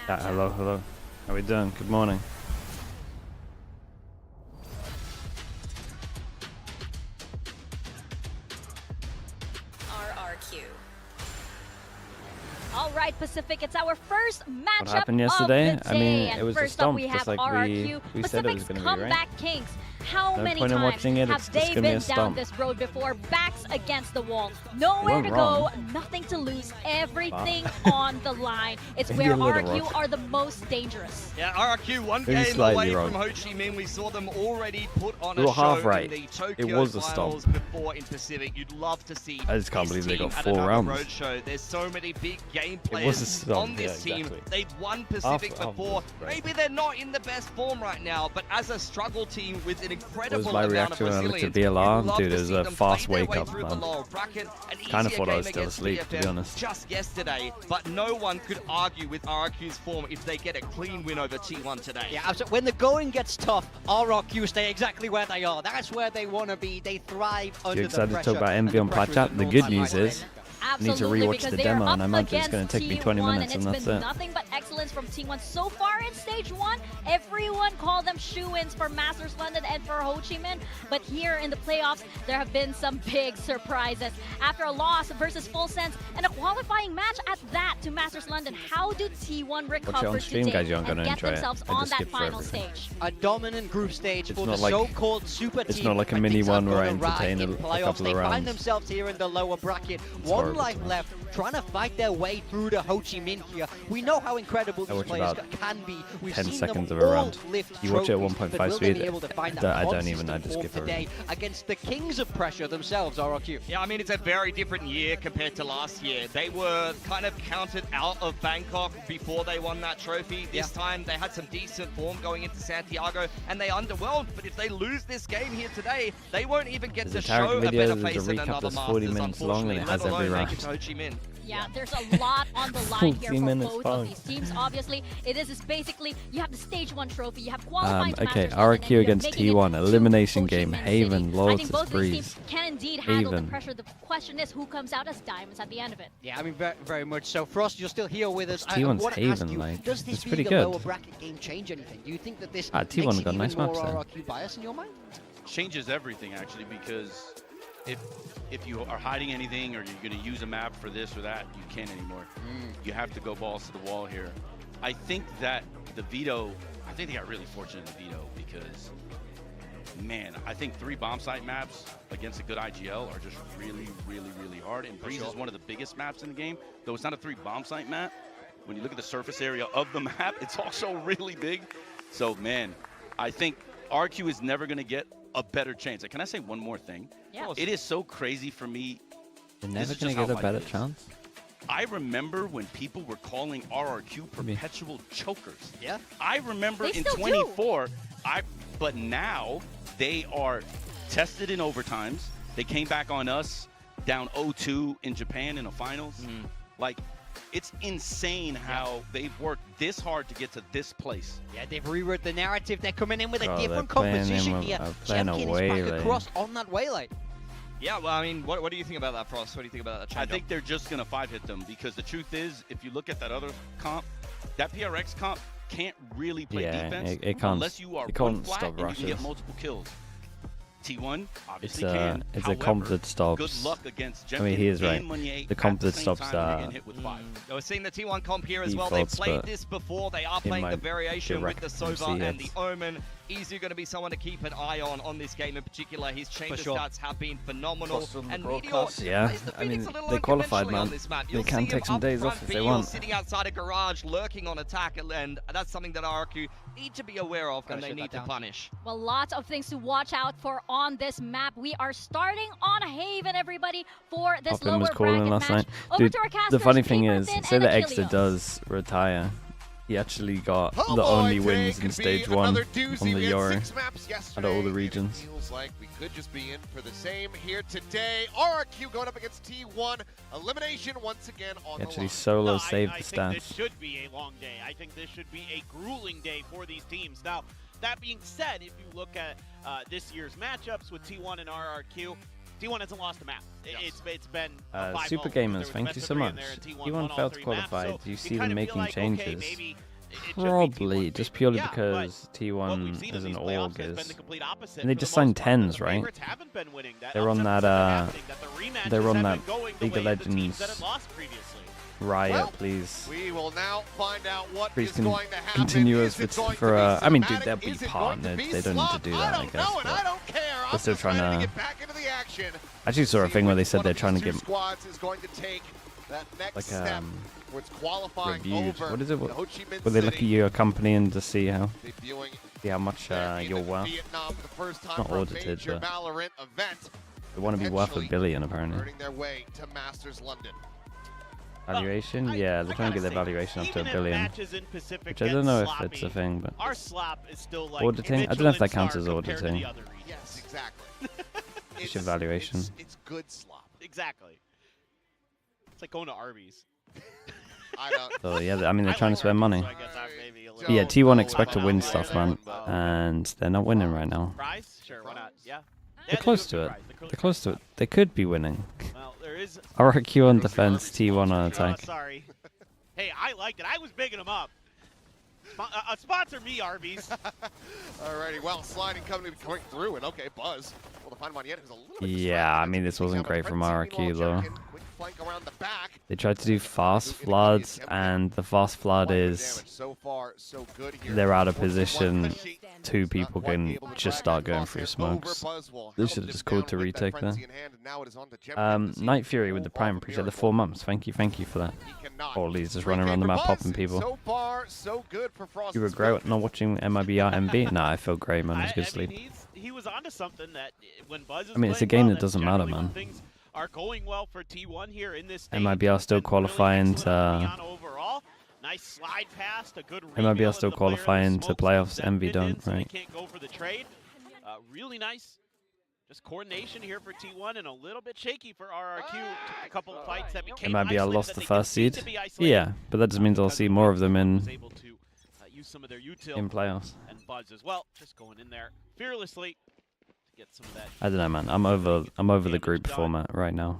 Hello, hello. How we doing? Good morning. RRQ. All right, Pacific, it's our first matchup What happened yesterday? of the day. I mean, and it was a first stomp, up, we just have like RRQ, we said it was Pacific's going to be, right? comeback kings. How No many point in times watching it, have it's just they gonna be a been down stomp. this road before? Backs against the wall. Nowhere to wrong. go, nothing to lose, everything Wow. on the line. It's Maybe where a little RRQ rough. are the most dangerous. Yeah, RRQ one Maybe game slightly away wrong. from Ho Chi Minh. We saw them already put on You a were show half right. in the Tokyo It was a finals stomp. before in Pacific. You'd love to see I just can't this believe they team got at 4 another rounds. road show. There's so many big game It was a players stomp, on this yeah, team. exactly. They've won Pacific Half before. was right. Maybe they're not in the best form right now, but as a struggle team with an incredible my amount of reaction when I looked resilience, at VLR? you'd love Dude, to it was see a them fast play their way wake-up, through the man. lower bracket. An Kinda easier thought I was game still against asleep, to be BFM honest. just yesterday, but no one could argue with RRQ's form if they get a clean win over T1 today. Yeah, absolutely. When the going gets tough, RRQ stay exactly where they are. That's where they want to be. They thrive under You the excited to pressure. talk about and MV on the pressure Plat Chat? is The an good all-time news high. is I need to Absolutely, rewatch because the they are demo, and up I imagine it's going against to take me 20 T1, minutes, and it's that's been it. nothing but excellence from T1 so far in Stage 1. Everyone called them shoo-ins for Masters London and for Ho Chi Minh, but here in the playoffs, there have been some big surprises. After a loss versus Full Sense and a qualifying match at that to Masters London, how do T1 recover on stream, today guys. You aren't and gonna get enjoy it. themselves I on just that skip for final everything. stage? A dominant group stage It's for not the like- so-called super it's team. not like a when mini things are one where I going right entertain in a playoffs. couple They of find rounds. themselves here in the lower bracket. It's One horrible, life man. left, trying to fight their way through the Ho Chi Minh here. We know how incredible I these watch players about can be. We've 10 seen seconds them of a all round. lift You watch it at trophies, 1.5 but will they speed, be able to find I that don't even, I consistent just form skip today against the kings of pressure themselves, RRQ? Yeah, I mean, it's a very different year compared to last year. They were kind of counted out of Bangkok before they won that trophy. This time, they had some decent form going into Santiago, and they underwhelmed. But if they lose this game here today, they won't even get There's to a Tarek show a video, better there's a face in recap another that's 40 Masters, minutes long, and it unfortunately, has let every alone make it round. to Ho Chi Minh. Yeah, there's a lot on the line here 40 for minutes both long. of these teams. Obviously, it is basically, you have the Stage 1 trophy, you have qualifying to Okay, Masters London, and RRQ you're against making it T1, to elimination Ho Chi game, Minh Haven, City. I Lotus, think both Breeze. these teams can indeed handle the Haven. pressure. The question is who comes out as diamonds at the end of it. Yeah, I mean, very, very much so. Frost, you're still here with us. T1's I want to ask Haven, you, like, does this it's pretty being a good. lower bracket game change anything? Do you think that this T1 makes it got even nice more maps there. RRQ bias in your mind? Changes everything actually, because if you are hiding anything or you're going to use a map for this or that, you can't anymore. You have to go balls to the wall here. I think that the veto, I think they got really fortunate in the veto because, man, I think 3 bomb site maps against a good IGL are just really, really, really hard. And Breeze is one of the biggest maps in the game, though it's not a 3 bomb site map. When you look at the surface area of the map, it's also really big. So, man, I think RQ is never going to get a better chance. Can I say one more thing? Yeah. It is so crazy for me. You're This never is going just to get how a better life is. chance? I remember when people were calling RRQ perpetual chokers. Yeah. I remember They in still do. 24, but now they are tested in overtimes. They came back on us down 0-2 in Japan in the finals. Like, it's insane how they've worked this hard to get to this place. Yeah, they've rewrote the narrative. They're coming in with a Bro, different they're playing composition in here. playing Chemkin away is back lane. across on that waylay. Yeah, well, I mean, what do you think about that, Frost? What do you think about that change? I think they're just going to 5-hit them because the truth is, if you look at that other comp, that PRX comp can't really play Yeah, defense it can't- unless you are it one can't flat stop and you can get rushes. multiple kills. T1 It's obviously can. a However, comp that stops. Good luck against I mean, he is Jemkin right. and Meunier The comp at the that same stops time and getting hit with 5. We're seeing the T1 comp here as well. They've Defaults, played but this before. They are it playing the might variation with the direct from Sova and the CS. Omen. Easier going to be someone to keep an eye on this game in particular. His chamber sure. stats have been phenomenal. Cross on the And Meteor broadcast. Yeah, plays the I mean, Phoenix a little they qualified, unconventionally on man. this map. They You'll can see take him some up days front off if for they you, want. sitting outside a garage, lurking on attack, and that's something that RRQ need to be aware of and Gotta they shut need that to down. punish. Well, lots of things to watch out for on this map. We are starting on Haven, everybody, for this Hoppin was lower calling bracket last match. night. Over Dude, to our casters, the funny thing is, Paperthin say and that Extra Achilles. does retire, he actually got Oh the boy, only today wins could in be Stage 1 another on doozy. the We had Euro 6 maps yesterday, out of all the and regions. It feels like we could just be in for the same here today. RRQ going up against T1. Elimination once again on He the actually line. solo No, saved I the think this stats. should be a long day. I think this should be a grueling day for these teams. Now, that being said, if you look at this year's matchups with T1 and RRQ, T1 hasn't lost a map. Yes. It's been Super 5-0. Gamers, There was thank best you of so 3 in much. there, and T1 T1 won all failed to 3 maps. qualify. So Do you see kind them of feel making like, okay, changes? maybe It should be Probably, T1 just favorite. purely Yeah, because but what we've T1 seen in is an these playoffs org has been is. the complete opposite And they for just the most signed part. tens, The right? favorites haven't been winning. That They're on upsets that, have been happening, that the rematches they're on have that been going the League of way of the teams Legends that had lost previously. Riot, Well, please. We will now find out what Please is going to happen. continue Is us it with going for to be I mean, dude, cinematic? they'll be Is it going to partnered. be They don't need to slop? do I that, I don't guess. know, and I But don't care. I'm they're still just trying ready to to. get back into the action. I actually saw a See thing where they which said one they're of trying to these two get squads is going to take that next like step towards qualifying reviewed. over What is it? the Ho Chi Minh Will they look at City, your company and to see how much their you're game in worth? Vietnam for the first time Not for a audited, major but Valorant event, they want to be worth $1 billion apparently. earning their way to Masters London. Valuation? Yeah, they're trying to get their valuation up to $1 billion. Which I don't know if it's a thing, but Our slop is still like auditing? I don't know if that counts as auditing. Yes, exactly. It's your valuation. It's good slop. Exactly. It's like going to Arby's. I don't. So yeah, I mean they're I trying like to spend money. Arby's, so I guess I'm maybe a little But yeah, Don't T1 know expect to about win that stuff, one, man, but- and they're not winning right now. Fries? Sure, why not? Yeah. They're close to it. They're close to it. They could be winning. Well, there is. RRQ on defense, T1 on attack. Sorry. Hey, I liked it. I was bigging them up. Sponsor me, Arby's. Alrighty, well, sliding coming through, and okay, Buzz. Well, the final one yet, who's a little bit Yeah, I mean this wasn't great from RRQ though. Quick flank around the back. They tried to do fast floods, and the fast flood is So far, so good here. they're out of position. Two people can just start going through smokes. They should have just called to retake there. Night Fury with the Prime, appreciate the 4 months. Thank you for that. Holy's just running around the map popping people. So far, so good for Frost. You regret not watching MIBR MB? Nah, I feel great, man. It was good sleep. He was onto something that when Buzz is I mean, it's a playing game well, that doesn't that's matter, generally when man. Things are going well for T1 here in this stage. MIBR still Been really qualifying excellent to overall. Nice slide past, a good MIBR reveal still into the player, the qualifying to smokes playoffs, that MV bit in, don't, so they right? can't go for the trade. Really nice. Just coordination here for T1 and a little bit shaky for RRQ. Took a couple of fights that became MIBR isolated lost that the they first didn't seed. seem to be isolated, Yeah, but that just means I'll because see of more the of them was in able to use some of their util playoffs. and Buzz as well. Just going in there fearlessly to get some of that. I don't know, man. I'm over the group format right now.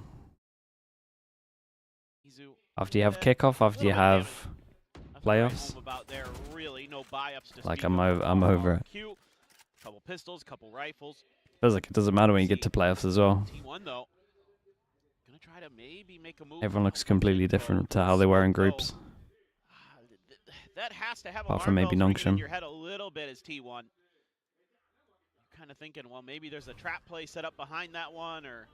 Izu, After you have kickoff, after you have nothing to write playoffs, home about there, really. No buy-ups to like speak I'm of. over it. RRQ, couple pistols, couple rifles. Feels like it doesn't matter when you get to playoffs as well. T1 though, gonna try to maybe make a move. Everyone looks completely different to how they were in groups. That has to have Apart alarm from maybe bells ringing in Nongshim. your head a little bit as T1. Kind of thinking, well, maybe there's a trap play set up behind that one, or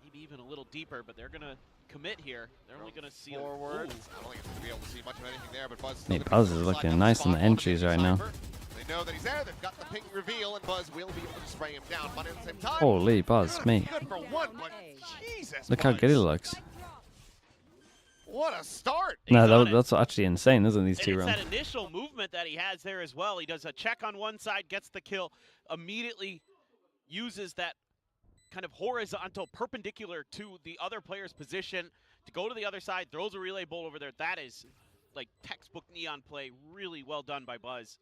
maybe even a little deeper. But they're gonna commit here. They're only gonna see forward. Ooh. I don't think it's gonna be able to see much of anything there, but Buzz. Hey, Buzz is looking nice in the entries right now. They know that he's there. They've got the pink reveal, and Buzz will be able to spray him down. But at the same time, Holy Buzz, me. good for one, but Jesus. Look how good he looks. What a start! No, He's on it. that's actually insane, isn't it, these And two it's rounds? that initial movement that he has there as well. He does a check on one side, gets the kill, immediately uses that kind of horizontal perpendicular to the other player's position to go to the other side, throws a relay bolt over there. That is like textbook neon play. Really well done by Buzz.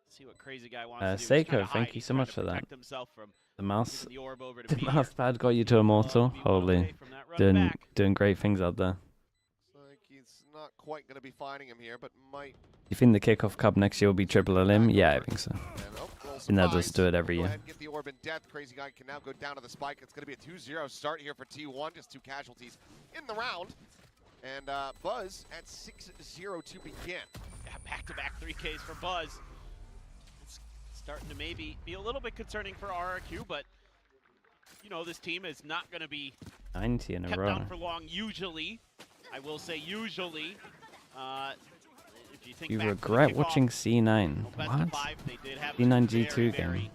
See what crazy guy wants to do. He's Seiko, trying to thank hide. you He's so trying much to for that. protect himself from The mouse, giving the orb over to the Peter. mouse pad got you to Immortal. Be one away Holy, from that run doing back. great things out there. Looks like he's not quite going to be finding him here, but might. You think the kickoff cup next year will be triple elim? Yeah, I think so. And, oh, roll And they'll surprise. just do it every Go year. ahead and get the orb in death. Crazy guy can now go down to the spike. It's going to be a 2-0 start here for T1. Just 2 casualties in the round. And Buzz at 6-0 to begin. Yeah, back-to-back 3Ks for Buzz. It's starting to maybe be a little bit concerning for RRQ, but you know, this team is not going to be 90 in a kept row. down for long. Usually, I will say usually. If you think You back to the regret kickoff, watching C9. best of What? 5, they did have C9 a G2 very, game. very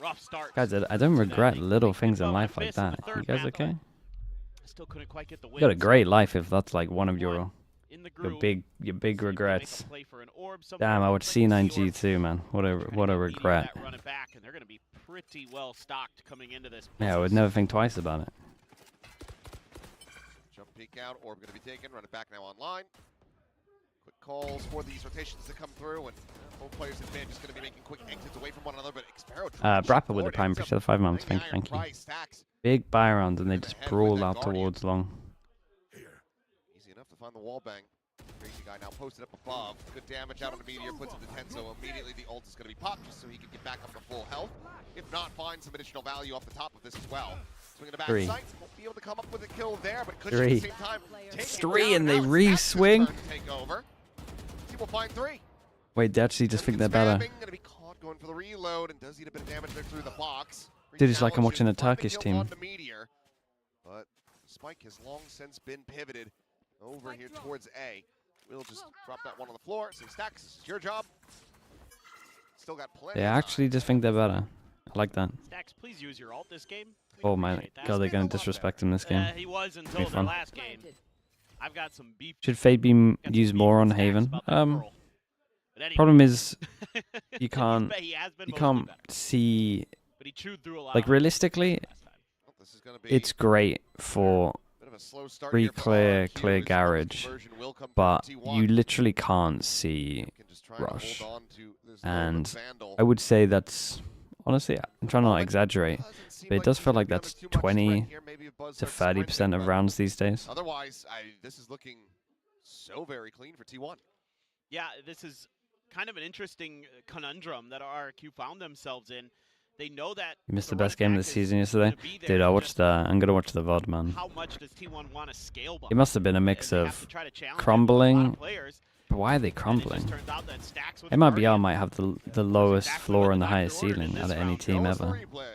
rough start. Guys, I don't regret they little did things in go life and like miss in the that. You third guys map. okay? Still couldn't quite get the win. You got a great life if that's like one of your in the your group. big See if they make a regrets. play for an orb somewhere. Damn, I would Like the C9 Sea Orb. G2, man. What a Trying to regret. that run it back, and they're going to be pretty well stocked coming into this. Yeah, I would never think twice about it. Jump peek out, orb going to be taken. Run it back now online. Quick calls for these rotations to come through, and both players in mid just going to be making quick exits away from one another. But Xpero. Brapper with the prime, appreciate the 5 months. Thank you. Big buy round, and they just brawl out towards long. Easy enough to find the wall bang. Crazy guy now posted up above. Good damage out on the meteor, puts it to 10, so immediately the ult is going to be popped just so he can get back up to full health. If not, find some additional value off the top of this as well. Swinging the back sight, won't be able to come up with a kill there, but could at the same time take It's it 3 down. and they Now it's re-swing. Ax's turn to take over. He will find 3. Wait, they actually just think they're better. Gonna be caught going for the reload and does eat a bit of damage there through the box. Dude, it's like I'm watching a Rechallenges, find the Turkish kill team. on the meteor, but Spike has long since been pivoted over here towards A. We'll just drop that one on the floor. So Stacks, this is your job. Still got plenty. They actually just think they're better. I like that. Stacks, please use your ult this game. We Oh my appreciate that. god, they're gonna disrespect him this game. He was until Be the fun. last game. I've got some beef. Should Fade be used more on Haven? Problem is you can't see, But he chewed through a lot like, realistically This is gonna be it's great for a bit of a slow start here for RRQ. clear His garage, conversion will come from but T1. you literally can't see Can just try to hold rush. on to this And Vandal. I would say that's, honestly, I'm trying not to exaggerate, but it does feel like that's 20 to 30% of rounds these days. Otherwise, this is looking so very clean for T1. Yeah, this is kind of an interesting conundrum that RRQ found themselves in. They know that You missed the run best game of the attack is season yesterday? gonna be there, Dude, just I'm gonna watch the VOD, man. how much does T1 want to scale behind? It must have been a And mix they have of to try to challenge it with a lot of crumbling. players, But why are they and it just crumbling? turns out that Stacks with MRBR Guardian might have the lowest exactly floor what and the the doctor highest ordered in ceiling this out of any round. team Goes for ever. replay.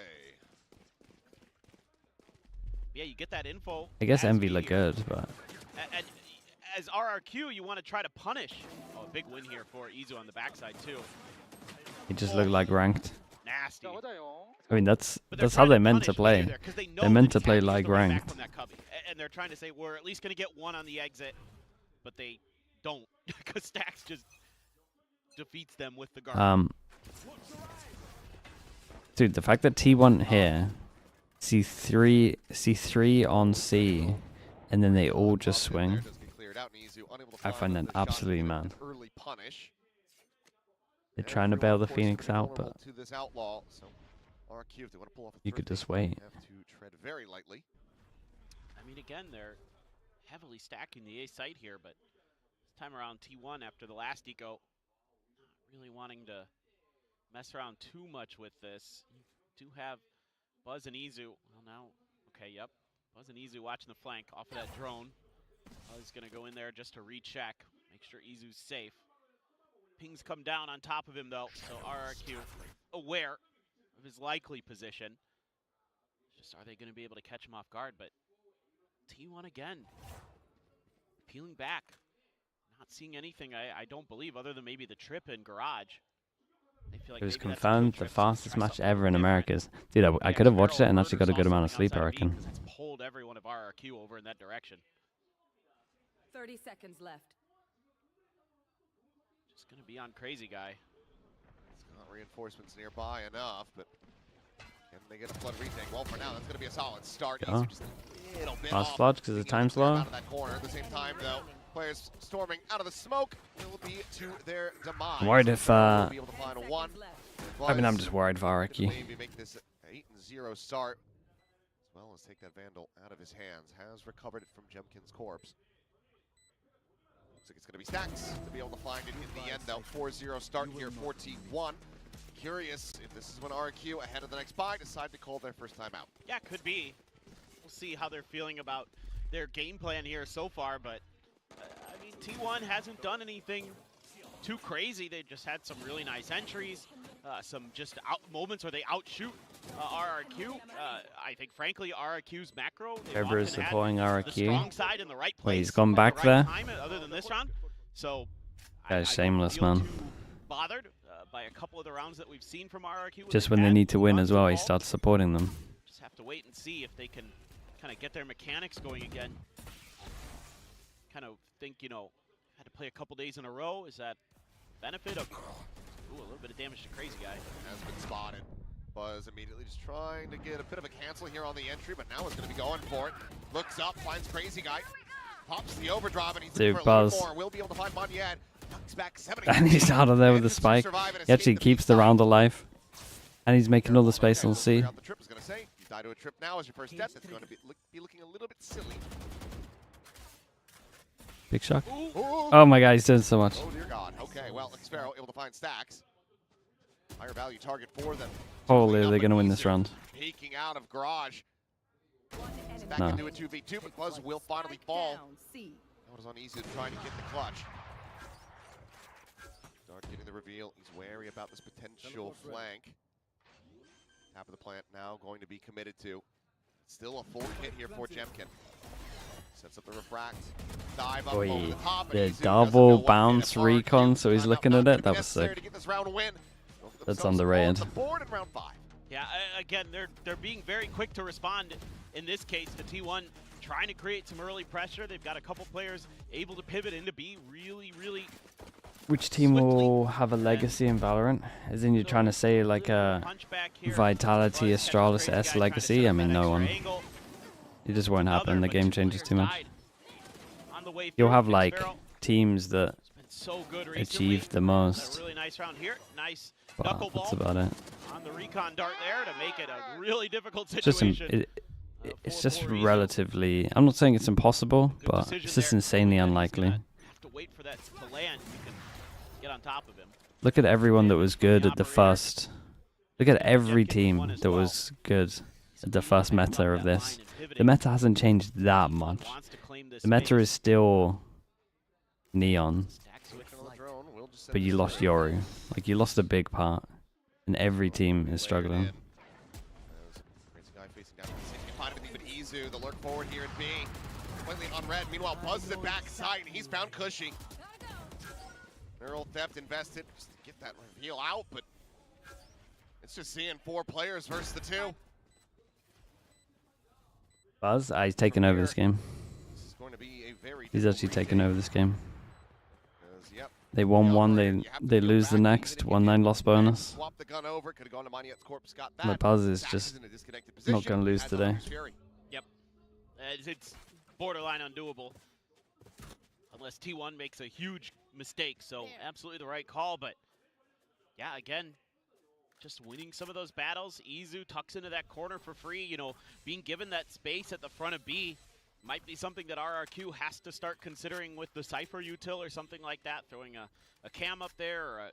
Yeah, you get that info. I guess as Envy look Meteor. good, but And as RRQ, you want to try to punish. Oh, a big win here for Izu on the backside too. he just looked like ranked. Nasty. I mean, that's But they're how trying they're meant to punish play. Meteor there 'cause they know They're meant the to play attack is like the way back ranked. from that cubby. And they're trying to say we're at least going to get one on the exit, but they don't because Stacks just defeats them with the guard. Dude, the fact that T1 here see three on C, and then they all just swing. I find that absolutely mad. Early punish. They're trying to bail the Phoenix out, but to this outlaw, so RRQ, if they want to pull off a you third could just game, wait. have to tread very lightly. I mean, again, they're heavily stacking the A site here, but this time around T1 after the last eco, not really wanting to mess around too much with this. You do have Buzz and Izu. Well, now, okay, yep. Buzz and Izu watching the flank off of that drone. Buzz going to go in there just to recheck, make sure Izu's safe. Pings come down on top of him, though, so RRQ aware of his likely position. Just are they going to be able to catch him off guard? But T1 again, peeling back. Not seeing anything, I don't believe, other than maybe the trip in garage. They feel like It was maybe that's a confirmed kill the trip, so fastest try match something ever in different. Americas. Dude, I could have watched it and actually got a good amount of sleep, I reckon. Because it's pulled every one of RRQ over in that direction. 30 seconds left. Just going to be on Crazy Guy. It's not reinforcements nearby enough, but can they get a flood retake? Well, for now, that's going to be a solid start. Yeah. Just a little bit Fast off. flood because the Thinking time's to clear low. out of that corner. At the same time, though, players storming out of the smoke will be to their demise. I'm worried if, They'll be able to find a one. I mean, I'm just worried for Gonna RRQ. maybe make this 8-0 start, as well as take that Vandal out of his hands. Has recovered it from Jemkin's corpse. Looks like it's going to be Stacks to be able to find it in the end, though. 4-0 start here for T1. Curious if this is when RRQ, ahead of the next buy, decide to call their first time out. Yeah, could be. We'll see how they're feeling about their game plan here so far, but I mean, T1 hasn't done anything too crazy. They've just had some really nice entries, some just moments where they outshoot RRQ. I think, frankly, RRQ's macro, they've Trevor is often had deploying the RRQ. strong side in the right place. Wait, he's gone at back the right there? time, other than this round. So Guy's I don't shameless, feel man. too bothered by a couple of the rounds that we've seen from RRQ. Just when they need to win as well, he starts supporting them. Just have to wait and see if they can kind of get their mechanics going again. Kind of think, you know, had to play a couple days in a row. Is that benefit of a little bit of damage to Crazy Guy? Has been spotted. Buzz immediately just trying to get a bit of a cancel here on the entry, but now is going to be going for it. Looks up, finds Crazy Guy. Pops the overdrive, and he's looking Dude, for a little Buzz. more. We'll be able to find Monyad. Ducks back 70. And he's out of there with the spike. He actually keeps the round alive. And he's making all the space on C. The trip is going to say, you die to a trip now as your first death. It's going to be looking a little bit silly. Big shock. Ooh. Oh my god, he's doing so much. Oh dear God. Okay, well, Xfero able to find stacks. Higher value target for them. Holy, they're gonna win this round. Peeking out of garage. Back No. into a 2v2, but Buzz will finally fall. Down, C. That was on Izu trying to get the clutch. Start getting the reveal. He's wary about this potential flank. Top of the plant now going to be committed to. Still a full hit here for Jemkin. Sets up the refract. Dive up over Boy, the top. the and Izu double doesn't know what bounce hit. RRQ recon, so he's timeout looking not at gonna it. be That was necessary sick. to get this round a win. That's Themselves underrated. on the board in round 5. Yeah, again, they're being very quick to respond. In this case, the T1 trying to create some early pressure. They've got a couple players able to pivot into B really Which team will have a legacy in Valorant? As in, you're trying to say like a Vitality Astralis S legacy? I mean, no one. It just won't happen. The game changes too much. You'll have like teams that achieve the most. Really nice round here. Nice But that's about it. on the recon dart there to make it a really difficult It's just situation. it's just relatively. I'm not saying it's impossible, but it's just insanely unlikely. Have to wait for that to land. You can get on top of him. Look at everyone that was good at the first. Look at every team that was good at the first meta of this. The meta hasn't changed that much. The meta is still Neon, but you lost Yoru. Like, you lost a big part, and every team is struggling. Crazy guy facing down. Can't find anything but Izu. The lurk forward here in B. Completely unread. Meanwhile, Buzz is at backside, and he's found Cushy. Neural theft invested just to get that reveal out, but it's just seeing 4 players versus the 2. Buzz, he's taking over this game. This is going to be a very He's actually taking over this game. 'cause, yep, They won one, they lose the next. 1-9 loss bonus. swap the gun over. Could have gone to Maniet's corpse. Got The that. Buzz is Sax just in a disconnected not position, going to lose has the today. Lotus Fury. It's borderline undoable. Unless T1 makes a huge mistake. So absolutely the right call. But yeah, again, just winning some of those battles. Izu tucks into that corner for free. You know, being given that space at the front of B might be something that RRQ has to start considering with the Cypher util or something like that. Throwing a cam up there or a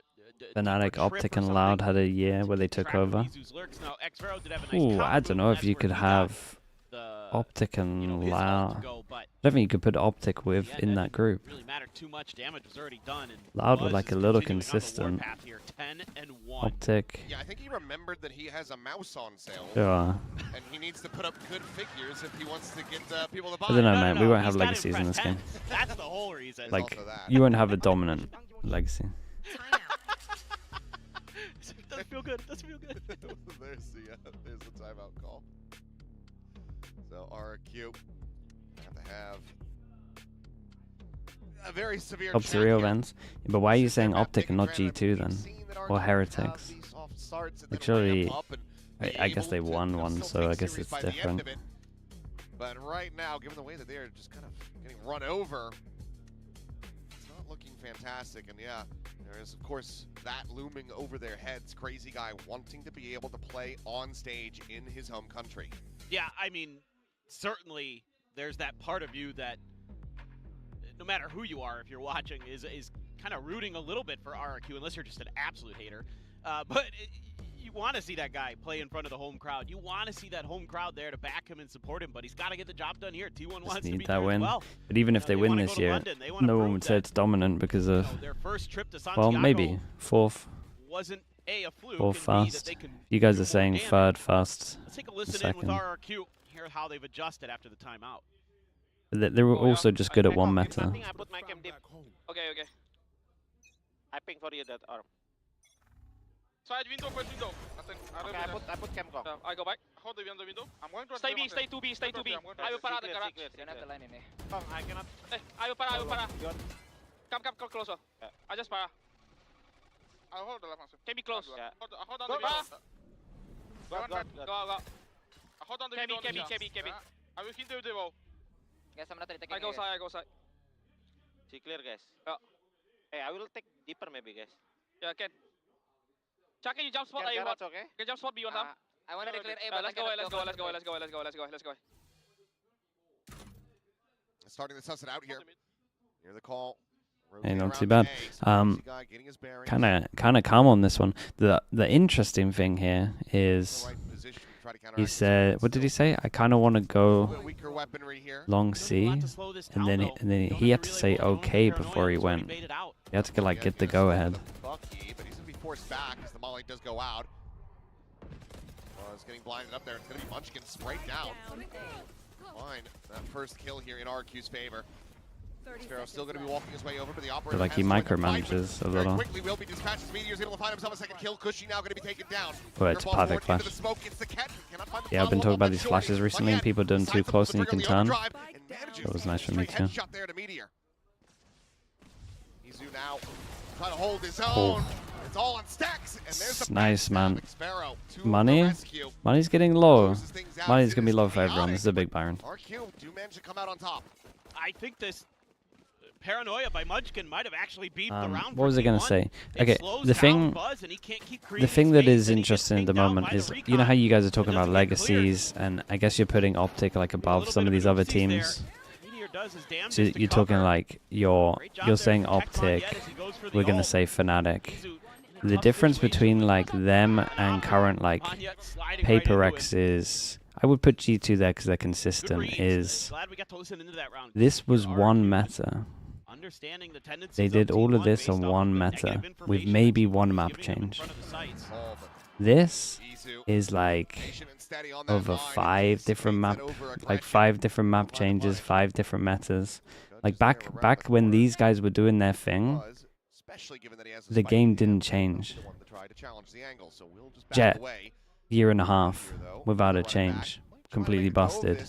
Fnatic, deeper trip Optic, or and something. Loud had a year where they took Trap over. Izu's lurks. Now, Xfero did have a nice Ooh, counter I don't know move, if you that's could where he got have the, Optic you and know, his ult to Loud. go, but I don't think you could put Optic with yeah, in that that group. didn't really mattered too much. Damage was already done. And Loud were Buzz like is a little continuing on the consistent. warpath here, 10-1. Optic, Yeah, I think he remembered that he has a mouse on sale, sure. and he needs to put up good figures if he wants to get people to buy. I don't know, No, man. no, We no, won't he's have gotta legacies in this impress game. heads. That's the whole reason. Like, also that. you won't have a dominant legacy. It doesn't feel good. It doesn't feel good. there's the timeout call. So RRQ have to have a very severe Top check 3 here. events. Yeah, but why are you saying Step back, Optic and not taking G2 granted. then? We've seen that Or RRQ have Heretics? these soft starts and Like, then surely- ramp up and be I guess they able to, won one, still so take I guess series it's by the end different. of it. But right now, given the way that they're just kind of getting run over, it's not looking fantastic. And yeah, there is, of course, that looming over their heads. Crazy guy wanting to be able to play on stage in his home country. Yeah, I mean, certainly there's that part of you that, no matter who you are, if you're watching, is kind of rooting a little bit for RRQ, unless you're just an absolute hater. But you want to see that guy play in front of the home crowd. You want to see that home crowd there to back him and support him, but he's got to get the job done here. T1 wants to need be that there as win. well. But even if they win wanna this go to year, London. They wanna no one prove would say that, it's dominant because of, their first trip to Santiago well, maybe 4th wasn't a fluke. or and B, that first. they can You guys do are more saying damage. 3rd, first, Let's take a listen in second. with RRQ. Hear how they've adjusted after the timeout. They were also just good at one meta. I put my cam deep. Okay, okay. I ping for you that arm. Side window, first window. Nothing. Okay, I put cam wrong. I go back. Hold the window. I'm going to Stay B, stay 2B, stay 2B. I will para the garage. I cannot. I will para. Come closer. I just para. I'll hold the left one. Can be close. Hold on Go, the window. go. Hold on the KB, window. KB. I will hit the wall. Guys, I'm not taking I go side. See clear, guys. Hey, I will take deeper maybe, guys. Yeah, Ken. Chuck, can you jump spot A1? Okay. Can you jump spot B1 now? I want to declare A, Let's go. Starting the sunset out here. Hear the call. Hey, not too bad. Kind of calm on this one. The interesting thing here is he said, what did he say? I kind of want to go long C, and then he had to say okay before he went. He had to like get the go ahead. But he's gonna be forced back as the molly does go out. It's getting blinded up there. It's gonna be Munchkin sprayed down. Fine, that first kill here in RQ's favor. Sparrow's still going to be walking his way over, but the operator like he micromanages a little. Quickly will be dispatched. Meteor's able to find himself a second kill. Cushy now going to be taken down. Oh, it's a perfect flash. Yeah, I've been talking about these flashes recently, and people doing too close and you can turn. That was nice for me too. Izu now trying to hold his own. It's all on stacks. And there's the nice, man. Money's getting low. Money's going to be low for everyone. This is a big Byron. RQ do manage to come out on top. I think this paranoia by Munchkin might have actually beat the round. What was I going to say? Okay, the thing that is interesting at the moment is, you know how you guys are talking about legacies, and I guess you're putting Optic like above some of these other teams. So you're talking like you're saying Optic, we're going to say Fnatic. The difference between like them and current like PaperX is, I would put G2 there because they're consistent, is this was one meta. They did all of this on one meta with maybe one map change. This is like over 5 different map changes, 5 different metas. Like back when these guys were doing their thing, the game didn't change. Jet, year and a half without a change, completely busted.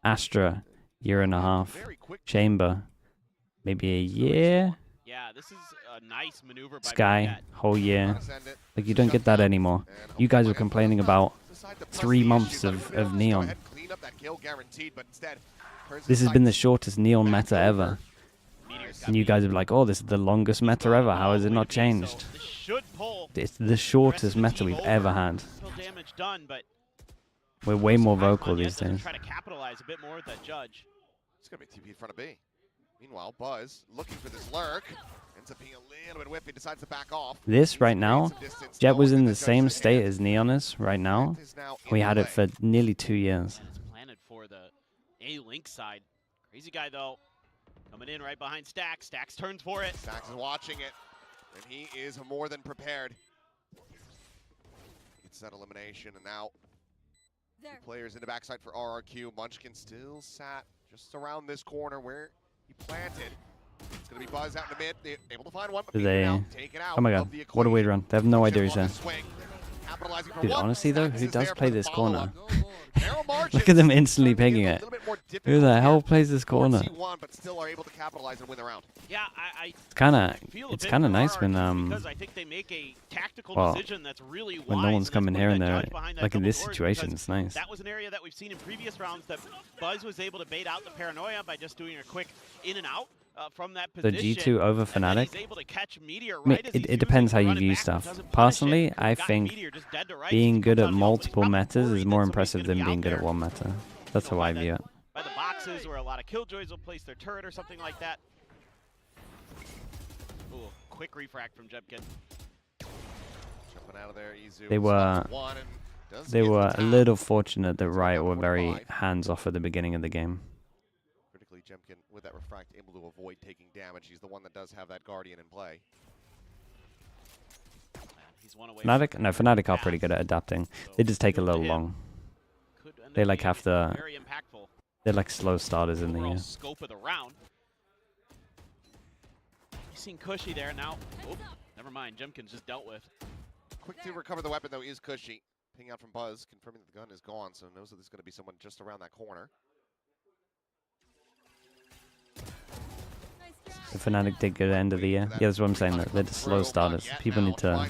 Astra, year and a half. Chamber, maybe a year. Yeah, this is a nice maneuver by Sky, whole year. Like, you don't get that anymore. You guys were complaining about 3 months of Neon. This has been the shortest Neon meta ever. And you guys are like, oh, this is the longest meta ever. How has it not changed? It's the shortest meta we've ever had. We're way more vocal these days. Try to capitalize a bit more with that judge. It's going to be TP in front of B. Meanwhile, Buzz looking for this lurk. Ends up being a little bit whippy, decides to back off. This right now, Jet was in the same state as Neon is right now. We had it for nearly 2 years. It's planted for the A-Link side. Crazy guy, though. Coming in right behind Stax. Stax turns for it. Stax is watching it, and he is more than prepared. Gets that elimination, and now 2 players in the backside for RRQ. Munchkin still sat just around this corner where he planted. It's going to be Buzz out in the mid. They're able to find one, but taken out. Oh my god, what a weird run. They have no idea he's there. Dude, honestly though, who does play this corner? Look at them instantly pinging it. Who the hell plays this corner? Yeah, it's kind of nice when because I think they make a tactical decision that's really wise. When no one's coming here and there, like in this situation, it's nice. That was an area that we've seen in previous rounds that Buzz was able to bait out the paranoia by just doing a quick in and out. From that position, the G2 over Fnatic, it depends how you view stuff. Personally, I think being good at multiple metas is more impressive than being good at one meta. That's how I view it. By the boxes where a lot of killjoys will place their turret or something like that. Ooh, quick refract from Jebkin. Jumping out of there, Izu. They were a little fortunate that Riot were very hands-off at the beginning of the game. Jemkin with that refract able to avoid taking damage. He's the one that does have that Guardian in play. Fnatic are pretty good at adapting. They just take a little long. They like have to. They're like slow starters in the year. Scope of the round. You've seen Cushy there now. Oh, never mind. Jemkin's just dealt with. Quick to recover the weapon though is Cushy. Ping out from Buzz, confirming that the gun is gone, so knows that there's going to be someone just around that corner. The Fnatic did good at the end of the year. Yeah, that's what I'm saying. They're just slow starters. People need to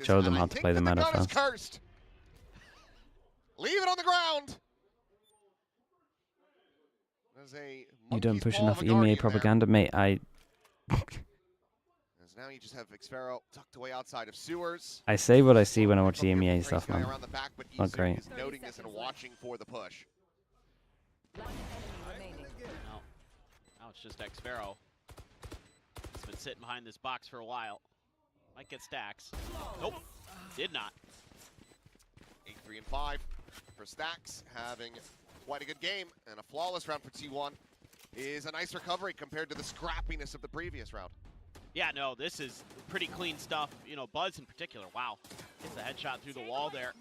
show them how to play the meta first. Leave it on the ground. You don't push enough EMEA propaganda, mate. As now you just have Xfero tucked away outside of sewers. I say what I see when I watch the EMEA stuff, man. Not great. Noting this and watching for the push. Now it's just Xfero. been sitting behind this box for a while. Might get stacks. Nope, did not. 8-3 and 5 for Stacks, having quite a good game and a flawless round for T1 is a nice recovery compared to the scrappiness of the previous round. Yeah, no, this is pretty clean stuff. You know, Buzz in particular, wow. Gets a headshot through the wall there.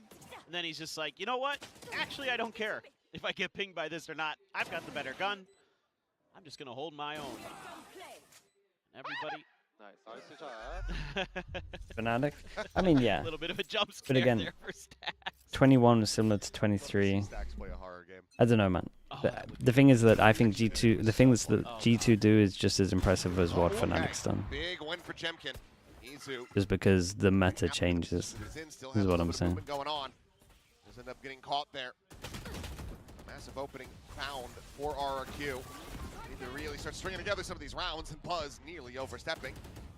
And then he's just like, you know what? Actually, I don't care if I get pinged by this or not. I've got the better gun. I'm just going to hold my own. Everybody. Nice. Fnatic. I mean, yeah. A little bit of a jump scare But again, there for Stacks. 21 was similar to 23. Stacks play a horror game. I don't know, man. The thing is that I think G2, the things that G2 do is just as impressive as what Fnatic's done. Big win for Jemkin. Izu Just because the meta changes, is what I'm saying. Going on. Just end up getting caught there. Massive opening found for RRQ. Need to really start stringing together some of these rounds, and Buzz nearly overstepping.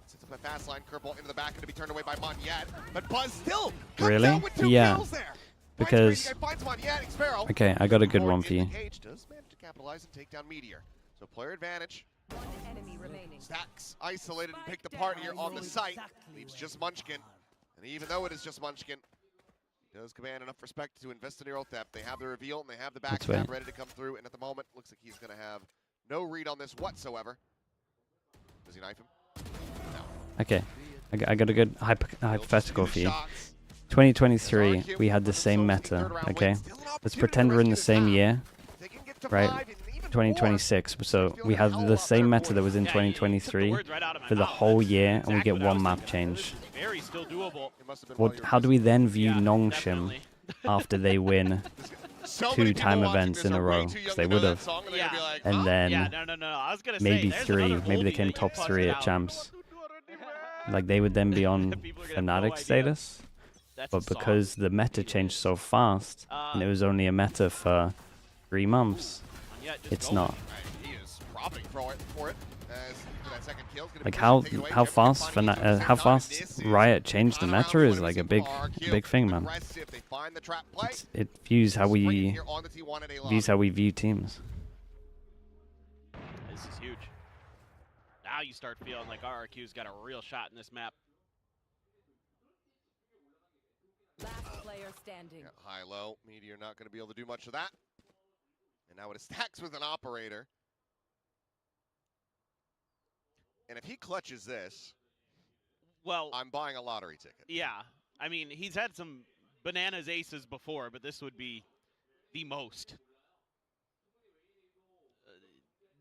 Sets up a fast line, curveball into the back, and to be turned away by Monyet. But Buzz still comes Really? out with 2 Yeah. kills there. Because Finds Monyet, Xpero. okay, I got a good one for you. Cage does manage to capitalize and take down Meteor. So player advantage. One enemy remaining. Stacks isolated and picked apart here on the site. Leaves just Munchkin. And even though it is just Munchkin, he does command enough respect to invest in hero theft. They have the reveal and they have the backstab ready to come through. And at the moment, looks like he's going to have no read on this whatsoever. Does he knife him? No. Okay, I got a good hypothetical for you. 2023, we had the same meta, okay? Let's pretend we're in the same year, right? 2026, so we have the same meta that was in 2023 for the whole year, and we get one map change. Very still doable. How do we then view Nongshim after they win 2 time events in a row? Because they would have. And then I was gonna maybe say, 3, maybe they came top 3 at champs. Like they would then be on Fnatic status. But because the meta changed so fast, and it was only a meta for 3 months, it's not. He is robbing for it. That second kill is gonna Like be how fast Riot changed the meta is like a big thing, man. It views how we view teams. This is huge. Now you start feeling like RRQ's got a real shot in this map. Last player standing. Yeah, high-low. Meteor not going to be able to do much of that. And now it is Stacks with an operator. And if he clutches this, well, I'm buying a lottery ticket. Yeah. I mean, he's had some bananas aces before, but this would be the most.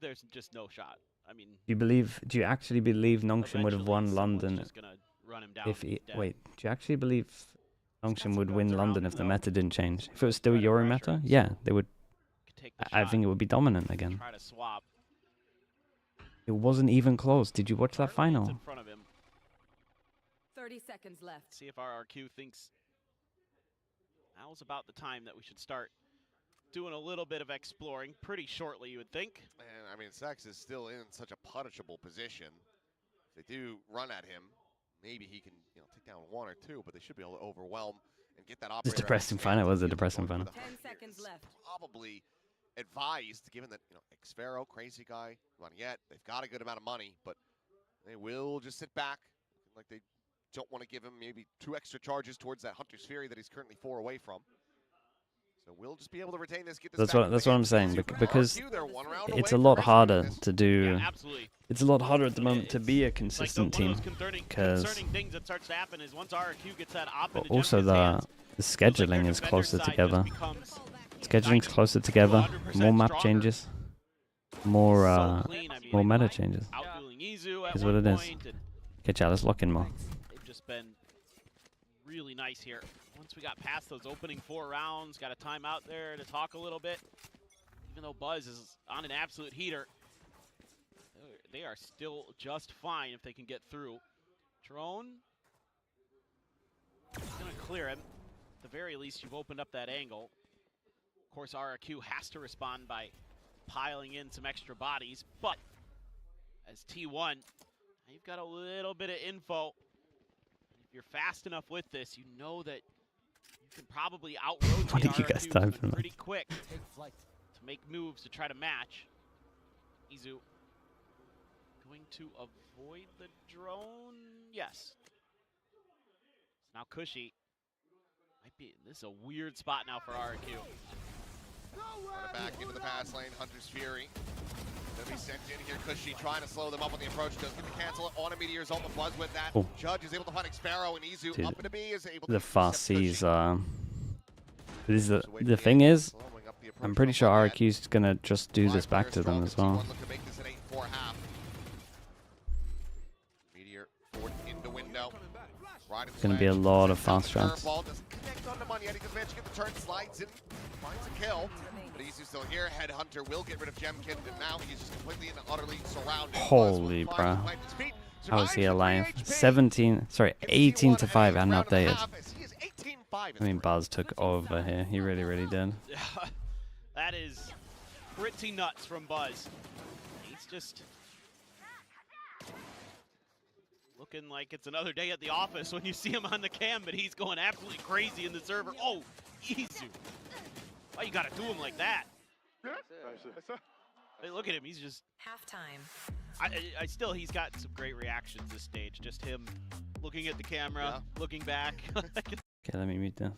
There's just no shot. I mean, do you actually believe Nongshim would have won London if he, wait, do you actually believe Nongshim would win London if the meta didn't change? If it was still Euro meta, yeah, they would. I think it would be dominant again. Try to swap. It wasn't even close. Did you watch that final? In front of him. 30 seconds left. See if RRQ thinks now's about the time that we should start doing a little bit of exploring pretty shortly, you would think. And I mean, Stacks is still in such a punishable position. If they do run at him, maybe he can, take down 1 or 2, but they should be able to overwhelm and get that operator. It's a depressing final. It was a depressing final. 10 seconds left. Probably advised, given that, Xpero, crazy guy, Monyet, they've got a good amount of money, but they will just sit back like they don't want to give him maybe 2 extra charges towards that Hunter's Fury that he's currently 4 away from. So we'll just be able to retain this. Get this that's what I'm saying, because it's a lot harder to do. Yeah, absolutely. It's a lot harder at the moment to be a consistent team, because things that starts to happen is once RRQ gets that op into also the scheduling is closer together. Scheduling's closer together. More map changes, more meta changes. Is what it is. Okay, chat, let's lock in more. They've just been really nice here. Once we got past those opening 4 rounds, got a timeout there to talk a little bit. Even though Buzz is on an absolute heater, they are still just fine if they can get through. Drone, gonna clear him. At the very least, you've opened up that angle. Of course, RRQ has to respond by piling in some extra bodies, but as T1, you've got a little bit of info. If you're fast enough with this, you know that you can probably What did you guys time for that? pretty quick to make moves to try to match. Izu going to avoid the drone. Yes. Now Cushy might be. This is a weird spot now for RRQ. Run it back into the pass lane. Hunter's Fury. Gonna be sent in here. Cushy trying to slow them up on the approach. Does get the cancel on immediate ult, but Buzz with that. Oh. Judge is able to find Xpharaoh, and Izu Dude, up into B is able to the fast C's Cushy. This is the thing is, I'm pretty sure RRQ's gonna just do this back to them as well. Look to make this an 8-4 half. Meteor forward into window. Right It's gonna be a lot of fast shots. Ball doesn't connect on the money yet. He does manage to get the turn, slides in, finds a kill. But Izu's still here. Headhunter will get rid of Jemkin, and now he's just completely and utterly surrounded. Holy bruh. How is he alive? 18 to 5 and updated. I mean, Buzz took over here. He really, really did. That is pretty nuts from Buzz. He's just looking like it's another day at the office when you see him on the cam, but he's going absolutely crazy in the server. Oh, Izu. Why you gotta do him like that? Hey, look at him. He's just Halftime. I still, he's got some great reactions this stage. Just him looking at the camera, looking back. Okay, let me mute this.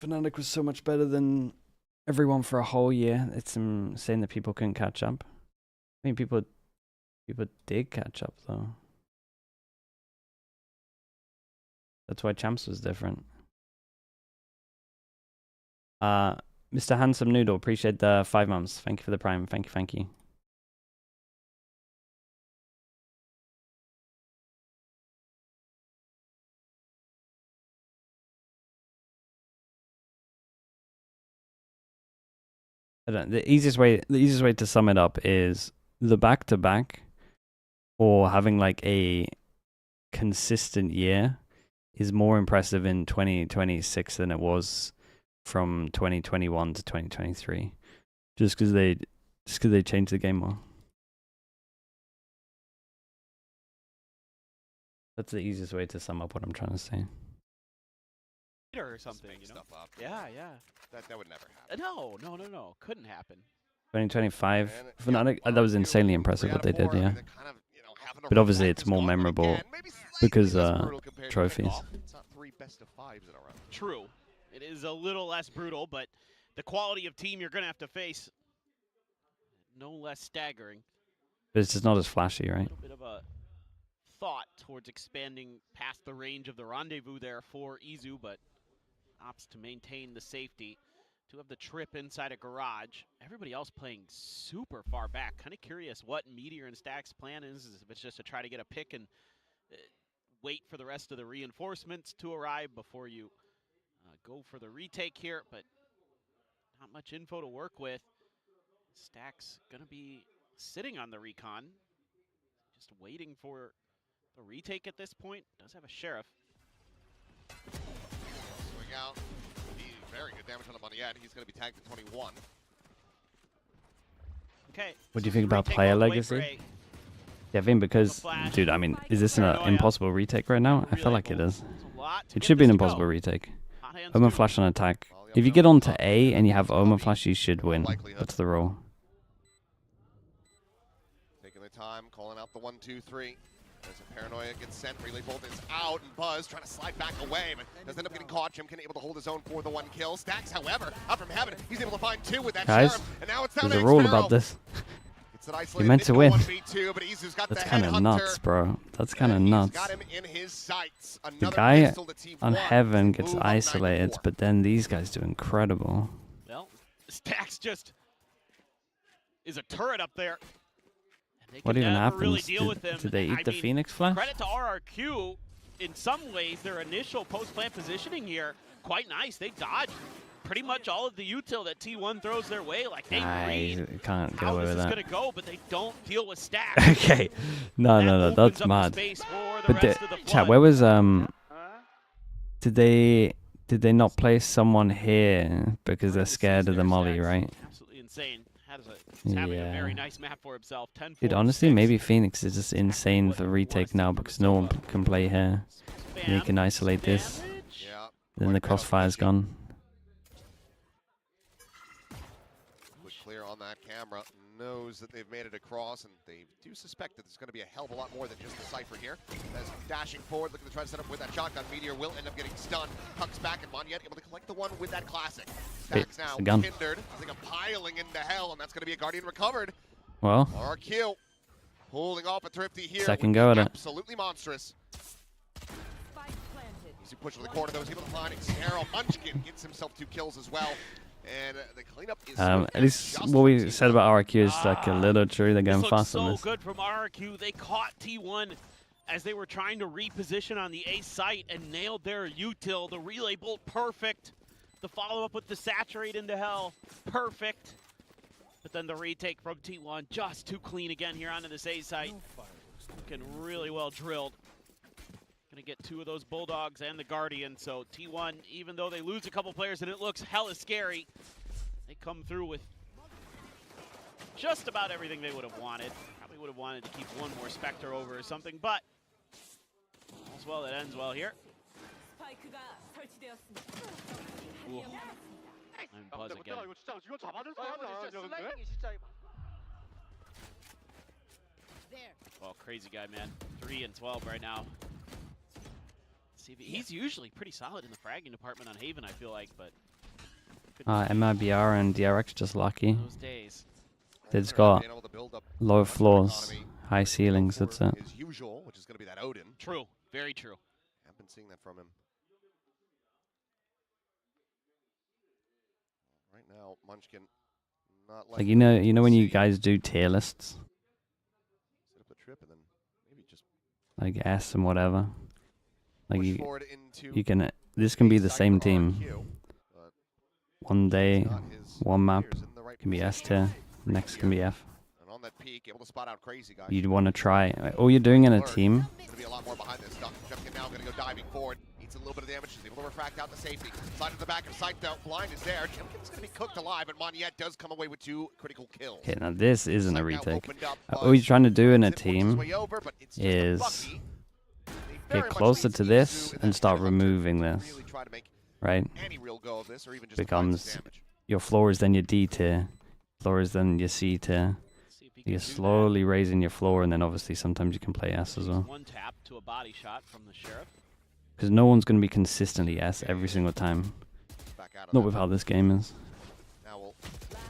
Fnatic was so much better than everyone for a whole year. It's insane that people couldn't catch up. I mean, people did catch up though. That's why Champs was different. Mr. Handsome Noodle, appreciate the 5 months. Thank you for the prime. Thank you, thank you. I don't know, the easiest way to sum it up is the back-to-back or having like a consistent year is more impressive in 2026 than it was from 2021 to 2023, just because they changed the game more. That's the easiest way to sum up what I'm trying to say. Or something, you know? Stuff up. Yeah. That would never happen. No. Couldn't happen. 2025, Fnatic, that was insanely impressive what they did, yeah. But obviously it's more memorable because trophies. It's not 3 best-of-5s in a row. True. It is a little less brutal, but the quality of team you're going to have to face, no less staggering. But it's just not as flashy, A right? little bit of a thought towards expanding past the range of the rendezvous there for Izu, but opts to maintain the safety. To have the trip inside a garage. Everybody else playing super far back. Kind of curious what Meteor and Stack's plan is if it's just to try to get a pick and wait for the rest of the reinforcements to arrive before you go for the retake here, but not much info to work with. Stack's gonna be sitting on the recon, just waiting for the retake at this point. Does have a sheriff. Swing out. Very good damage on the money yet. He's going to be tagged to 21. Okay. What do you think about player legacy? Yeah, I think because, dude, I mean, is this an impossible retake right now? I feel like it is. It should be an impossible retake. Omen Flash on attack. If you get onto A and you have Omen Flash, you should win. That's the rule. Taking the time, calling out the 1-2-3. As a Paranoia gets sent, Relay Bolt is out, and Buzz trying to slide back away, but does end up getting caught. Jemkin able to hold his own for the 1 kill. Stacks, however, up from heaven, he's able to find 2 with that Guys, sheriff, and now it's down there's to a rule Xpharaoh. about this. You're meant to win. But Izu's got That's the kind of Headhunter, nuts, bro. That's kind of and he's nuts. got him in his sights. The Another guy pistol to T1 on heaven gets move up isolated, 94. but then these guys do incredible. Well, Stacks just is a turret up there. They What can even never happens? really deal with them. Did they eat I the mean, Phoenix Flash? Credit to RRQ. In some ways, their initial post-plant positioning here, quite nice. They dodged pretty much all of the util that T1 throws their way. Like, they read Can't get how away this with is that. going to go, but they don't deal with Stacks. Okay. No, opens that's up the mad. space for the But rest of the chat, flood. where was did they not place someone here because they're scared of the molly, right? Absolutely insane. He's having a very Yeah. nice map for himself. 10, Dude, 4, honestly, 6. maybe Phoenix is just insane for retake now because no one can play here. And you can isolate this. Yeah. Then the crossfire's gone. camera knows that they've made it across, and they do suspect that there's going to be a hell of a lot more than just the Cypher here. As dashing forward, looking to try to set up with that shotgun. Meteor will end up getting stunned. Hucks back, and Monyet able to collect the one with that classic. Stacks now hindered. It's like a piling into hell, and that's going to be a Guardian recovered. Well, RRQ holding off a Thrifty here. Second go at it. Absolutely monstrous. Easy push to the corner, though. He's able to find Xero. Munchkin gets himself 2 kills as well. And the cleanup is at least what we said about RRQ is like a little true. They're going fast on so this. good from RRQ. They caught T1 as they were trying to reposition on the A site and nailed their util. The relay bolt, perfect. The follow-up with the saturate into hell, perfect. But then the retake from T1, just too clean again here onto this A site. Looking really well drilled. Gonna get 2 of those Bulldogs and the Guardian, so T1, even though they lose a couple players and it looks hella scary, they come through with just about everything they would have wanted. Probably would have wanted to keep 1 more Spectre over or something, but all's well that ends well here. Ooh. I'm Buzz again. Well, crazy guy, man. 3 and 12 right now. He's usually pretty solid in the fragging department on Haven, I feel like, but... MIBR and DRX just lucky. Those days. They just got low floors, high ceilings, that's it. His usual, which is going to be that Odin. True. Very true. I've been seeing that from him. Right now, Munchkin not like you know when you guys do tier lists, set up the trip and then maybe just like S and whatever. Like you can, this this can be the same team. One day, one map can be S tier, next can be F. And on that peak, able to spot out crazy guys. You'd want to try, all you're doing in a team. There's going to be a lot more behind this stuff. Jumkin now going to go diving forward. Eats a little bit of damage. He's able to refract out the safety. Slide to the back of sight though. Blind is there. Jumkin's going to be cooked alive, but Monyet does come away with 2 critical kills. Okay, now this isn't a retake. All you're trying to do in a team is get closer to this and start removing this, right? Becomes your floor is then your D tier, floor is then your C tier. You're slowly raising your floor, and then obviously sometimes you can play S as well. 1 tap to a body shot from the Sheriff. Because no one's going to be consistently S every single time. Not with how this game is.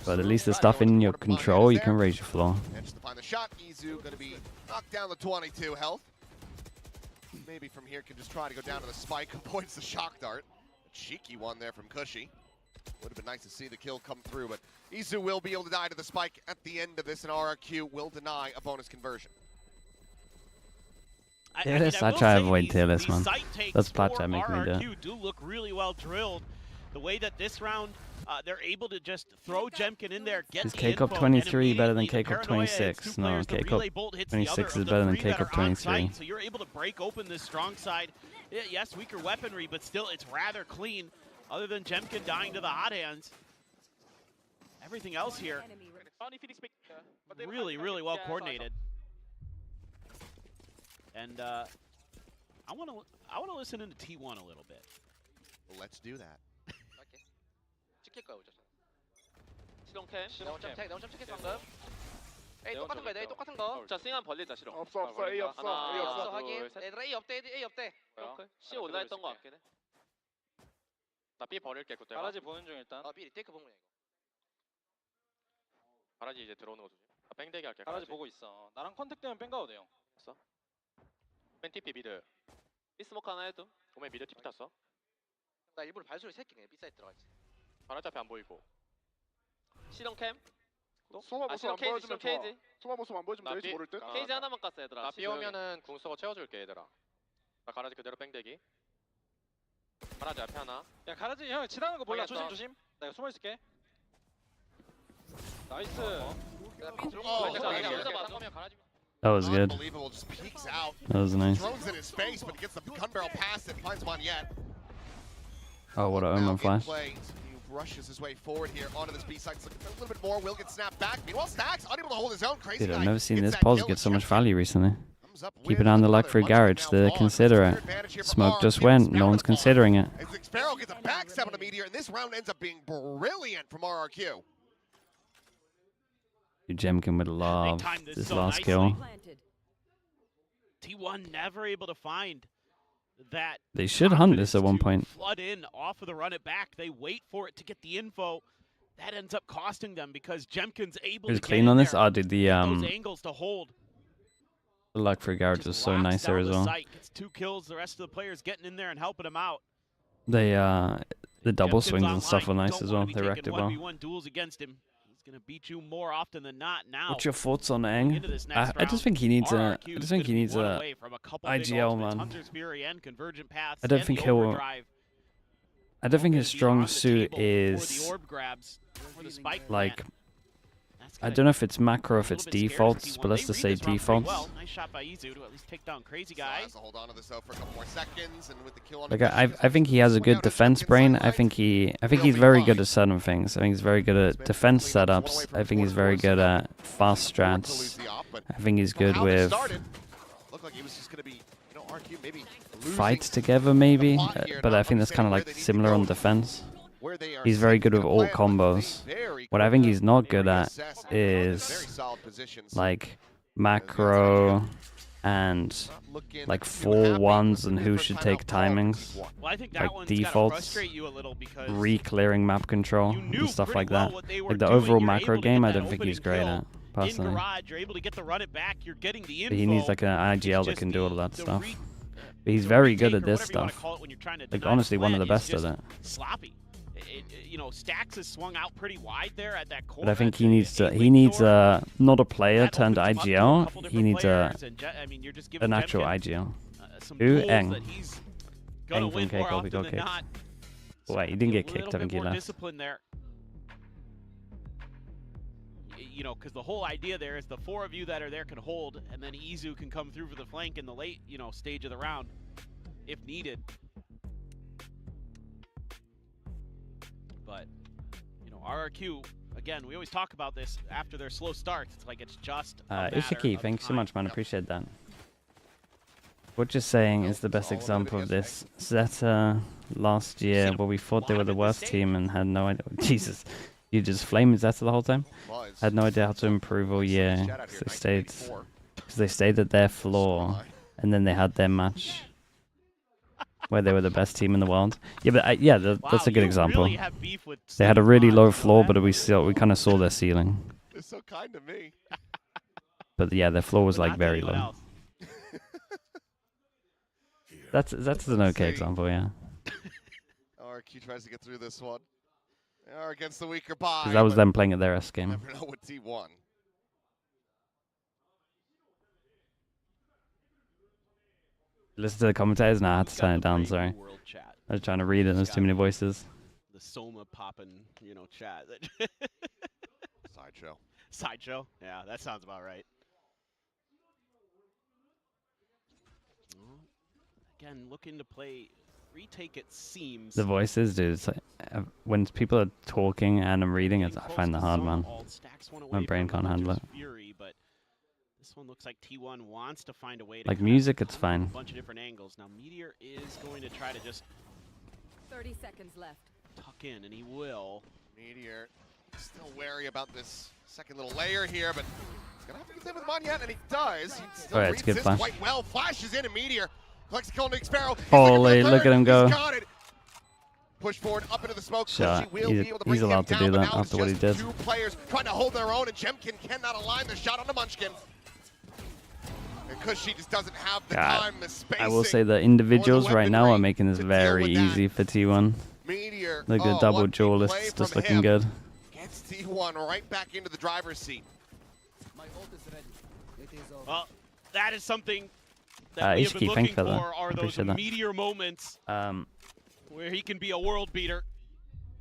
But at least the stuff in your control, you can raise your floor. To find the shot, Izu going to be knocked down to 22 health. Maybe from here can just try to go down to the spike, avoids the shock dart. A cheeky one there from Cushy. Would have been nice to see the kill come through, but Izu will be able to die to the spike at the end of this, and RRQ will deny a bonus conversion. Yeah, I try to avoid tier list, man. That's plat I make me do. RRQ do look really well drilled. The way that this round, they're able to just throw Jemkin in there, get Is the K-Cup info, 23 and better than immediately K-Cup the paranoia, 26? No, players, the K-Cup relay bolt hits the 26 other is of better the than 3 that K-Cup are on 23. site, so you're able to break open this strong side. Yes, weaker weaponry, but still it's rather clean. Other than Jemkin dying to the hot hands, everything else here really, really well coordinated. And I want to listen into T1 a little bit. Well, let's do that. 찍힐 거야 우선. 시동캠. 네온점 체크 방금. A 똑같은 거야. A 똑같은 거. 자 스윙한 벌리자 시동. 없어. A 없어. 확인. 얘들아 A 없대. A 없대. C 올라했던 거 같긴 해. 나 B 버릴게 그때. 가라지 보는 중 일단. B 리테이크 보면 이거. 가라지 이제 들어오는 거 조심. 뺑대기 할게. 가라지 보고 있어. 나랑 컨택되면 뺑 가도 돼요. 됐어. 맨 TP 미드. B 스모크 하나 해도. 오메 미드 TP 탔어. 나 일부러 발소리 새끼 그냥 B 사이드 들어가지. 바로 앞에 안 보이고. 시동캠. 소마 모습 안 보여주면 좋아. 소마 모습 안 보여주면 될지 모를 듯. 케이지 하나만 깠어 얘들아. 나 B 오면은 궁 쏘고 채워줄게 얘들아. 나 가라지 그대로 뺑대기. 가라지 앞에 하나. 야 가라지 형 지나가는 거 몰라. 조심 조심. 나 이거 숨어 있을게. 나이스. That was good. Just peeks out. That was nice. Throws in his face, but gets the gun barrel past it. Finds Monyet. Oh, what an Omen flash. He rushes his way forward here onto this B side. Looking for a little bit more. Will get snapped back. Meanwhile, Stacks unable to hold his own. Crazy Dude, I've guy never seen gets this that pause kill. get so much value recently. Keep Keep an eye on the luck for a garage. They consider it. Smoke just went. No one's considering it. Sparrow gets a backstab on the Meteor, and this round ends up being brilliant from RRQ. Jemkin with love. timed this This so last nicely. kill. Planted. T1 never able to find that. They should hunt this at one confidence point. to flood in off of the run it back. They wait for it to get the info. That ends up costing them because Jemkin's able It was to clean get on in this. there, Oh, dude, the get those angles to hold. luck for Garage was Just so locks nice there down as the well. site, gets 2 kills. The rest of the players getting in there and helping him out. They the double Jemkin's swings and stuff were online. You nice don't as wanna well. be They wrecked taking it well. 1v1 duels against him. He's gonna beat you more often than not now. What's your thoughts on Aang? into this I next just round. think he needs a. RRQ I just is think gonna he needs be one a. away from a couple big IGL, ultimates, man. Hunter's Fury and Convergent Paths I don't and think the he'll- Overdrive. I don't think Gonna his be strong on the suit table for the is orb grabs, for the spike like. plant. That's I gonna don't know if it's macro, be if a it's little bit scary for defaults, T1. but let's They just read say this round pretty defaults. well. Nice shot by Izu to at least take down Crazy Still Guy. has to hold on to this though for a couple more seconds, and with the kill on Like the I think he has a good defense brain. I think he's very good at certain things. I think he's very good at defense setups. I think he's very good at fast strats. I think he's good with Looked like he was just gonna be, you know, RQ maybe fights together maybe, but I think that's kind of like similar on defense. He's very good with all combos. What I think he's not good at is like macro and like 4-1s and who should take timings, Well, I think that like one's gotta defaults, frustrate you a little because re-clearing map control you knew and stuff pretty like well that. what they were Like the doing. overall You're macro able to game, get I that don't think he's opening great kill at personally. In garage, you're able to get the run it back. You're getting the info. But he needs like an IGL It's that just can do all of that the stuff. re- But he's the very good retake at or this whatever you wanna stuff. call it when you're trying to Like deny honestly, one of the plant best is at it. just sloppy. You know, Stacks has swung out pretty wide there at that corner. But I think he needs not a player turned IGL. He needs I mean, you're just giving an actual Jemkin, IGL. some Who? tools Aang. that he's gonna Aang from win more K-Pop, he often got than kicked. not. Wait, he So didn't be a get kicked, I little think bit he more left. discipline there. You know, because the whole idea there is the 4 of you that are there can hold, and then Izu can come through for the flank in the late, you know, stage of the round, if needed. But, you know, RRQ, again, we always talk about this after their slow starts. It's like it's just a matter Ishiki, of thanks so time. much, man. Appreciate that. What you're saying is the best example of this. Zeta last year, where we thought they were the worst team and had no idea. Jesus, you just flaming Zeta the whole time? Had no idea how to improve all year. Because they stayed at their floor, and then they had their match where they were the best team in the world. Yeah, but that's a good example. Really have beef with They had a really Sliggy. low floor, but we kind of saw their ceiling. They're so kind to me. But yeah, their floor was But like not to very anyone low. else. That's an okay example, yeah. RQ tries to get through this one. They are against the weaker buy. 'Cause that was but them playing at their S you game. never know with T1. Listen to the commentators? Nah, I had to We've got turn the it down, Brave sorry. New World chat. I was trying to read it, there's too many voices. The Soma poppin', you know, chat. Sideshow. Sideshow? Yeah, that sounds about right. Again, looking to play retake, it seems. The voices, dude, it's like, when people are talking and I'm reading, I find that hard, man. My brain can't handle it. Fury, but this one looks like T1 wants to find a way to Like kind of music, it's come from fine. A bunch of different angles. Now Meteor is going to try to just 30 seconds left. tuck in, and he will. Meteor still wary about this second little layer here, but he's gonna have to get in with Monyet, and he does. He still Alright, it's reads good this flash. quite well. Flashes in, and Meteor collects the kill on Nick Sparrow. He's Holy, looking for the look at third. him go. He's got it. Push forward up into the smoke. Shot. Cushy will be able to bring He's him allowed to down, do but that now after it's what he just did. two players trying to hold their own, and Jemkin cannot align the shot on the Munchkin. And Cushy just doesn't have the God, time, the spacing. I will say the individuals right now are weaponry making this to deal very with that. easy for T1. Meteor, Look at double what a duelists play just from looking him. good. Gets T1 right back into the driver's seat. Well, that is something that we have been Ishiki, thanks looking for that. for, are I those appreciate that. Meteor moments where he can be a world beater.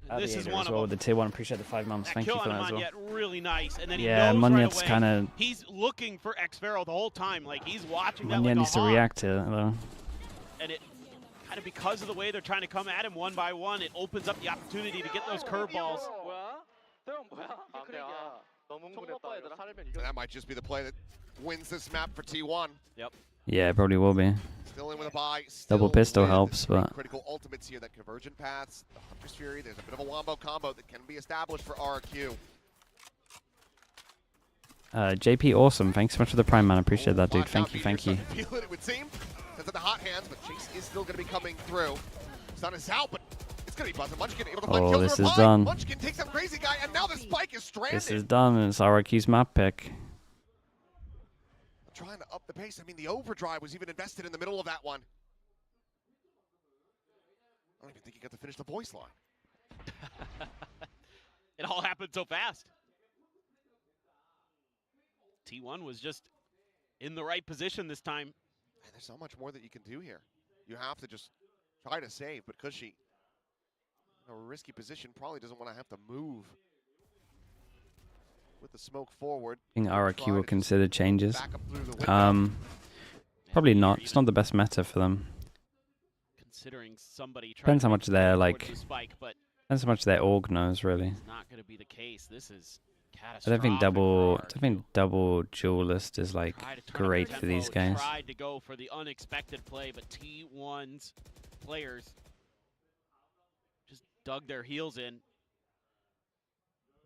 And this is one as of well them. with the tier 1. Appreciate the 5 months. That Thank you kill for on that as well. Monyet, really nice. And then Yeah, he knows right Monyet's away. kinda- He's looking for X-Pharaoh the whole time. Like, he's watching that Monyet like needs a to hawk. react to it, though. And it kind of because of the way they're trying to come at him one by one, it opens up the opportunity to get those curveballs. And that might just be the play that wins this map for T1. Yep. Yeah, it probably will be. Still in with a buy. Double still pistol with helps, three but critical ultimates here. That convergent paths, the Hunter's Fury. There's a bit of a wombo combo that can be established for RRQ. JP Awesome, thanks so much for the Prime, man. I appreciate that, dude. Thank you, thank you. Feel it would seem. That's in the hot hands, but Chase is still going to be coming through. Sun is out, but it's going to be buzzing. Munchkin able to find kills. This is done. Munchkin takes out Crazy Guy, and now the spike is stranded. This is done. It's RRQ's map pick. Trying to up the pace. I mean, the overdrive was even invested in the middle of that one. I don't even think he got to finish the voice line. It all happened so fast. T1 was just in the right position this time. And there's so much more that you can do here. You have to just try to save, but Cushy, in a risky position, probably doesn't want to have to move with the smoke forward. I think RRQ will consider changes. Probably not. It's not the best meta for them. Considering somebody Depends how much they're like. Spike, but depends how much their org knows, really. it's not going to be the case. This is I don't think double duelist is like great for these guys. Tried to go for the unexpected play, but T1's players just dug their heels in,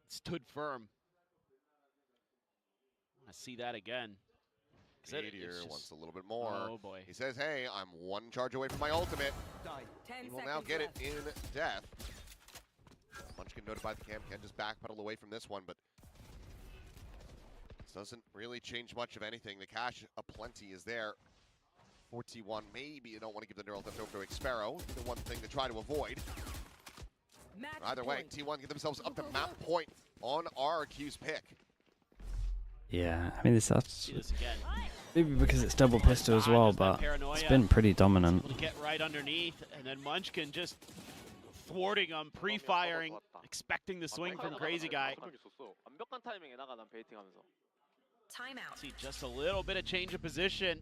stood firm. I see that again. Meteor wants a little bit more. Oh boy. He says, "Hey, I'm one charge away from my ultimate." He will now get it in death. Munchkin notified the cam, can just backpedal away from this one, but this doesn't really change much of anything. The cash aplenty is there. 41, maybe you don't want to give the neural theft over to Xparrow. The one thing to try to avoid. Either way, T1 get themselves up to map point on RRQ's pick. Yeah, I mean, that's maybe because it's double pistol as well, but it's been pretty dominant. To get right underneath, and then Munchkin just thwarting him, pre-firing, expecting the swing from Crazy Guy. See, just a little bit of change of position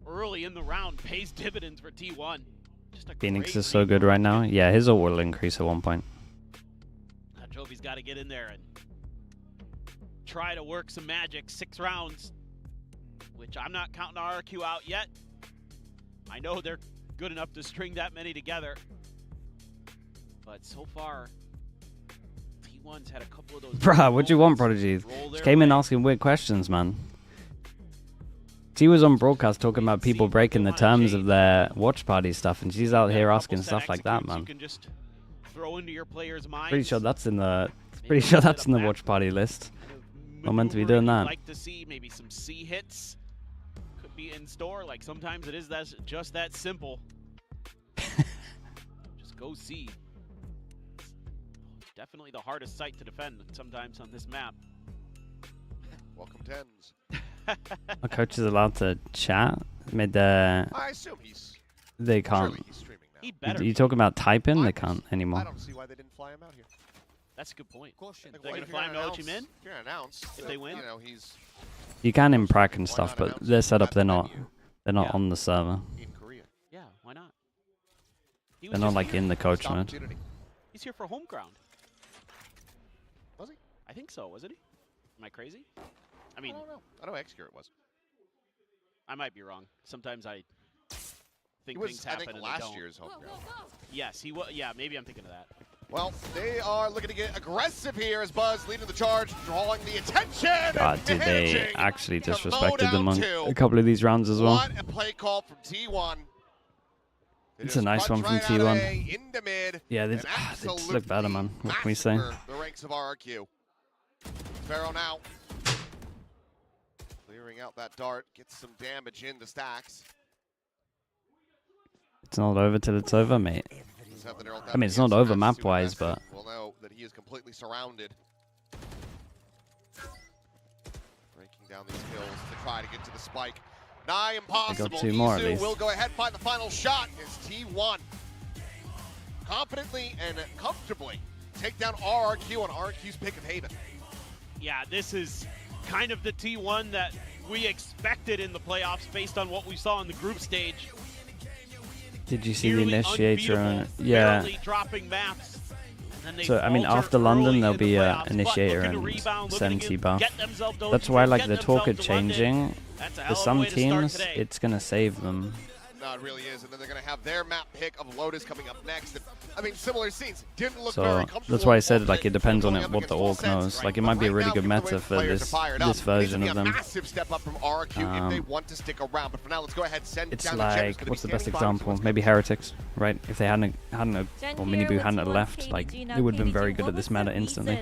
early in the round pays dividends for T1. Phoenix is so good right now. Yeah, his ult will increase at one point. Jovi's got to get in there and try to work some magic. 6 rounds, which I'm not counting RRQ out yet. I know they're good enough to string that many together, but so far T1's had a couple of those. Bruh, what do you want, Prodigy? Just came in asking weird questions, man. She was on broadcast talking about people breaking the terms of their watch party stuff, and she's out here asking stuff like that, man. You can just throw into your players' minds. Pretty sure that's in the watch party list. Not meant to be doing that. Like to see maybe some C hits could be in store. Like sometimes it is just that simple. Just go C. Definitely the hardest site to defend sometimes on this map. Welcome tens. Our coach is allowed to chat mid. I assume they can't. He's streaming now. You talking about typing? They can't anymore. I don't see why they didn't fly him out here. That's a good point. They're going to fly him to Ho Chi Minh? If you're gonna announce, if they win? You know, he's You can in prac and stuff, but their setup, they're not on the server. in Korea. Yeah, why not? They're not like in the coach mode. He's here for home ground. Was he? I think so, wasn't he? Am I crazy? I mean, I don't know. I know X-Gear it was. I might be wrong. Sometimes I think He was, things I happen think, and last they don't. year's home ground. Yes, he was. Yeah, maybe I'm thinking of that. Well, they are looking to get aggressive here as Buzz leading the charge, drawing the attention. God, dude, they managing actually to disrespected mow them on down a couple of these rounds as well. What a play call from T1. It's a nice one from T1. Into mid, Yeah, they just look better, man. What can we say? the ranks of RRQ. Sparrow now. Clearing out that dart, gets some damage into stacks. It's not over till it's over, mate. I mean, it's not over map-wise, but We'll know that he is completely surrounded. Breaking down these hills to try to get to the spike. Nigh impossible. got 2 more at Izu least. will go ahead, find the final shot as T1 confidently and comfortably take down RRQ on RRQ's pick of Haven. Yeah, this is kind of the T1 that we expected in the playoffs based on what we saw in the group stage. did you see the Nearly initiator? unbeatable, Yeah. barely dropping maps. And they So, I mean, falter after London, early there'll in the be playoffs, but initiator looking to and rebound, looking to Senti buff. get themselves to That's Ho why, Chi Minh, like, get the talk of themselves to London. changing That's a for hell of a some way to start teams, today. it's gonna save them. No, No, it really is. And then they're going to have their map pick of Lotus coming up next. And, I mean, similar scenes. Didn't look very So comfortable. that's why I said like it depends on what the org knows. Like it might be a really good meta for this version of them. Massive step up from RRQ if they want to stick around. But for now, let's go ahead send It's down like, what's the best example? Maybe Heretics, right? If they hadn't or Minibu hadn't left, like they would have been very good at this meta instantly.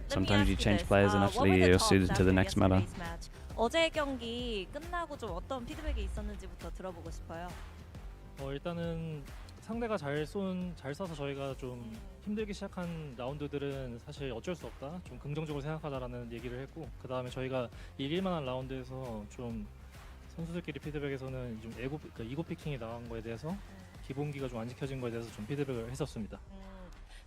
Sometimes you change players and actually you're suited to the next meta. 어제 경기 끝나고 좀 어떤 피드백이 있었는지부터 들어보고 싶어요. 일단은 상대가 잘 쏴서 저희가 좀 힘들기 시작한 라운드들은 사실 어쩔 수 없다. 좀 긍정적으로 생각하자라는 얘기를 했고, 그 다음에 저희가 이길 만한 라운드에서 좀 선수들끼리 피드백에서는 좀 이고 피킹이 나간 거에 대해서 기본기가 좀 안 지켜진 거에 대해서 좀 피드백을 했었습니다.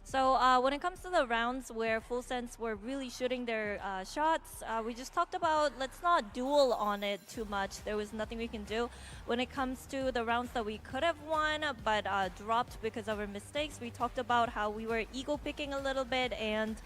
So when it comes to the rounds where Full Sense were really shooting their shots, we just talked about let's not duel on it too much. There was nothing we can do. When it comes to the rounds that we could have won but dropped because of our mistakes, we talked about how we were ego picking a little bit, and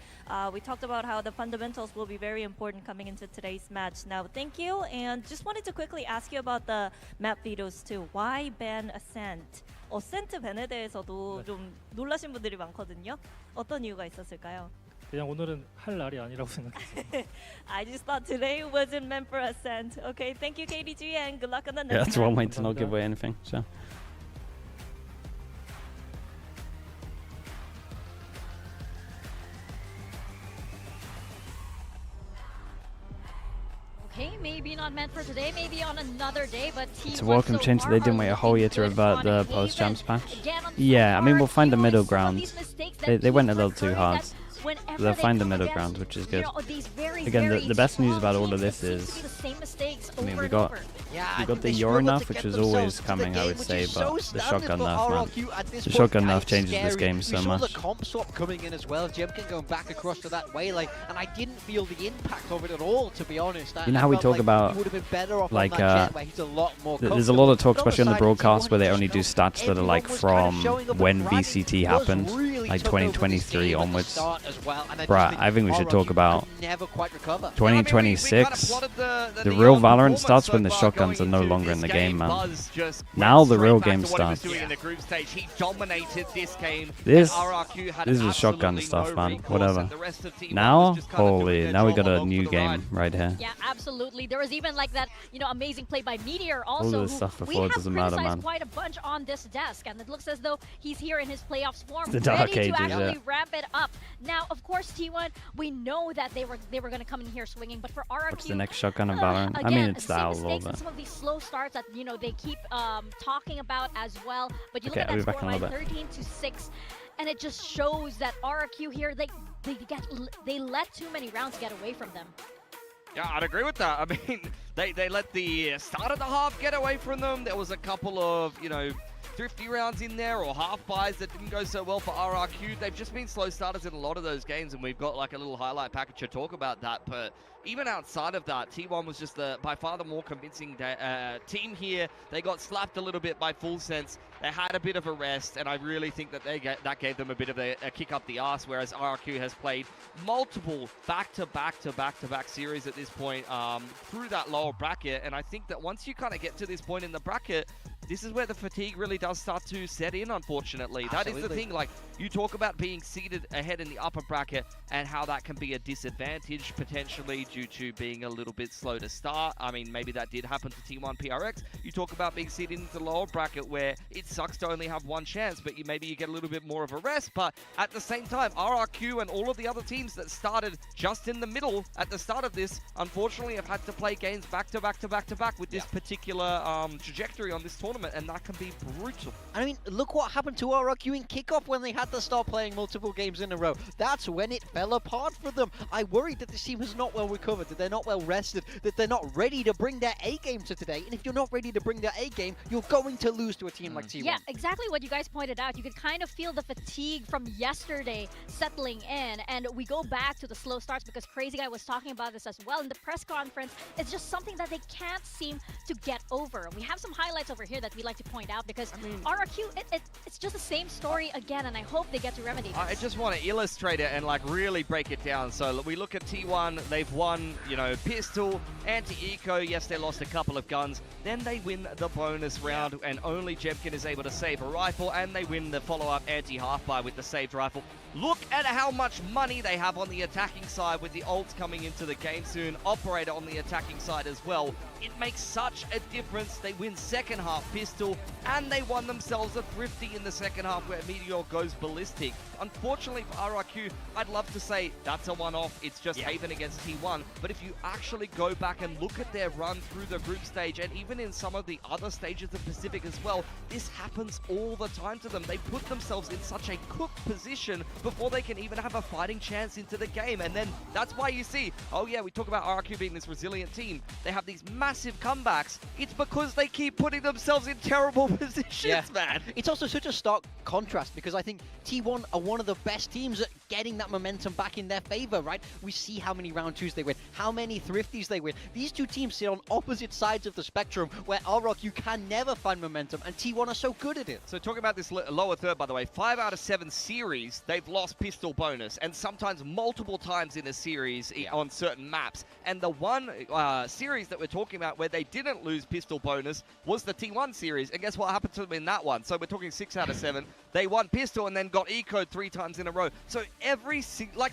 we talked about how the fundamentals will be very important coming into today's match. Now, thank you, and just wanted to quickly ask you about the map vetoes too. Why ban Ascent? 어센트 밴에 대해서도 좀 놀라신 분들이 많거든요. 어떤 이유가 있었을까요? 그냥 오늘은 할 날이 아니라고 생각했어요. I just thought today wasn't meant for Ascent. Okay, thank you KDG and good luck on the next. Yeah, that's one way to not give away anything. So. Okay, maybe not meant for today, maybe on another day, but It's a welcome change. They didn't wait a whole year to revert the post-champs patch. Yeah, I mean, we'll find the middle ground. They went a little too hard. They'll find the middle ground, which is good. Again, the best news about all of this is, I mean, we got the Euro nerf, which was always coming, I would say, but the shotgun nerf, man. The shotgun nerf changes this game so much. We saw the comp swap coming in as well. Jemkin going back across to that waylay, and I didn't feel the impact of it at all, to be honest. You know how we talk about, like, there's a lot of talk, especially on the broadcast, where they only do stats that are like from when VCT happened, like 2023 onwards. Bruh, I think we should talk about 2026. The real Valorant starts when the shotguns are no longer in the game, man. Now the real game starts. This is shotgun stuff, man. Whatever. Now, holy, now we got a new game right here. Yeah, absolutely. There was even like that, amazing play by Meteor also. All this stuff before doesn't matter, man. Quite a bunch on this desk, and it looks as though he's here in his playoffs form, the Dark ready Ages, to actually yeah. ramp it up. Now, of course, T1, we know that they were going to come in here swinging, but for RRQ, what's the next shotgun in Valorant? Again, I mean, it's the owl a same little mistakes and bit. some of these slow starts that they keep talking about as well. But you Okay, look I'll at be that back in a scoreline, little bit. 13-6, and it just shows that RRQ here they let too many rounds get away from them. Yeah, I'd agree with that. I mean, they let the start of the half get away from them. There was a couple of, thrifty rounds in there or half buys that didn't go so well for RRQ. They've just been slow starters in a lot of those games, and we've got like a little highlight package to talk about that. But even outside of that, T1 was just by far the more convincing team here. They got slapped a little bit by Full Sense. They had a bit of a rest, and I really think that that gave them a bit of a kick up the arse, whereas RRQ has played multiple back-to-back series at this point through that lower bracket. And I think that once you kind of get to this point in the bracket, this is where the fatigue really does start to set in, unfortunately. Absolutely. That is the thing, like, you talk about being seated ahead in the upper bracket and how that can be a disadvantage potentially due to being a little bit slow to start. I mean, maybe that did happen to T1 PRX. You talk about being seated into the lower bracket where it sucks to only have one chance, but maybe you get a little bit more of a rest. But at the same time, RRQ and all of the other teams that started just in the middle at the start of this, unfortunately have had to play games back-to-back with this particular trajectory on this tournament, and that can be brutal. I mean, look what happened to RRQ in kickoff when they had to start playing multiple games in a row. That's when it fell apart for them. I worried that this team is not well recovered, that they're not well rested, that they're not ready to bring their A game to today. And if you're not ready to bring their A game, you're going to lose to a team like T1. Yeah, exactly what you guys pointed out. You could kind of feel the fatigue from yesterday settling in, and we go back to the slow starts because Crazy Guy was talking about this as well in the press conference. It's just something that they can't seem to get over. We have some highlights over here. that we'd like to point out? Because RRQ, it's just the same story again, and I hope they get to remedy this. I just want to illustrate it and like really break it down. So we look at T1, they've won, you know, pistol, anti-eco. Yes, they lost a couple of guns. Then they win the bonus round, and only Jemkin is able to save a rifle, and they win the follow-up anti-half-buy with the saved rifle. Look at how much money they have on the attacking side with the ults coming into the game soon. Operator on the attacking side as well. It makes such a difference. They win second half pistol, and they won themselves a thrifty in the second half where Meteor goes ballistic. Unfortunately for RRQ, I'd love to say that's a one-off. It's just Haven against T1. But if you actually go back and look at their run through the group stage, and even in some of the other stages of Pacific as well, this happens all the time to them. They put themselves in such a cooked position before they can even have a fighting chance into the game. And then that's why you see, oh yeah, we talk about RRQ being this resilient team. They have these massive comebacks. It's because they keep putting themselves in terrible positions, man. It's also such a stark contrast because I think T1 are one of the best teams at getting that momentum back in their favor, right? We see how many round twos they win, how many thrifties they win. These two teams sit on opposite sides of the spectrum where RRQ can never find momentum, and T1 are so good at it. So talking about this lower third, by the way, 5 out of 7 series, they've lost pistol bonus, and sometimes multiple times in a series on certain maps. And the one series that we're talking about where they didn't lose pistol bonus was the T1 series. And guess what happened to them in that one? So we're talking 6 out of 7. They won pistol and then got ecoed 3 times in a row. So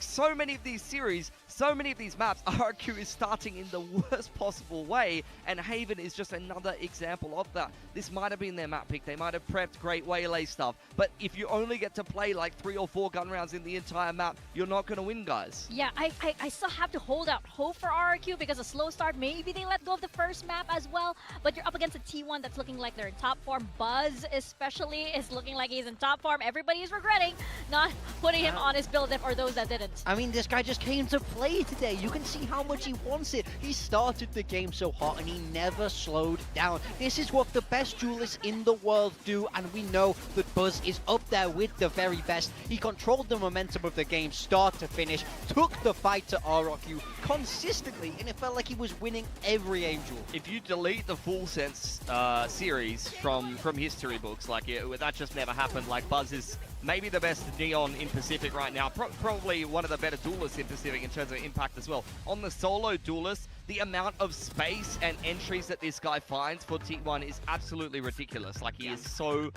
so many of these series, so many of these maps, RRQ is starting in the worst possible way, and Haven is just another example of that. This might have been their map pick. They might have prepped great waylay stuff, but if you only get to play like 3 or 4 gun rounds in the entire map, you're not going to win, guys. Yeah, I still have to hold out hope for RRQ because a slow start, maybe they let go of the first map as well, but you're up against a T1 that's looking like they're in top form. Buzz especially is looking like he's in top form. Everybody is regretting not putting him on his build or those that didn't. I mean, this guy just came to play today. You can see how much he wants it. He started the game so hot and he never slowed down. This is what the best duelists in the world do, and we know that Buzz is up there with the very best. He controlled the momentum of the game start to finish, took the fight to RRQ consistently, and it felt like he was winning every Angel. If you delete the Full Sense series from history books, like that just never happened. Like Buzz is maybe the best Neon in Pacific right now, probably one of the better duelists in Pacific in terms of impact as well. On the solo duelist, the amount of space and entries that this guy finds for T1 is absolutely ridiculous. Like, he is so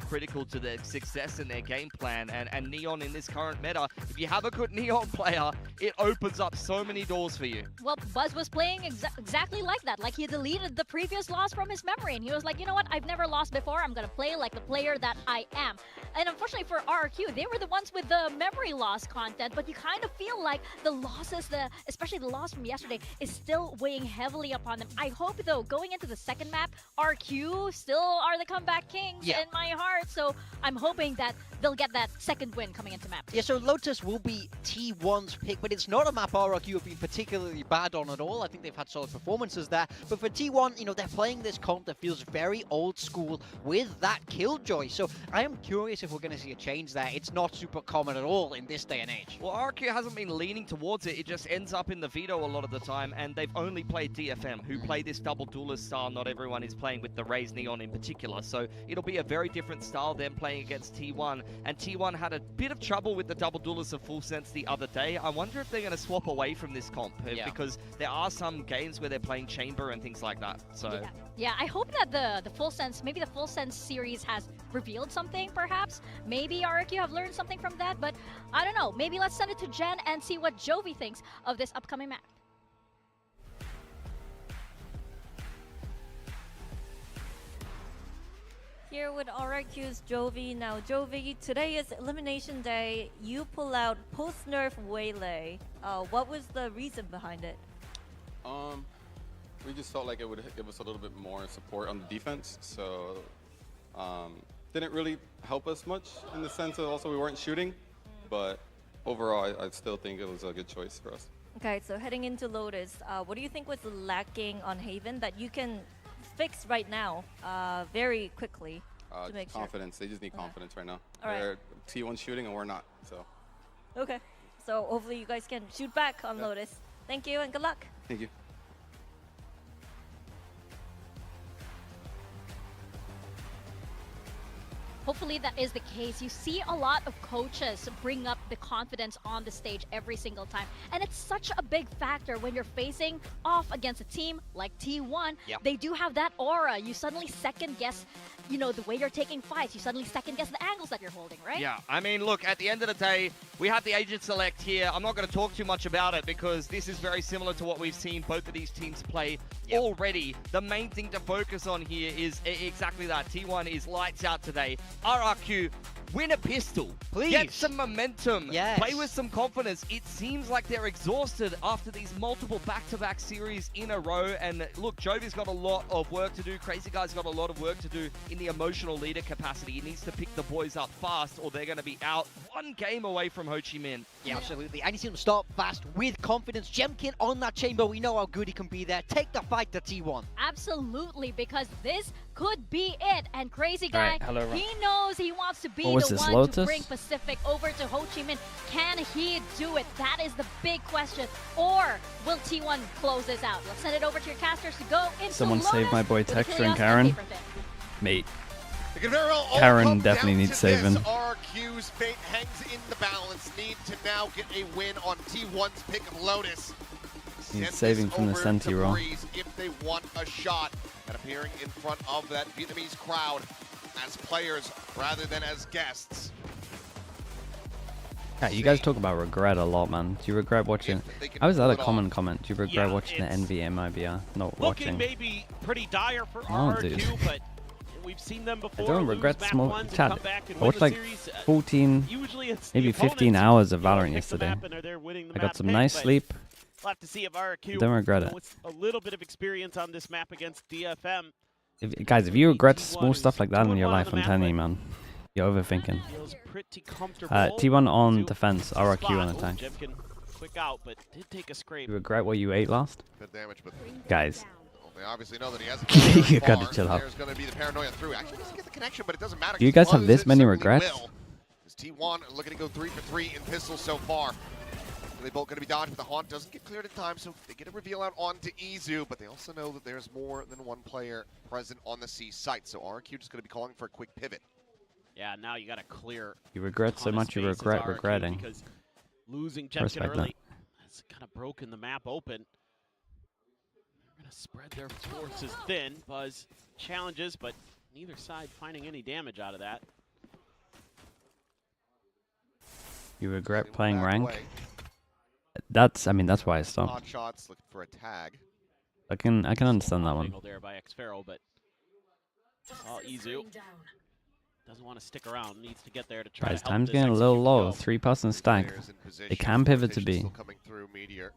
critical to their success and their game plan. And Neon in this current meta, if you have a good Neon player, it opens up so many doors for you. Well, Buzz was playing exactly like that. Like, he deleted the previous loss from his memory, and he was like, you know what, I've never lost before. I'm going to play like the player that I am. And unfortunately for RRQ, they were the ones with the memory loss content, but you kind of feel like the losses, especially the loss from yesterday, is still weighing heavily upon them. I hope, though, going into the second map, RQ still are the comeback kings in my heart, so I'm hoping that they'll get that second win coming into map. Yeah, so Lotus will be T1's pick, but it's not a map RRQ have been particularly bad on at all. I think they've had solid performances there, but for T1, you know, they're playing this comp that feels very old school with that killjoy, so I am curious if we're going to see a change there. It's not super common at all in this day and age. Well, RRQ hasn't been leaning towards it. It just ends up in the veto a lot of the time, and they've only played DFM, who play this double duelist style. Not everyone is playing with the Raze Neon in particular, so it'll be a very different style than playing against T1, and T1 had a bit of trouble with the double duelist of Full Sense the other day. I wonder if they're going to swap away from this comp, because there are some games where they're playing Chamber and things like that. So yeah, I hope that the Full Sense, maybe the Full Sense series has revealed something, perhaps. Maybe RRQ have learned something from that, but I don't know. Maybe let's send it to Jen and see what Jovi thinks of this upcoming map. Here with RRQ's Jovi. Now, Jovi, today is Elimination Day. You pull out post-nerf Waylay. What was the reason behind it? We just felt like it would give us a little bit more support on the defense, so didn't really help us much in the sense of also we weren't shooting, but overall I still think it was a good choice for us. Okay, so heading into Lotus, what do you think was lacking on Haven that you can fix right now very quickly to make confidence. They just need confidence right now. All right. They're T1 shooting and we're not, so. Okay, so hopefully you guys can shoot back on Lotus. Thank you and good luck. Thank you. hopefully that is the case. You see a lot of coaches bring up the confidence on the stage every single time. And it's such a big factor when you're facing off against a team like T1. Yep. They do have that aura. You suddenly second guess, you know, the way you're taking fights. You suddenly second guess the angles that you're holding, right? Yeah, I mean, look, at the end of the day, we have the agent select here. I'm not going to talk too much about it because this is very similar to what we've seen both of these teams play already. The main thing to focus on here is exactly that. T1 is lights out today. RRQ, win a pistol. Please. Get some momentum. Yes. Play with some confidence. It seems like they're exhausted after these multiple back-to-back series in a row. And look, Jovi's got a lot of work to do. Crazy Guy's got a lot of work to do in the emotional leader capacity. He needs to pick the boys up fast or they're going to be out one game away from Ho Chi Minh. Yeah, absolutely. And you see him start fast with confidence. Jemkin on that chamber. We know how good he can be there. Take the fight to T1. Absolutely, because this could be it. And Crazy Guy, Alright, hello, he knows he wants to be What was the this, one Lotus? to bring Pacific over to Ho Chi Minh. Can he do it? That is the big question. Or will T1 close this out? Let's send it over to your casters to go into Someone Lotus save my boy with the Texture and Chaos Karen. and Paper Fin. Mate. It can very well all Karen come definitely down needs to this. saving. RRQ's fate hangs in the balance. Need to now get a win on T1's pick of Lotus. Needs Send saving this from the over Senti to roll. Breeze if they want a shot at appearing in front of that Vietnamese crowd as players rather than as guests. Yeah, you guys talk about regret a lot, man. Do you regret watching? I was at a common comment. Do you regret watching the NVMIBR? Not Looking watching. maybe pretty dire for Oh, RRQ, dude. but we've seen them I before. don't lose regret map small ones and chat. come back and I win watched the like series. 14, Usually it's maybe the 15 opponents hours of who Valorant pick the yesterday. map and are there winning the I map got some pick, nice but sleep. We'll have to see if RRQ Don't regret it. with a little bit of experience on this map against DFM. Guys, if you regret small T1 stuff like that in doing your well on life, the I'm map, telling but you, man. You're overthinking. feels pretty comfortable. T1 on to defense, the RRQ spot. on Oh, attack. Jemkin quick out, but did take a scrape. You regret what you ate last? Good damage, but Guys. they obviously know that he hasn't You gone gotta far. chill out. There's going to be the paranoia through. Actually, doesn't get the connection, but it doesn't matter. Do you guys have Close this it many certainly regrets? will. As T1 looking to go 3 for 3 in pistols so far. They both going to be dodged, but the haunt doesn't get cleared in time, so they get a reveal out onto Izu, but they also know that there's more than one player present on the C site, so RRQ just going to be calling for a quick pivot. Yeah, now you got to clear. You regret so ton of much, you space as regret RRQ regretting. Because losing Jemkin Respect that. early has kind of broken the map open. They're going to spread their forces thin. Buzz challenges, but neither side finding any damage out of that. You regret They playing will back rank? away. That's, I mean, that's why I stopped. Hot shots looking for a tag. I can understand that one. Angle there by Xfero, but Izu doesn't want to stick around. Needs to get there to try Guys, to help time's this getting a little execute low. go. 3-person stack. Players in position. They can pivot to Rotation B. still coming through. Meteor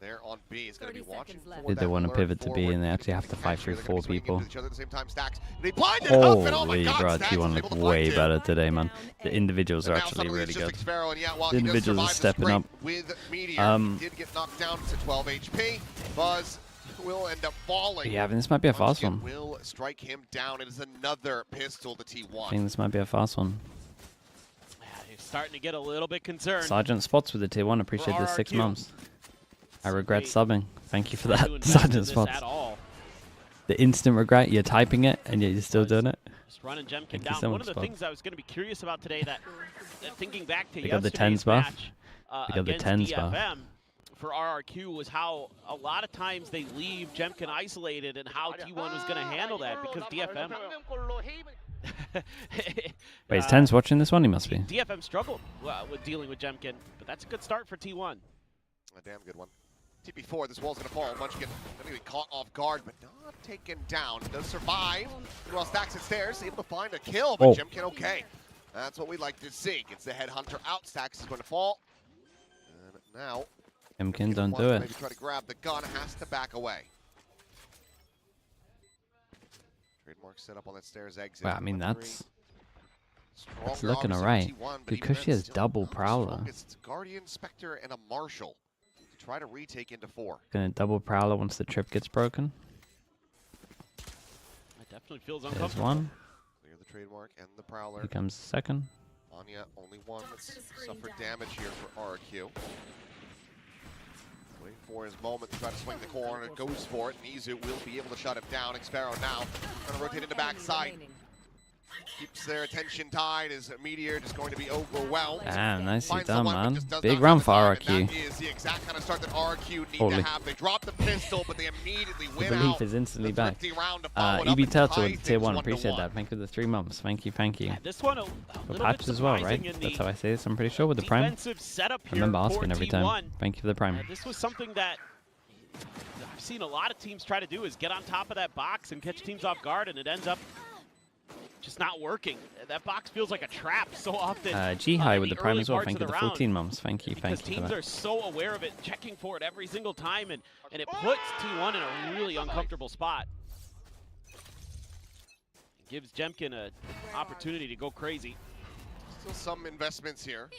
there on B is going to be 30 watching seconds left. for Did they that want to alert pivot to B forward. and they actually have to fight through They're gonna 4 be swinging people? into each other at the same time. Stacks. They blinded up, and oh my Holy God, bro, Stacks T1 was look able to way find two. better today, man. The individuals are And now actually suddenly really it's good. just Xfero, and yeah, while The he does individuals are survive the stepping scrape up. with Meteor, he did get knocked down to 12 HP. Buzz will end up falling. Yeah, I think this might be a fast Munchkin one. will strike him down. It is another pistol to I T1. think this might be a fast one. Yeah, he's starting to get a little bit concerned. Sergeant Spots with the tier 1. Appreciate the 6 RRQ. months. I regret They subbing. Thank you for not to that, invest in Sergeant this Spots. at all. The instant regret, you're typing it and yet you're still doing it. Just running Jemkin Thank you down. so One much, of the Spot. things I was going to be curious about today, that thinking back to Pick up the yesterday's 10s buff. match Pick up the against 10s buff. DFM for RRQ, was how a lot of times they leave Jemkin isolated and how T1 was going to handle that, because DFM Wait, is 10's watching this one? He must be. DFM struggled with dealing with Jemkin, but that's a good start for T1. A damn good one. TP4, this wall's going to fall. Munchkin going to be caught off guard, but not taken down. Does survive. Meanwhile, Stacks at stairs, able to find a kill, but Oh. Jemkin okay. That's what we like to see. Gets the headhunter out. Stacks is going to fall. And now, Jemkin, don't wants do to it. maybe try to grab the gun, has to back away. Trademark set up on that stairs exit. Well, I mean, Weaponry. that's Strong it's looking obviously alright. for T1, but Dude, even Cushy then, has still double not the Prowler. strongest. It's Guardian, Spectre, and a Marshal to try to retake into 4. Gonna double Prowler once the trip gets broken. That definitely feels There's uncomfortable. one. Clear the Trademark and the Prowler. Here comes the second. Anya, only one that's suffered damage here for RRQ. Waiting for his moment to try to swing the corner, goes for it, and Izu will be able to shut him down. Xfero now going to rotate into backside. keeps their attention tied as Meteor just going to be overwhelmed. Damn, nicely Finds done, someone, but man. just does Big not round have for the time, RRQ. and that is the exact kind of start that RRQ need Holy. to have. They drop the pistol, but they immediately The win belief out. is instantly The back. thrifty round to follow it up EB and Turtle tie with tier things 1. 1-1. Appreciate that. Thank you for the 3 months. Thank you, thank you. This one a For little patches bit as well, right? surprising in That's the how I say this, I'm pretty sure, with the Prime. defensive setup I here remember for asking every T1. time. Thank you for the Prime. This was something that I've seen a lot of teams try to do, is get on top of that box and catch teams off guard, and it ends up just not working. That box feels like a trap so often. G-High with in the Prime early as well. parts Thank you of for the the round. 14 months. Thank you, Because thank you for teams that. are so aware of it, checking for it every single time, and it puts T1 in a really uncomfortable spot. It gives Jemkin an opportunity to go crazy. Still some investments here.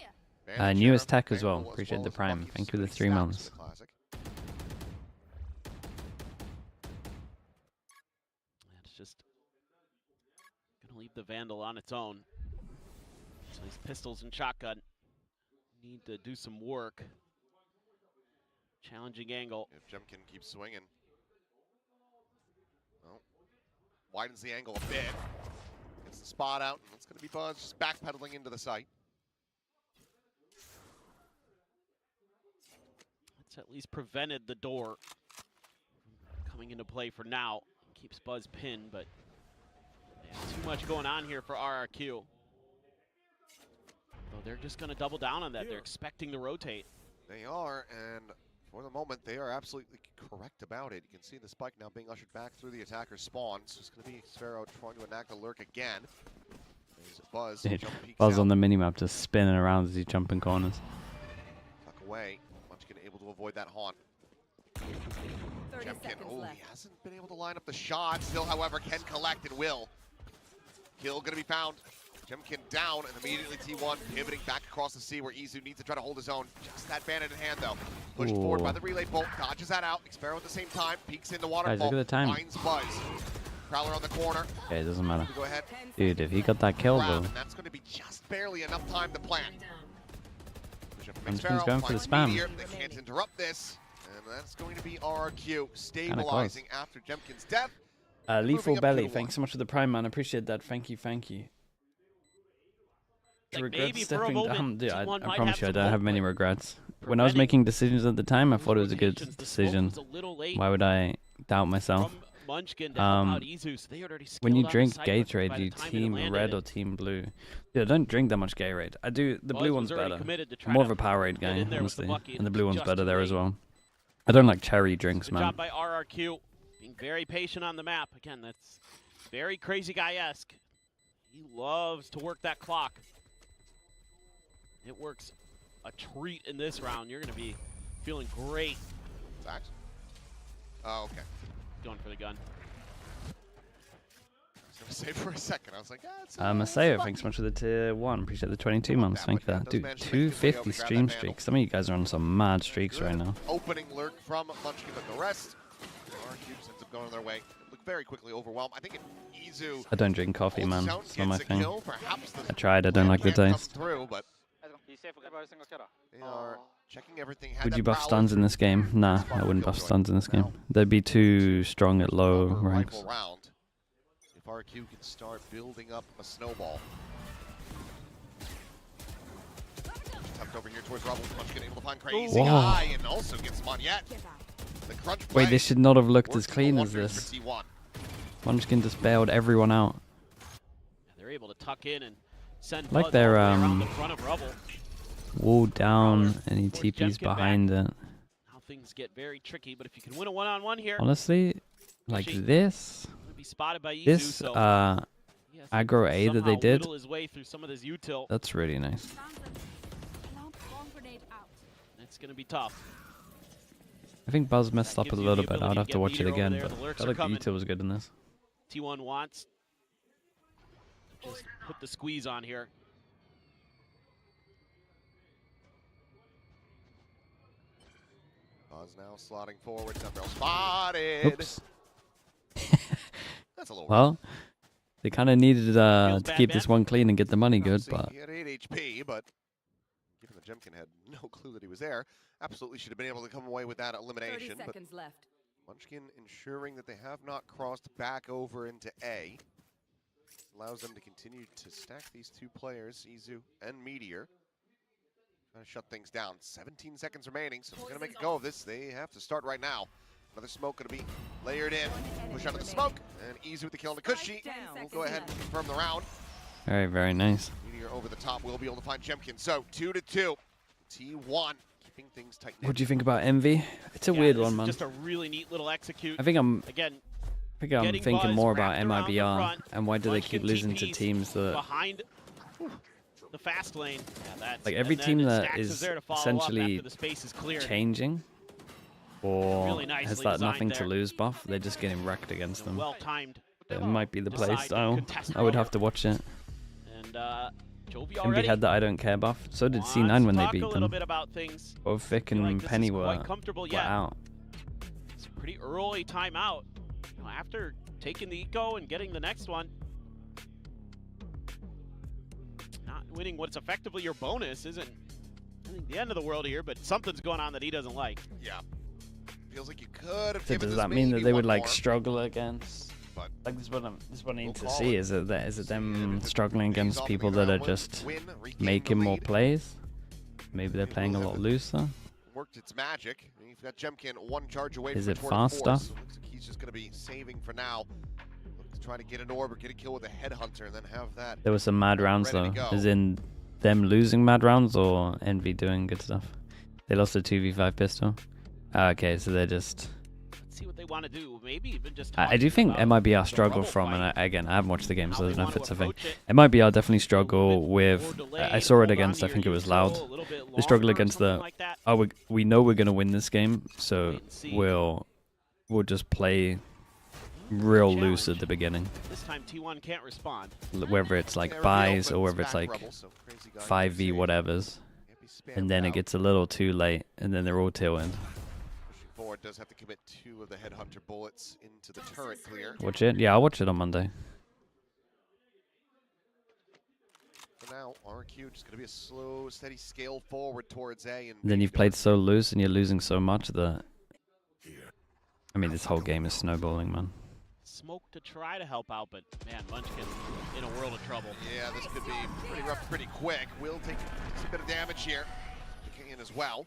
Newest tech as well. Appreciate the Prime. Thank you for the 3 months. It's just gonna leave the Vandal on its own. So these pistols and shotgun need to do some work. Challenging angle. If Jemkin keeps swinging. Well, widens the angle a bit. Gets the spot out, and it's going to be Buzz just backpedaling into the site. It's at least prevented the door from coming into play for now. Keeps Buzz pinned, but too much going on here for RRQ. So they're just going to double down on that. They're expecting to rotate. They are, and for the moment, they are absolutely correct about it. You can see the spike now being ushered back through the attacker's spawn. So it's going to be Sphero trying to enact a lurk again. There's Buzz. Buzz on the minimap just spinning around as he's jumping corners. Tuck away. Munchkin able to avoid that haunt. Jemkin, he hasn't been able to line up the shot. Still, however, can collect and will. Kill going to be found. Jemkin down, and immediately T1 pivoting back across the sea where Izu needs to try to hold his own. Just that bandit in hand, though. Pushed forward by the relay bolt, dodges that out. Xpero at the same time, peeks into waterfall. Guys, look at the time. Finds Buzz. Prowler on the corner. Okay, it doesn't matter. Go ahead. Dude, if he got that kill, though. And that's going to be just barely enough time to plant. Munchkin's going for the spam. They can't interrupt this, and that's going to be RRQ stabilizing after Jemkin's death. Lethal Belly, thanks so much for the Prime, man. I appreciate that. Thank you, thank you. Like Regret maybe for a stepping moment, down. Dude, I T1 might promise have you, I some don't hope, have many but regrets. When I was making decisions at the time, I thought it was a good rotations, the smoke decision. was a little late Why would I doubt myself? from Munchkin to help out Izu, so they already When you skilled on drink the site, but Gatorade, by do you the time it team landed, red or team blue? Dude, I don't drink that much Gatorade. I do. The Buzz blue was one's already better. committed to I'm try more to of a Powerade get guy, in there with the honestly. bucket, And the and blue it's one's just better too there as late. well. I don't like cherry drinks, Good man. job by RRQ, being very patient on the map. Again, that's very Crazy Guy-esque. He loves to work that clock. It works a treat in this round. You're going to be feeling great. Zach? Oh, okay. Going for the gun. I was going to say for a second, I was like, it's Maseo, thanks so much for the tier 1. Appreciate the 22 months. Thank you for that. Dude, 250 stream streaks. Some of you guys are on some mad streaks right now. Opening lurk from Munchkin, but the rest, RRQ ends up going their way. Look very quickly overwhelmed. I think if Izu I don't drink coffee, man. holds It's his own, not my gets a thing. kill, perhaps the I tried. I don't like the plan comes taste. through, but they are checking everything. Had Would that you buff Prowler stuns in this game? Nah, I wouldn't buff stuns in this game. They'd be too strong at low ranks. rifle round. If RRQ can start building up a snowball. Tucked over here towards Rubble. Munchkin able to find Crazy Whoa. Guy and also gets him on yet. The crunch Wait, play this should not have looked as works clean as wonders this. for T1. Munchkin just bailed everyone out. They're able to tuck in and send Like Buzz they're, all the way around the front of Rubble. Walled down and he Towards TP's Jemkin back. behind it. Now things get very tricky, but if you can win a one-on-one here, Honestly, like this, gonna be spotted by Izu, this so he has to aggro A that they somehow did, whittle his way through some of this util. that's really nice. It's gonna be tough. I think Buzz messed up a gives you little the bit. ability I'd to have to get watch it Meteor over again, there. but The I lurks felt are like coming. Util was good in this. T1 wants to just put the squeeze on here. Buzz now slotting forward. Dumbbell spotted. Oops. That's a little Well, they kind of needed to bad, keep man. this one clean and get the money good, See, but he had 8 HP, but given that Jemkin had no clue that he was there, absolutely should have been able to come away with that 30 elimination. But seconds left. Munchkin ensuring that they have not crossed back over into A. allows them to continue to stack these two players, Izu and Meteor. Trying to shut things down. 17 seconds remaining, so if they're going to make a go of this, they have to start right now. Another smoke going to be layered in. Push out of the smoke, and Izu with the kill on the Cushy. We'll go ahead and confirm the round. Very, very nice. Meteor over the top will be able to find Jemkin. So 2-2. T1 keeping things tight. What do you think about Envy? It's a weird one, man. Just a really neat little execute. I think I'm getting thinking more buzz about wrapped around the MIBR front. and why do they keep Munchkin losing to TPs teams that behind the fast lane. Yeah, that's, like every and then team that Stax is there to follow up essentially after the space is cleared. changing or Really nicely has that designed nothing to there. lose buff? They're just getting wrecked against them. Well timed. It might be the play Decide to style. contest I would round. have to watch it. And Jovi Envy already had that I don't care buff. So did wants C9 to when they talk beat a little them. bit about things. Both Vic Feel like and this Penny is quite were comfortable yet. out. It's a pretty early timeout. You know, after taking the eco and getting the next one, not winning what's effectively your bonus isn't the end of the world here, but something's going on that he doesn't like. Yeah. Feels like you could have So given does this that mean that maybe they would one like more. struggle against? But Like this is what I need to call see. it. Is it See them if it struggling pays against off people the that are round one, just win, regain making the more lead. plays? Maybe they're Maybe playing a we'll lot have looser. Worked its magic. I mean, you've got Jemkin one charge away Is from it a tour de fast force. stuff? Looks like he's just going to be saving for now. Look to try to get an orb or get a kill with a headhunter and then have that. There were some mad rounds ready though. to go. As in them losing mad rounds or Envy doing good stuff. They lost a 2v5 pistol. Okay, so they're just. Let's see what they want to do. Maybe even just. I do think talking MIBR about struggle the from, and rubble again, I haven't watched the game, fight, so I don't how know they if it's a wanna thing. approach it. MIBR definitely A struggle little bit with. more delay, I saw it hold on against. to I your think it was use Loud. a little bit They struggle longer, against something the. like that. Oh, we know we're gonna win this game, so Wait and see. we'll just play real Challenge. loose at the beginning, This time T1 can't respond. whether it's like Can't buys reveal, or but whether it's back like rebel, so Crazy Guy 5v can whatevers, can't be spammed and then it out. gets a little too late, and then they're all tilting. Pushing forward does have to commit 2 of the headhunter bullets into the turret clear. Watch it? Yeah, I'll watch it on Monday. For now, RRQ just going to be a slow, steady scale forward towards A. And Then B you've played so loose and you're losing so much that. I mean, this whole game is snowballing, man. Smoke to try to help out, but man, Munchkin in a world of trouble. Yeah, this could be pretty rough pretty quick. Will take a bit of damage here. Kicking in as well.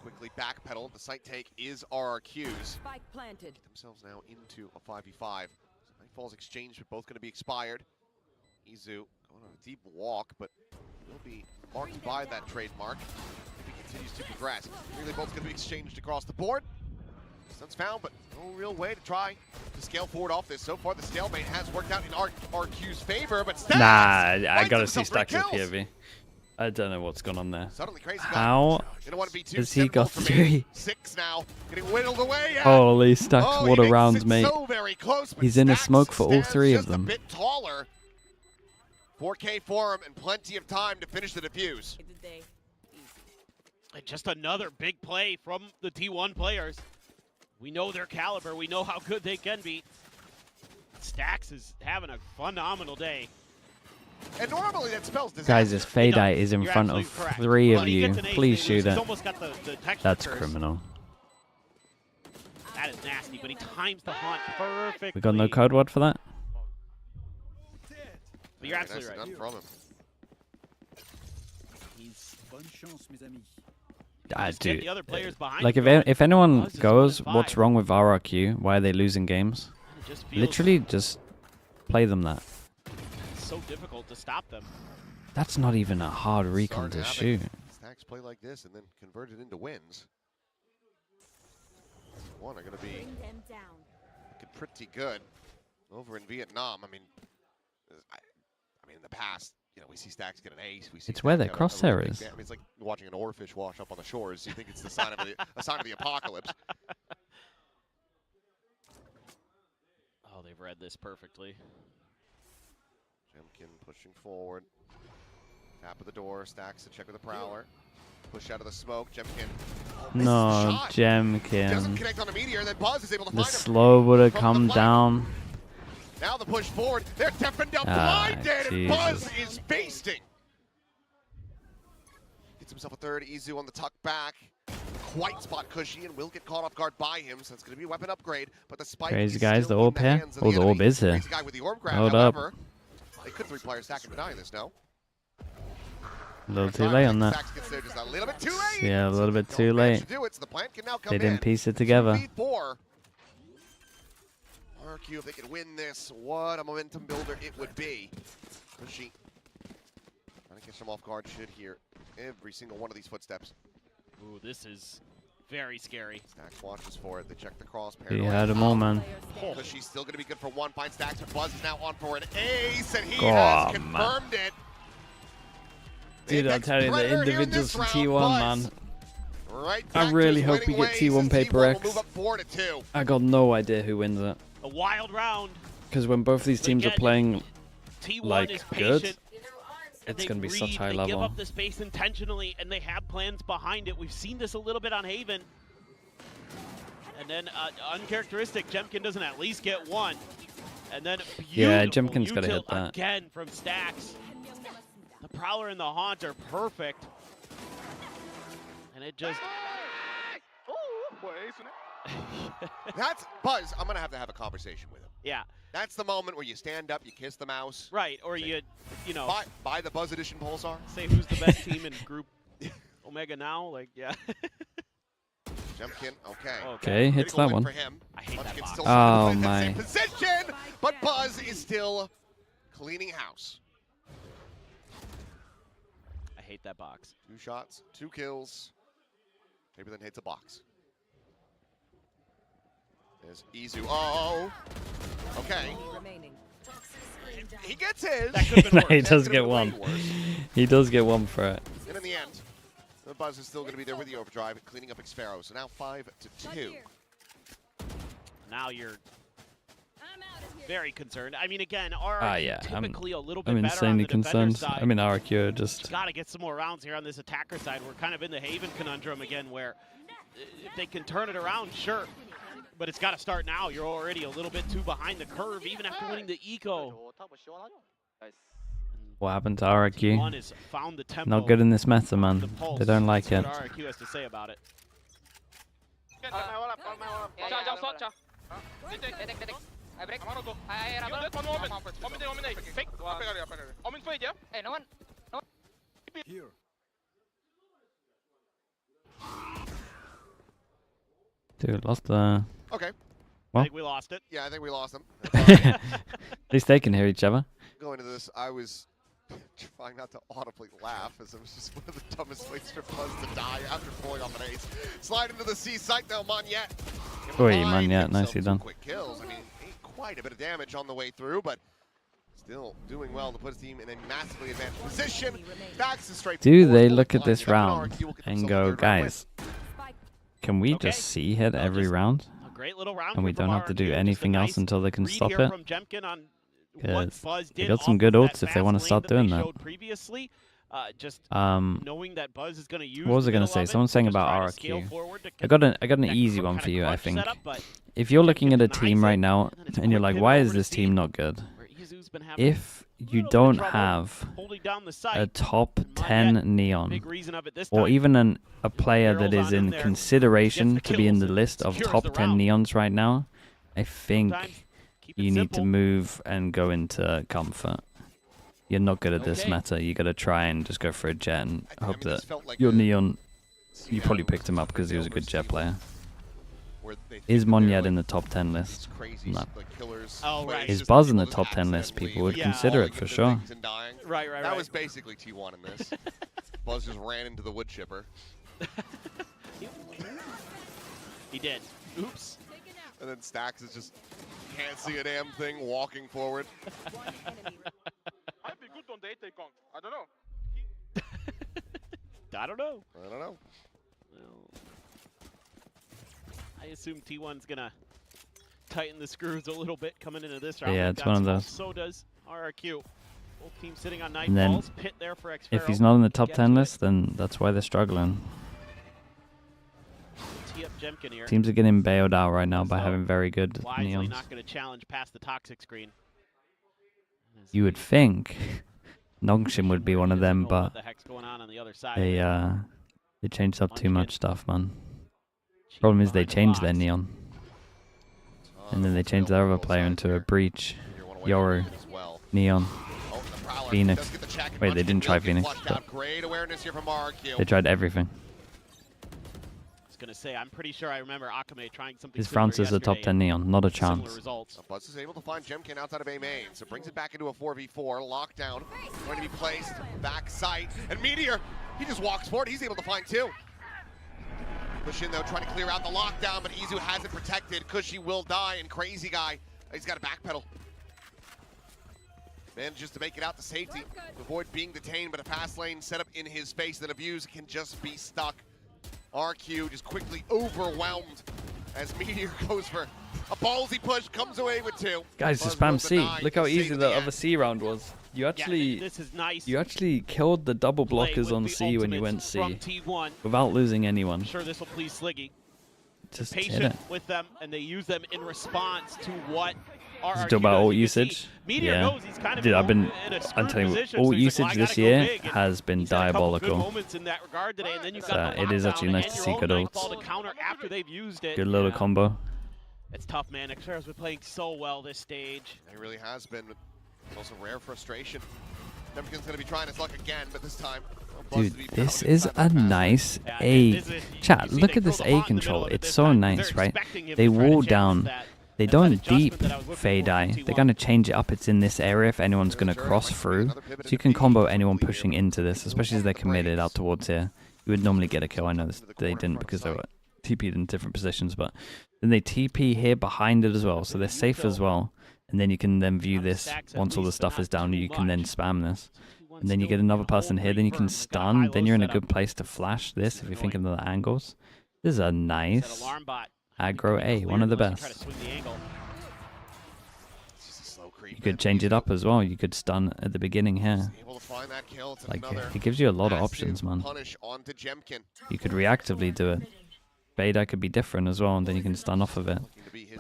Quickly backpedal. The site take is RRQ's. Spike planted. Get themselves now into a 5v5. Nightfall's exchange are both going to be expired. Izu going on a deep walk, but will be marked by that trademark if he continues to progress. Really, both going to be exchanged across the board. Stun's found, but no real way to try to scale forward off this. So far, the stalemate has worked out in RQ's favor, but Stax Nah, I finds gotta see himself three Stacks with kills. POV. I don't know what's gone on there. Suddenly, Crazy Guy How in a 1v2, has he 7 got goals remaining. 3? 6 now, getting whittled away. At. Holy Stacks, Oh, what he a makes round, it mate. So very close, but He's in a Stax smoke for all stands 3 of just them. A bit taller. 4K for him and plenty of time to finish the defuse. And just another big play from the T1 players. We know their caliber. We know how good they can be. Stax is having a phenomenal day. And normally that spells disaster. Guys, this Fade is in You're front of absolutely correct. 3 Well, of he you. gets an ace, Please he's shoot it. almost got the texture That's curse. criminal. That is nasty, but he times the hunt perfectly. We got no code word for that? But you're absolutely Nicely right. done from him. He's I Just get do. the other players behind Like, him if going. if anyone Buzz is goes, 1-5. what's wrong with RRQ? Why are they losing games? It just feels Literally, just play them that. so difficult to stop them. That's not even a hard recon Starting to having shoot. Stacks play like this and then convert it into wins. One are going to be Bring them down. looking pretty good over in Vietnam. I mean, in the past, you know, we see Stacks get an ace. We see It's where Stacks their have a crosshair really big is. I mean, it's like watching an oarfish wash up on the shores. You think it's the sign of a sign of the apocalypse. Oh, they've read this perfectly. Jemkin pushing forward. Tap of the door. Stacks to check with the prowler. Push out of the smoke. Jemkin. Oh, misses the No, shot. Gem Doesn't can. connect on a meteor, and then Buzz is able to The find him. slow would have from come the flank. down. Now the push forward. They're deafened up Ah, blinded, and Jesus. Buzz is basting. Gets himself a third. Izu on the tuck back. quite spot cushy and will get caught off guard by him, so it's going to be a weapon upgrade. But the spike Crazy is guys, still the in orb here. hands of Oh, the the orb enemy. is here. Crazy guy with the orb grab, Hold up. however, they could 3-player stack and denying this, no? A little too late on that. Stacks gets there just a little bit too late. Yeah, a little bit Don't too manage late. to do it, so the plant can now come They didn't in. piece it together. 2v4. RRQ, if they can win this, what a momentum builder it would be. Cushy. Trying to catch them off guard, should hear every single one of these footsteps. Ooh, this is very scary. Stacks watches for it. They check the cross. He had them all, man. Cushy's still going to be good for one. Finds Stacks, but Buzz is now on for an ace, and he Oh, has man. confirmed it. Dude, I'm telling you, the Predator here in individuals this from round, T1, Buzz. man. Right I back to really his hope we winning get ways, T1 and Paper T1 X. will move up 4-2. I got no idea who wins it. A wild round. Because when both these teams are Again, playing T1 like is good, patient. it's They going to be such read, high they level. give up the space intentionally, and they have plans behind it. We've seen this a little bit on Haven. And then uncharacteristic, Jemkin doesn't at least get one. And then Yeah, beautiful Jemkin's gotta hit util that. again from Stacks. The Prowler and the Haunt are perfect. And it just... That's Buzz. I'm going to have a conversation with him. Yeah. That's the moment where you stand up, you kiss the mouse. Right, or you know... Buy the Buzz Edition Pulsar. Say who's the best team in Group Omega now. Like, yeah. Jemkin, okay. Okay, hits Critical that win one. For him. I hate that Munchkin's box. still Oh, in the my. same position, but Buzz is still cleaning house. I hate that box. 2 shots, 2 kills. Maybe then hits a box. There's Izu. Oh, okay. He gets his. That could have been worse. He That does could've get been one. way worse. He does get one for it. And in the end, the Buzz is still going to be there with the overdrive, cleaning up Xpharaoh. So now 5-2. Now you're very concerned. I mean, again, RRQ Yeah, typically a little bit I'm better on insanely the defender concerned. side. I mean, RRQ are just... Got to get some more rounds here on this attacker side. We're kind of in the Haven conundrum again, where if they can turn it around, sure. But it's got to start now. You're already a little bit too behind the curve, even after winning the eco. What happened to One RRQ? has found the tempo. Not good in this meta, man. the pulse. They don't like it. That's what RRQ has to say about it. Dude, lost the... Okay. I Well. think we lost it. Yeah, I think we lost him. At least they can hear each other. Going into this, I was trying not to audibly laugh, as it was just one of the dumbest ways for Buzz to die after pulling off an ace. Slide into the C site though, Monyet. Oi, Monyet, nicely done. Quick kills. I mean, ain't quite a bit of damage on the way through, but still doing well to put his team in a massively advanced position. Backs is straight. Do forward, they full look at line. this Jemkin round RRQ will get and themselves a go, third round win. guys, can we Okay. just see hit They'll every just- round? A great little round. And we from don't have to do RRQ. Just a anything else nice until they can read stop here it? from Jemkin on what 'Cause Buzz they did got some off good of ults that if they want to fast start lane doing they that. showed previously. Just Um, knowing that Buzz is going to use what was I going gonna to say? Someone's saying about RRQ. I got an easy one for you, I think. If you're looking at a team right now and you're like, why is this team not good? If you don't have a top 10 Neon, or even a player that is in consideration to be in the list of top 10 Neons right now, I think you need to move and go into comfort. You're not good at this meta. You gotta try and just go for a jet and hope that your Neon. You probably picked him up because he was a good jet player. Is Monyet in the top 10 list? No. Oh, right. Is Buzz in the top 10 list? People would consider it for sure. Right. That was basically T1 in this. Buzz just ran into the wood chipper. He did. Oops. And then Stacks is just can't see a damn thing walking forward. I'd be good on the 8 Kong. I don't know. I don't know. I don't know. Well, I assume T1's going to tighten the screws a little bit coming into this round. Yeah, They've it's got one of some- those. So does RRQ. Both teams sitting on And then, Nightfalls. Pit there for Xpharaoh. if he's not in the top Get 10 to it. list, then that's why they're struggling. Tee up Jemkin here. Teams are getting bailed out right now by So, having very good wisely Neons. not going to challenge past the toxic screen. You would think Nongshim would be one of them, Know what but the heck's going on the other side. they changed up too much stuff, man. Problem is they changed their Neon. And then they changed their other player into a Breach, Yoru, Neon, Phoenix. Wait, they didn't try Phoenix. They tried everything. I was gonna say, I'm pretty sure I remember Akame trying something. Is Francis a top 10 Neon? Not a chance. Buzz is able to find Jemkin outside of A main, so brings it back into a 4v4. Lockdown going to be placed back sight, and Meteor, he just walks forward. He's able to find two. Push in though, trying to clear out the lockdown, but Izu has it protected. Cushy will die, and Crazy Guy, he's got a backpedal. Manages to make it out to safety, avoid being detained, but a fast lane set up in his face that Abuse can just be stuck. RQ just quickly overwhelmed as Meteor goes for a ballsy push, comes away with two. Guys, just spam C. Look how easy the other C round was. You actually, this is nice. You actually killed the double blockers on C when you went C without losing anyone. I'm sure this will please Sliggy. Just patient with them, and they use them in response to what RRQ talk about ult usage. Yeah, dude, I've been. I'm telling you, ult usage this year has been diabolical. So it is actually nice to see good ults. Good little combo. It's tough, man. Xera's been playing so well this stage. It really has been. It's also rare frustration. Jemkin's going to be trying his luck again, but this time. Dude, this is a nice A. Chat, look at this A control. It's so nice, right? They wall down. They don't deep fade eye. They're going to change it up. It's in this area if anyone's going to cross through. So you can combo anyone pushing into this, especially as they're committed out towards here. You would normally get a kill. I know they didn't because they were TP'd in different positions, but then they TP here behind it as well. So they're safe as well. And then you can then view this once all the stuff is down. You can then spam this. And then you get another person here. Then you can stun. Then you're in a good place to flash this if you think of the angles. This is a nice aggro A, one of the best. You could change it up as well. You could stun at the beginning here. Like, it gives you a lot of options, man. You could reactively do it. Fade eye could be different as well, and then you can stun off of it.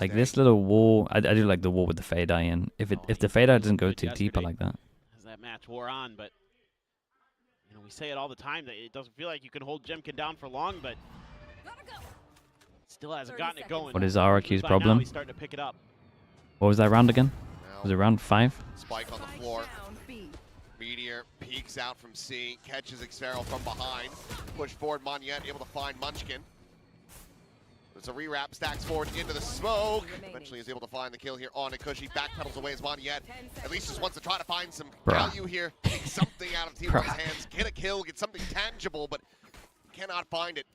Like this little wall, I do like the wall with the fade eye in. If the fade eye doesn't go too deep, I like that. As that match wore on, but you know we say it all the time that it doesn't feel like you can hold Jemkin down for long, but still hasn't gotten it going. What is RRQ's problem? He's starting to pick it up. What was that round again? Was it round 5? Spike on the floor. Meteor peeks out from C, catches Xero from behind. Push forward, Monyet able to find Munchkin. There's a rewrap, stacks forward into the smoke. Eventually is able to find the kill here on Cushy. Backpedals away as Monyet. At least just wants to try to find some value here. Take something out of T1's hands. Get a kill, get something tangible, but cannot find it.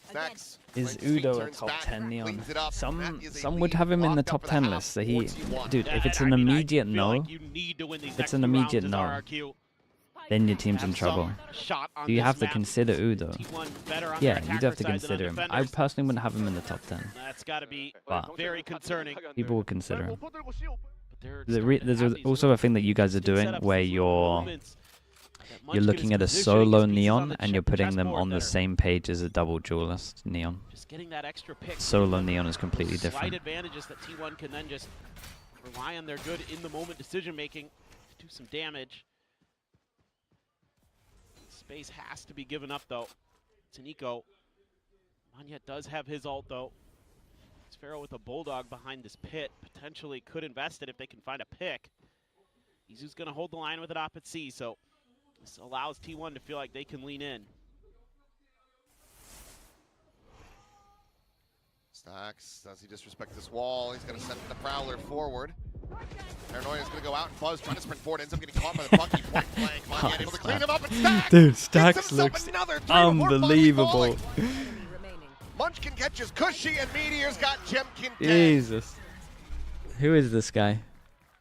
Stacks. Is Udo a top 10 Neon? Some would have him in the top 10 list. So dude, if it's an immediate no, it's an immediate no. Then your team's in trouble. Do you have to consider Udo? Yeah, you do have to consider him. I personally wouldn't have him in the top 10. That's got to be but very concerning. People would consider him. There's also a thing that you guys are doing where you're looking at a solo Neon and you're putting them on the same page as a double duelist Neon. Solo Neon is completely different. Slight advantages that T1 can then just rely on their good in-the-moment decision-making to do some damage. Space has to be given up, though. It's an eco. Monyet does have his ult, though. Xero with a Bulldog behind this pit. Potentially could invest it if they can find a pick. Izu's going to hold the line with it off at C, so this allows T1 to feel like they can lean in. Stacks, does he disrespect this wall? He's going to send the Prowler forward. Paranoia is going to go out and Buzz trying to sprint forward, ends up getting caught by the Bucky point blank. Monyet able to clean him up and Stacks! Dude, Stacks looks unbelievable. Munchkin catches Cushy and Meteor's got Jemkin dead. Jesus. Who is this guy?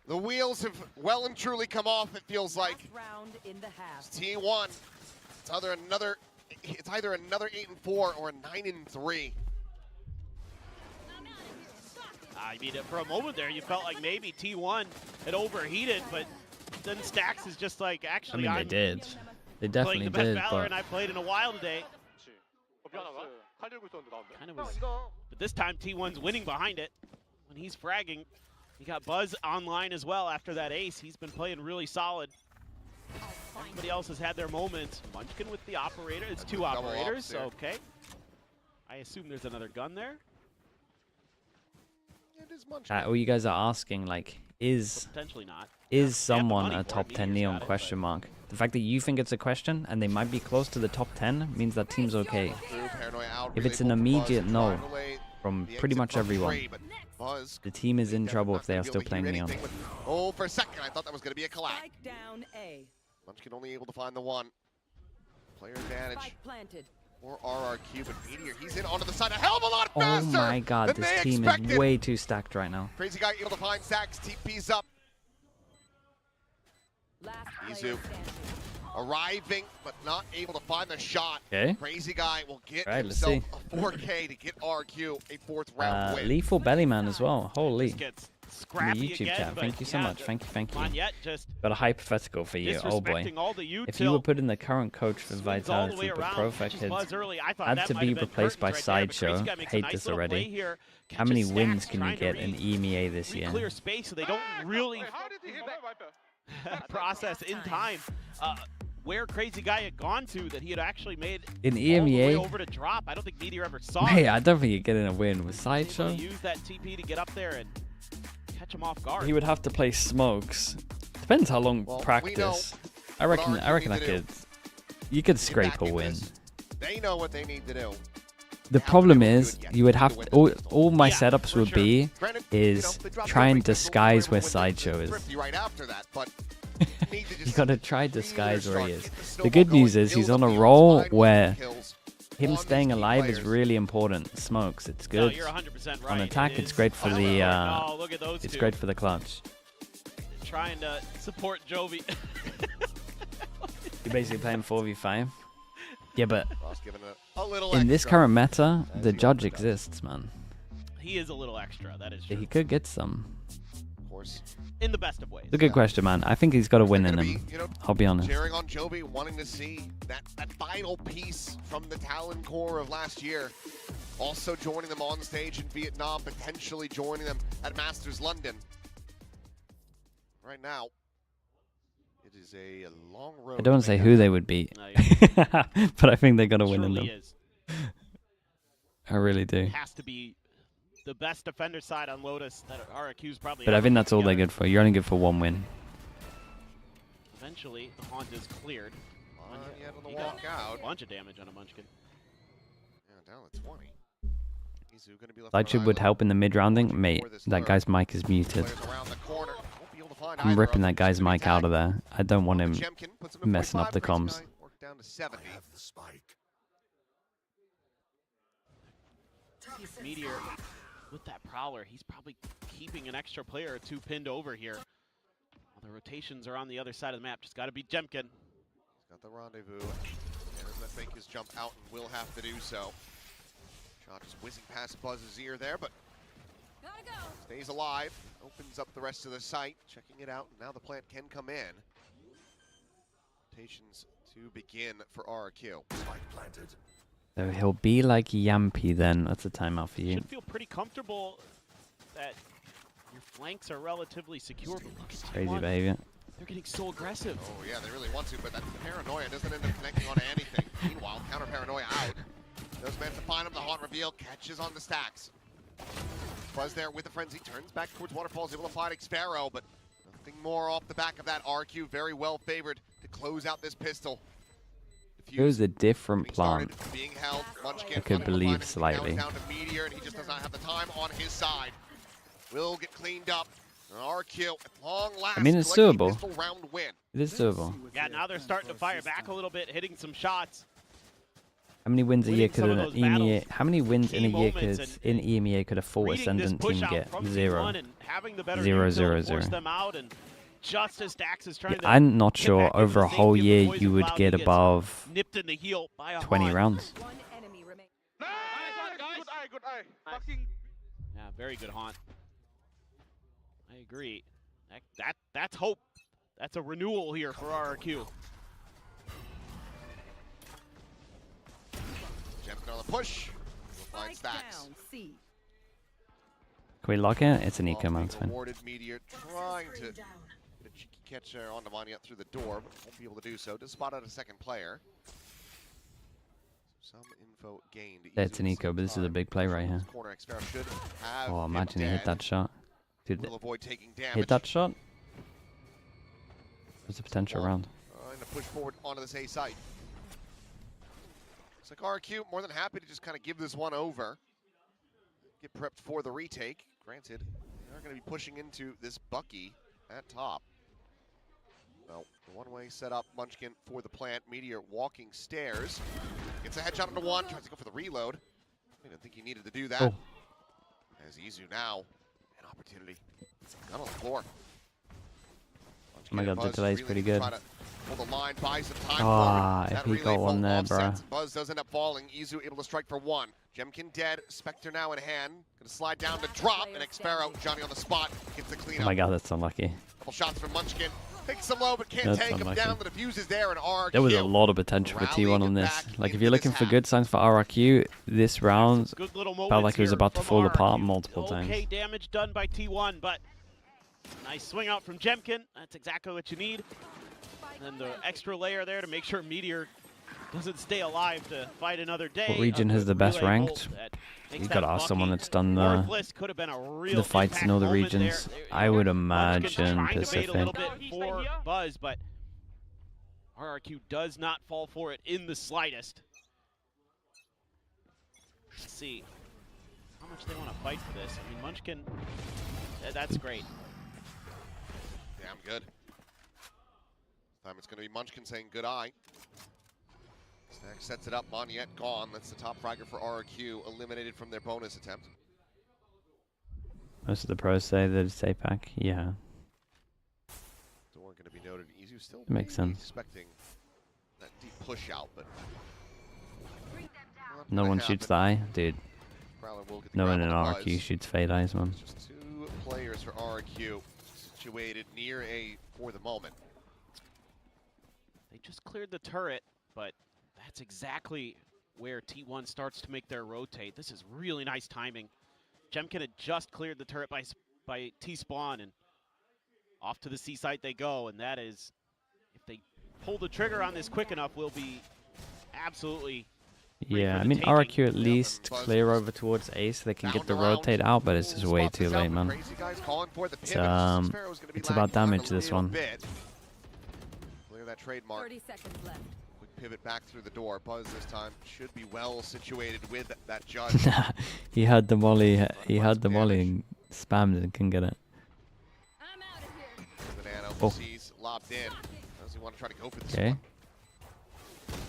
The wheels have well and truly come off, it feels like. It's T1. It's either another 8-4 or a 9-3. I mean, for a moment there, you felt like maybe T1 had overheated, but then Stacks is just like, actually, I mean, they did. They definitely the best did. Valorant I played in a while today. But this time, T1's winning behind it. When he's fragging, he got Buzz online as well after that ace. He's been playing really solid. Everybody else has had their moments. Munchkin with the operator. It's two operators, okay. I assume there's another gun there. It is Munchkin. All you guys are asking, like, is Potentially not. someone money a for it. top 10 Meteor's neon got it, question mark? The fact that you think it's a question and they might be close to the top 10 means that team's okay. Through, Paranoia out, If really it's an pulled for Buzz immediate to no drive away from the pretty exit much from everyone, Trey, but Buzz the team is in definitely trouble not if they are gonna be still able to hear playing neon. anything with- Oh, for a second, I thought that was going to be a collapse. Spike down A. Munchkin only able to find the one. Player advantage Spike planted. for RRQ, but Meteor, he's in onto the side a hell of a lot Oh faster my god, than this they team expected. is way too stacked right now. Crazy guy able to find Sacks, TP's up. Last player Izu standing. arriving, but not able to find the shot. Okay. Crazy guy will get Right, let's himself see. a 4K to get RQ a 4th round win. Lethal Bellyman as well. Holy. Just gets In scrappy the YouTube again, chat. but Thank you so yeah, much. Thank you. Mon Yet just Got a hypothetical for you. Oh boy. disrespecting all the If you were util. put in the current coach for Swings all the way Vitality, but around, Profec catches Buzz had early. I thought had that to might be have been replaced by curtains right there, but Sideshow. Crazy Guy makes a Hate nice this little play already. here, How many catches wins Stacks, can you trying to get in EMEA this year? clear space so they don't really process in time where Crazy Guy had gone to that he had actually made In all the way EMEA? over to drop. I don't think Meteor ever saw Hey, it. I don't think you're getting a win with Able Sideshow. to use that TP to get up there and catch him off guard. He would have to play smokes. Depends how long Well, we practice. I what reckon. RRQ I reckon I need to do. could. You could Get scrape back a in win. this. They know what they need to do. The have to problem be able to is do it, yes, you would to have win to, this pistol. all my Yeah, setups for would sure. be Granted, is they dropped try the and pistol, disguise they where were able to Sideshow win is. Thrifty right after that, but need to You just gotta try clean their disguise where he start, is. get the The snowball good news going, is he's build on up a the roll outside where kills him on staying these key alive is players. really important. Smokes, it's No, good. you're 100% right. On attack, It it's is. great for the. Oh, look at those It's two. great for the clutch. Trying to support Jovi. You're basically playing 4v5. Yeah, but Ross giving it a little in this extra. current meta, the judge exists, man. He is a little extra, that is true. He could get some. Of course. In the best of ways. It's a good question, man. I think he's got a win in Gonna him. be, you know, I'll be honest. cheering on Jovi, wanting to see that final piece from the Talon core of last year. Also joining them on stage in Vietnam, potentially joining them at Masters London. Right now, it is a long road. I don't want to say who they would beat, No, you're- but I think they got a win in Truly them. is. I really do. Has to be the best defender side on Lotus that RRQ's probably But I ever think put that's all they're together. good for. You're only good for one win. Eventually, the haunt is cleared. Yet on the He got walkout. a bunch of damage on a Munchkin. Yeah, down to 20. Izu gonna be left Sideshow on would island. help in the mid rounding. Mate, Before this that third. guy's mic is muted. Players around the corner. Won't be able to find I'm either ripping of that them. guy's Gonna be mic out of tagged. there. I don't want him Jemkin puts him at messing up 45, the Crazy comms. Guy worked down to 70. Meteor, with that Prowler, he's probably keeping an extra player or two pinned over here. Well, the rotations are on the other side of the map. Just got to beat Jemkin. He's got the rendezvous. And does that make his jump out and will have to do so. Shot just whizzing past Buzz's ear there, but stays alive. Opens up the rest of the site, checking it out. And now the plant can come in. Rotations to begin for RRQ. So he'll be like Yampy then. That's a timeout for you. Should feel pretty comfortable that your flanks are relatively secure. But look at Crazy T1. behavior. They're getting so aggressive. Oh yeah, they really want to, but that paranoia doesn't end up connecting onto anything. Meanwhile, counter paranoia out. Those men to find him, the haunt reveal, catches on the stacks. Buzz there with the frenzy, turns back towards Waterfalls, able to find Xpharaoh, but nothing more off the back of that. RQ very well favored to close out this pistol. It was a different plant. Being held, Munchkin I could unable to believe find anything. Now slightly. it's down to Meteor, and he just does not have the time on his side. Will get cleaned up. RQ at long last. I mean, it's collecting a doable. pistol round win. It is doable. Yeah, now they're starting to fire back a little bit, hitting some shots. How many wins a year Winning could some an of those EMEA? battles, How many wins in a key year moments, could and in EMEA could a full reading this Ascendant push team out get? from Zero. T1 and having the better Zero, util zero, to force zero. them out, and just as Dax is trying Yeah, to I'm not get sure back into over the a whole safety of the year poison you would cloud, get he gets above nipped in the heel by a 20 haunt. rounds. One enemy remaining. Good eye. Fucking Yeah, very good haunt. I agree. That's hope. That's a renewal here for RRQ. Jemkin on the push. Will find Spike stacks. down. C. Can we lock it? It's an Ball eco, man. being It's fine. awarded. Meteor trying to get a cheeky catch there on Mania through the door, but won't be able to do so. Does spot out a second player. Some info gained. That's an eco, but this is a big play right here. Corner, Xfero should have Oh, him imagine he hit dead. that shot. Dude, Will avoid taking damage. hit that shot. There's a potential round. And a push forward onto this A site. Looks like RRQ more than happy to just kind of give this one over. Get prepped for the retake. Granted, they are going to be pushing into this Bucky at top. Well, the one-way setup, Munchkin for the plant. Meteor walking stairs. Gets a headshot onto one, tries to go for the reload. I didn't think he needed to do that. Oh. As Izu now, an opportunity. Gun on the floor. Oh my god, the delay's pretty good. Pull the line, buy some time Ah, forward. if That he got relay one full there, offsets. bruh. Buzz does end up falling. Izu able to strike for one. Jemkin dead. Spectre now in hand. Gonna slide down to drop. And Xfero, Johnny on the spot, gets the clean Oh up. my god, that's unlucky. Couple shots from Munchkin. Takes him low, but can't That's take him unlucky. down. The diffuse is there, and RRQ. There was a lot of potential for T1 on rallying this. back Like, if into you're looking this for half. good signs for RRQ, this round Good little felt moments like it was here about to from fall apart RRQ. multiple times. Okay, damage done by T1, but nice swing out from Jemkin. That's exactly what you need. And then the extra layer there to make sure Meteor doesn't stay alive to fight another day. What region has the best Relay ranked? bolt that makes You that gotta ask someone Bucky that's done worthless. Could have been a real the fights in all the impact moment regions. there. I would Munchkin imagine trying to bait a little Pacific. bit for Buzz, but RRQ does not fall for it in the slightest. Let's see how much they want to fight for this. I mean, Munchkin, that's great. Damn good. This time it's going to be Munchkin saying good eye. Snack sets it up. Monyet gone. That's the top fragger for RRQ. Eliminated from their bonus attempt. Most of the pros say that it's APAC. Yeah, Door going to be noted. Izu still it makes maybe sense. expecting that deep push out, but not No gonna one happen. shoots the eye, dude. Prowler will get the No one grab in on the RRQ Buzz. shoots fade eyes, man. Just two players for RRQ situated near A for the moment. They just cleared the turret, but that's exactly where T1 starts to make their rotate. This is really nice timing. Jemkin had just cleared the turret by T-spawn, and off to the C site they go, and that is, if they pull the trigger on this quick enough, will be absolutely Yeah, for I the mean taking. RRQ at least clear over towards A so they can get the rotate out, but it's just way too late, man. Crazy guys calling for the It's, pivot. Xfero's gonna be it's about lagging damage, a this little one. bit. Clear that trademark. 30 seconds left. Quick pivot back through the door. Buzz this time should be well situated with that judge. He had the molly. He had the molly and spammed it and couldn't get it. I'm out of here. Banana Oh. sees lobbed in. Does he want to try to go for this Okay. one?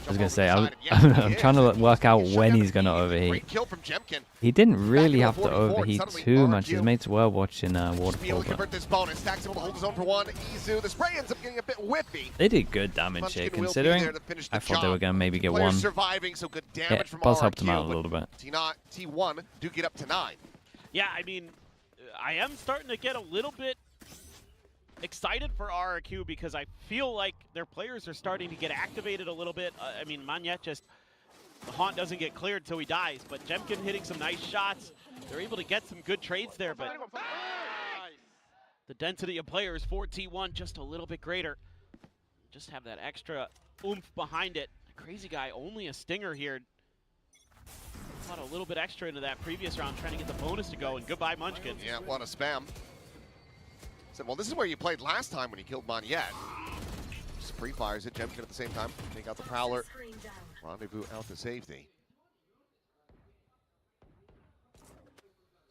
I was gonna say Jump I'm, over the side, and yeah, I'm he trying is. to work out Should when have he's gonna been overheat. Great kill from Jemkin. He didn't really Back have to to 44, overheat suddenly too much. His RRQ mates were watching Be able Waterfall, to but convert this bonus. Stack's able to hold his own for one. Izu, the spray ends up getting a bit whiffy. they did good damage here Munchkin will be considering. there to finish the I thought they were job. gonna maybe get Players one. surviving, so good damage Yeah, from Buzz RRQ, helped him out a but little bit. T1 do get up to 9. Yeah, I mean, I am starting to get a little bit excited for RRQ because I feel like their players are starting to get activated a little bit. I mean, Monyet just, the haunt doesn't get cleared until he dies, but Jemkin hitting some nice shots. They're able to get some good trades there, but the density of players for T1 just a little bit greater. Just have that extra oomph behind it. Crazy guy, only a stinger here. Put a little bit extra into that previous round trying to get the bonus to go, and goodbye Munchkin. Yeah, what a spam. Said, well, this is where you played last time when you killed Monyet. Just pre-fires it, Jemkin at the same time. Take out the Prowler. Rendezvous out to safety.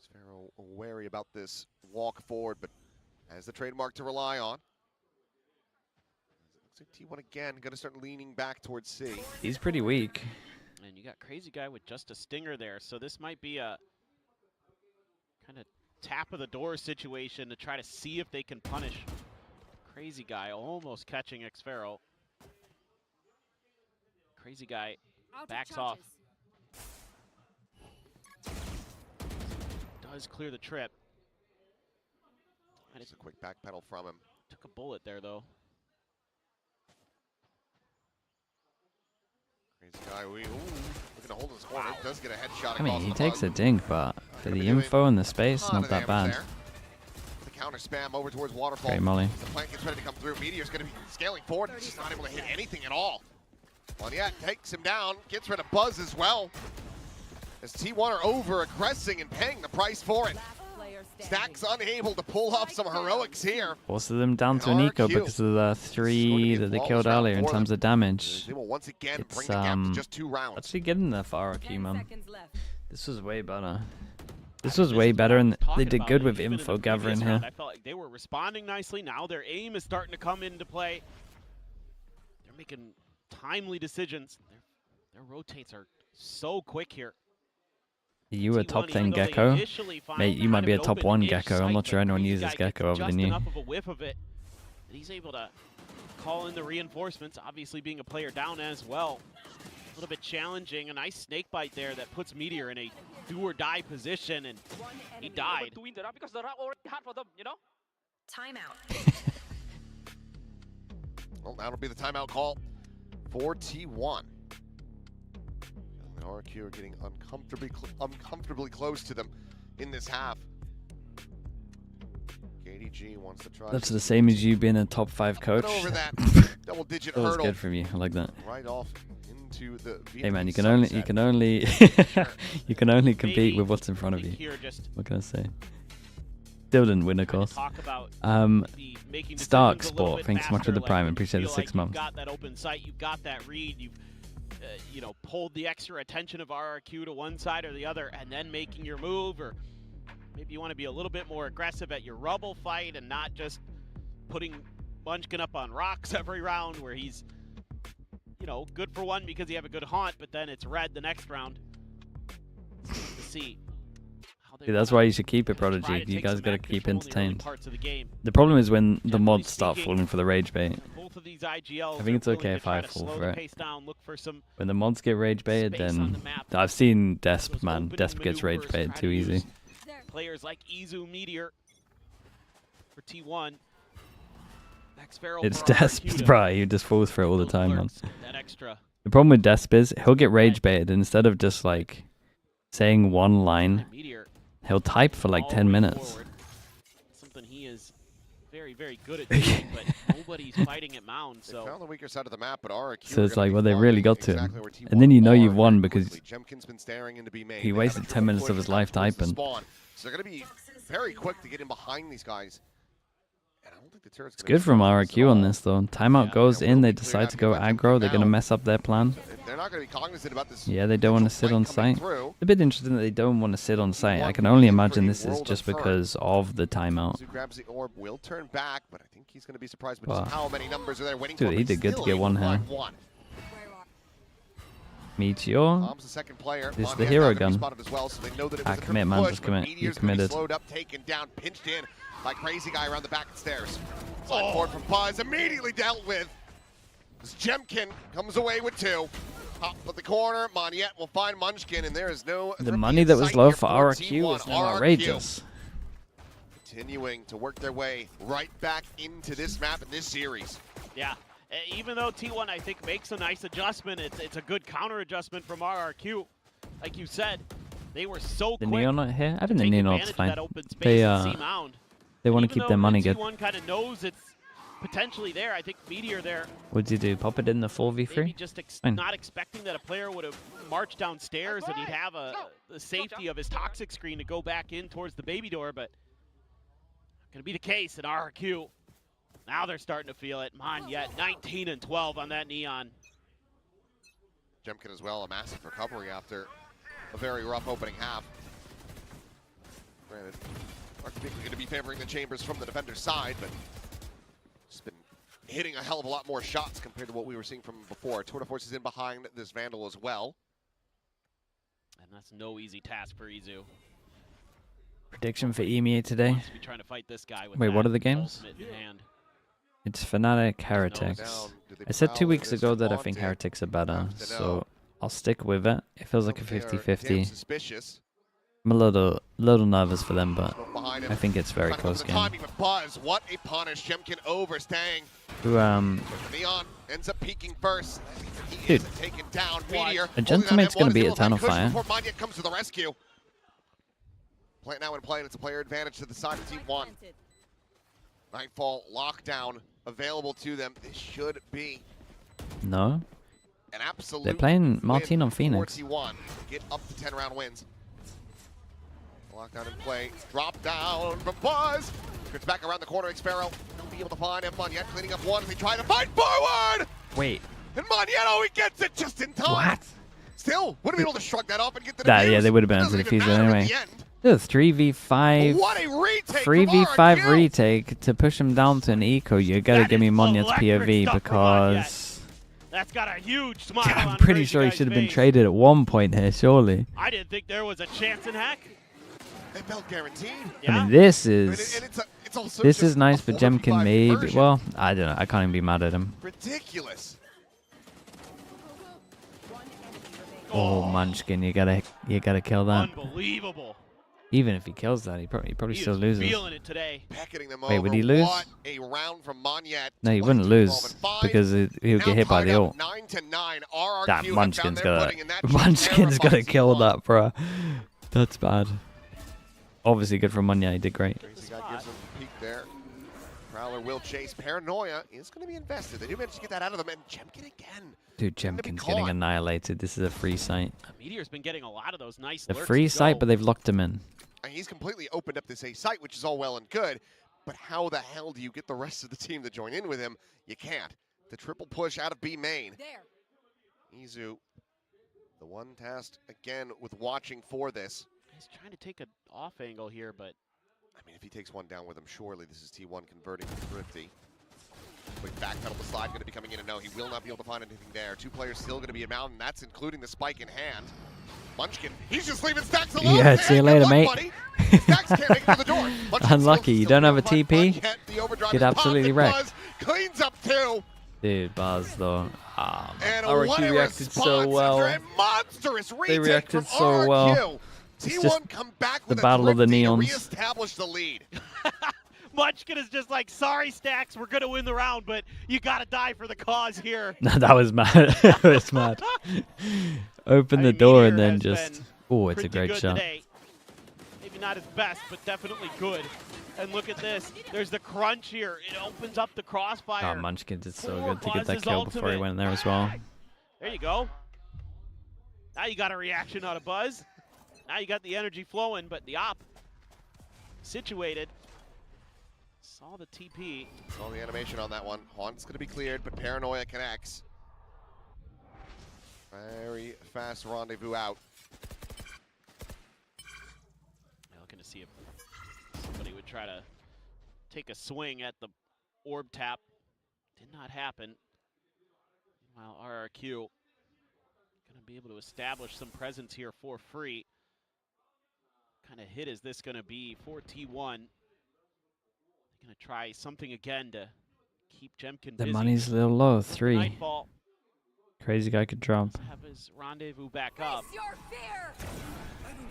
Xfero wary about this walk forward, but has the trademark to rely on. Looks like T1 again, going to start leaning back towards C. He's pretty weak. And you got Crazy Guy with just a stinger there, so this might be a kind of tap of the door situation to try to see if they can punish Crazy Guy, almost catching Xfero. Crazy Guy backs off. Does clear the trip. And Just a quick back pedal from him. took a bullet there though. Crazy Guy, looking to hold his corner. Does get a headshot. I mean, across he the takes buzz. a dink, but for Gonna the be doing info and the space, ton not of that damage bad. there. The counter spam over towards Waterfall. Great molly. The plant gets ready to come through. Meteor's going to be scaling forward. He's just not able to hit anything at all. Monette takes him down, gets rid of Buzz as well. As T1 are over-aggressing and paying the price for it. Stack's unable to pull off some heroics here. Forces them down to an eco because of the 3 that they killed earlier in terms of damage. They will once again It's bring the gap to just 2 rounds. actually getting there for RRQ, man. This was way better. This was way better, and they did good with info gathering here. I felt like they were responding nicely. Now their aim is starting to come into play. They're making timely decisions. Their rotates are so quick here. You a top 10 Gecko? Mate, you might be a top 1 Gecko. I'm not sure anyone uses Gecko other than you. Enough of a whiff of it that he's able to call in the reinforcements, obviously being a player down as well. A little bit challenging. A nice snake bite there that puts Meteor in a do-or-die position, and he died. Because the route already hard for them, you know? Timeout. Well, that'll be the timeout call for T1. And RRQ are getting uncomfortably close to them in this half. KDG wants to try. That's the same as you being a top 5 coach. Over that double-digit That was hurdle. good from you. I like that. Right off into the Hey man, you Vietnamese can sunset. you can only compete with what's in front of you. What can I say? Still didn't win, of course. Stark Sport, thanks so much for the prime. Appreciate the 6 months. You've got that open sight, you've got that read, you've you know, pulled the extra attention of RRQ to one side or the other, and then making your move, or maybe you want to be a little bit more aggressive at your rubble fight and not just putting Munchkin up on rocks every round where he's, you know, good for one because you have a good haunt, but then it's red the next round. To see. Dude, that's why you should keep it, Prodigy. You guys gotta keep entertained. The problem is when the mods start falling for the rage bait. I think it's okay if I fall for it. When the mods get rage baited, then I've seen Desp, man. Desp gets rage baited too easy. Players like Izu Meteor for T1. It's Desp, bro. He just falls for it all the time, man. That extra. The problem with Desp is he'll get rage baited, and instead of just like saying one line, he'll type for like 10 minutes. Something he is very, very good at doing, but nobody's fighting at Mound. So found the weaker side of the map, but RRQ So it's like, well, they really got to him. And then you know you've won because he wasted 10 minutes of his life typing. So they're going to be very quick to get in behind these guys. And I don't think the turret's It's good from RRQ on this, though. Timeout goes in, they decide to go aggro, they're going to mess up their plan. They're not going to be cognizant about this. Yeah, they don't want to sit on site. It's a bit interesting that they don't want to sit on site. I can only imagine this is just because of the timeout. Who grabs the orb will turn back, but I think he's going to be surprised with just how many numbers are there waiting for him. Dude, he did good to get one here. Meteor. Tom's the second player. This is the hero gun. Well, so they know that it Ah, was a commit, man. Just commit. You committed. Slowed up, taken down, pinched in by Crazy Guy around the back of the stairs. Slide forward from Buzz, immediately dealt with. As Jemkin comes away with 2. Top of the corner, Monette will find Munchkin, and there is no... The money that was low for RRQ is now outrageous. Continuing to work their way right back into this map and this series. Yeah, even though T1, I think, makes a nice adjustment, it's a good counter adjustment from RRQ. Like you said, they were so The quick. Neon not here? I think the take Neon's advantage of fine. that open space at C Mound. They want to Even keep their though money the good. T1 kind of knows it's potentially there. I think Meteor there. What'd you do? Pop it in the 4v3? Maybe just Fine. not expecting that a player would have marched downstairs and he'd have the safety of his toxic screen to go back in towards the baby door, but not gonna be the case in RRQ. Now they're starting to feel it. Monette 19 and 12 on that Neon. Jemkin as well, a massive recovery after a very rough opening half. Granted, aren't particularly going to be favoring the Chambers from the defender's side, but just been hitting a hell of a lot more shots compared to what we were seeing from before. Tour de Force is in behind this Vandal as well. And that's no easy task for Izu. Prediction for EMEA today. Be trying to fight this guy with Wait, what that are the games? ultimate in hand. It's Fnatic, Heretics. I said 2 weeks ago that I think Heretics are better, so I'll stick with it. It feels like a 50-50. I'm a little nervous for them, but I think it's a very close game. Buzz, what a punish. Jemkin overstaying. Who, Neon ends up peeking first. Dude, Taken down. Meteor, a Gentleman's going to beat Eternal Fire. before Monette comes to the rescue. Play it now and play, and it's a player advantage to the side of T1. Nightfall lockdown available to them. This should be. No? An absolute They're playing Martin on win Phoenix. for T1. Get up to 10 round wins. Lockdown in play. Drop down from Buzz. Gets back around the corner. Xpero won't be able to find him. Monyet cleaning up one as they try to fight forward. Wait. And Monyet, he gets it just in time. What? Still, would have been able to shrug that off and get the That, defuse. yeah, they would have been able to defuse it anyway. The 3v5. What a retake 3v5 from RRQ. retake to push him down to an eco. You gotta give me Monyet's POV because That's got a huge smile I'm on pretty Crazy sure he Guy's should have been face. traded at one point here, surely. I didn't think there was a chance in heck. They felt guaranteed. I mean, this And is it's also this just is nice a for 4v5 Jemkin, maybe. conversion. Well, I don't know. I can't even be mad at him. Ridiculous. Oh, Munchkin, you gotta kill that. Unbelievable. Even if he kills that, he probably still loses. Feeling it today. Pecketing them Wait, over. would he lose? What a round from Monyet. No, he wouldn't lose because he'll get hit by the ult. 9-9. RRQ That have Munchkin's found their gotta footing, and that Munchkin's gotta terrifies kill T1. that, bro. That's bad. Obviously good from Munya. He did great. Crazy Guy gives him a peek there. Prowler will chase. Paranoia is going to be invested. They do manage to get that out of them, and Jemkin again. Dude, Jemkin's getting annihilated. This is a free site. Meteor's been getting a lot of those nice A lurks free to site, go. but they've locked him in. And he's completely opened up this A site, which is all well and good. But how the hell do you get the rest of the team to join in with him? You can't. The triple push out of B main. Izu, the one tasked again with watching for this. He's trying to take an off angle here, but I mean, if he takes one down with him, surely this is T1 converting to Thrifty. Quick back pedal to slide, going to be coming in, and no, he will not be able to find anything there. Two players still going to be a mountain. That's including the spike in hand. Munchkin, he's just leaving Stacks alone. Yeah, see you Good later, luck, mate. buddy. Stacks can't make it to the door. Munchkin Unlucky, you don't have a still TP? find the overdrive Get is popped, absolutely and wrecked. Buzz cleans up two. Dude, Buzz though. And RRQ what a reacted so response well. after a monstrous retake They reacted from so RRQ. well. It's just T1 come back the with battle a of the Thrifty to neons. reestablish the lead. Munchkin is just like, sorry, Stacks, we're going to win the round, but you got to die for the cause here. No, that was mad. That was mad. Open the door and then just. Oh, it's a Pretty great good shot. today. Maybe not his best, but definitely good. And look at this. There's the crunch here. It opens up the crossfire. Oh, Munchkin did so For good to get that Buzz's kill before he ultimate. went there as well. There you go. Now you got a reaction out of Buzz. Now you got the energy flowing, but the op situated. Saw the TP. Saw the animation on that one. Haunt's going to be cleared, but Paranoia connects. Very fast rendezvous out. Looking to see if somebody would try to take a swing at the orb tap. Did not happen. Meanwhile, RRQ going to be able to establish some presence here for free. Kind of hit is this going to be for T1? They're going to try something again to keep Jemkin The busy. money's a little low. 3. Nightfall Crazy Guy could drop. have his rendezvous back up.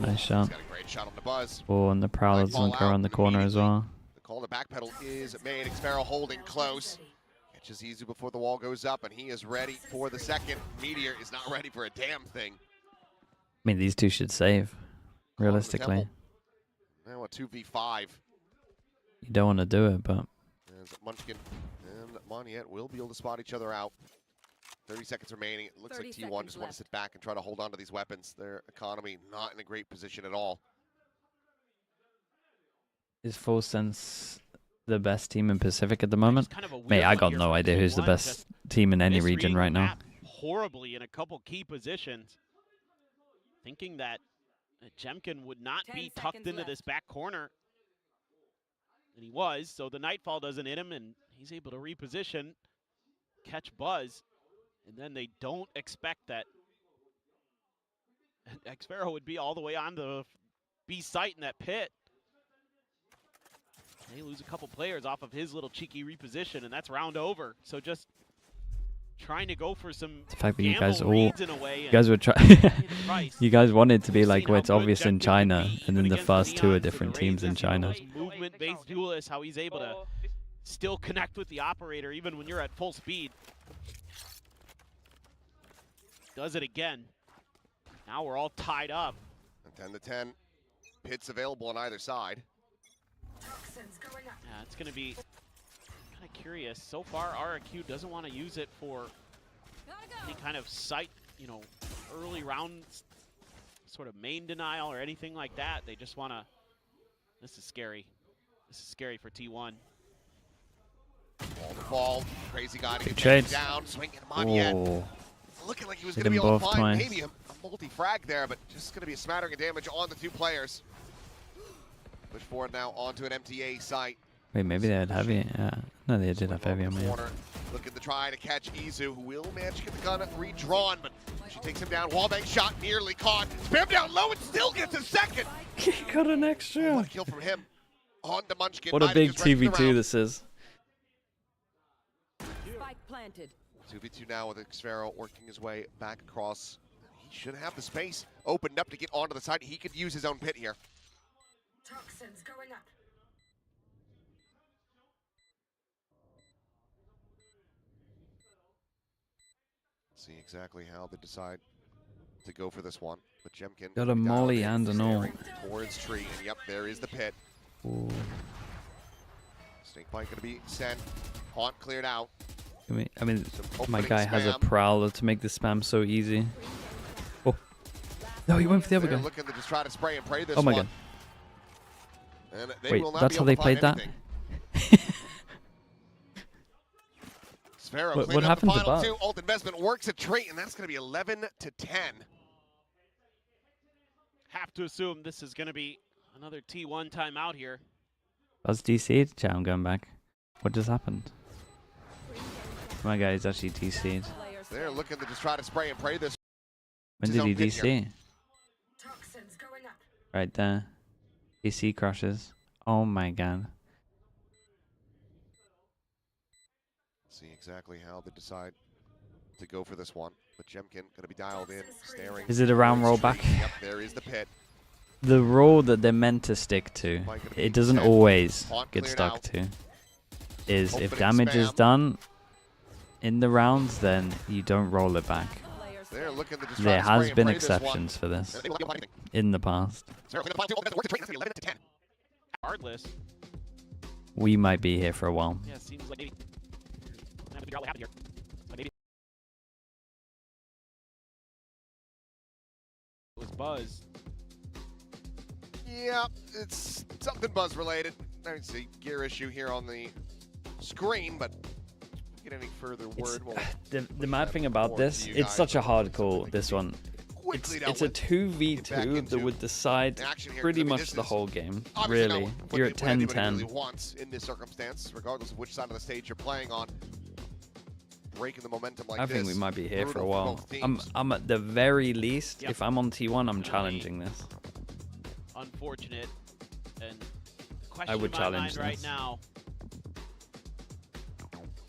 Nice shot. He's got a great shot on the Buzz. Oh, and the Prowler doesn't go around the corner as well. The call to backpedal is made. Xpero holding close. Catches Izu before the wall goes up, and he is ready for the second. Meteor is not ready for a damn thing. I mean, these two should save, realistically. Now a 2v5. You don't want to do it, but And Munchkin and Monyet will be able to spot each other out. 30 seconds remaining. It looks like T1 just want to sit back and try to hold on to these weapons. Their economy not in a great position at all. is Full Sense the best team in Pacific at the moment? kind of a weird Mate, I one got here no from idea who's the T1, best just team in any misreading region the right now. map horribly in a couple key positions. Thinking that Jemkin would not be tucked into this back corner. And he was, so the Nightfall doesn't hit him, and he's able to reposition, catch Buzz, and then they don't expect that Xpero would be all the way on the B site in that pit. They lose a couple players off of his little cheeky reposition, and that's round over. So just trying to go for some The fact that you guys gamble all, reads in a way you and guys were pay the price. you guys wanted to be like, Seen well, how it's good obvious in Jemkin China, can be, and even then the against first two are Neons and different the teams in Ravens, China. those movement-based duelists, how he's able to still connect with the operator even when you're at full speed. Does it again. Now we're all tied up. 10 to 10. Pits available on either side. Yeah, it's going to be kind of curious. So far, RRQ doesn't want to use it for any kind of sight, you know, early round sort of main denial or anything like that. They just want to. This is scary. This is scary for T1. Ball to ball. Crazy guy to get trades. down. Swinging him on yet. Looking like he was going to be able to find maybe a multi-frag there, but just going to be a smattering of damage on the two players. Push forward now onto an MTA site. Wait, maybe they had heavy. No, they did have heavy on me. Looking to try to catch Izu, who will manage to get the gun redrawn, but she takes him down. Wallbang shot nearly caught. Spam down low and still gets a second. He got an extra. What a kill from him on the Munchkin. What a big 2v2 this is. Spike planted. 2v2 now with Xfero working his way back across. He should have the space opened up to get onto the side. He could use his own pit here. Toxins going up. See exactly how they decide to go for this one. But Jemkin Got a molly and an all. towards tree, and yep, there is the pit. Ooh. Snake bite gonna be sent. Haunt cleared out. I mean, my guy has a prowler to make the spam so easy. Oh. No, he went for the other guy. Looking to just try to spray and pray this Oh my one. god. And they Wait, will not that's be how able they to find played that? Sphero What cleaned up happened the to final Bud? two. Ult investment works a trait, and that's going to be 11 to 10. Have to assume this is going to be another T1 timeout here. That's DC'd? Chat, I'm going back. What just happened? My guy is actually DC'd. They're looking to just try to spray and pray this. When did he DC? Toxins going up. Right there. DC crashes. Oh my god. See exactly how they decide to go for this one. But Jemkin going to be dialed in, staring. Is it a round roll towards back? tree. Yep, there is the pit. The roll that they're meant to stick to, it doesn't always get stuck to, is if damage is done in the rounds, then you don't roll it back. They're looking to just try There to spray has and been pray this one. exceptions for this And they won't be able to find anything. in the past. Sphero cleaned up the final two. Ult investment works a trait, and that's going to be 11 to 10. Regardless. We might be here for a while. Yeah, it seems like maybe. I have to figure out what happened here. So maybe it was Buzz. Yeah, it's something Buzz related. I can see gear issue here on the screen, but get any further word. The mad thing about this, it's such a hard call, this one. It's a 2v2 that would decide pretty much the whole game, really. You're at 10-10. Really wants in this circumstance, regardless of which side of the stage you're playing on. Breaking the momentum like I this. think we might be here for a brutal while. both teams. I'm at the very least, if I'm on T1, I'm challenging this. Unfortunate. And the question I would in my challenge mind right this. now,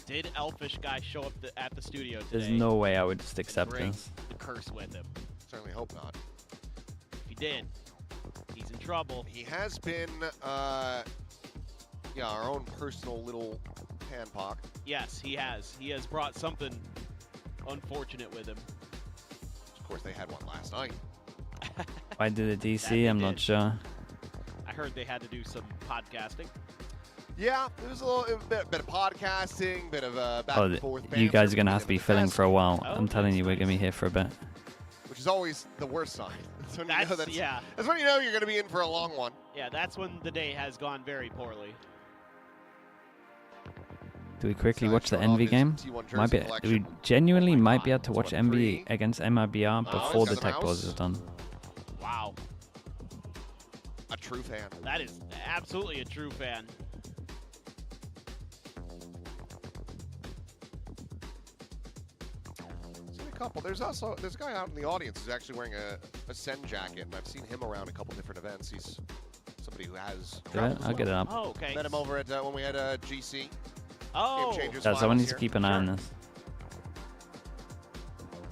did Elfish guy show up at the studio today? There's no way I would just accept Bring this. the curse with him. Certainly hope not. If he did, he's in trouble. He has been, yeah, our own personal little panpock. Yes, he has. He has brought something unfortunate with him. Of course, they had one last night. Why did it That DC? they I'm did. not sure. I heard they had to do some podcasting. Yeah, it was a bit of podcasting, bit of back Oh, and forth. you guys are banter going to have to be filling for a while. Oh, I'm telling nice, you, we're going to be here for a bit. Which is always the worst sign. That's when you know That's, yeah. That's when you know you're going to be in for a long one. Yeah, that's when the day has gone very poorly. Do we quickly Side watch the showed Envy off his game? T1 Might jersey be, we collection. genuinely Oh my might God. be able to watch That's what, Envy 3? against MIBR before he's the got tech the pause mouse. is done. Wow. A true fan. That is absolutely a true fan. Seen a couple. There's a guy out in the audience who's actually wearing a Ascent jacket, and I've seen him around a couple different events. He's somebody who has. Do it? I'll get it up. Oh, okay. Met him over at when we had GC. Oh. Game Changers Guys, someone finals needs to here. keep an eye on this.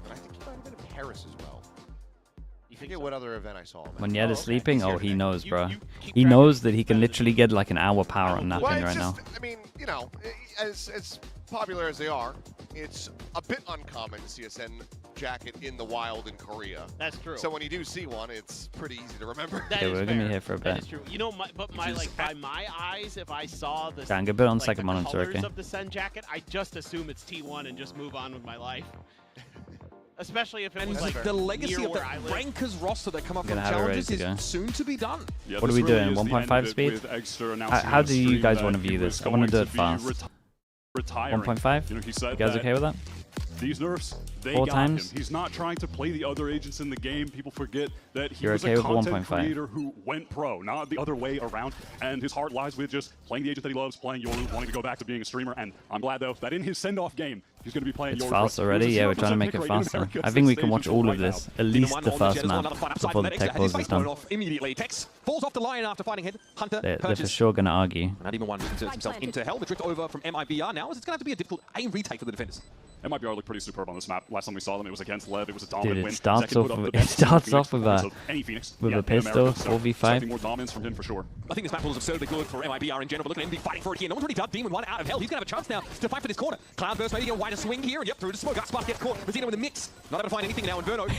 And I think he might have been in Paris as well. You I think forget so? what other event I saw him at. When Yed is okay. sleeping, He's here oh, he today. knows, bro. You keep He track knows of that he can better literally get like an hour power on Well, napping it's right now. just, I mean, you know, as popular as they are, it's a bit uncommon to see a Ascent jacket in the wild in Korea. That's true. So when you do see one, it's pretty easy to remember. That Yeah, is we're gonna be fair. here for a That bit. is true. You know, by my eyes, if I saw the Gang, a bit on like, second the monitor, colors okay? of the Sen jacket, I just assume it's T1 and just move on with my life. Especially if it was like the legacy near of the where I live. Rankers roster that come up Gonna from have it ready challenges to go. is soon to be done. Yeah, What are we this really doing? is the end 1.5 of it speed? with Extra announcing How on do you stream guys that want to he view was this? I want to going do it be fast. Retiring. 1.5? You know, he said You guys that okay with that? these nerfs, they 4 got times? him. He's not trying to play the other agents in the game. People forget that he You're was okay a with content 1.5? creator who went pro, not the other way around. And his heart lies with just playing the agent that he loves, playing Yoru, wanting to go back to being a streamer. And I'm glad, though, that in his send-off game, he's going to be playing It's Yoru. fast already? Yeah, we're trying to make it faster. I think we can watch all of this, at least the first map, before the tech pause is done. Immediately, Tex falls off the line after finding him. Hunter They're for sure going to argue. Not even one inserts himself into hell. The drift over from MIBR now, as it's going to have to be a difficult aim retake for the defenders. MIBR looked pretty superb on this map. Last time we saw them, it was against Lev. It was a Dude, dominant it win. starts Zek off put up with, the it best starts Phoenix off with performance a of any Phoenix with in a pistol, America, so 4v5. expecting more dominance from him for sure. I think this map was absurdly good for MIBR in general, but look at Envy fighting for it here. No one's really done Demon 1 out of hell. He's going to have a chance now to fight for this corner. Cloudburst maybe get a wider swing here, and yep, through the smoke. Spark gets caught. Rosino in the mix. Not able to find anything now, Inverno.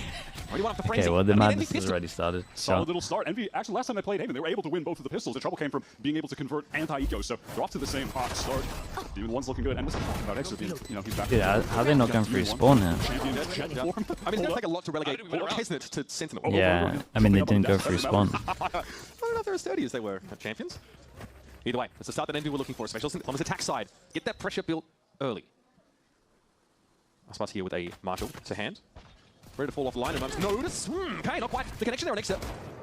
Only one off the frenzy. Okay, well, the I mean, madness Envy has already started. Solid little start. Envy, actually, last time they played Haven, they were able to win both of the pistols. The trouble came from being able to convert anti-eco, so they're off to the same hot start. Demon 1's looking good, and this is talking about Extra being, you know, he's back. Dude, how are they not going through spawn here? I mean, it's going to take a lot to relegate Kesnet to Sentinel. Yeah, I mean, they didn't go through spawn. I don't know if they're as sturdy as they were champions. Either way, it's the start that Envy were looking for, especially on his attack side. Get that pressure built early. Asparty here with a Marshall to hand. Ready to fall off the line. Notice. Okay, not quite. The connection there on Exit.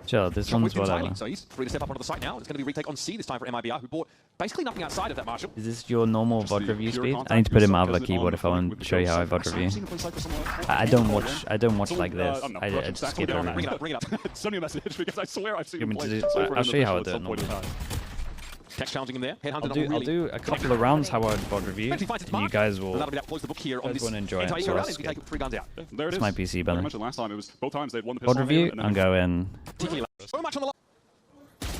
Sure, this one's whatever. So he's free to step up onto the site now. It's going to be retake on C this time for MIBR, who bought basically nothing outside of that Marshall. Is this your normal VOD review speed? I need to put in my other keyboard if I want to show you how I VOD review. I don't watch like this. I just skip everything. Bring it up. Send me a message because I swear I've seen You him want me play. to do- I'll show you how I do it normally. Tex challenging him there. Headhunter I'll do a couple of rounds how I would VOD review, and you guys will close the book here on this enjoy it. So that's good. 3 guns out. There it It's is. my PC, Like I brother. mentioned last time, it was both times they'd won the VOD pistol review, and then I'm going. So much on the line.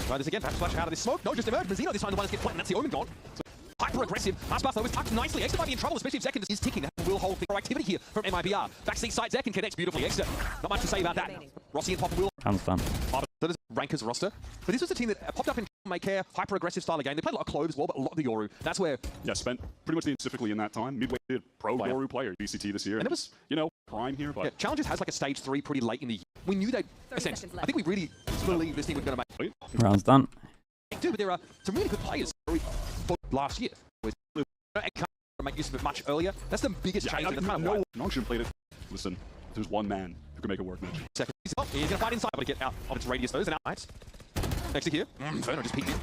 Try this again. Perhaps flash out of this smoke. No, just emerged. Mazzino this time the one that's get flattened. That's the Omen gone. Hyper aggressive. Aspas though is tucked nicely. Extra might be in trouble, especially if Zek is ticking. That will hold the activity here from MIBR. Backseat side, Zek connects beautifully. Extra. Not much to say about that. Rossi and Papa will. Round's done. That is Rankers roster. But this was a team that popped up in Make Care, hyper aggressive style of game. They played a lot of Clove as well, but a lot of the Yoru. That's where. Yeah, spent pretty much specifically in that time. Midway did pro Yoru player VCT this year. And it was, you know, prime here, but yeah, Challenges has like a stage 3 pretty late in the year. We knew they. Ascent. I think we really believe this team was going to make. Round's done. But there are some really good players last year. Make use of it much earlier. That's the biggest change. That's kind of no Nongshim played it. Listen, there's one man who can make it work, Mitch. Second. He's going to fight inside, but to get out of its radius. Those and out. Next to here. Inferno just peeked in.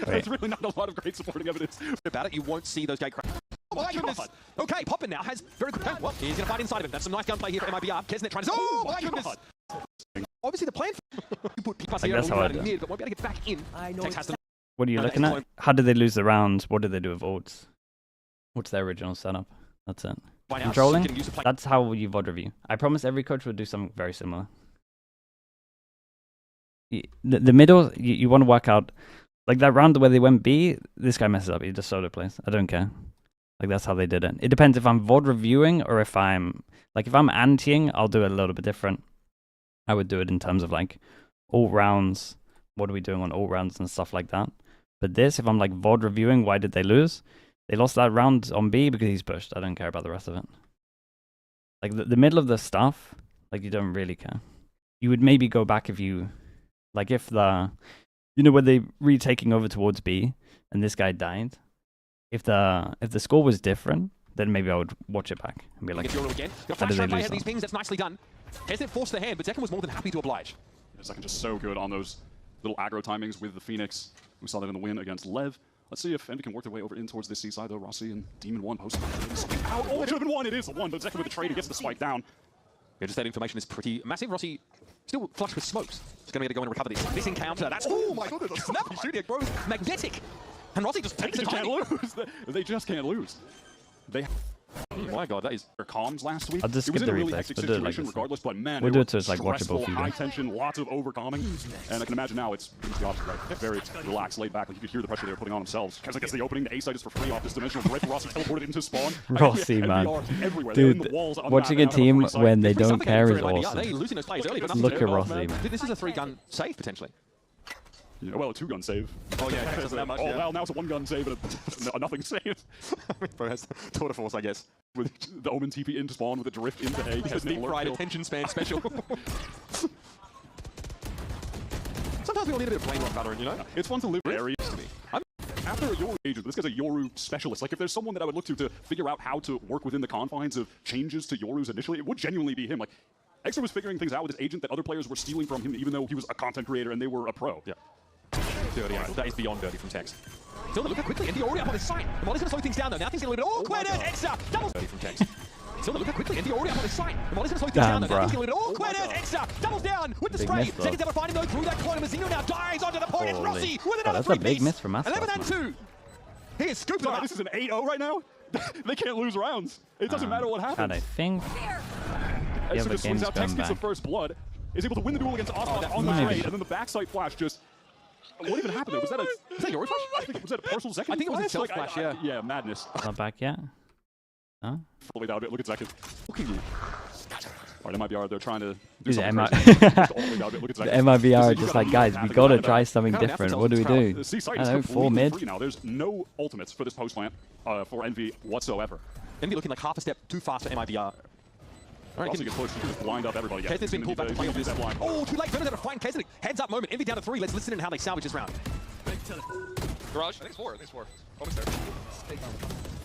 There's really not a lot of great supporting evidence about it. You won't see those gate cracks. Oh my goodness! Okay, Poppin now has very good. Well, he's going to fight inside of him. That's some nice gunplay here for MIBR. Kesnet trying to. Oh my goodness! Obviously, the plan. You put Pipas here that's how I do mid, but won't be able to get back in. Tex has to. What are you looking at? How did they lose the round? What did they do with ults? What's their original setup? That's it. Controlling? That's how you VOD review. I promise every coach will do something very similar. The middle, you want to work out, like that round where they went B, this guy messes up, he just solo plays. I don't care. Like that's how they did it. It depends if I'm VOD reviewing or if I'm antiing, I'll do it a little bit different. I would do it in terms of like all rounds, what are we doing on all rounds and stuff like that. But this, if I'm like VOD reviewing, why did they lose? They lost that round on B because he's pushed. I don't care about the rest of it. Like the middle of the stuff, like you don't really care. You would maybe go back if you, like if the, you know, when they retaking over towards B and this guy died, if the score was different, then maybe I would watch it back and be like, how did they lose these pings, that's nicely done. Hasn't forced the hand, but Zekin was more than happy to oblige. Zekin just so good on those little aggro timings with the Phoenix. We saw that in the win against Lev. Let's see if Envy can work their way over in towards this C side, though. Rossi and Demon 1 posting out. Oh, it should have been 1. It is a 1, but Zekin with the trade, he gets the spike down. Yeah, just that information is pretty massive. Rossi still flush with smokes. He's going to be able to go and recover this. This encounter, that's... Oh my goodness, a snappy shooting, it grows magnetic. And Rossi just takes the time. They just can't lose. They just can't lose. They Oh my god, that is... comms last week. I'll just It was skip in the a really replays, hectic but do it like situation this. regardless, but man, We'll they do were it so it's like watchable stressful, for you high guys. tension, lots of overcoming, and I can imagine now it's the opposite, right? Very relaxed, laid back, like you could hear the pressure they were putting on themselves. Kevin gets the opening, the A site is for free off this dimensional rip. Rossi teleported into spawn. Rossi, man. Everywhere. They're in Dude, the walls on the watching map, a they now have team free site. when they It's pretty don't care is suffocating for awesome. They're losing those players early, but nothing Look to at do. Rossi, man. This is a 3-gun save, potentially. Yeah, well, a 2-gun save. Oh, yeah, it doesn't that much, yeah. Well, now it's a 1-gun save and a nothing save. Bro, that's tour de force, I guess. With the Omen TP into spawn with a drift into A. It's deep fried attention span special. Sometimes we all need a bit of brain rot, Valorant, you know? It's fun to live areas to me. After a Yoru agent, this guy's a Yoru specialist. Like, if there's someone that I would look to figure out how to work within the confines of changes to Yorus initially, it would genuinely be him. Like, Extra was figuring things out with his agent that other players were stealing from him, even though he was a content creator and they were a pro. Yeah. Dirty, that is beyond dirty from Tex. Still, look how quickly NV already up on his site. The Molly's going to slow things down, though. Now things get a little bit awkward. And Extra doubles. Dirty from Tex. Still, look how quickly NV already up on his site. The Molly's going to slow things down, though. Now things get a little bit awkward. And Extra doubles down with the spray. Seconds out of find him, though, through that corner. Mazzino now dives onto the point. It's Rossi with another that's a big miss from us. 11 and 2. He is scooping him up. This is an 8-0 right now. They can't lose rounds. It doesn't matter what happens. And I think Extra just swings out, Tex gets the first blood, is able to win the duel against Osmoth on the trade, and then the backside flash just... What even happened there? Was that your flash? I think, was that a partial Zekin I think it was a flash? self-flash, yeah. Yeah, madness. Not back yet. Huh? Fully down a bit. Look at Zekin. Look at you. Alright, MIBR, they're trying to do Dude, something the crazy. Look at the Zekin. MIBR are just like, guys, we gotta try something different. What do we do? The C-site I is don't know, 4 completely mid? free now. There's no ultimates for this post plant for Envy whatsoever. Envy looking like half a step too fast for MIBR. All right, can get pushed. You can just blind up everybody. Kesnick's been pulled back to play off this. blind. Oh, too late. Venom's going to find Kesnick. Heads up moment. Envy down to 3. Let's listen in how they salvage this round. Garage. I think it's 4. I think it's 4. Omen's there.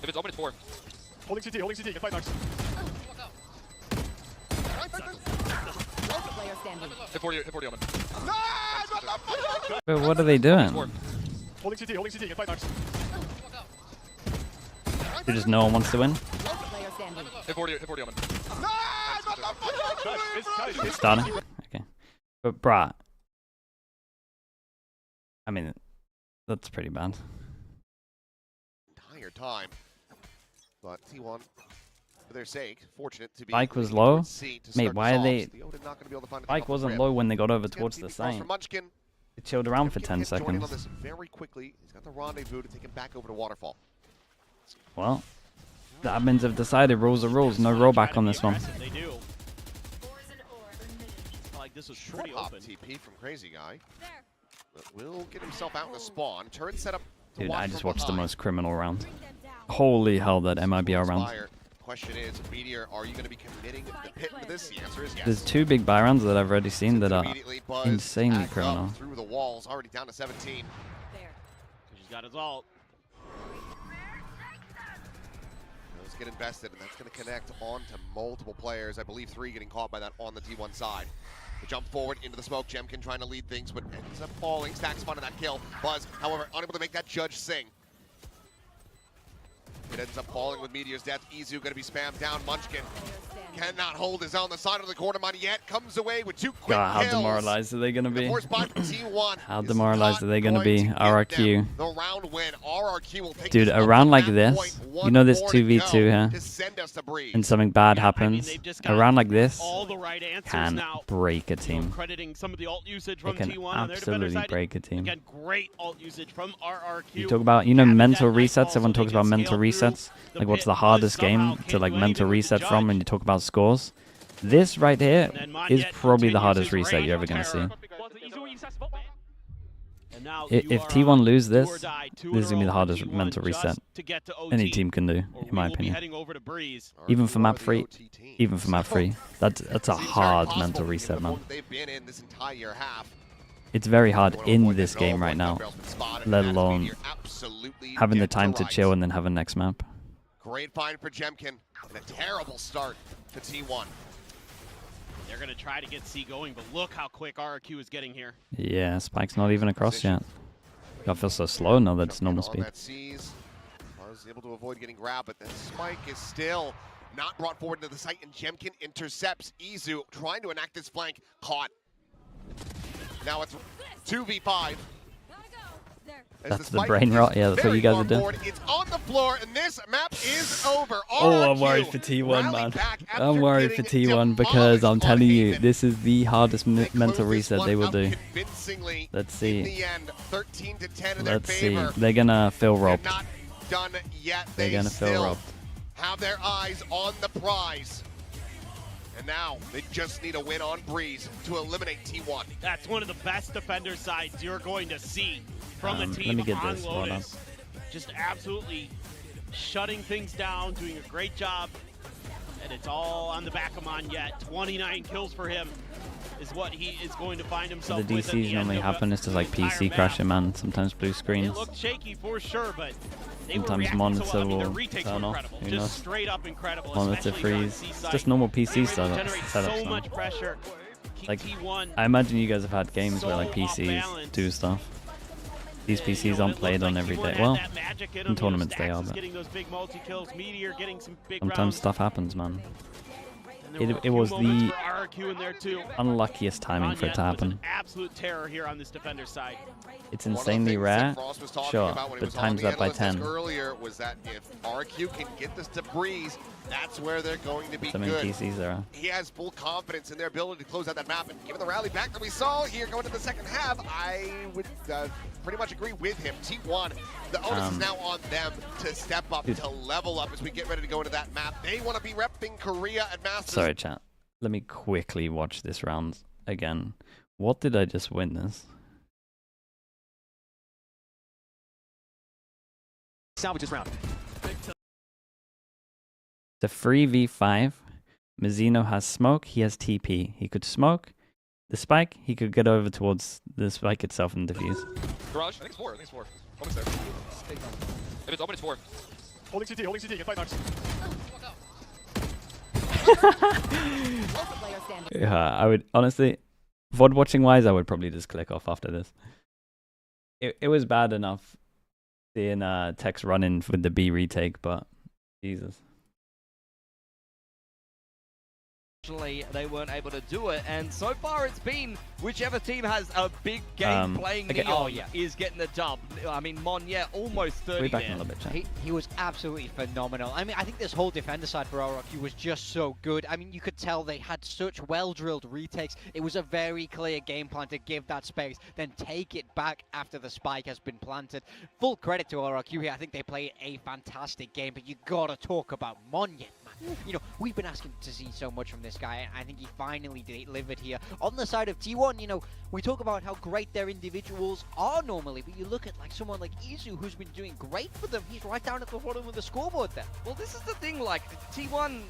If it's Omen, it's 4. Holding CT, holding CT. Get fight next. Hit 40 Omen. But what are they doing? Holding CT, holding CT. Get fight next. Just no one wants to win. Hit 40 Omen. It's starting. Okay. But bruh. I mean, that's pretty bad. Entire time. But T1, for their sake, fortunate to be... Spike was low? Mate, why are they... Spike wasn't low when they got over towards the site. It chilled around for 10 seconds. Very quickly. He's got the rendezvous to take him back over to Waterfall. Well, the admins have decided rules are rules. No rollback on this one. They do. Like this was pretty open. TP from Crazy Guy. But will get himself out in the spawn. Turn set up. Dude, I just watched the most criminal round. Holy hell, that MIBR round. Question is, Meteor, are you going to be committing the pit for this? The answer is yes. There's 2 big buy rounds that I've already seen that are insanely Back criminal. up through the walls, already down to 17. She's got his ult. Those get invested, and that's going to connect on to multiple players. I believe 3 getting caught by that on the T1 side. The jump forward into the smoke. Jemkin trying to lead things, but ends up falling. Stack spotted that kill. Buzz, however, unable to make that judge sing. It ends up falling with Meteor's death. Izu going to be spammed down. Munchkin cannot hold his own. The side of the quarter money yet. Comes away with 2 quick God, how kills. demoralized are they going to be? T1 How demoralized are they going to be? RRQ. the round win. RRQ will take Dude, this a up round to like that this, point. you know there's One more to 2v2 go here, to send us to breeze. and something bad happens. they've just A got round like this all the right answers can now. break a team. Crediting some of the ult usage It from can T1 on their defender absolutely side. break a team. Again, great ult usage from RRQ. You talk about, you know, mental That resets. Everyone talks about mental resets. Like, what's the hardest game to like mental reset from when you talk about scores? This right here is probably the hardest reset you're ever going to see. If T1 lose this, this is going to be the hardest mental reset any team can do, in my opinion. Even for map 3, that's a hard mental reset, man. It's very hard in this game right now, let alone having the time to chill and then have a next map. Great find for Jemkin and a terrible start to T1. They're going to try to get C going, but look how quick RRQ is getting here. Yeah, Spike's not even across yet. I feel so slow now that it's normal speed. Was able to avoid getting grabbed, but then Spike is still not brought forward into the site, and Jemkin intercepts Izu, trying to enact this flank, caught. Now it's 2v5. That's the brain rot. Yeah, that's what you guys are doing. It's on the floor, and this map is over. Oh, I'm worried for T1, man. I'm worried for T1 because I'm telling you, this is the hardest mental reset they will do. Let's see. Let's see. They're gonna feel robbed. Not done yet. They're gonna feel robbed. Have their eyes on the prize. And now they just need a win on Breeze to eliminate T1. That's one of the best defender sides you're going to see from a Let team me get on this Lotus. Just absolutely shutting things down, doing a great job. And it's all on the back of Monyet. 29 kills for him is what he is going to find himself The with at the DCs end normally of happen. It's just like entire PC map. crashing, man. Sometimes blue It screens. looked shaky for sure, but they Sometimes were reacting monitor so well. I mean, their will retakes turn were off. incredible. Who Just knows? straight up incredible. Monitor especially on freeze. C-side. Just normal They were PC able to setups. generate so man. much pressure. Keep Like, T1 I imagine you guys have had games where like so off PCs balance. do stuff. These PCs aren't played on every day. Well, in tournaments they are, but getting those big multi-kills, Meteor getting some big sometimes rounds. stuff happens, man. And there were a It few was moments the for RRQ in there too. unluckiest timing for it to Monyet was an happen. absolute terror here on this defender side. It's insanely rare, sure, but times that by 10. Earlier was that if RQ can get this to Breeze, that's where they're going to be So many good. PCs there are. He has full confidence in their ability to close out that map, and given the rally back that we saw here going to the second half, I would pretty much agree with him. T1, the onus is now on them to step up, to level up as we get ready to go into that map. They want to be repping Korea at Masters. Sorry, chat. Let me quickly watch this round again. What did I just witness? Salvage this round. The 3v5. Mazzino has smoke, he has TP. He could smoke the spike, he could get over towards the spike itself and defuse. Garage? I think it's 4. Open's there. If it's open, it's 4. Holding CT, get 5 knocks. Yeah, I would honestly, VOD watching wise, I would probably just click off after this. It was bad enough seeing Tex running with the B retake, but Jesus. Unfortunately, they weren't able to do it, and so far it's been whichever team has a big game playing okay. Neon is getting the dub. I mean, Monyet almost 30 Way back there. in a little bit, chat. He was absolutely phenomenal. I mean, I think this whole defender side for RRQ was just so good. I mean, you could tell they had such well-drilled retakes. It was a very clear game plan to give that space, then take it back after the spike has been planted. Full credit to RRQ here. I think they played a fantastic game, but you gotta talk about Monyet, man. You know, we've been asking to see so much from this guy, and I think he finally delivered here. On the side of T1, you know, we talk about how great their individuals are normally, but you look at like someone like Izu, who's been doing great for them. He's right down at the bottom of the scoreboard there. Well, this is the thing, like, T1,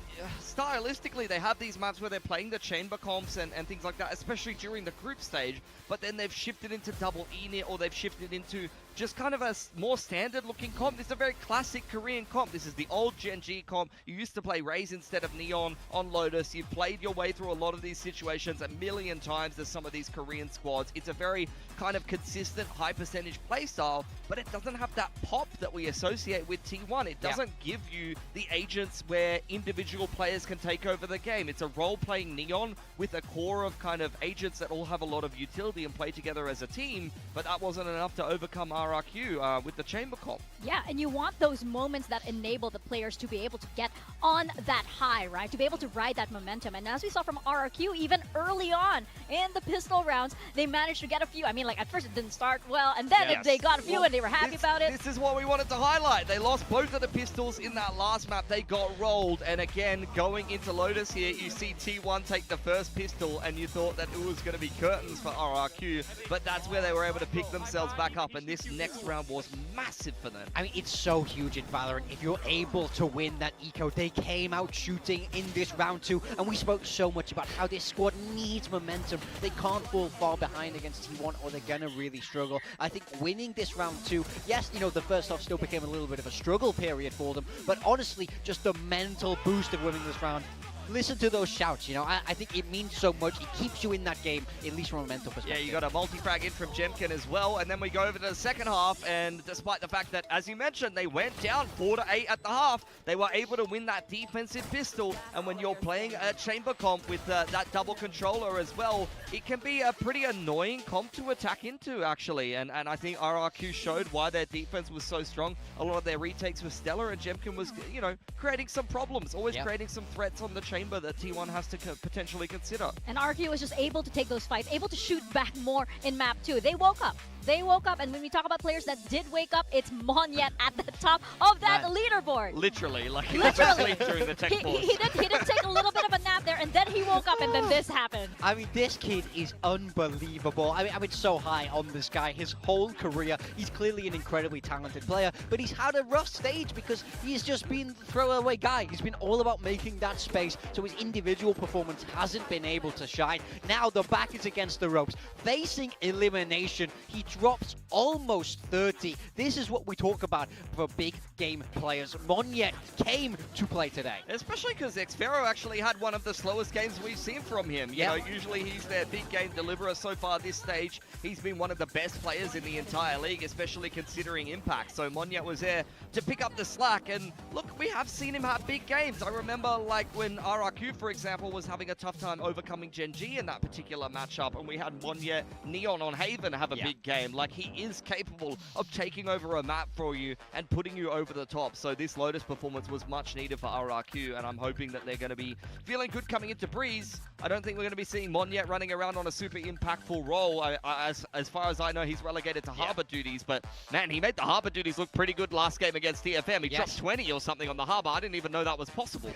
stylistically, they have these maps where they're playing the chamber comps and things like that, especially during the group stage, but then they've shifted into double E-Nit, or they've shifted into just kind of a more standard-looking comp. This is a very classic Korean comp. This is the old Gen G comp. You used to play Raze instead of Neon on Lotus. You've played your way through a lot of these situations a million times as some of these Korean squads. It's a very kind of consistent, high-percentage playstyle, but it doesn't have that pop that we associate with T1. It doesn't give you the agents where individual players can take over the game. It's a role-playing Neon with a core of kind of agents that all have a lot of utility and play together as a team, but that wasn't enough to overcome RRQ with the chamber comp. Yeah, and you want those moments that enable the players to be able to get on that high, right? To be able to ride that momentum. And as we saw from RRQ, even early on in the pistol rounds, they managed to get a few. I mean, like, at first it didn't start well, and then they got a few and they were happy about it. This is what we wanted to highlight. They lost both of the pistols in that last map. They got rolled, and again, going into Lotus here, you see T1 take the first pistol, and you thought that it was going to be curtains for RRQ, but that's where they were able to pick themselves back up, and this next round was massive for them. I mean, it's so huge in Valorant. If you're able to win that eco, they came out shooting in this round 2, and we spoke so much about how this squad needs momentum. They can't fall far behind against T1, or they're gonna really struggle. I think winning this round 2, yes, you know, the first half still became a little bit of a struggle period for them, but honestly, just the mental boost of winning this round, listen to those shouts, you know. I think it means so much. It keeps you in that game, at least from a mental perspective. Yeah, you got a multi-frag in from Jemkin as well, and then we go over to the second half, and despite the fact that, as you mentioned, they went down 4-8 at the half, they were able to win that defensive pistol, and when you're playing a chamber comp with that double controller as well, it can be a pretty annoying comp to attack into, actually, and I think RRQ showed why their defense was so strong. A lot of their retakes were stellar, and Jemkin was, you know, creating some problems, always creating some threats on the chamber that T1 has to potentially consider. And RRQ was just able to take those fights, able to shoot back more in map 2. They woke up. They woke up, and when we talk about players that did wake up, it's Monyet at the top of that leaderboard. Literally, like he was asleep during the tech pause. He did take a little bit of a nap there, and then he woke up, and then this happened. I mean, this kid is unbelievable. I mean, so high on this guy. His whole career, he's clearly an incredibly talented player, but he's had a rough stage because he's just been the throwaway guy. He's been all about making that space, so his individual performance hasn't been able to shine. Now the back is against the ropes. Facing elimination, he drops almost 30. This is what we talk about for big game players. Monyet came to play today. Especially because Xfero actually had one of the slowest games we've seen from him. You know, usually he's their big game deliverer. So far this stage, he's been one of the best players in the entire league, especially considering impact. So Monyet was there to pick up the slack. And look, we have seen him have big games. I remember like when RRQ, for example, was having a tough time overcoming Gen G in that particular matchup, and we had Monyet Neon on Haven have a big game. Like, he is capable of taking over a map for you and putting you over the top. So this Lotus performance was much needed for RRQ, and I'm hoping that they're going to be feeling good coming into Breeze. I don't think we're going to be seeing Monyet running around on a super impactful role. As far as I know, he's relegated to Harbor duties, but man, he made the Harbor duties look pretty good last game against TFM. He dropped 20 or something on the Harbor. I didn't even know that was possible.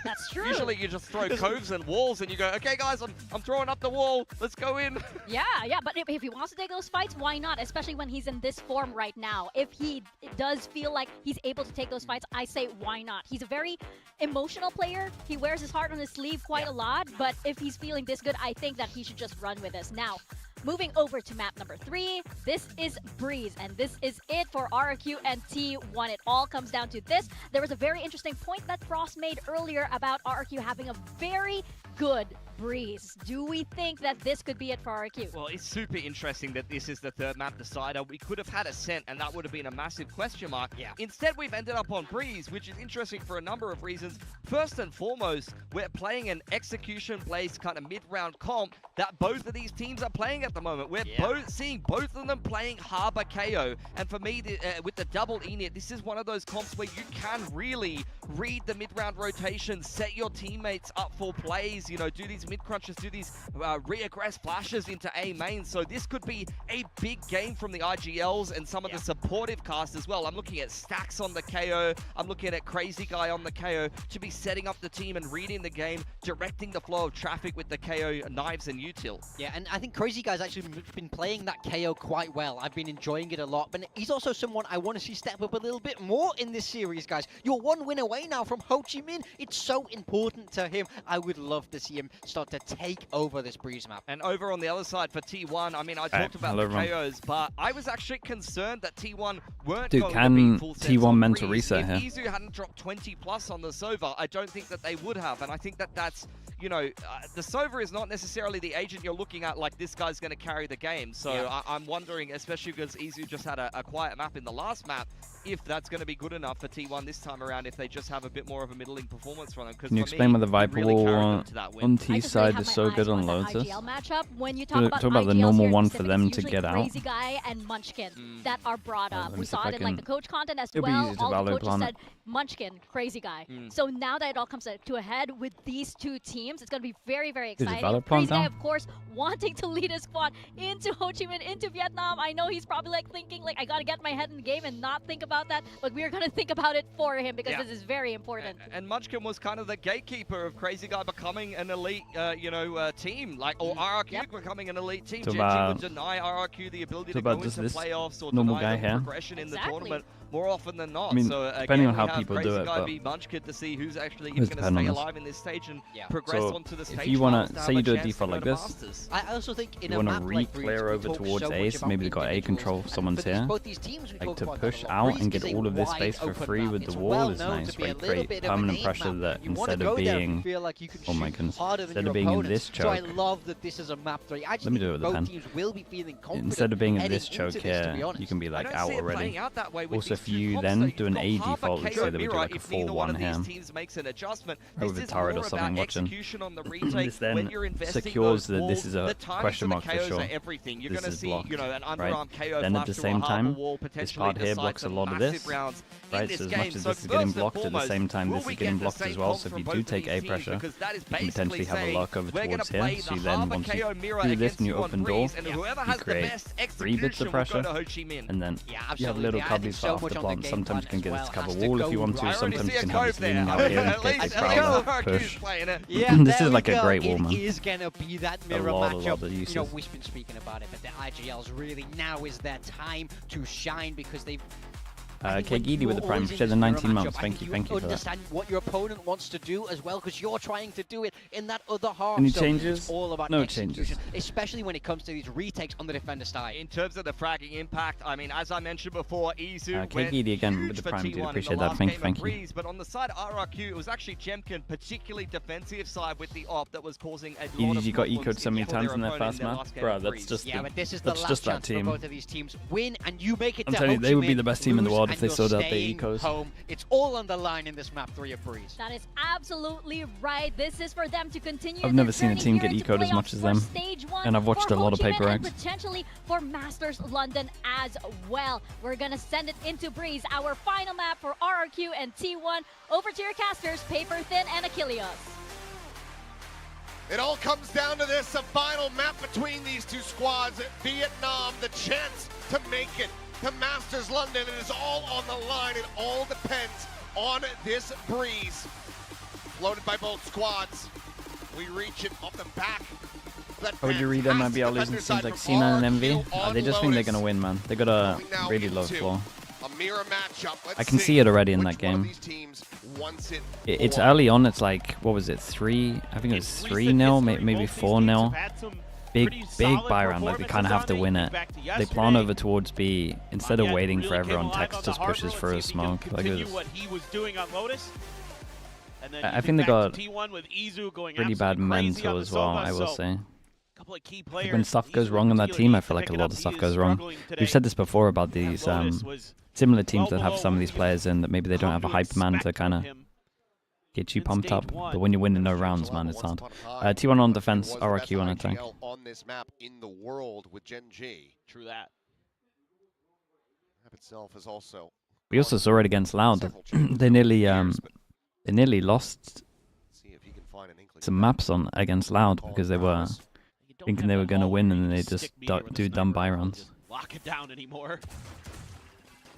That's true. Usually you just throw coves and walls and you go, okay guys, I'm throwing up the wall. Let's go in. Yeah, but if he wants to take those fights, why not? Especially when he's in this form right now. If he does feel like he's able to take those fights, I say why not? He's a very emotional player. He wears his heart on his sleeve quite a lot, but if he's feeling this good, I think that he should just run with this. Now, moving over to map number 3, this is Breeze, and this is it for RRQ and T1. It all comes down to this. There was a very interesting point that Frost made earlier about RRQ having a very good Breeze. Do we think that this could be it for RRQ? Well, it's super interesting that this is the third map decider. We could have had Ascent, and that would have been a massive question mark. Yeah. Instead, we've ended up on Breeze, which is interesting for a number of reasons. First and foremost, we're playing an execution-based kind of mid-round comp that both of these teams are playing at the moment. We're both seeing both of them playing Harbor KO, and for me, with the double init, this is one of those comps where you can really read the mid-round rotation, set your teammates up for plays, you know, do these mid-crunches, do these re-aggress flashes into A main. So this could be a big game from the IGLs and some of the supportive cast as well. I'm looking at Stacks on the KO. I'm looking at Crazy Guy on the KO to be setting up the team and reading the game, directing the flow of traffic with the KO knives and util. Yeah, and I think Crazy Guy's actually been playing that KO quite well. I've been enjoying it a lot, but he's also someone I want to see step up a little bit more in this series, guys. You're one win away now from Ho Chi Minh. It's so important to him. I would love to see him start to take over this Breeze map. And over on the other side for T1, I mean, I talked about the KOs, but I was actually concerned that T1 weren't going to be full sets T1 on mental Breeze. reset If here? Izu hadn't dropped 20 plus on the Sova, I don't think that they would have, and I think that that's, you know, the Sova is not necessarily the agent you're looking at like this guy's going to carry the game. So I'm wondering, especially because Izu just had a quiet map in the last map, if that's going to be good enough for T1 this time around, if they just have a bit more of a middling performance from them. Can you explain why the Viper wall on T side is so good on Lotus? When you talk about the normal one for them to get out. Crazy Guy and Munchkin that are brought up. We saw it in like the coach content as It'll be well. easy to All the value coaches plan said Munchkin, Crazy Guy. So now that it all comes to a head with these two teams, it's going to be very, very exciting. Crazy Guy, of course, wanting to lead his squad into Ho Chi Minh, into Vietnam. I know he's probably like thinking like, I got to get my head in the game and not think about that, but we're going to think about it for him because this is very important. And Munchkin was kind of the gatekeeper of Crazy Guy becoming an elite, team, like, or RRQ becoming an elite team. Gen G would deny RRQ the ability to go into playoffs or deny them progression in the tournament more often than not. I mean, so depending again, on how we have people do Crazy it, Guy but v Munchkid to see who's actually Does going to depend on stay this. alive in this stage and progress So onto the if stage. you wanna finals say have you a do a chance to default go like to this, Masters. I also think in you a want to map like Breeze, re-clear we over talk towards so A, much so about maybe they got A individuals, control, and someone's for these- here. both these teams we Like talk to about push that a lot. out Breeze and get is a all of this wide space for open free map. with It's the wall well is known nice. to be a Right, little great. bit of an Permanent aim pressure map. that You want to instead go of there if you being, feel like you can oh my shoot goodness, harder than instead your of being in opponents. this So I choke, love that this is a map 3. I just let me think do it with the both pen. teams will be feeling confident Instead of being in heading this choke into this, to be here, honest. you can be like I don't out see it already. playing out that way with Also, these if two you comps, then though. do an You've A got half a default, let's KO say that we do mirror like a if neither 4-1 one of these ham. teams makes an adjustment. Or with This a is turret more or something about watching. execution on the retake. This then when you're investing secures those that this walls, is a the timings question of the mark for KOs sure. are everything. You're This going to is see, blocked, you know, an right? underarm KO Then at flash the through same a harbor time, wall, this potentially part here decide blocks a some lot of massive this. rounds Right, in this so as game. much as So this is getting first and blocked, at the foremost, same time will this we is getting get the blocked same as well. comms So if from you both do of take these A teams? pressure, Because that is you can potentially basically have a lock over saying, we're gonna towards here. play So the you then, harbor once KO you mirror do this against and you you on open door, Breeze, and whoever you has the create best 3 bits of execution will pressure, go to Ho Chi Minh. and then Yeah, you have absolutely. little I think cubbies so off much the on plant. game Sometimes plan you can get as this well. cover Has to wall if go you want to. right. Sometimes you can cove have this leaning there. out here and At get least the crowd push. playing it. Yeah, This there is like we a go. great wall, man. It is going to be that mirror lot matchup. of You uses. know, we've been speaking about it, but the IGLs really now is their time to shine because they've KGD with the prime share the 19 months. Thank you for that. Understand what your opponent wants to do as well, because you're trying to do it in that other half. Any so changes? It's all about No execution, changes. especially when it comes to these retakes on the defender side. In terms of the fragging impact, I mean, as I mentioned before, Izu went KGD again huge with the for prime, T1 dude. in the Appreciate that. last Thank game you. of Breeze, but on the side of RRQ, it was actually Jemkin, particularly defensive side with the op that was causing a lot of EDG got problems ecoed so many for times their in their opponent first in their map. last game Bro, of that's Breeze. just Yeah, but this is the that's last just that chance for team. both of these teams. Win and you make it I'm to telling you, Ho they Chi would be Minh, the best team in the lose, world if and they you're sorted out their staying ecos. home. It's all on the line in this map 3 of Breeze. That is absolutely right. This is for them to continue. I've their never seen a journey team here get into ecoed as much playoffs as for them. Stage 1 And I've watched for a lot of Ho Chi Paper Minh X. and potentially for Masters London as well. We're gonna send it into Breeze, our final map for RRQ and T1. Over to your casters, Paper Thin and Achilles. It all comes down to this, a final map between these two squads. Vietnam, the chance to make it to Masters London. It is all on the line. It all depends on this Breeze. Floated by both squads. We reach it off the back. How would you read MIBR losing teams like C9 and MV? They just think they're going to win, man. They got a really low floor. A mirror matchup. I can see it already in that game. It's early on. It's like, what was it, 3? I think it was 3-0, maybe 4-0. Big buy round. Like, they kind of have to win it. They plan over towards B instead of waiting for everyone. Tex just pushes through a smoke. Like, it was, what he was doing on Lotus. And then I think they got T1 with Izu going pretty bad absolutely crazy mental on the as well, Sova, I will so say. couple of key Like players. when stuff goes wrong on that team, I feel like a lot of stuff goes wrong. We've said this before about these similar teams that have some of these players in that maybe they don't have a hype man to kind of get you pumped up. But when you're winning no rounds, man, it's hard. T1 on defense, RRQ on attack. On this map in the world with Gen G. True that. Map itself is also. We also saw it against Loud. They nearly lost some maps on against Loud because they were thinking they were going to win and then they just do dumb buy runs. Lock it down anymore.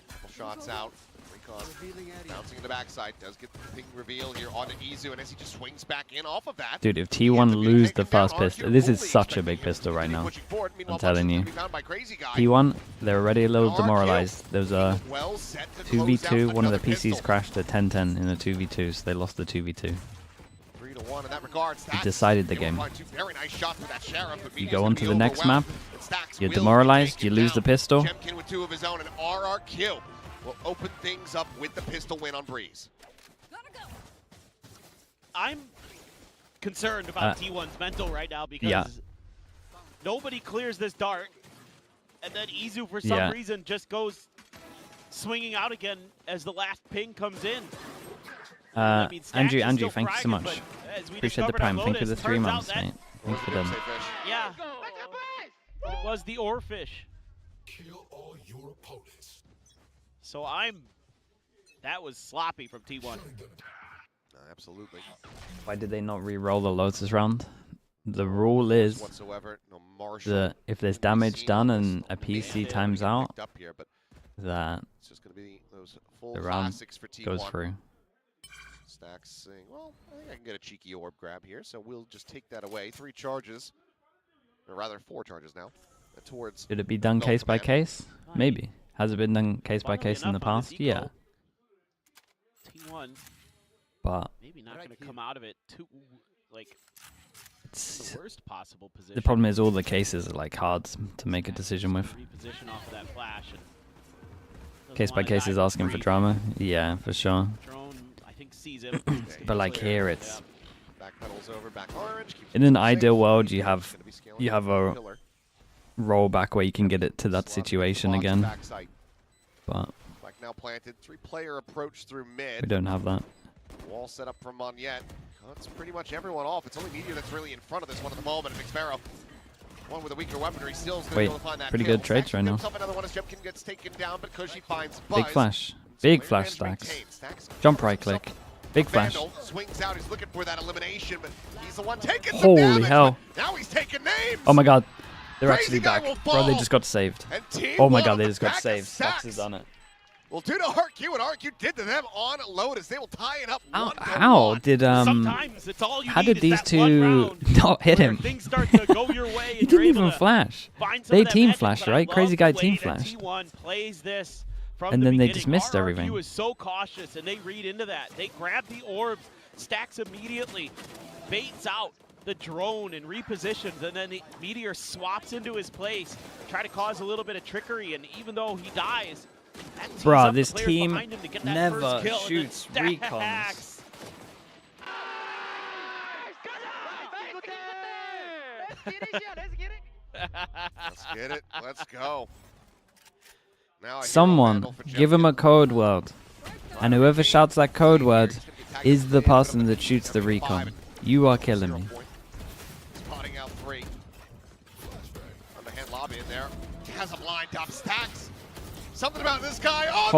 Couple shots out. Recon bouncing in the backside. Does get the ping reveal here on Izu, and as he just swings back in off of that. Dude, if T1 lose the first pistol, this is such a big pistol right now. I'm telling you. T1, they're already a little demoralized. There was a 2v2, one of the PCs crashed at 10-10 in a 2v2, so they lost the 2v2. 3-1 in that regard. It decided the game. Very nice shot for that Sheriff, but You go on to the next map, you're demoralized, you lose the pistol. Jemkin with 2 of his own, and RRQ will open things up with the pistol win on Breeze. I'm concerned about T1's mental right now because nobody clears this dart, and then Izu for some reason just goes swinging out again as the last ping comes in. Andrew, thank you so much. Appreciate the prime. Thank you for the 3 months, mate. Thanks for them. Yeah. It was the oarfish. Kill all your opponents. So that was sloppy from T1. Absolutely. Why did they not re-roll the Lotus round? The rule is that if there's damage done and a PC times out, that the round goes through. Stacks saying, well, I think I can get a cheeky orb grab here, so we'll just take that away. 3 charges, or rather 4 charges now, towards. Should it be done case by case? Maybe. Has it been done case by case in the past? Yeah. T1. But Maybe not going to come out of it too, like, it's, the worst possible position. the problem is all the cases are like hard to make a decision with. Reposition off of that flash. And Case by case is asking for drama. Yeah, for sure. Drone, I think, sees him. But like here, it's Back pedals over, back orange. in an ideal world you have a rollback where you can get it to that situation again. But Like now planted, 3-player approach through mid. we don't have that. Wall set up from Monyet. Cuts pretty much everyone off. It's only Meteor that's really in front of this one at the moment. And Xfero, one with a weaker weaponry, still is going to be able to find that pretty kill. good trades right now. Picks up another one as Jumkin gets taken down, but Kushi finds Buzz. Big flash. Big flash stacks. Jump right click. Big flash. Vandal swings out. He's looking for that elimination, but he's the one taking some Holy damage, hell. but now he's taking names. Oh my god. They're Crazy actually guy back. will Bro, they fall. just got saved. And Team Oh my One god, on they the just got back of saved. Stacks. Stacks has done it. Well, due to RRQ, what RRQ did to them on Lotus, they will tie it up. How did Sometimes it's all you how need did is these that two one round not hit where him? things start to go your way He and didn't you're able even to flash. find some They of that team magic, flashed, but I right? love Crazy the guy way team that flashed. T1 plays this from And the then they beginning. dismissed RRQ everything. is so cautious, and they read into that. They grab the orbs, Stacks immediately, baits out the drone and repositions, and then the Meteor swaps into his place, try to cause a little bit of trickery, and even though he dies, that tees Bruh, up the this players team behind him to get that never first kill, and then shoots recons. Stacks. Let's get it. Let's go. Now Someone give him a code word. And whoever shouts that code word is the person that shoots the recon. You are killing me. Spotting out 3. Underhand lobby in there. He has a blind top. Stacks. Something about this guy. Oh,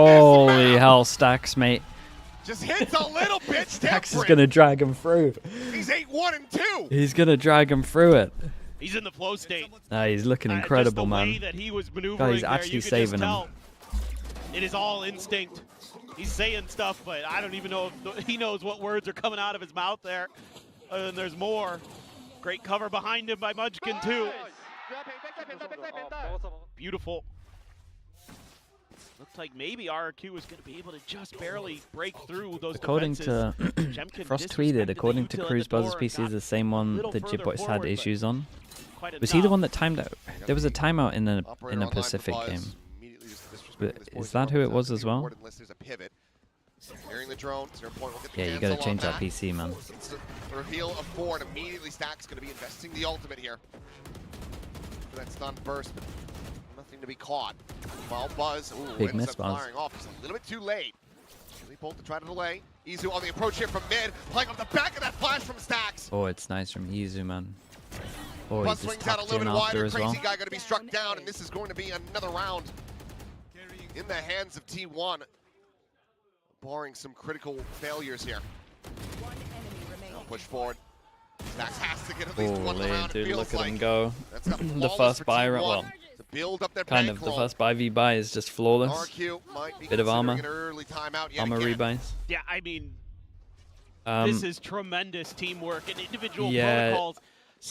Holy hell, Stacks, mate. just hits a little bit. Stacks is gonna drag him through. He's 8-1 and 2. He's gonna drag him through it. He's in the flow state. He's looking incredible, just the way man. that he was maneuvering God, he's there, actually you could saving just him. tell it is all instinct. He's saying stuff, but I don't even know if he knows what words are coming out of his mouth there. And there's more. Great cover behind him by Munchkin, too. Beautiful. Looked like maybe RRQ was going to be able to just barely break through those According defenses. to Jemkin Frost disrespected tweeted, the according to util at Cruz the door Buzz's and PC, got is the same one little that further Jibbox had forward, issues on. quite Was he the enough. one that timed out? There was a timeout in a Pacific game. But is that who it was as well? There's a pivot. Hearing the drone, 0 point will get the Yeah, you cancel gotta on change that PC, man. It's the reveal of 4, and immediately Stack's going to be investing the ultimate here. That stun burst, but nothing to be caught. While Buzz, Big ends miss, up Buzz. firing off. He's a little bit too late. Really bolt to try to delay. Izu on the approach here from mid, playing off the back of that flash from Stacks. Oh, it's nice from Izu, man. Oh, Buzz he just swings out a tucked little in bit after wider. as Crazy well. guy going to be struck down, and this is going to be another round in the hands of T1. Barring some critical failures here. Now push forward. Stacks has to get at least one in the Holy, round, it dude, feels look at like. him go. That's got The flawless first for buy, T1 well, to build up their kind of. The bankroll. first buy v buy is just flawless. RRQ might be Bit of armor. considering an early timeout yet Armor again. rebuys. Yeah, I mean, Um, this is tremendous teamwork and individual yeah, protocols.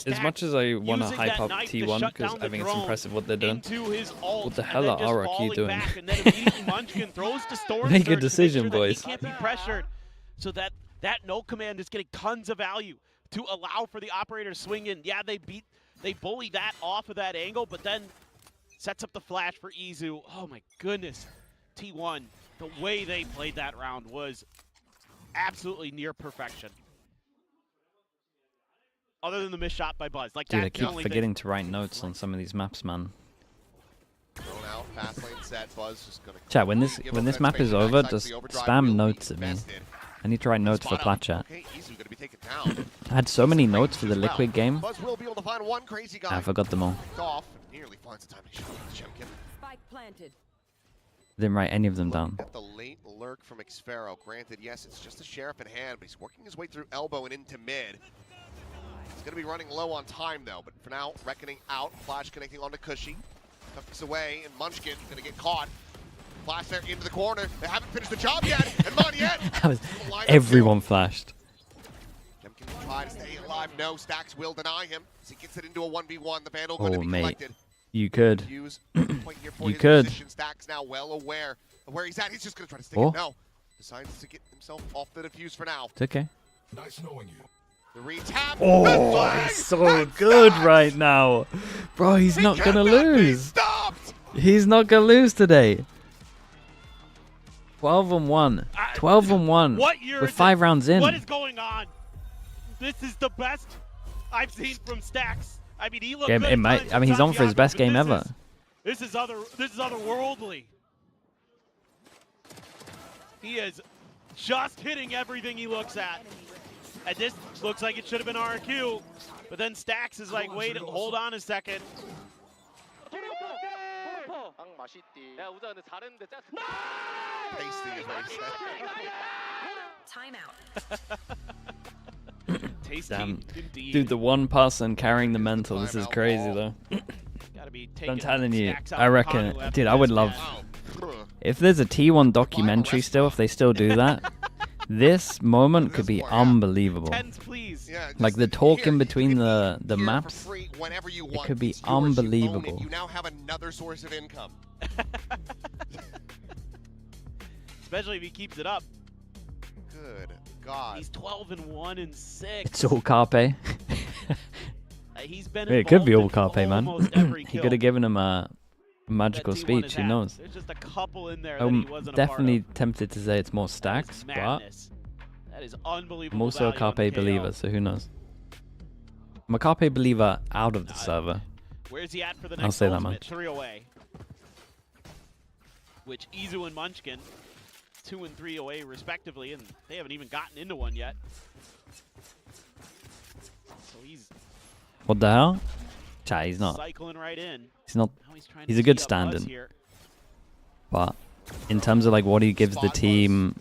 as much as I want to using hype that up knife to T1 shut because down I the think it's drone impressive what they're doing. into his ult, What the and hell then are just RRQ falling doing? back, and then immediately Munchkin throws to Storm Make a Surge to decision, sure that boys. He can't be pressured, so that no command is getting tons of value to allow for the operator to swing in. Yeah, they bully that off of that angle, but then sets up the flash for Izu. Oh my goodness, T1, the way they played that round was absolutely near perfection. Other than the missed shot by Buzz. Like, Dude, I that's the keep only forgetting to write notes on some of these maps, man. Thrown out, fast lane set. Buzz just gonna Chat, when this give up that map space is backside over, to just the overdrive spam will be notes at me. invested. I need to write notes for Spot Plat up. Chat. Okay, Izu's gonna be taken down. I had so many notes for the As well. Liquid game. Buzz will be able to find one crazy guy. I forgot them all. Picked off, and nearly finds the timing shot with Jemkin. Spike planted. Didn't write any of them down. At the late lurk from Xfero. Granted, yes, it's just a sheriff in hand, but he's working his way through elbow and into mid. He's going to be running low on time, though. But for now, Reckoning out. Flash connecting onto Cushy. Tucks away, and Munchkin going to get caught. Flash there into the corner. They haven't finished the job yet, and Monyet. Everyone flashed. Jemkin will try to stay alive. No, Stacks will deny him as he gets it into a 1v1. The Vandal going to Oh, be mate. collected. You could. You could. Stacks now well aware of where he's at. He's just gonna try to stick Oh. it. No. Decides to get himself off the defuse for now. It's okay. Nice knowing you. The retap. Oh, he's so good right now. Bro, he's not going to lose. He's not going to lose today. 12-1. 12-1. What year with is 5 it? rounds in. What is going on? This is the best I've seen from Stacks. I mean, he looked good at times I mean, he's on for his Santiago, best but game ever. This is otherworldly. He is just hitting everything he looks at. And this looks like it should have been RRQ. But then Stacks is like, wait, hold on a second. Tasty is what he said. Timeout. Tasty Damn. indeed. Dude, the one person carrying the mental. This is crazy, though. Gotta be I'm taking telling you, Stacks out I of reckon, Kanu after dude, I this would love, match. if there's a T1 documentary still, if they still do that, this moment could be unbelievable. Like the talk in between the maps, it could be unbelievable. You now have another source of income. Especially if he keeps it up. Good God. He's 12-1 and 6. It's all Carpe. He's been It could be all involved in Carpe, man. almost every He kill could have given him a magical that T1 speech, has who had. knows? There's just a couple in there that he I'm wasn't definitely a part tempted to say it's more of. Stacks, but Madness. That is unbelievable. I'm also a value on Carpe KO. believer, so who knows? I'm a Carpe believer out of the server. Where's he at for the next I'll say that ultimate? much. 3 away. Which Izu and Munchkin, 2 and 3 away respectively, and they haven't even gotten into one yet. So he's What the hell? Chat, he's not. cycling right in. He's not. Now he's trying He's to a good tee up Buzz stand-in. here. But in terms of like what he gives the team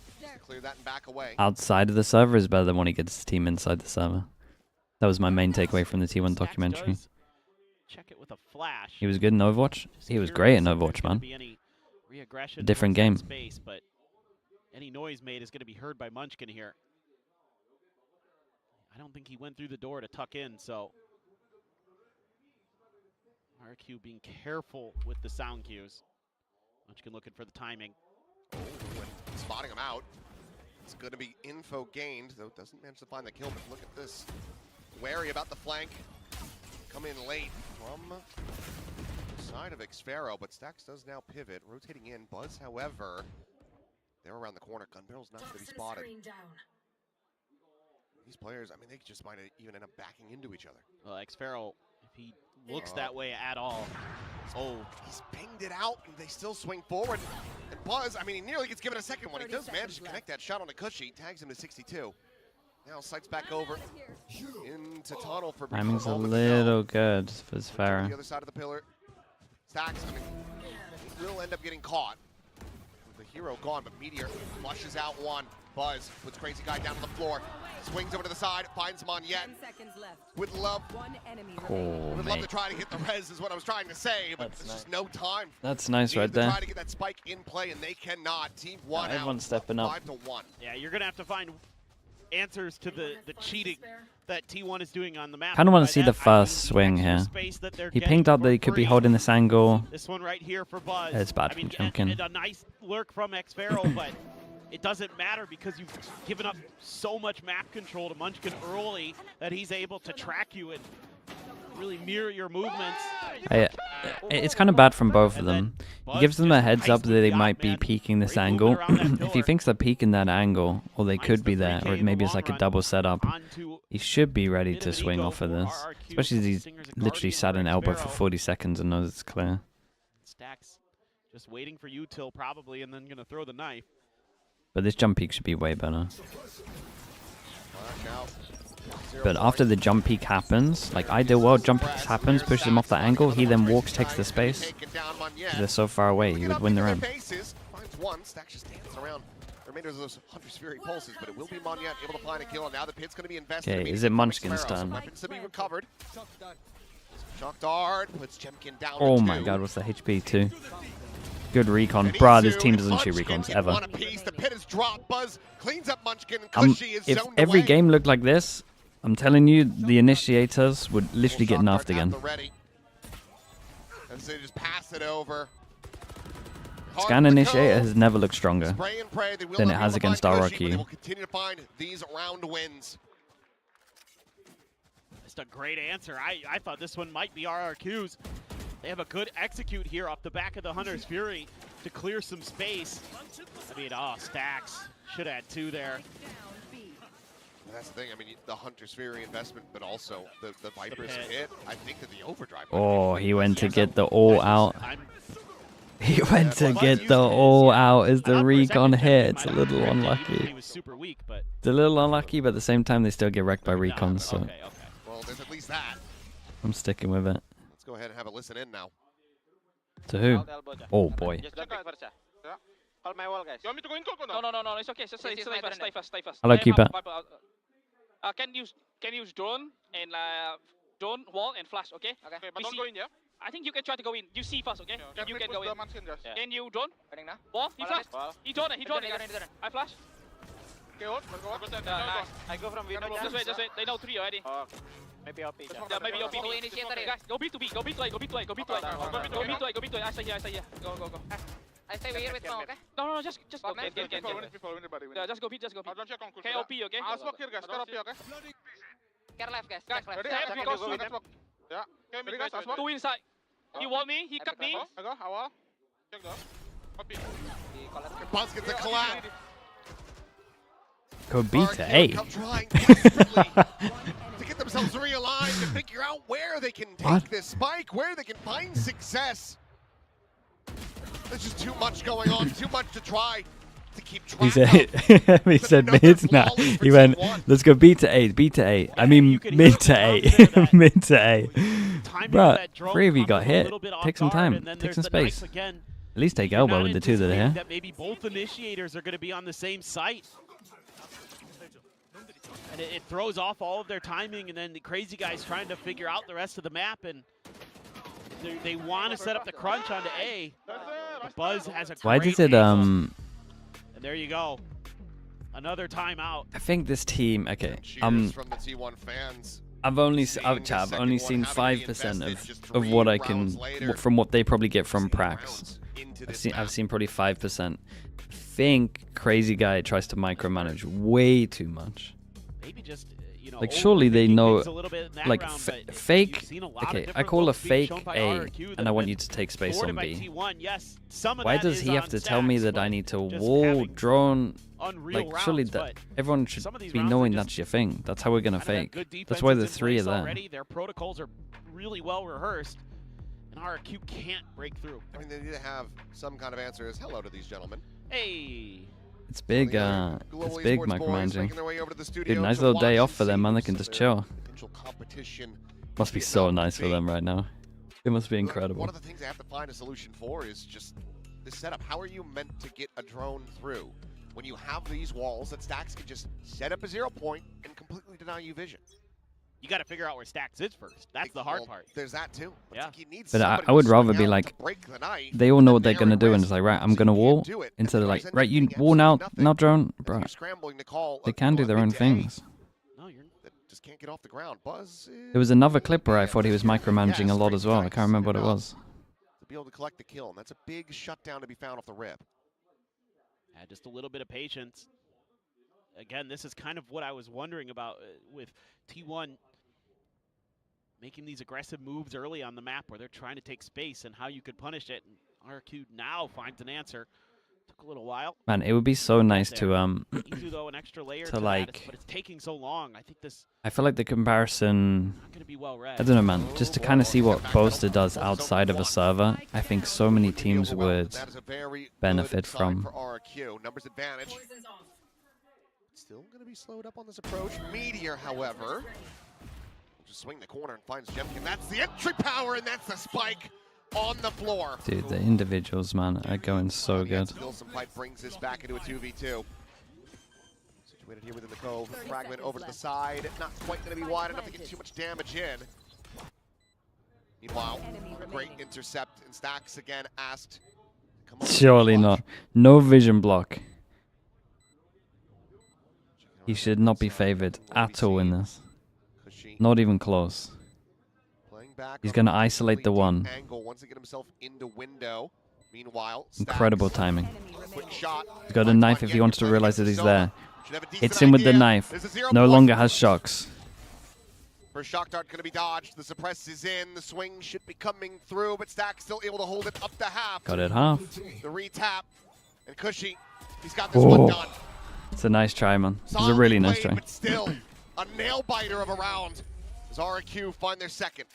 Clear that and back away. outside of the server is better than what he gives the team inside the server. That was my main takeaway from the T1 documentary. Check it with a flash. He was good in Overwatch. He was great in Overwatch, man. A different game. Space, but any noise made is going to be heard by Munchkin here. I don't think he went through the door to tuck in, so RRQ being careful with the sound cues. Munchkin looking for the timing. Spotting him out. It's going to be info gained, though doesn't manage to find the kill, but look at this. Wary about the flank. Come in late from the side of Xfero, but Stacks does now pivot, rotating in. Buzz, however, they're around the corner. Gun barrel's not going to be spotted. These players, I mean, they just might even end up backing into each other. Well, Xfero, if he looks that way at all. Oh, he's pinged it out, and they still swing forward. And Buzz, I mean, he nearly gets given a second one. He does manage to connect that shot on the Cushy, tags him to 62. Now sights back over into tunnel for Timing's a moment little ago. good for The Sfera. other side of the pillar. Stacks, I mean, he will end up getting caught. With the hero gone, but Meteor flushes out one. Buzz puts Crazy Guy down on the floor. Swings over to the side, finds him on yet. 10 seconds left. Would love, One enemy Oh, would love mate. to try to get the res is what I was trying to say, but there's just no time. That's nice Needed right to there. try to get that spike in play, and they cannot. Team one out. Everyone's stepping up. 5-1. yeah, you're going to have to find answers to the cheating that T1 is doing on the map. Kind of want By to see that, the I mean first the swing extra here. space that they're He getting pinged out for that he could be free. holding this angle. This one right here for Buzz. It's bad I from mean, Jumpkin. and a nice lurk from Xfero, but it doesn't matter because you've given up so much map control to Munchkin early that he's able to track you and really mirror your movements. It's kind of bad from both of them. He gives them a heads up that they might be peeking this angle. If he thinks they're peeking that angle, or they could be there, or maybe it's like a double setup, he should be ready to swing off of this. Especially as he's literally sat in elbow for 40 seconds and knows it's clear. Stacks just waiting for you till probably and then going to throw the knife. But this jump peak should be way better. Flash out. But after the jump peak happens, like ideal world jump peak happens, pushes him off the angle, he then walks, takes the space. They're so far away, he would win the round. Finds one. Stacks just dancing around the remainder of those Hunter's Fury pulses, but it will be Monyet able to find a kill, and now the pit's going to be invested. Okay, immediately is it from Munchkin's Xfero. turn? Some weapons to be recovered. Shock dart puts Jemkin down Oh to my 2. god, what's the HP too? Good recon. Bruh, this team doesn't shoot recons ever. One apiece. The pit is dropped. Buzz cleans up Munchkin, and Cushy is If zoned every away. game looked like this, I'm telling you, the initiators would literally get nerfed again. And They just pass it over. Scan Initiator has never looked stronger than it has against They will RRQ. continue to find these round wins. Just a great answer. I thought this one might be RRQ's. They have a good execute here off the back of the Hunter's Fury to clear some space. I mean, oh, Stacks should have had 2 there. And that's the thing. I mean, the Hunter's Fury investment, but also the Viper's hit. I think that the overdrive. Oh, he went to get the all out. He went to get the all out as the recon hit. It's a little unlucky. Was super weak, but It's a little unlucky, but at the same time, they still get wrecked by recons. So Well, there's at least that. I'm sticking with it. Let's go ahead and have a listen in now. To who? Oh boy. Just don't pick first, yeah. Hold my wall, guys. You want me to go in? No, it's okay. Just stay fast. Hello, keeper. Can use drone and drone, wall, and flash, okay? Okay, but don't go in, yeah? I think you can try to go in. You see first, okay? You can go in. Can you drone? Wall, he flash. He drone it, I flash. Okay, hold. Nice. I go from window. Just wait. They know 3 already. Maybe OP. Yeah, maybe OP. Guys, go B to A. Go B to A. I stay here. Go. I stay here with Mo, okay? No, just go. Yeah, just go B. KOP, okay? I'll smoke here, guys. Okay? Care left, guys. Yeah. Okay, guys. 2 inside. He won me. He cut me. I go. Check though. Buzz gets a collab. Go B to A. Trying desperately to get themselves realigned to figure out where they can take this spike, where they can find success. There's just too much going on, too much to try to keep track He said, he said mid. Nah, he went, let's go B to A. I mean mid to A. Mid to A. Bruh, 3 of you got hit. Take some time. Take some space. At least take elbow with the 2 that are here. That maybe both initiators are going to be on the same site. And it throws off all of their timing, and then the crazy guys trying to figure out the rest of the map, and they want to set up the crunch onto A. But Buzz has a Why great does it And there you go. Another timeout. I think this team, okay. Cheers from the T1 fans. I've only seen 5% of what I can from what they probably get from Prax. I've seen probably 5%. I think crazy guy tries to micromanage way too much. Maybe just like surely they know like fake. Okay, I call a fake A, and I want you to take space on B. Why does he have to tell me that I need to wall drone? Like surely that everyone should be knowing that's your thing. That's how we're gonna fake. That's why the 3 are there. Their protocols are really well rehearsed, and RRQ can't break through. I mean, they need to have some kind of answers. Hello to these gentlemen. Hey. It's big micromanaging. Dude, nice little day off for them, man. They can just chill. Must be so nice for them right now. It must be incredible. One of the things they have to find a solution for is just this setup. How are you meant to get a drone through when you have these walls that Stacks can just set up a 0 point and completely deny you vision? You got to figure out where Stacks is first. That's the hard part. There's that too. Yeah. But I would rather be like, they all know what they're gonna do, and it's like, right, I'm gonna wall. Instead of like, right, you wall now, not drone, bro. They can do their own things. Just can't get off the ground. Buzz. There was another clip where I thought he was micromanaging a lot as well. I can't remember what it was. To be able to collect the kill, and that's a big shutdown to be found off the rip. Yeah, just a little bit of patience. Again, this is kind of what I was wondering about with T1 making these aggressive moves early on the map where they're trying to take space and how you could punish it. And RRQ now finds an answer. Took a little while. Man, it would be so nice to an extra layer to like. But it's taking so long. I think this. I feel like the comparison. Not gonna be well read. I don't know, man. Just to kind of see what Boaster does outside of a server, I think so many teams would benefit from. For RRQ. Numbers advantage. Still going to be slowed up on this approach. Meteor, however, will just swing the corner and finds Jemkin. That's the entry power, and that's the spike on the floor. Dude, the individuals, man, are going so good. Still some fight brings this back into a 2v2. Situated here within the cove. Fragment over to the side. Not quite going to be wide enough to get too much damage in. Meanwhile, a great intercept, and Stacks again asked. Surely not. No vision block. He should not be favored at all in this. Not even close. He's going to isolate the one. Angle once he get himself into window. Meanwhile, Incredible timing. quick shot. He's got a knife if he wants to realize that he's there. Hits him with the knife. No longer has shocks. First shock dart going to be dodged. The suppress is in. The swing should be coming through, but Stack still able to hold it up to half. Got it half. The retap. And Cushy, he's got this one done. It's a nice try, man. It was a really nice try. But still, a nail biter of a round as RRQ find their second.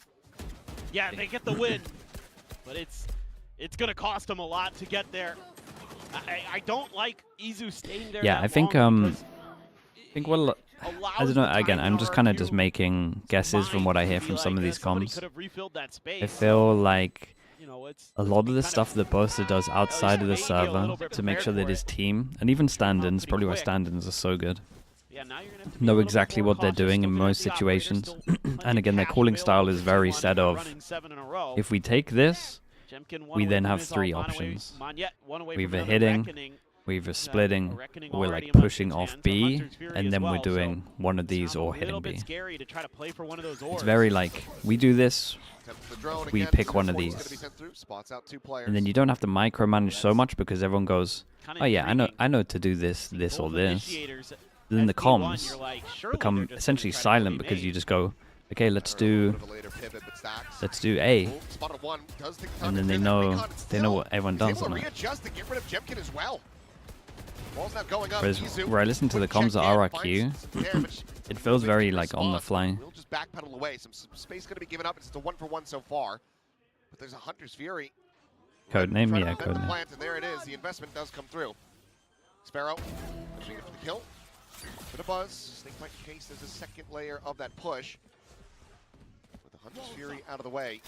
Yeah, they get the win, but it's going to cost them a lot to get there. I don't like Izu staying there. Yeah, that I think long well, I don't know. Again, I'm just kind of just making guesses from what I hear from some of these comms. I feel like a lot of the stuff that Boaster does outside of the server to make sure that his team, and even stand-ins, probably why stand-ins are so good, know exactly what they're doing in most situations. And again, their calling style is very set of, if we take this, we then have three options. We're either hitting, we're either splitting, or we're like pushing off B, and then we're doing one of these or hitting B. It's very like, we do this, we pick one of these. And then you don't have to micromanage so much because everyone goes, oh yeah, I know to do this, this, or this. Then the comms become essentially silent because you just go, okay, let's do A, and then they know what everyone does on it. Whereas where I listen to the comms at RRQ, it feels very like on the fly. We'll just backpedal away. Some space going to be given up. It's just a 1-for-1 so far, but there's a Hunter's Fury. Codename, yeah, codename. And there it is. The investment does come through. Sparrow pushing it for the kill. Bit of buzz. Snakebite chase. There's a second layer of that push. With the Hunter's Fury out of the way.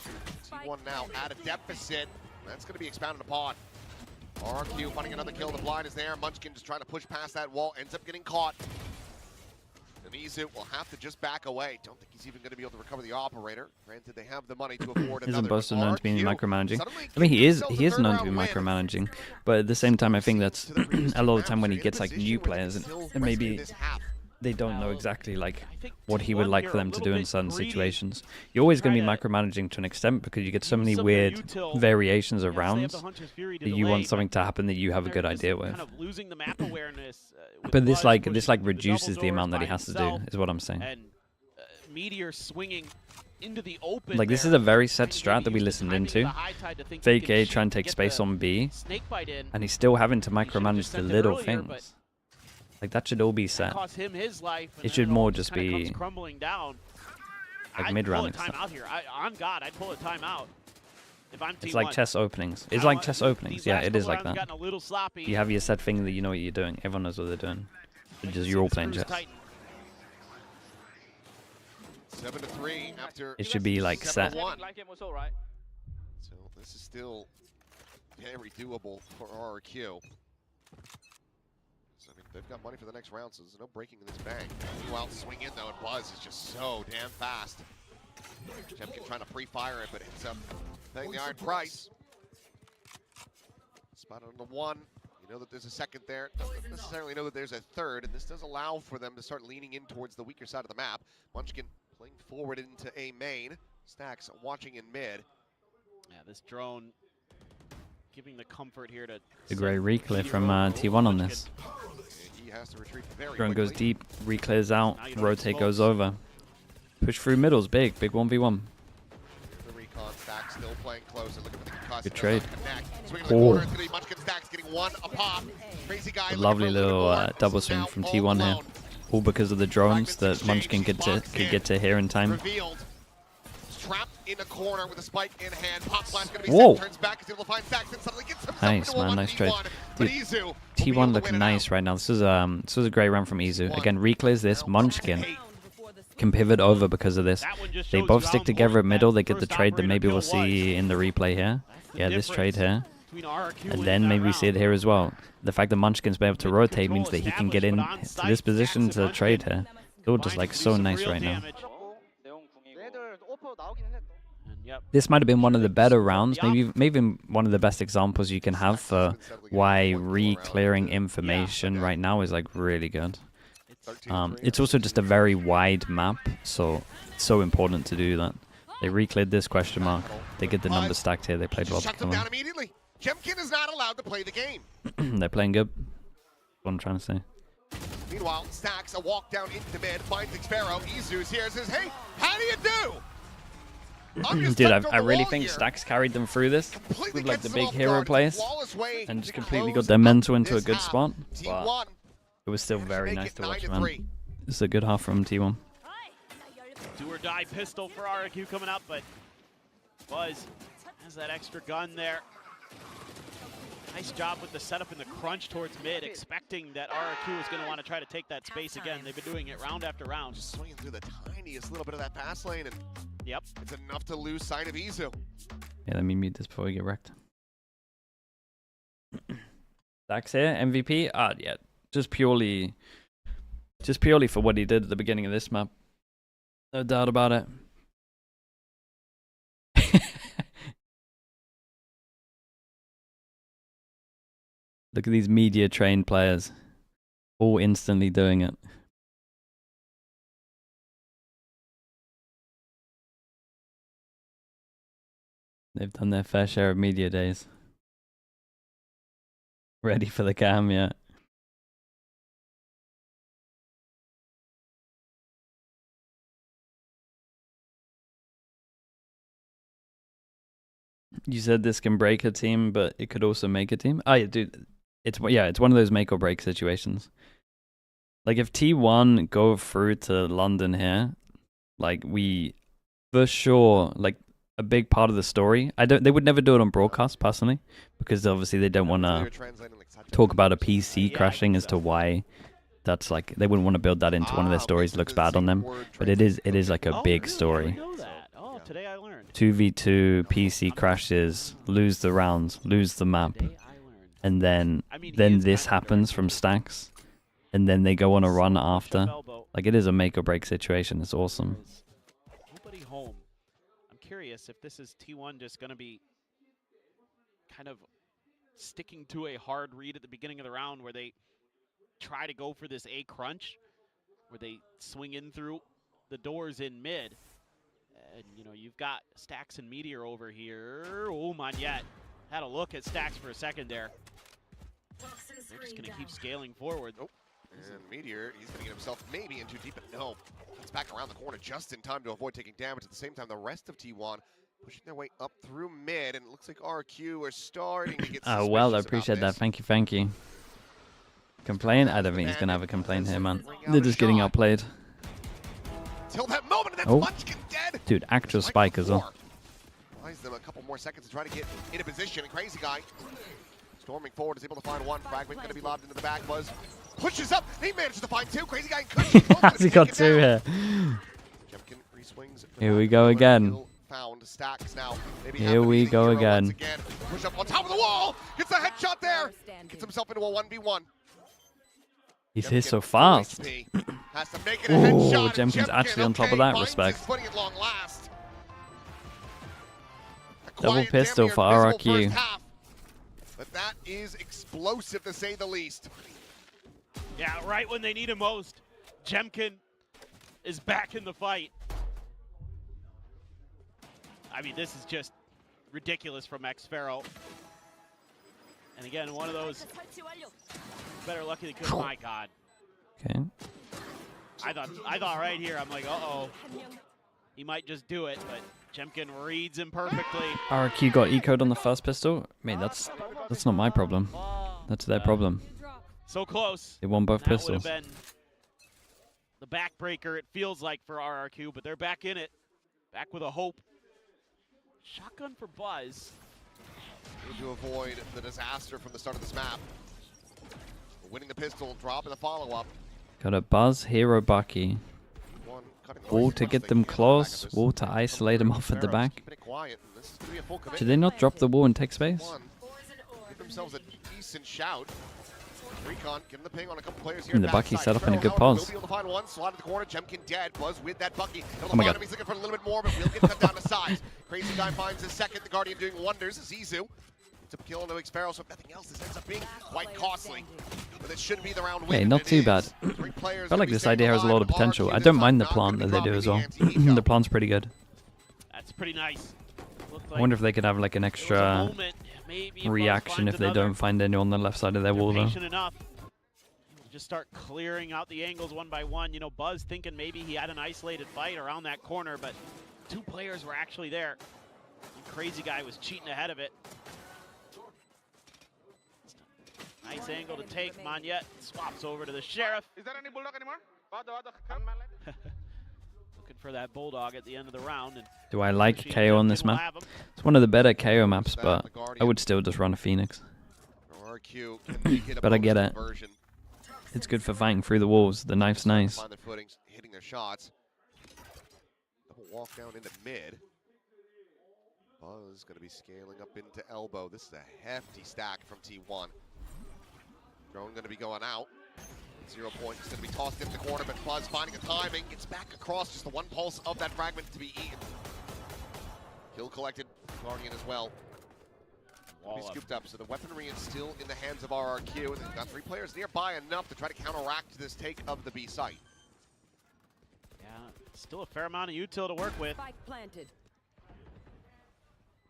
T1 now at a deficit. That's going to be expounded upon. RRQ finding another kill. The blind is there. Munchkin just trying to push past that wall. Ends up getting caught. And Izu will have to just back away. Don't think he's even going to be able to recover the operator. Granted, they have the money to afford another. Isn't Boaster known to be micromanaging? I mean, he is known to be micromanaging, but at the same time, I think that's a lot of the time when he gets like new players, and maybe they don't know exactly like what he would like for them to do in certain situations. You're always going to be micromanaging to an extent because you get so many weird variations of rounds that you want something to happen that you have a good idea with. But this like reduces the amount that he has to do, is what I'm saying. Meteor swinging into the open. Like, this is a very set strat that we listened into. Fake A trying to take space on B, and he's still having to micromanage the little things. Like, that should all be set. It should more just be like mid-round. On God, I'd pull a timeout. If I'm It's like chess openings. It's like chess openings. Yeah, it is like that. You have your set thing that you know what you're doing. Everyone knows what they're doing. You're all playing chess. 7-3 after It should be like set. So this is still very doable for RRQ. So, I mean, they've got money for the next round, so there's no breaking in this bank. Meanwhile, swing in though, and Buzz is just so damn fast. Jemkin trying to pre-fire it, but it's paying the iron price. Spotted on the one. You know that there's a second there. Doesn't necessarily know that there's a third, and this does allow for them to start leaning in towards the weaker side of the map. Munchkin playing forward into A main. Stacks watching in mid. Yeah, this drone giving the comfort here to... A great reclear from T1 on this. He has to retreat very Drone quickly. goes deep, reclears out, rotate goes over. Push through middles, big 1v1. The recon Stack still playing close and looking for the concuss. Good trade. Swinging the corner, it's going to be Munchkin Stacks getting one a pop. Crazy guy. A lovely little double swing from T1 here. All because of the drones that Munchkin could get to here in time. Revealed. Trapped in a corner with a spike in hand. Pop flash going to be Whoa. set. Turns back, is able to find Stacks and suddenly gets himself Nice, into a man. Nice trade. 1v1. Dude, But Izu will T1 looking nice right now. This was a great round from Izu. Again, reclears this. Munchkin can pivot over because of this. They both stick together at middle. They get the trade that maybe we'll see in the replay here. Yeah, this trade here. And then maybe we see it here as well. The fact that Munchkin's been able to rotate means that he can get in to this position to trade here. It's all just like so nice right now. This might have been one of the better rounds, maybe one of the best examples you can have for why re-clearing information right now is like really good. It's also just a very wide map, so it's so important to do that. They recleared this question mark. They get the number stacked here. They played well. Shuts them down immediately. Jemkin is not allowed to play the game. They're playing good. What I'm trying to say. Meanwhile, Stacks a walk down into mid, finds Xpharaoh. Izu's here, says, hey, how do you do? Dude, I really think Stacks carried them through this with like the big hero plays and just completely got their mental into a good spot. But it was still very nice to watch, man. It's a good half from T1. Do or die pistol for RRQ coming up, but Buzz has that extra gun there. Nice job with the setup and the crunch towards mid, expecting that RRQ is going to want to try to take that space again. They've been doing it round after round. Just swinging through the tiniest little bit of that pass lane, and yep, it's enough to lose sight of Izu. Yeah, let me mute this before we get wrecked. Stacks here, MVP? Yeah, just purely for what he did at the beginning of this map. No doubt about it. Look at these media trained players, all instantly doing it. They've done their fair share of media days. Ready for the cam, yeah. You said this can break a team, but it could also make a team. Oh yeah, dude. It's one of those make or break situations. Like if T1 go through to London here, like we for sure, like a big part of the story. They would never do it on broadcast personally, because obviously they don't want to talk about a PC crashing as to why. That's like they wouldn't want to build that into one of their stories. It looks bad on them, but it is like a big story. Oh, today I learned. 2v2 PC crashes, lose the rounds, lose the map. And then this happens from Stacks, and then they go on a run after. Like it is a make or break situation. It's awesome. Nobody home. I'm curious if this is T1 just going to be kind of sticking to a hard read at the beginning of the round, where they try to go for this A crunch, where they swing in through the doors in mid. And you know you've got Stacks and Meteor over here. Oh, Monyet had a look at Stacks for a second there. They're just going to keep scaling forward. Oh, and Meteor, he's going to get himself maybe in too deep, but no. It's back around the corner just in time to avoid taking damage. At the same time, the rest of T1 pushing their way up through mid, and it looks like RRQ are starting to get oh, well, I appreciate that. Thank you. Complain? I don't think he's going to have a complaint here, man. They're just getting outplayed. Till that moment, and that's Munchkin dead. Dude, actual spike as well. Buys them a couple more seconds to try to get into position. And Crazy Guy storming forward is able to find one. Fragment going to be lobbed into the back. Buzz pushes up. He manages to find two. Crazy Guy and Cushion. Has he got two here? Jemkin re-swings. Here we go again. Found Stacks now. Here we go again. Push up on top of the wall. Gets a headshot there. Gets himself into a 1v1. He's here so fast. Has to make it a headshot. Jemkin's actually on top of that. Respect. Double pistol for RRQ. But that is explosive to say the least. Yeah, right when they need him most, Jemkin is back in the fight. I mean, this is just ridiculous from Xpharaoh. And again, one of those better lucky than good. Oh my God. Okay. I thought right here, I'm like, uh-oh. He might just do it, but Jemkin reads him perfectly. RRQ got eco'd on the first pistol. I mean, that's not my problem. That's their problem. So close. They won both that pistols. Would have been the backbreaker, it feels like, for RRQ, but they're back in it. Back with a hope. Shotgun for Buzz. To avoid the disaster from the start of this map. Winning the pistol, dropping the follow-up. Got a Buzz, Hero, Bucky. Wall to get them close. Wall to isolate them off at the back. Should they not drop the wall and take space? Give themselves a decent shout. Recon, give them the ping on a couple players here. And the Bucky set up in a good pause. We'll find one slot at the corner. Jemkin dead. Buzz with that Bucky. Oh my God. He's looking for a little bit more, but we'll get cut down to size. Crazy Guy finds his second. The Guardian doing wonders. Zizu. It's a kill into Xpharaoh, so if nothing else, this ends up being quite costly. But it should be the round win. Hey, not too bad. I feel like this idea has a lot of potential. I don't mind the plant that they do as well. The plant's pretty good. That's pretty nice. I wonder if they could have like an extra reaction if they don't find anyone on the left side of their wall though. Enough. Just start clearing out the angles one by one. You know, Buzz thinking maybe he had an isolated fight around that corner, but 2 players were actually there. The crazy guy was cheating ahead of it. Nice angle to take. Monyet swaps over to the Sheriff. Is there any Bulldog anymore? Looking for that Bulldog at the end of the round. And Do I like KO on this map? It's one of the better KO maps, but I would still just run a Phoenix. But I get it. It's good for fighting through the walls. The knife's nice. Find their footings, hitting their shots. Double walk down into mid. Buzz going to be scaling up into elbow. This is a hefty stack from T1. Drone going to be going out. 0 point is going to be tossed into the corner, but Buzz finding a timing. Gets back across, just the one pulse of that fragment to be eaten. Kill collected, Guardian as well. Be scooped up, so the weaponry is still in the hands of RRQ, and they've got 3 players nearby enough to try to counteract this take of the B site. Yeah, still a fair amount of util to work with. Spike planted.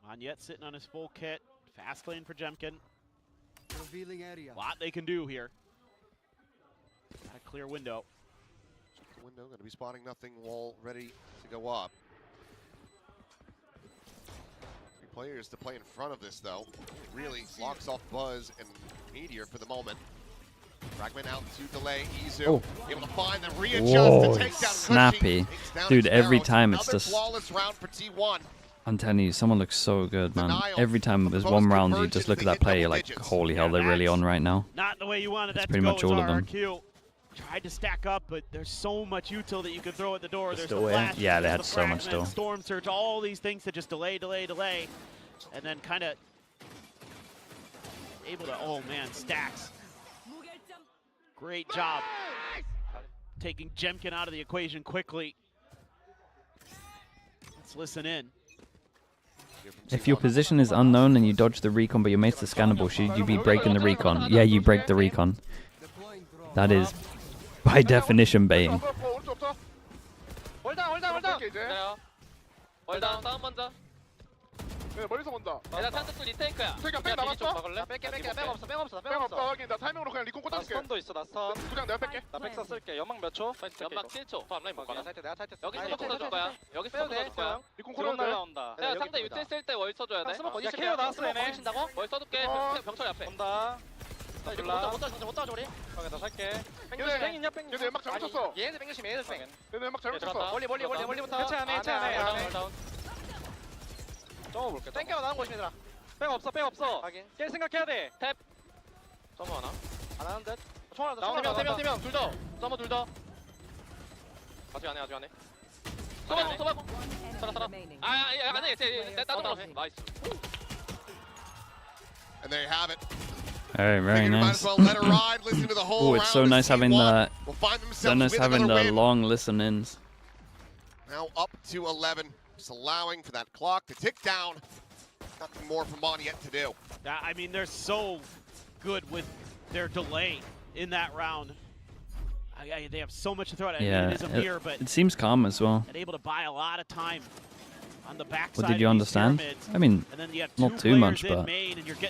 Monyet sitting on his full kit. Fast lane for Jemkin. Revealing area. A lot they can do here. Got a clear window. The window going to be spotting nothing. Wall ready to go up. 3 players to play in front of this though. Really locks off Buzz and Meteor for the moment. Fragment out to delay. Izu able to find the readjust to take down snappy. Dude, every time it's just... flawless round for T1. I'm telling you, someone looks so good, man. Every time there's one round, you just look at that play, you're like, holy hell, they're really on right now. Not the way you wanted that pretty to go. much all of them. RRQ tried to stack up, but there's so much util that you can throw at the door. There's the Still, flash, yeah, they there's had the so much fragment, still. Storm Surge, all these things that just delay, and then kind of able to, oh man, stacks. Great job taking Jemkin out of the equation quickly. Let's listen in. If your position is unknown and you dodge the recon but your mate's the scannable, should you be breaking the recon? Yeah, you break the recon. That is, by definition, baiting. 네, 멀리서 본다. 얘들아, 탄뜻도 리테이크야. 리테이크야, 백 남았어? 나 뺄게. 백 없어. 확인. 나 타이밍으로 그냥 리콘 꽂아줄게. 나 스턴도 있어, 나 스턴. 그냥 내가 뺄게. 나 백사 쓸게. 연막 몇 초? 연막 7초. 또 앞라인 못 가나? 내가 타이트. 여기 스턴 꽂아줄 거야. 여기 스턴 꽂아줄 거야. 리콘 꽂아줄 거야. 날라온다. 야, 상대 유틸 쓸때 월 써줘야 돼. 야, 케어 나왔어, 얘네. 친다고? 월 써줄게. 병철 앞에. 온다. 못 따줘, 우리. 오케이, 나 살게. 뺑 있냐, 뺑. 얘네 연막 잘못 쳤어. 얘네들 뺑 조심, 얘네들 뺑. 얘네 연막 잘못 쳤어. 멀리부터. 해체 안 해. 점어볼게. 땡겨 나온 곳이 얘들아. 백 없어. 확인. 깰 생각해야 돼. 탭. 점어 하나? 안 하는 듯. 총 하나 더. 세 명. 둘 더. 점어 둘 더. 아직 안 해. 소바고. 살아. 안 해. 따로 해. 나이스. And there you have it. Alright, very nice. Oh, it's so nice having the long listen-ins. Now up to 11. Just allowing for that clock to tick down. Nothing more for Monyet to do. I mean, they're so good with their delay in that round. They have so much to throw at. Yeah, I mean, it is a mirror, but it seems calm as well. and able to buy a lot of time on the backside. What did you understand? I mean, and then you have not too much, but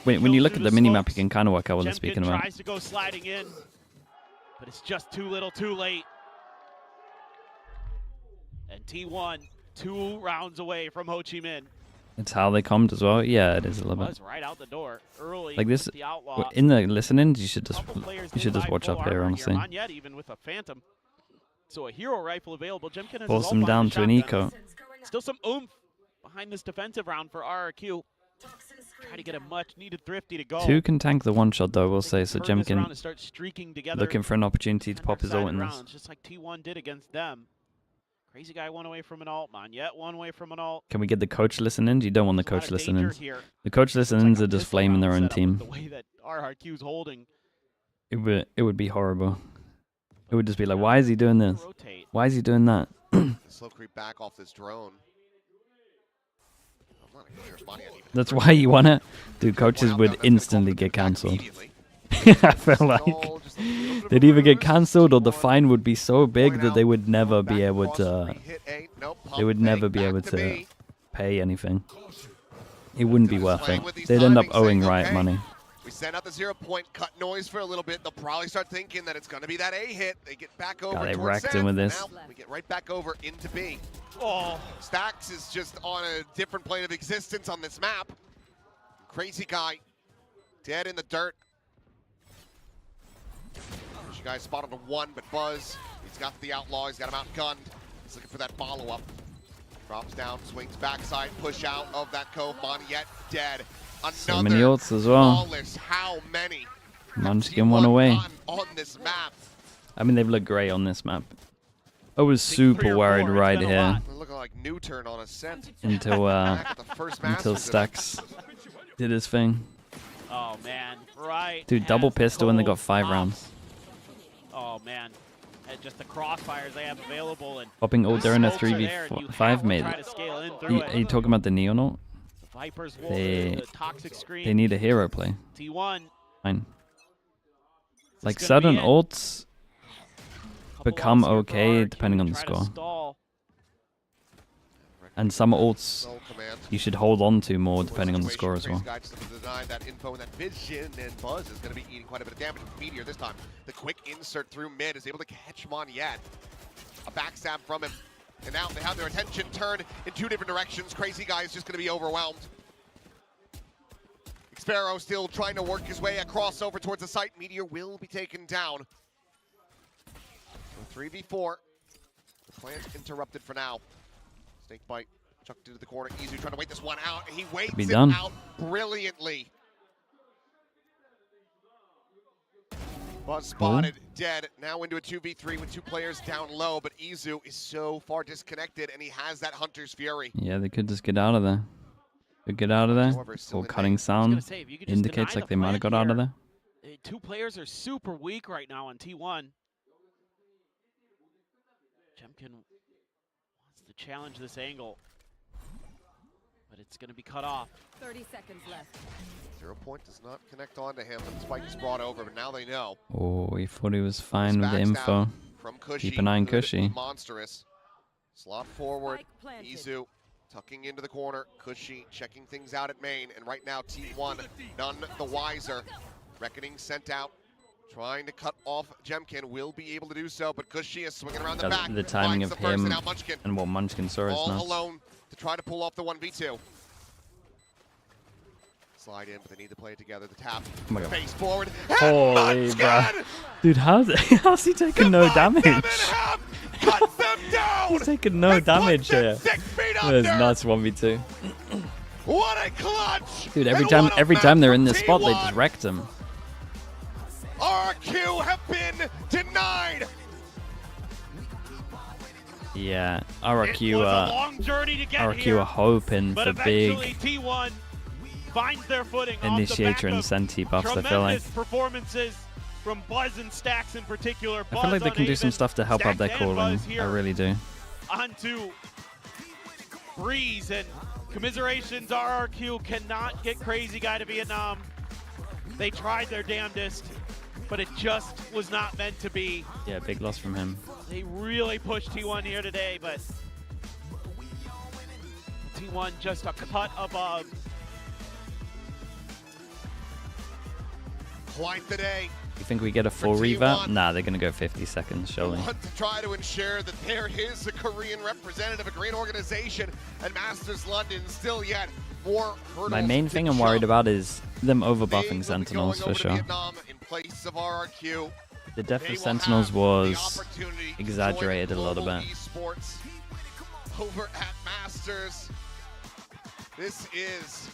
when you look at the minimap, you can kind of work out what they're speaking about. Tries to go sliding in, but it's just too little, too late. And T1, 2 rounds away from Ho Chi Minh. It's how they come as well. Yeah, it is a little bit. Right out the door early. Like this, the outlaw. in the listenings, you should just watch up here, honestly. Not yet, even with a Phantom. So a hero rifle available. Jemkin has Force them down to an eco. Still some oomph behind this defensive round for RRQ. Try to get a much-needed thrifty to go. 2 can tank the one shot, though, I will say. So Jemkin looking for an opportunity to pop his ult in this. Just like T1 did against them. Crazy guy 1 away from an ult. Monyet 1 away from an ult. Can we get the coach listen-ins? You don't want the coach listen-ins. The coach listen-ins are just flaming their own team. The way that RRQ's holding. It would be horrible. It would just be like, why is he doing this? Why is he doing that? Slow creep back off this drone. I'm not even sure if Monyet even. That's why you want it? Dude, coaches would instantly get cancelled. I feel like they'd either get cancelled or the fine would be so big that they would never be able to. They would never be able to pay anything. It wouldn't be worth Playing it. with these They'd end up timings, owing saying, Riot okay, money. We send out the 0 point, cut noise for a little bit. They'll probably start thinking that it's going to be that A hit. They get back over. God, they towards wrecked Seth. him with this. Now we get right back over into B. Oh, Stax is just on a different plane of existence on this map. Crazy guy, dead in the dirt. You guys spotted a 1, but Buzz, he's got the outlaw. He's got him outgunned. He's looking for that follow-up. Drops down, swings backside, push out of that cove. Moniette dead. So many ults as well. Flawless. How many? Munchkin one away. On this map. I mean, they've looked great on this map. I was super worried right here They're looking like new turn on Ascent. until until Stax did his thing. oh man, right. Dude, double as the pistol and they got Cove 5 pops. rounds. Oh man, and just the crossfires they have available and Popping ult during a smokes are there, and you 3v5 have to made try it. to scale in through Are you talking about the Neon ult? The Viper's Wolf, They, the toxic screen. they need a hero play. T1. Fine. Like gonna certain be it. ults become ults here for okay RRQ depending on to the try to score. stall. And some ults you should hold on to more depending on the score as well. Guy just looking to deny that info and that vision, and Buzz is going to be eating quite a bit of damage with Meteor this time. The quick insert through mid is able to catch Moniette. A backstab from him, and now they have their attention turned in 2 different directions. Crazy guy is just going to be overwhelmed. Xpero still trying to work his way across over towards the site. Meteor will be taken down. So 3v4. The plan interrupted for now. Snake bite chucked into the corner. Izu trying to wait this one out. He waits it out brilliantly. Buzz spotted, dead. Now into a 2v3 with 2 players down low, but Izu is so far disconnected, and he has that Hunter's Fury. Yeah, they could just get out of there. Could get out of there. Or cutting sound indicates like they might have got out of there. 2 players are super weak right now on T1. Jemkin wants to challenge this angle, but it's going to be cut off. 30 seconds left. 0 point does not connect onto him, but the spike is brought over, but now they know. Oh, he thought he was fine with the info. From Cushy. Keep an eye on Cushy. Monstrous. Slot forward. Izu tucking into the corner. Cushy checking things out at main, and right now T1 none the wiser. Reckoning sent out. Trying to cut off Jemkin, will be able to do so, but Cushy is swinging around the back. The timing Finds of the first, him and now Munchkin and what Munchkin saw is all nuts. alone to try to pull off the 1v2. Slide in, but they need to play it together. The tap, Oh my God. face forward. Holy bro. Dude, how's he taking no damage? Cuts them down! He's taking no damage here. 6 feet It was under! nuts 1v2. What a clutch! Dude, And what a every time they're in this match spot, for they T1. just wrecked him. RRQ have been denied! Yeah, It was a long journey to get RRQ here, are hoping but for eventually big T1 finds their footing Initiator and off the back Senti of buffs, I feel like. tremendous performances from Buzz and Stax in particular. I feel like they can do some stuff to help out their calling. I really do. Onto Breeze, and commiserations, RRQ cannot get Crazy Guy to Vietnam. They tried their damnedest, but it just was not meant to be. Yeah, big loss from him. They really pushed T1 here today, but T1 just a cut above. Quite the day. You think we get a full For revamp? T1. Nah, they're gonna go 50 seconds, surely. Want to try to ensure that there is a Korean representative, a great organization, and Masters London still yet more hurdles. My main to thing I'm worried jump. about is them overbuffing They will be Sentinels going for over to sure. Vietnam in place of RRQ. The death They of will Sentinels have was the opportunity to exaggerated a join little global bit. esports over at Masters. This is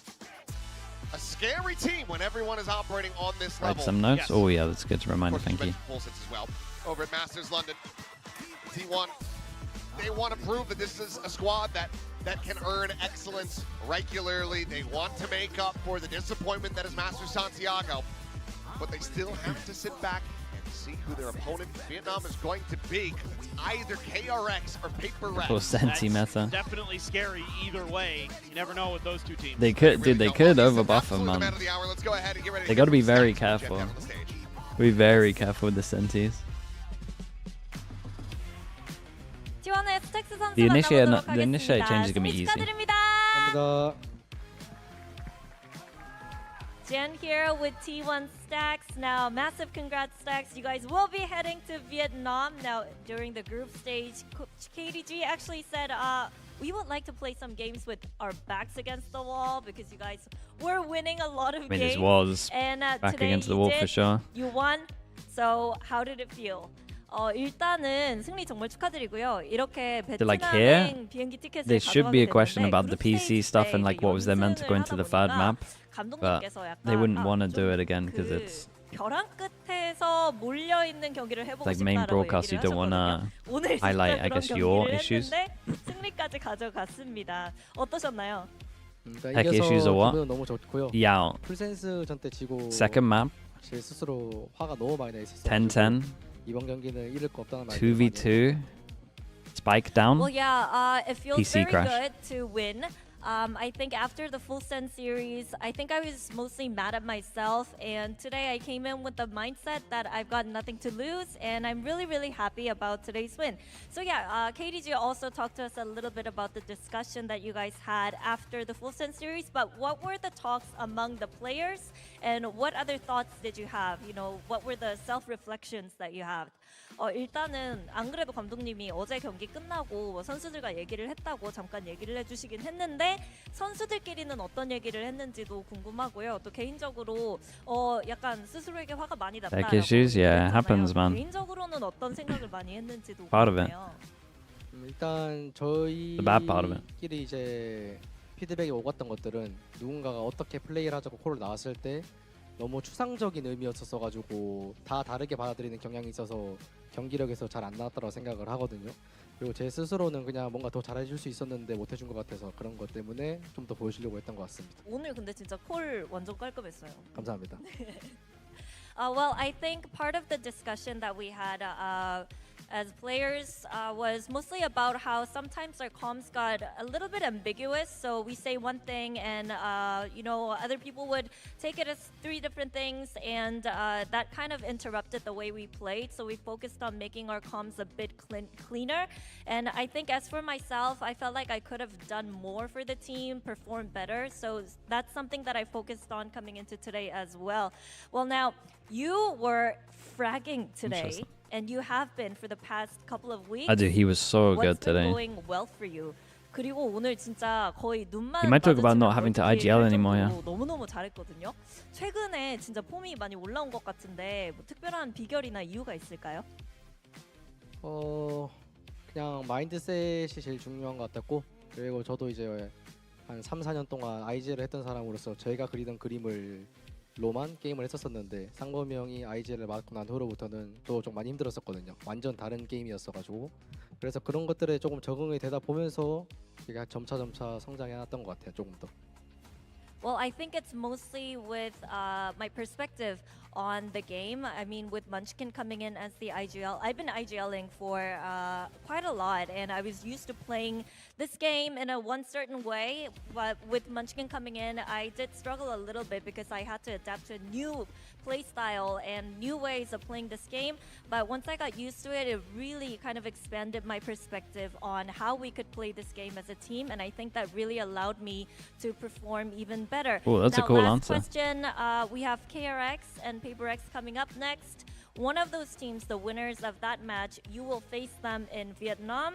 a scary team when everyone is operating on this Write level. some notes? Yes. Oh yeah, that's good to remind. Of course, Thank you. full sets as well. Over at Masters London, T1, they want to prove that this is a squad that can earn excellence regularly. They want to make up for the disappointment that is Masters Santiago, but they still have to sit back and see who their opponent in Vietnam is going to be. It's either KRX or Paper Rex. Or Senti meta. Definitely scary either way. You never know with those two teams. They could, dude. They could overbuff them, Absolute man. man of the hour. Let's go ahead and get ready They to got to get be some very stats from careful. Jet down on the stage. Be very careful with the Sentis. 지원의 스택스 선수가 The initiate 나오도록 change is 하겠습니다. gonna be easy. 축하드립니다. 감사합니다. Jen here with T1 Stacks. Now, massive congrats, Stacks. You guys will be heading to Vietnam. Now, during the group stage, Coach KDG actually said, we would like to play some games with our backs against the wall because you guys were winning a lot of I mean, games. this was and back today against the you wall did. for sure. You won. So, how did it feel? 일단은 승리 정말 축하드리고요. 이렇게 like here, 베트남행 비행기 티켓을 there should be a 가져가게 question 됐는데 about the 그룹 PC 스테이지 stuff and 때 like what was they meant to go into the third map, but they wouldn't want to do it again because it's 벼랑 끝에서 몰려 있는 경기를 해보고 like main 싶다라고 broadcast. You 얘기를 don't want 하셨거든요. to 오늘 진짜 highlight, I 그런 guess, your 경기를 issues. 했는데 승리까지 가져갔습니다. 어떠셨나요? Heck issues or what? 기분은 너무 좋고요. Yeah. 풀센스 전 때 지고 Second map, 제 스스로 화가 너무 많이 나 있었어요. 10-10, 이번 경기는 잃을 거 없다는 말. 2v2, spike down. Well, yeah, it feels PC very crash. good to win. I think after the full send series, I think I was mostly mad at myself, and today I came in with the mindset that I've got nothing to lose, and I'm really, really happy about today's win. So yeah, KDG also talked to us a little bit about the discussion that you guys had after the full send series, but what were the talks among the players, and what other thoughts did you have? You know, what were the self-reflections that you had? 일단은 안 그래도 감독님이 어제 경기 끝나고 선수들과 얘기를 했다고 잠깐 얘기를 해주시긴 했는데 선수들끼리는 어떤 얘기를 했는지도 궁금하고요. 또 개인적으로 약간 스스로에게 화가 많이 났다라고 Heck issues, yeah, happens, man. 개인적으로는 어떤 생각을 많이 했는지도 Part of it. 궁금해요. 일단 The bad part of it. 저희끼리 이제 피드백이 오갔던 것들은 누군가가 어떻게 플레이를 하자고 콜을 나왔을 때 너무 추상적인 의미였었어 가지고 다 다르게 받아들이는 경향이 있어서 경기력에서 잘 안 나왔다고 생각을 하거든요. 그리고 제 스스로는 그냥 뭔가 더 잘해줄 수 있었는데 못해준 것 같아서 그런 것 때문에 좀 더 보여주려고 했던 것 같습니다. 오늘 근데 진짜 콜 완전 깔끔했어요. 감사합니다. Well, I think part of the discussion that we had as players was mostly about how sometimes our comms got a little bit ambiguous. So we say one thing, and other people would take it as three different things, and that kind of interrupted the way we played. So we focused on making our comms a bit cleaner. And I think as for myself, I felt like I could have done more for the team, performed better. So that's something that I focused on coming into today as well. Well, now you were fragging today. And you have been for the past couple of weeks. I do. He was so good What's been today. going well for you? 그리고 오늘 진짜 거의 눈만 He might talk about not 마주치면 having to 멀티 IGL 할 anymore, 정도로 yeah. 너무너무 잘했거든요. 최근에 진짜 폼이 많이 올라온 것 같은데 뭐 특별한 비결이나 이유가 있을까요? 그냥 마인드셋이 제일 중요한 것 같았고 그리고 저도 이제 한 3, 4년 동안 IGL을 했던 사람으로서 제가 그리던 그림을 로만 게임을 했었었는데 상범이 형이 IGL을 맡고 난 후로부터는 또 좀 많이 힘들었었거든요. 완전 다른 게임이었어가지고 그래서 그런 것들에 조금 적응이 되다 보면서 제가 점차 성장해놨던 것 같아요. 조금 더. Well, I think it's mostly with my perspective on the game. I mean, with Munchkin coming in as the IGL, I've been IGLing for quite a lot, and I was used to playing this game in one certain way. But with Munchkin coming in, I did struggle a little bit because I had to adapt to a new play style and new ways of playing this game. But once I got used to it, it really kind of expanded my perspective on how we could play this game as a team, and I think that really allowed me to perform even better. Oh, that's now, a cool last answer. question, we have KRX and PaperX coming up next. One of those teams, the winners of that match, you will face them in Vietnam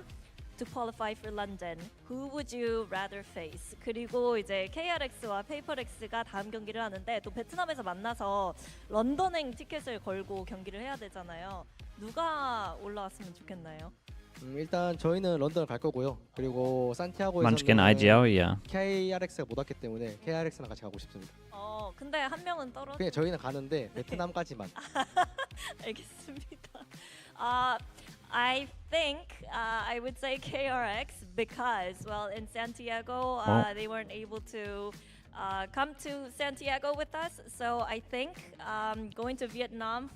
to qualify for London. Who would you rather face? 그리고 이제 KRX와 PaperX가 다음 경기를 하는데 또 베트남에서 만나서 런던행 티켓을 걸고 경기를 해야 되잖아요. 누가 올라왔으면 좋겠나요? 일단 저희는 런던을 갈 거고요. 그리고 Munchkin 산티아고에서는 IGL, yeah. KRX가 못 왔기 때문에 KRX랑 같이 가고 싶습니다. 근데 한 명은 떨어져. 그냥 저희는 가는데 베트남까지만. 알겠습니다. I think I would say KRX because, well, in Santiago, they weren't able to come to Santiago with us. So I think going to Vietnam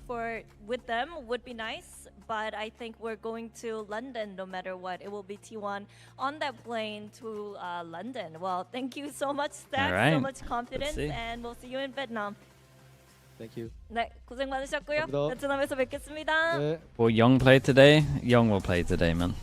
with them would be nice. But I think we're going to London no matter what. It will be T1 on that plane to London. Well, thank you so much, Stack. Right. So much confidence. Let's see. And we'll see you in Vietnam. Thank you. 네, 고생 많으셨고요. 감사합니다. 베트남에서 뵙겠습니다. 네. Will Young play today? Young will play today, man.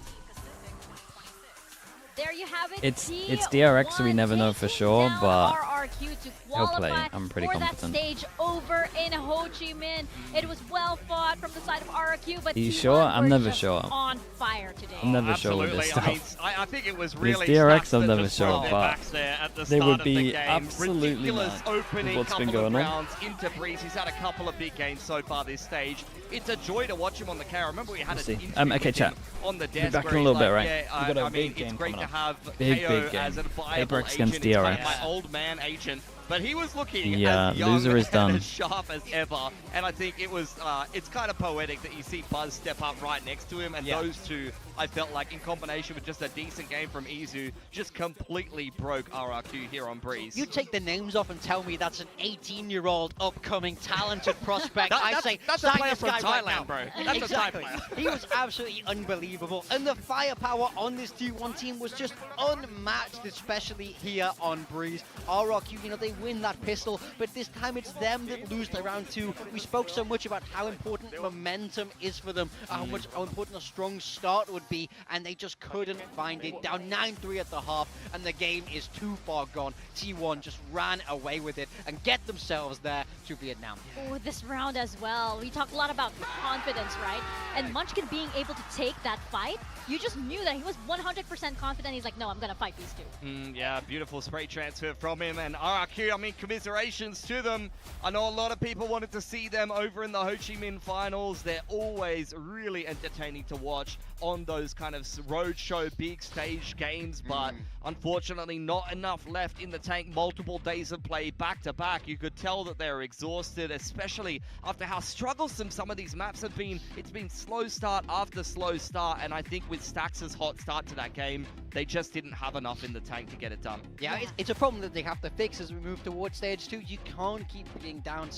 There you have it. It's DRX, so we never know for sure, but RRQ to he'll play. qualify I'm pretty for confident. that stage over in Ho Chi Minh. It was well fought from the side of RRQ, but Are you T1 sure? I'm were never just sure. on fire today. I'm never sure with this Absolutely. stuff. I think it was With really DRX, Stacks I'm that never just sure, rolled their but backs there at the they start would of the be game. absolutely Ridiculous mad opening with what's been couple of going on. rounds into Breeze. He's had a couple of big games so far this stage. It's a joy to watch him on the camera. Remember we had We'll an see. interview Okay, with chat. him on the Be desk back where in a he's little bit, like, right? yeah, We got a I big mean, game it's great coming to up. have Big KO game. as a viable KRX against agent. It's DRX. my old man agent. But he was looking Yeah, as young loser is and done. as sharp as ever. And I think it was, it's kind of poetic that you see Buzz step up right next to him. And those two, I felt like in combination with just a decent game from Izu, just completely broke RRQ here on Breeze. You take the names off and tell me that's an 18-year-old upcoming talented prospect. I say that's a sign player this from guy right Thailand, now. bro. That's Exactly. a Thai player. He was absolutely unbelievable. And the firepower on this T1 team was just unmatched, especially here on Breeze. RRQ, you know, they win that pistol, but this time it's them that lose the round 2. We spoke so much about how important momentum is for them, how important a strong start would be, and they just couldn't find it. Down 9-3 at the half, and the game is too far gone. T1 just ran away with it and get themselves there to Vietnam. Oh, this round as well. We talked a lot about confidence, right? And Munchkin being able to take that fight, you just knew that he was 100% confident. He's like, no, I'm going to fight these two. Yeah, beautiful spray transfer from him. And RRQ, I mean, commiserations to them. I know a lot of people wanted to see them over in the Ho Chi Minh finals. They're always really entertaining to watch on those kind of roadshow big stage games, but unfortunately not enough left in the tank. Multiple days of play back to back. You could tell that they're exhausted, especially after how strugglesome some of these maps have been. It's been slow start after slow start, and I think with Stax' hot start to that game, they just didn't have enough in the tank to get it done. Yeah, it's a problem that they have to fix as we move towards stage 2. You can't keep being down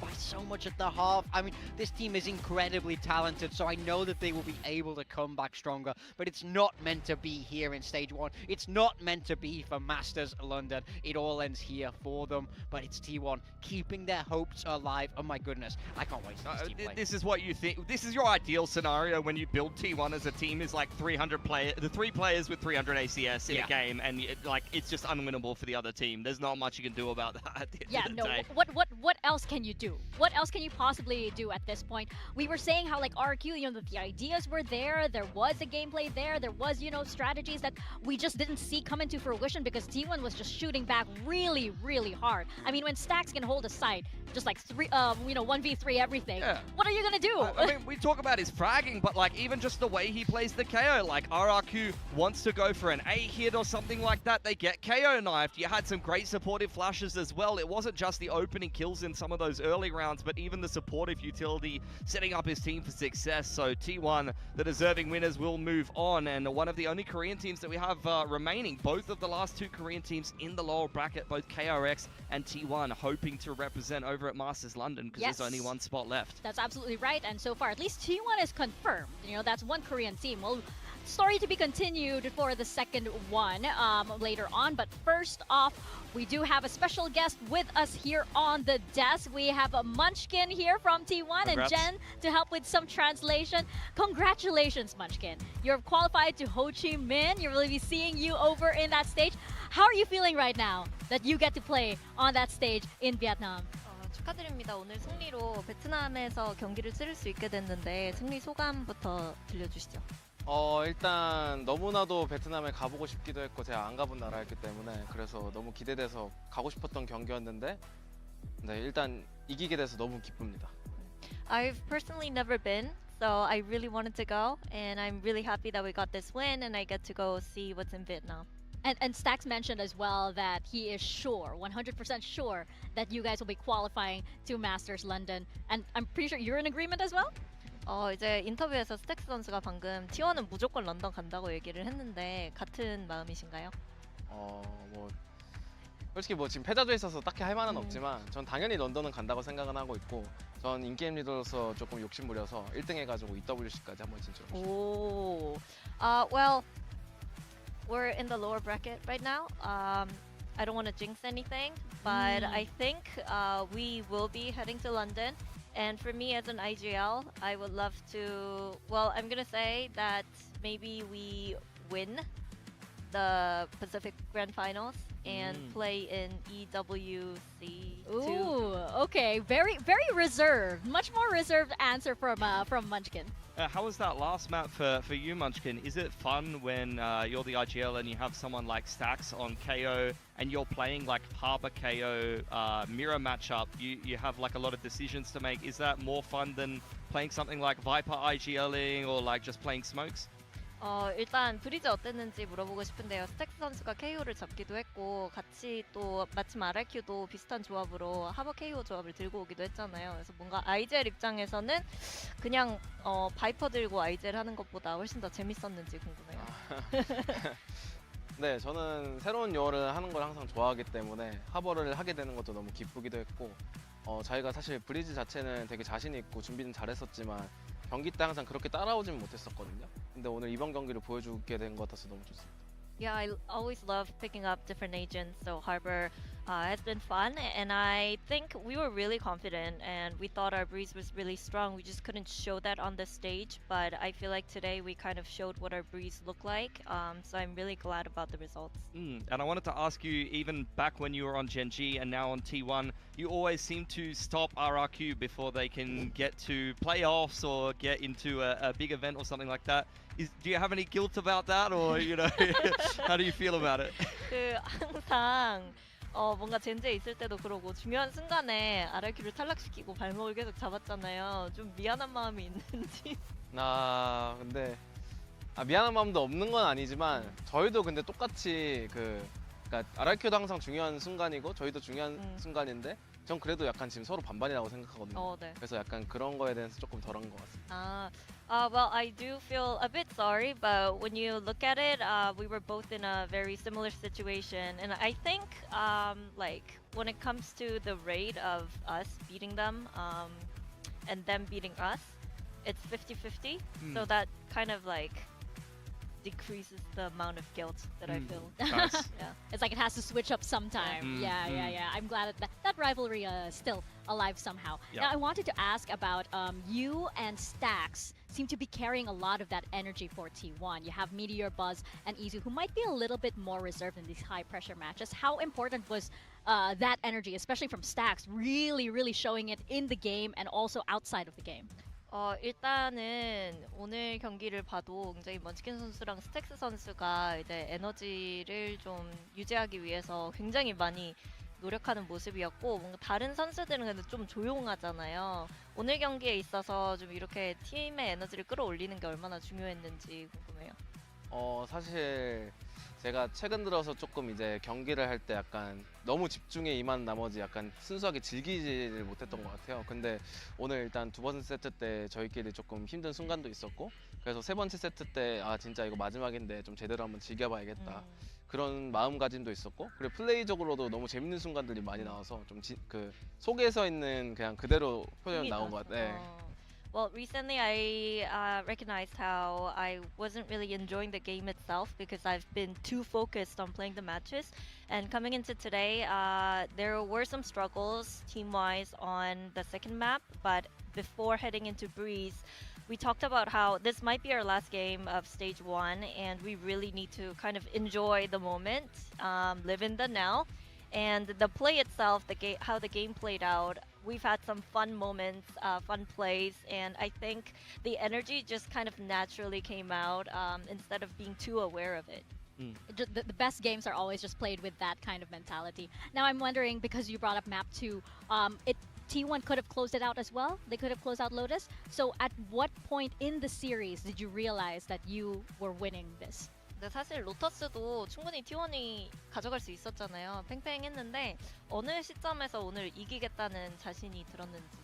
by so much at the half. I mean, this team is incredibly talented, so I know that they will be able to come back stronger, but it's not meant to be here in stage 1. It's not meant to be for Masters London. It all ends here for them, but it's T1 keeping their hopes alive. Oh my goodness, I can't wait to see this team play. This is what you think. This is your ideal scenario when you build T1 as a team, is like 300 players, the 3 players with 300 ACS in a game, and it's just unwinnable for the other team. There's not much you can do about that at the end of the day. What else can you do? What else can you possibly do at this point? We were saying how like RRQ, you know, the ideas were there was a gameplay there was, you know, strategies that we just didn't see come into fruition because T1 was just shooting back really, really hard. I mean, when Stax can hold a site, just like 1v3 everything, what are you gonna do? I mean, we talk about his fragging, but like even just the way he plays the KO, like RRQ wants to go for an A hit or something like that, they get KO knifed. You had some great supportive flashes as well. It wasn't just the opening kills in some of those early rounds, but even the supportive utility setting up his team for success. So T1, the deserving winners, will move on, and one of the only Korean teams that we have remaining, both of the last 2 Korean teams in the lower bracket, both KRX and T1, hoping to represent over at Masters London because there's only 1 spot left. That's absolutely right, and so far at least T1 is confirmed. You know, that's 1 Korean team. Well, story to be continued for the second one later on, but first off, we do have a special guest with us here on the desk. We have a Munchkin here from T1 and Jen to help with some translation. Congratulations, Munchkin. You're qualified to Ho Chi Minh. You will be seeing you over in that stage. How are you feeling right now that you get to play on that stage in Vietnam? 축하드립니다. 오늘 승리로 베트남에서 경기를 치를 수 있게 됐는데 승리 소감부터 들려주시죠. 일단 너무나도 베트남에 가보고 싶기도 했고 제가 안 가본 나라였기 때문에 그래서 너무 기대돼서 가고 싶었던 경기였는데 일단 이기게 돼서 너무 기쁩니다. I've personally never been, so I really wanted to go, and I'm really happy that we got this win and I get to go see what's in Vietnam. And Stax mentioned as well that he is sure, 100% sure, that you guys will be qualifying to Masters London. And I'm pretty sure you're in agreement as well? 이제 인터뷰에서 스택스 선수가 방금 T1은 무조건 런던 간다고 얘기를 했는데 같은 마음이신가요? 솔직히 뭐 지금 패자조에 있어서 딱히 할 말은 없지만 전 당연히 런던은 간다고 생각은 하고 있고 전 인게임 리더로서 조금 욕심부려서 1등 해가지고 EWC까지 한번 진출하고 싶어요. Well, we're in the lower bracket right now. I don't want to jinx anything, but I think we will be heading to London. And for me as an IGL, I would love to, well, I'm going to say that maybe we win the Pacific Grand Finals and play in EWC2. Ooh, okay. Very reserved. Much more reserved answer from Munchkin. How was that last map for you, Munchkin? Is it fun when you're the IGL and you have someone like Stax on KO and you're playing like Harbor KO mirror matchup? You have like a lot of decisions to make. Is that more fun than playing something like Viper IGLing or like just playing smokes? 일단 브리즈 어땠는지 물어보고 싶은데요. 스택스 선수가 KO를 잡기도 했고 같이 또 마침 RRQ도 비슷한 조합으로 하버 KO 조합을 들고 오기도 했잖아요. 그래서 뭔가 IGL 입장에서는 그냥 바이퍼 들고 IGL 하는 것보다 훨씬 더 재밌었는지 궁금해요. 네, 저는 새로운 요어를 하는 걸 항상 좋아하기 때문에 하버를 하게 되는 것도 너무 기쁘기도 했고 저희가 사실 브리즈 자체는 되게 자신 있고 준비는 잘했었지만 경기 때 항상 그렇게 따라오진 못했었거든요. 근데 오늘 이번 경기를 보여주게 된 것 같아서 너무 좋습니다. Yeah, I always love picking up different agents, so Harbor has been fun, and I think we were really confident, and we thought our breeze was really strong. We just couldn't show that on the stage, but I feel like today we kind of showed what our breeze looked like, so I'm really glad about the results. And I wanted to ask you, even back when you were on Gen G and now on T1, you always seem to stop RRQ before they can get to playoffs or get into a big event or something like that. Do you have any guilt about that, or how do you feel about it? 항상 뭔가 젠제에 있을 때도 그러고 중요한 순간에 RRQ를 탈락시키고 발목을 계속 잡았잖아요. 좀 미안한 마음이 있는지. 근데 미안한 마음도 없는 건 아니지만 저희도 근데 똑같이 그러니까 RRQ도 항상 중요한 순간이고 저희도 중요한 순간인데 전 그래도 약간 지금 서로 반반이라고 생각하거든요. 네. 그래서 약간 그런 거에 대해서 조금 덜한 것 같습니다. Well, I do feel a bit sorry, but when you look at it, we were both in a very similar situation, and I think, like when it comes to the rate of us beating them, and them beating us, it's 50-50. So that kind of like decreases the amount of guilt that I feel. Nice. Yeah, it's like it has to switch up sometime. Yeah. I'm glad that rivalry is still alive somehow. Now I wanted to ask about you and Stax seem to be carrying a lot of that energy for T1. You have Meteor, Buzz, and Izu, who might be a little bit more reserved in these high pressure matches. How important was that energy, especially from Stax, really showing it in the game and also outside of the game? 일단은 오늘 경기를 봐도 굉장히 먼치킨 선수랑 스택스 선수가 이제 에너지를 좀 유지하기 위해서 굉장히 많이 노력하는 모습이었고 뭔가 다른 선수들은 근데 좀 조용하잖아요. 오늘 경기에 있어서 좀 이렇게 팀의 에너지를 끌어올리는 게 얼마나 중요했는지 궁금해요. 사실 제가 최근 들어서 조금 이제 경기를 할 때 약간 너무 집중에 임한 나머지 약간 순수하게 즐기지를 못했던 것 같아요. 근데 오늘 일단 두 번째 세트 때 저희끼리 조금 힘든 순간도 있었고 그래서 세 번째 세트 때 진짜 이거 마지막인데 좀 제대로 한번 즐겨봐야겠다. 그런 마음가짐도 있었고 그리고 플레이적으로도 너무 재밌는 순간들이 많이 나와서 좀 속에서 있는 그냥 그대로 표현이 나온 것 같아요. Well, recently I recognized how I wasn't really enjoying the game itself because I've been too focused on playing the matches. And coming into today, there were some struggles team-wise on the second map, but before heading into Breeze, we talked about how this might be our last game of Stage 1 and we really need to kind of enjoy the moment, live in the now. And the play itself, how the game played out, we've had some fun moments, fun plays, and I think the energy just kind of naturally came out instead of being too aware of it. The best games are always just played with that kind of mentality. Now I'm wondering, because you brought up map 2, T1 could have closed it out as well. They could have closed out Lotus. So at what point in the series did you realize that you were winning this? 근데 사실 로터스도 충분히 T1이 가져갈 수 있었잖아요. 팽팽했는데 어느 시점에서 오늘 이기겠다는 자신이 들었는지도.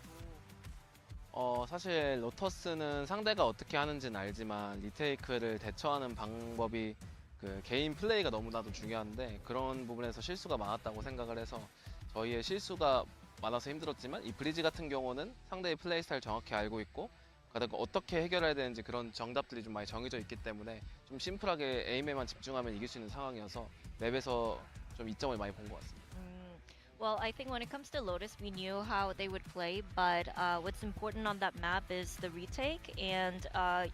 사실 로터스는 상대가 어떻게 하는지는 알지만 리테이크를 대처하는 방법이 그 개인 플레이가 너무나도 중요한데 그런 부분에서 실수가 많았다고 생각을 해서 저희의 실수가 많아서 힘들었지만 이 브리지 같은 경우는 상대의 플레이 스타일 정확히 알고 있고 그다음에 어떻게 해결해야 되는지 그런 정답들이 좀 많이 정해져 있기 때문에 좀 심플하게 에임에만 집중하면 이길 수 있는 상황이어서 맵에서 좀 이점을 많이 본 것 같습니다. Well, I think when it comes to Lotus, we knew how they would play, but what's important on that map is the retake, and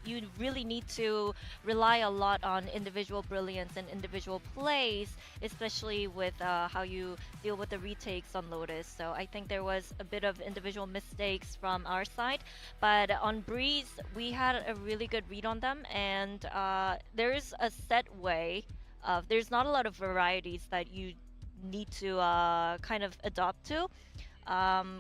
you really need to rely a lot on individual brilliance and individual plays, especially with how you deal with the retakes on Lotus. So I think there was a bit of individual mistakes from our side, but on Breeze, we had a really good read on them, and there's a set way of, there's not a lot of varieties that you need to kind of adopt to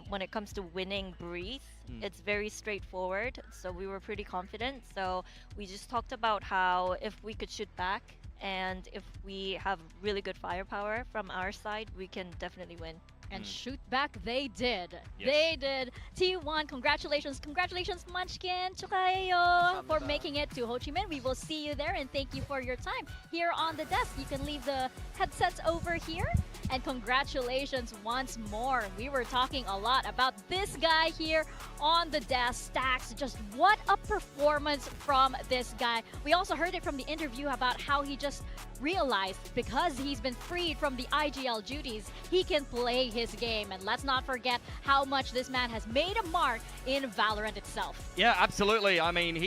when it comes to winning Breeze. It's very straightforward, so we were pretty confident. So we just talked about how if we could shoot back and if we have really good firepower from our side, we can definitely win. And shoot back they did. Yes. They did. T1, congratulations. Congratulations, Munchkin. Chukayo for making it to Ho Chi Minh. We will see you there, and thank you for your time here on the desk. You can leave the headsets over here. And congratulations once more. We were talking a lot about this guy here on the desk, Stacks. Just what a performance from this guy. We also heard it from the interview about how he just realized because he's been freed from the IGL duties, he can play his game. And let's not forget how much this man has made a mark in Valorant itself. Yeah, absolutely. I mean,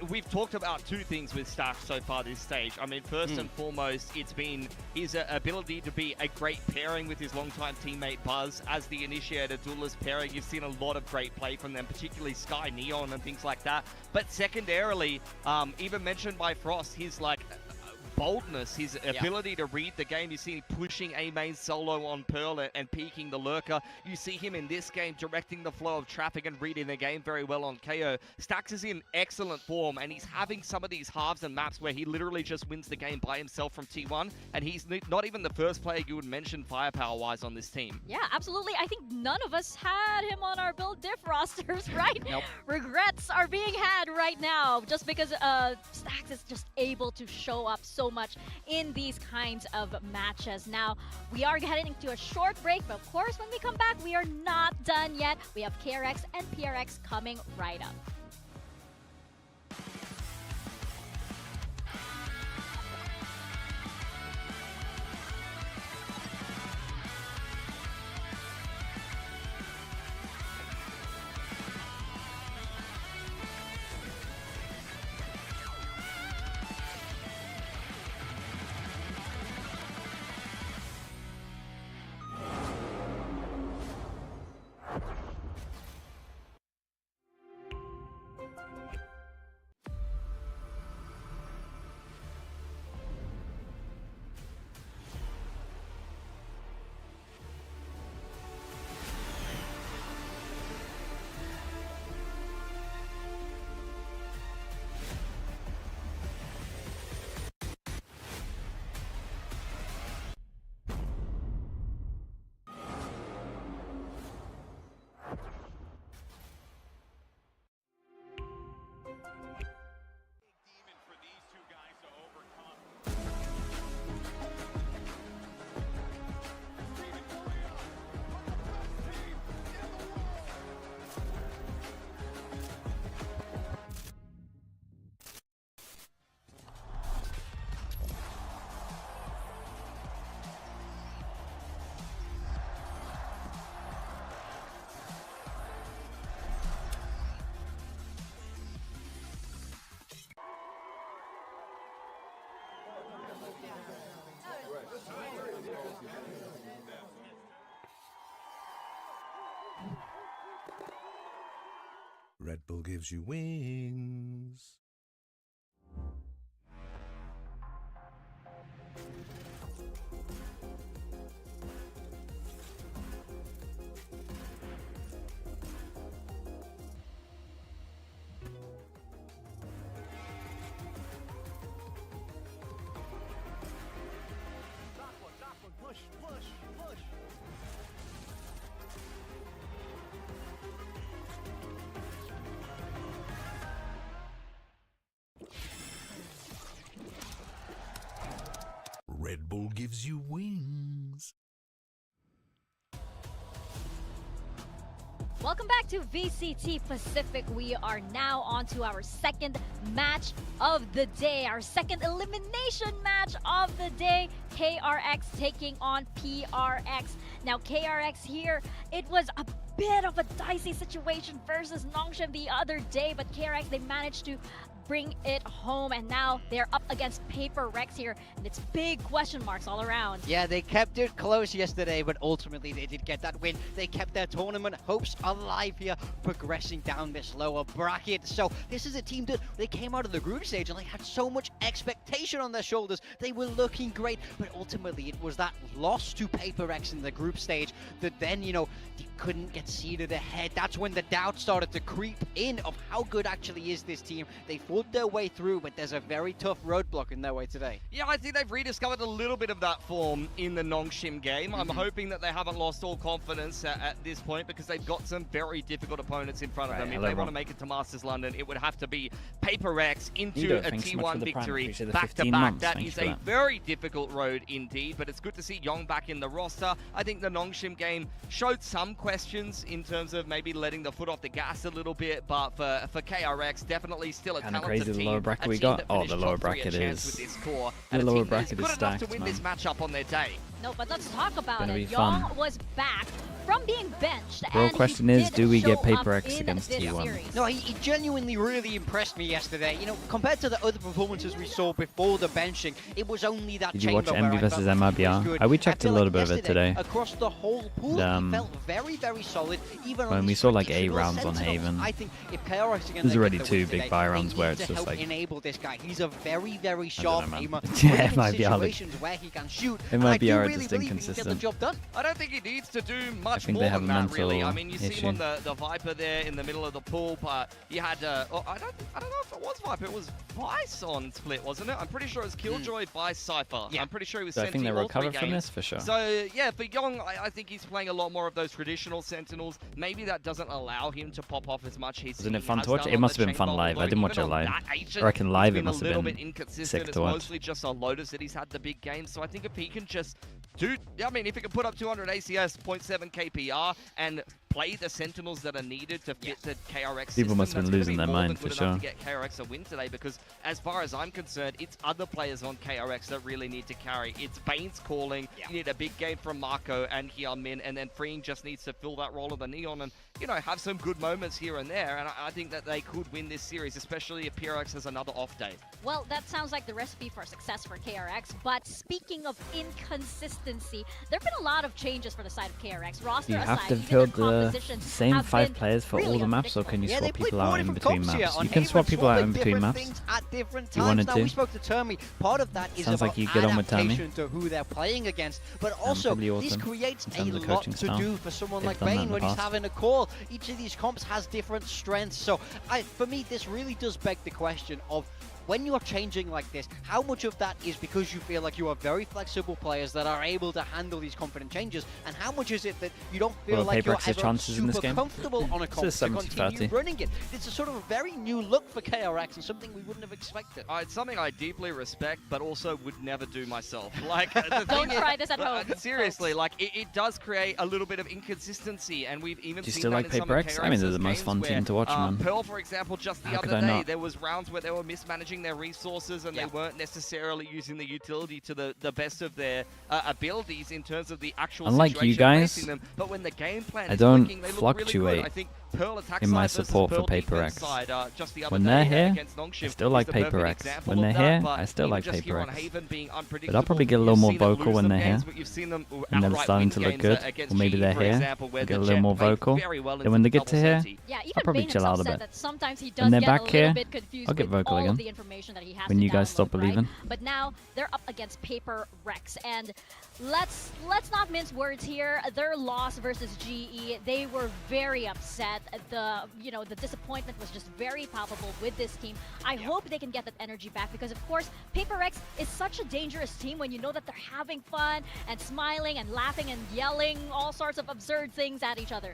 we've talked about two things with Stacks so far this stage. I mean, first and foremost, it's been his ability to be a great pairing with his longtime teammate Buzz. As the initiator duelist pairing, you've seen a lot of great play from them, particularly Sky, Neon, and things like that. But secondarily, even mentioned by Frost, his boldness, his ability to read the game. You see him pushing A main solo on Pearl and peeking the lurker. You see him in this game directing the flow of traffic and reading the game very well on KO. Stacks is in excellent form, and he's having some of these halves and maps where he literally just wins the game by himself from T1, and he's not even the first player you would mention firepower-wise on this team. Yeah, absolutely. I think none of us had him on our build diff rosters, right? Nope. Regrets are being had right now just because Stacks is just able to show up so much in these kinds of matches. Now, we are heading into a short break, but of course, when we come back, we are not done yet. We have KRX and PRX coming right up. Red Bull gives you wings. Push, push, push. Red Bull gives you wings. Welcome back to VCT Pacific. We are now on to our second match of the day, our second elimination match of the day. KRX taking on PRX. Now KRX here, it was a bit of a dicey situation versus Nongshim the other day, but KRX, they managed to bring it home, and now they're up against Paper Rex here, and it's big question marks all around. Yeah, they kept it close yesterday, but ultimately they did get that win. They kept their tournament hopes alive here, progressing down this lower bracket. So this is a team that they came out of the group stage and they had so much expectation on their shoulders. They were looking great, but ultimately it was that loss to Paper Rex in the group stage that then, you know, they couldn't get seeded ahead. That's when the doubt started to creep in of how good actually is this team. They fought their way through, but there's a very tough roadblock in their way today. Yeah, I think they've rediscovered a little bit of that form in the Nongshim game. I'm hoping that they haven't lost all confidence at this point, because they've got some very difficult opponents in front of them. If they want to make it to Masters London, it would have to be Paper Rex into a T1 victory back-to-back. That is a very difficult road indeed, but it's good to see Young back in the roster. I think the Nongshim game showed some questions in terms of maybe letting the foot off the gas a little bit, but for KRX, definitely still a talented crazy the lower bracket we got. Oh, the lower bracket is the lower bracket is stacked, to win this matchup on their day. No, but let's talk about Gonna it. be Young fun. was back from being benched. Real and question he is, did do we get show Paper up X in against this T1? series. No, he genuinely really impressed me yesterday. You know, compared to the other performances we saw before the benching, it was only that Did you watch chamber where Envy I versus felt he was MIBR? good. We checked I a feel little like bit of it today. Across the whole pool, he felt very, very solid. Even When on we these saw like 8 traditional rounds on sentinels. Haven, I think if KRX again, there's they already get the 2 win big today, buy they rounds where need it's to just help like, enable this guy. He's a very, very I sharp don't know, aimer. man. Yeah, Put him in MIBR look- situations where he can shoot. and I do MIBR are really just believe he can get the inconsistent. job done. I don't think he needs to do I much think more they have than a that, really. I mental mean, you see issue. him on the Viper there in the middle of the pool, but he had, oh, I don't know if it was Viper, it was Vice on split, wasn't it? I'm pretty sure it was Killjoy, Vice, Cypher. Yeah. I'm pretty sure he was So I think Senti they all 3 recovered from games. this for sure. So, yeah, for Young, I think he's playing a lot more of those traditional Sentinels. Maybe that doesn't allow him to pop off as much as Wasn't he it fun has to watch? done It on must the have been fun chamber, live. I although didn't watch even it on live. that agent, I reckon he's live it been must a have little been bit inconsistent. sick It's to watch. mostly just on Lotus that he's had the big games. So I think if he can just do, I mean, if he can put up 200 ACS, 0.7 KPR, and play the Sentinels that are needed to fit the KRX People system, must have been that's losing gonna their be more mind than for good enough sure. to get KRX a win today, because as far as I'm concerned, it's other players on KRX that really need to carry. It's Bane's calling. You need a big game from Marco and Hyunmin, and then Freeing just needs to fill that role of the Neon and, you know, have some good moments here and there. And I think that they could win this series, especially if PRX has another off day. Well, that sounds like the recipe for success for KRX, but speaking of inconsistency, there have been a lot of changes for the side of KRX. Roster You aside, have to even field their the compositions same have 5 been players for all really the maps, or unpredictable. can you Yeah, swap they played people out 4 in different between comps here maps? on You can Haven, swap people out in trying between different maps. things at different If you wanted times. Now, we to. spoke to Termi. Part of that is Sounds about like you get on with Termi. adaptation to who they're playing against, but also probably this awesome creates in a terms of lot coaching to style. do for someone They've like done that in Bane the when he's past. having a call. Each of these comps has different strengths, so for me, this really does beg the question of, when you're changing like this, how much of that is because you feel like you are very flexible players that are able to handle these confident changes, and how much is it that you don't feel Well, like Paper you're X's ever chances in this super game? comfortable on a It's comp a to continue 70-30. running it? It's a sort of a very new look for KRX and something we wouldn't have expected. It's something I deeply respect, but also would never do myself. Like, the Don't thing try is, this at home. Seriously, like, it does create a little bit of inconsistency, and we've even Do you seen still that like in some Paper of X? I mean, they're the KRX's most fun games team where, to watch, man. Pearl, for example, just the How could other I day, not? there was rounds where they were mismanaging their resources, and they weren't necessarily using the utility to the best of their abilities in terms of the actual Unlike you situation guys, facing them. But when the game plan I is don't clicking, they look really good. fluctuate I think Pearl attack in my side versus support for Pearl Paper defense X. side, just the other When day they're here, against Nongshim I still is like the Paper perfect X. example When of they're that, here, but I still even like just Paper here on X. Haven being But I'll unpredictable, probably get a you've little more seen them vocal lose when some they're here. games, but you've seen them And they're outright starting win to look games, good. against Or maybe GE, they're for here. example, where I'll get a the little Jet more played vocal. very well Then when they into get to double here, Senti. Yeah, even I'll probably Bane chill out a himself said bit. that sometimes he When does they're get back a little here, bit confused I'll get with vocal all again. of the information that he has When to you guys download, stop right? believing. But now they're up against Paper Rex, and let's not mince words here. Their loss versus GE, they were very upset. The disappointment was just very palpable with this team. I hope they can get that energy back, because of course Paper Rex is such a dangerous team when you know that they're having fun and smiling and laughing and yelling all sorts of absurd things at each other.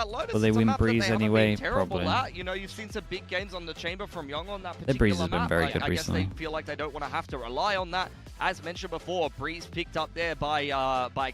at Lotus. Will they It's a win map that Breeze they haven't anyway? been terrible Probably. at. You know, you've seen some big games on the Chamber from Young on that Their Breeze particular has been map. very good I guess recently. they feel like they don't want to have to rely on that. As mentioned before, Breeze picked up there by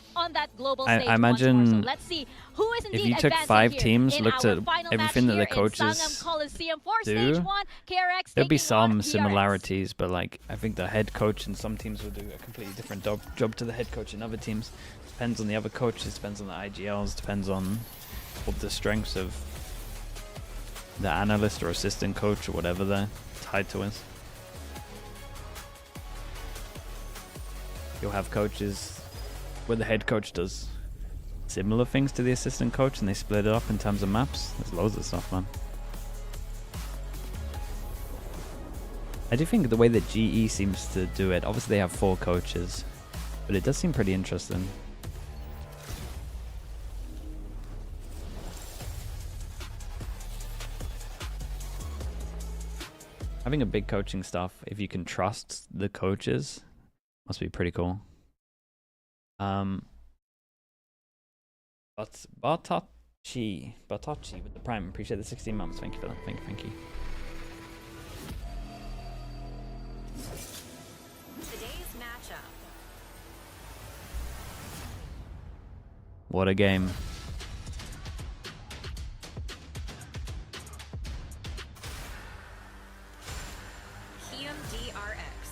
up on that global I stage once imagine more. So let's see who is indeed if you took advancing 5 here teams, in looked our at final everything match that the here in coaches Sangam Coliseum for do, stage 1. KRX there'll be taking on some PRX. similarities, but like I think the head coach in some teams will do a completely different job to the head coach in other teams. Depends on the other coaches, depends on the IGLs, depends on what the strengths of the analyst or assistant coach or whatever their title is. You'll have coaches where the head coach does similar things to the assistant coach and they split it up in terms of maps. There's loads of stuff, man. I do think the way that GE seems to do it, obviously they have 4 coaches, but it does seem pretty interesting. Having a big coaching staff, if you can trust the coaches, must be pretty cool. But Bartocci with the Prime, appreciate the 16 months. Thank you for that. Thank you. Today's matchup. What a game. KIWOOM RX.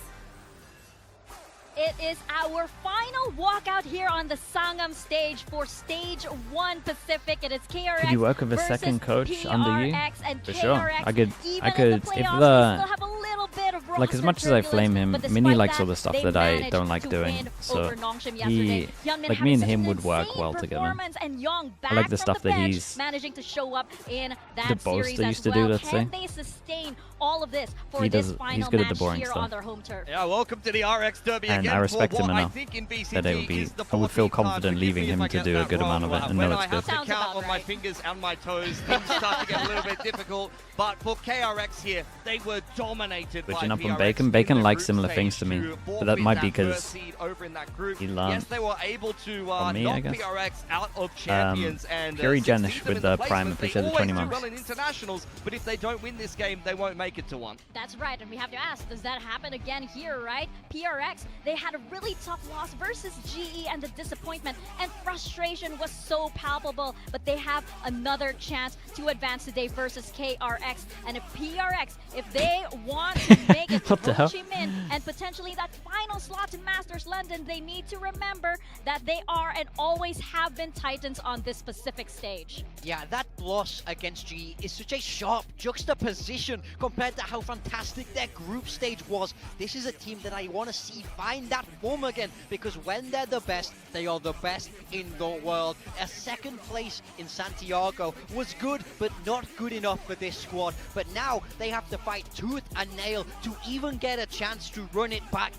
It is our final walkout here on the Sangam stage for Stage 1 Pacific. It is KRX. Could you work with a versus second coach under you? PRX and For KRX. sure. I could Even if in the playoffs, they the still have a little bit of like as roster much as I flame him, turbulence, but Mini despite likes all that, the stuff they that I managed don't like to doing. win So over Nongshim he, yesterday. Hyunmin like had me and such him an would work insane well together. performance, and Young back like the from stuff the that bench, he's managing to show up in that the boast series they as used to well. do, let's say. Can they sustain all of this for He this does- final he's good at the match boring here stuff. on their home turf? Yeah, welcome to the RX Derby And again. I respect for him what I enough think in VCT that it would be. is the I would feel 14 card. confident Forgive leaving me if him I to get do a that good amount of wrong. it and When know I it's have good. to Sounds count about on my right. fingers and my toes, things start to get a little bit difficult. But for KRX here, they were dominated by Switching up on PRX Bacon. in Bacon the likes group similar stage things to me, to but that forfeit might be that first because seed over in that group. he learned Yes, they were able to from me, I knock guess. PRX out of champions and Fury succeed Janish them with in the the placement. Prime, They appreciate the always 20 do months. well in internationals, but if they don't win this game, they won't make it to one. That's right, and we have to ask, does that happen again here, right? PRX, they had a really tough loss versus GE, and the disappointment and frustration was so palpable, but they have another chance to advance today versus KRX. And if PRX, if they want to make it to What the Ho hell? Chi Minh and potentially that final slot to Masters London, they need to remember that they are and always have been Titans on this Pacific stage. Yeah, that loss against GE is such a sharp juxtaposition compared to how fantastic their group stage was. This is a team that I want to see find that form again, because when they're the best, they are the best in the world. A second place in Santiago was good, but not good enough for this squad. But now they have to fight tooth and nail to even get a chance to run it back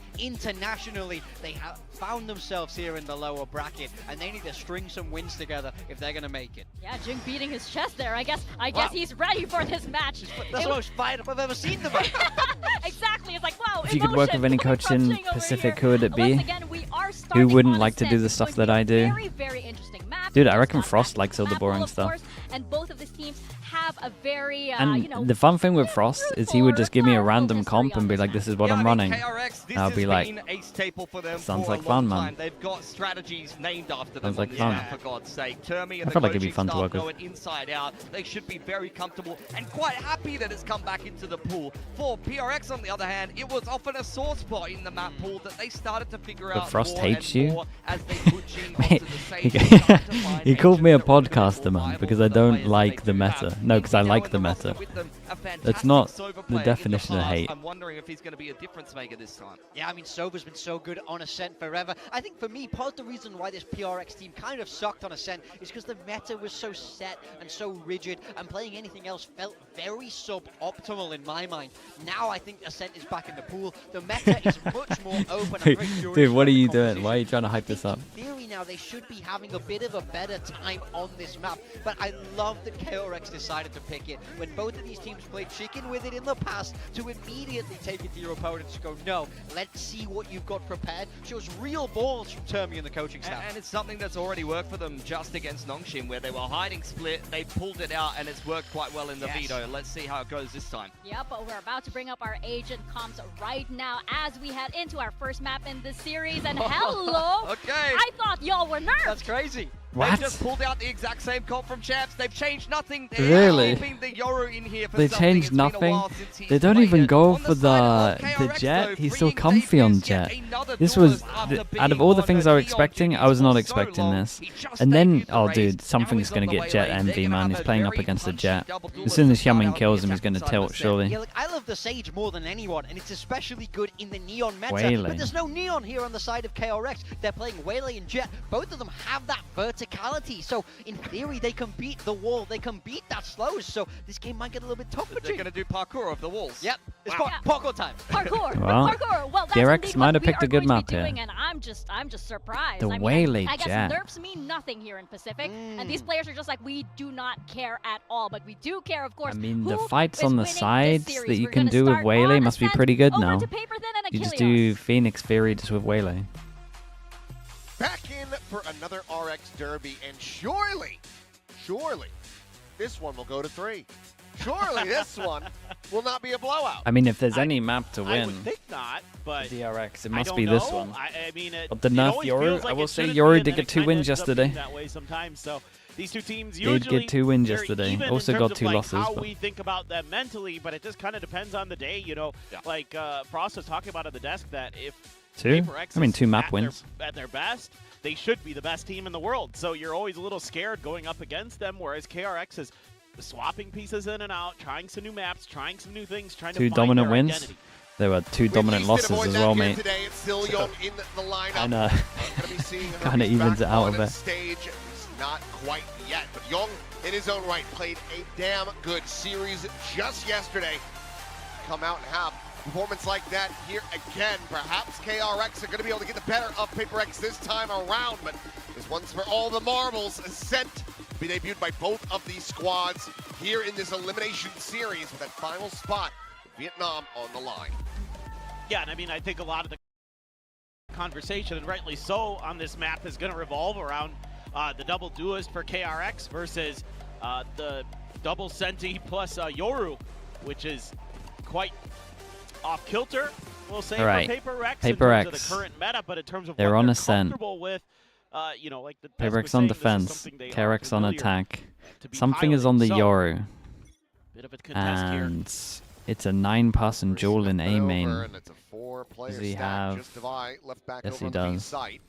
internationally. They have found themselves here in the lower bracket, and they need to string some wins together if they're going to make it. Yeah, Jing beating his chest there. I guess Wow. he's ready for this match. That's the most fired up I've ever seen them. Exactly. It's like, wow, If you could work with any coach in Pacific, who would it be? Once again, we are Who starting wouldn't on like to do Ascent. the It's stuff going to that be I a do? Very, very interesting map. Dude, I Just reckon got Frost that likes all the map boring pool, of stuff. course, and both of these teams have a very, And you know, the fun thing with Frost is he would just give me a random comp and be like, this is what Yeah, I'm I mean, running. KRX, this I'll has be like, been a staple for them sounds for like a fun, long man. time. They've got strategies named after them Sounds like on fun. this map, for God's sake. Termi and I the feel like it'd be coaching fun to staff work with. know it inside out. They should be very comfortable and quite happy that it's come back into the pool. For PRX, on the other hand, it was often a sore spot in the map pool that they started to figure But out Frost more hates and you? more as they put Jing onto the stage. He called me a podcaster, man, because I don't like the meta. No, because I like the meta. That's not the definition of hate. I'm wondering if he's going to be a difference maker this time. Yeah, I mean, Sova's been so good on Ascent forever. I think for me, part of the reason why this PRX team kind of sucked on Ascent is because the meta was so set and so rigid, and playing anything else felt very suboptimal in my mind. Now I think Ascent is back in the pool. The meta is much more open and very curious Dude, what about are you the doing? composition. Why are you trying to hype this up? In theory now, they should be having a bit of a better time on this map, but I love that KRX decided to pick it when both of these teams played chicken with it in the past, to immediately take it to your opponents to go, no, let's see what you've got prepared. Shows real balls from Termi and the coaching staff. And it's something that's already worked for them just against Nongshim, where they were hiding split, they pulled it out, and it's worked quite well in the veto. Let's see how it goes this time. Yep, but we're about to bring up our agent comps right now as we head into our first map in this series. And hello! Okay. I thought y'all were nerfed! That's crazy. What? They've just pulled out the exact same comp from Champs. They've changed nothing. They're Really? keeping the Yoru in here for They something. changed It's been a nothing. while since he's They don't played even it. go On for side of the KRX, jet. though, He's still freeing comfy on Davis yet jet. another This duelist was after out of being all the on things the I was Neon expecting. duty I was for not so expecting long. this. He just And then, debuted the oh race. dude, Now something's he's on gonna the get way Jet away. MV, They're gonna man. have He's a playing up very against the punchy Jet. double As duelist soon to as start Xiaomin out kills the him, he's gonna second side of tilt, Ascent. surely. Yeah, look, I love the Sage more than anyone, and it's especially good in the Neon meta. Waylay. But there's no Neon here on the side of KRX. They're playing Waylay and Jet. Both of them have that verticality, so in theory they can beat the wall. They can beat that slows. So this game might get a little bit tough for They're Jing. going to do parkour of the walls. Yep, it's Wow. parkour time. Parkour. Well, Parkour. Well, that's KRX indeed might what have we picked are a good going to be map doing, here. and I'm just surprised. The I mean, Waylay I guess Jet. nerfs mean nothing here in Pacific, and these players are just like, we do not care at all, but we do care, of course. I mean, who the fights is on the winning this sides series. that you We're can gonna do with start Waylay on must be Ascent, pretty good over now. to Paper Thin and You just Achilles. do Phoenix Fury just with Waylay. Back in for another RX Derby, and surely, this one will go to 3. Surely this one will not be a blowout. I mean, if there's any map to I win, would think not, but DRX, it I must don't be this know. one. I mean, But the it nerf always Yoru, feels I like will it say shouldn't Yoru be, and did then get it 2 kinda wins ends up yesterday. being that way sometimes. So these two teams Did usually get 2 wins very yesterday. even Also in got terms 2 of, like, losses. how But we think about them mentally, but it just kind of depends on the day. You know, like Frost was talking about at the desk that if 2? Paper X I mean, is 2 map at wins. at their best, they should be the best team in the world. So you're always a little scared going up against them, whereas KRX is swapping pieces in and out, trying some new maps, trying some new things, trying 2 to find dominant their wins. identity. There were 2 dominant losses as well, mate. Today, it's still Young in the lineup. Kinda evens it out a bit. Stage, not quite yet, but Young in his own right played a damn good series just yesterday. Come out and have a performance like that here again. Perhaps KRX are going to be able to get the better of Paper X this time around, but this one's for all the marbles. Ascent to be debuted by both of these squads here in this elimination series with that final spot, Vietnam on the line. Yeah, and I mean, I think a lot of the conversation, and rightly so, on this map is going to revolve around the double duelist for KRX versus the double Senti plus Yoru, which is quite off kilter, we'll say, Alright, for Paper X Paper in terms X. of the current meta, but in terms of They're what on they're Ascent. comfortable with, you know, like the Paper desk X was on saying, this is defense, something they are KRX on familiar attack. to be Something is on the piloting. So, Yoru. bit of a contest here. And it's a 9-person duel in A main. And it's a 4-player Does he stack. have? Just Devi left back Yes, over he on the B does. site.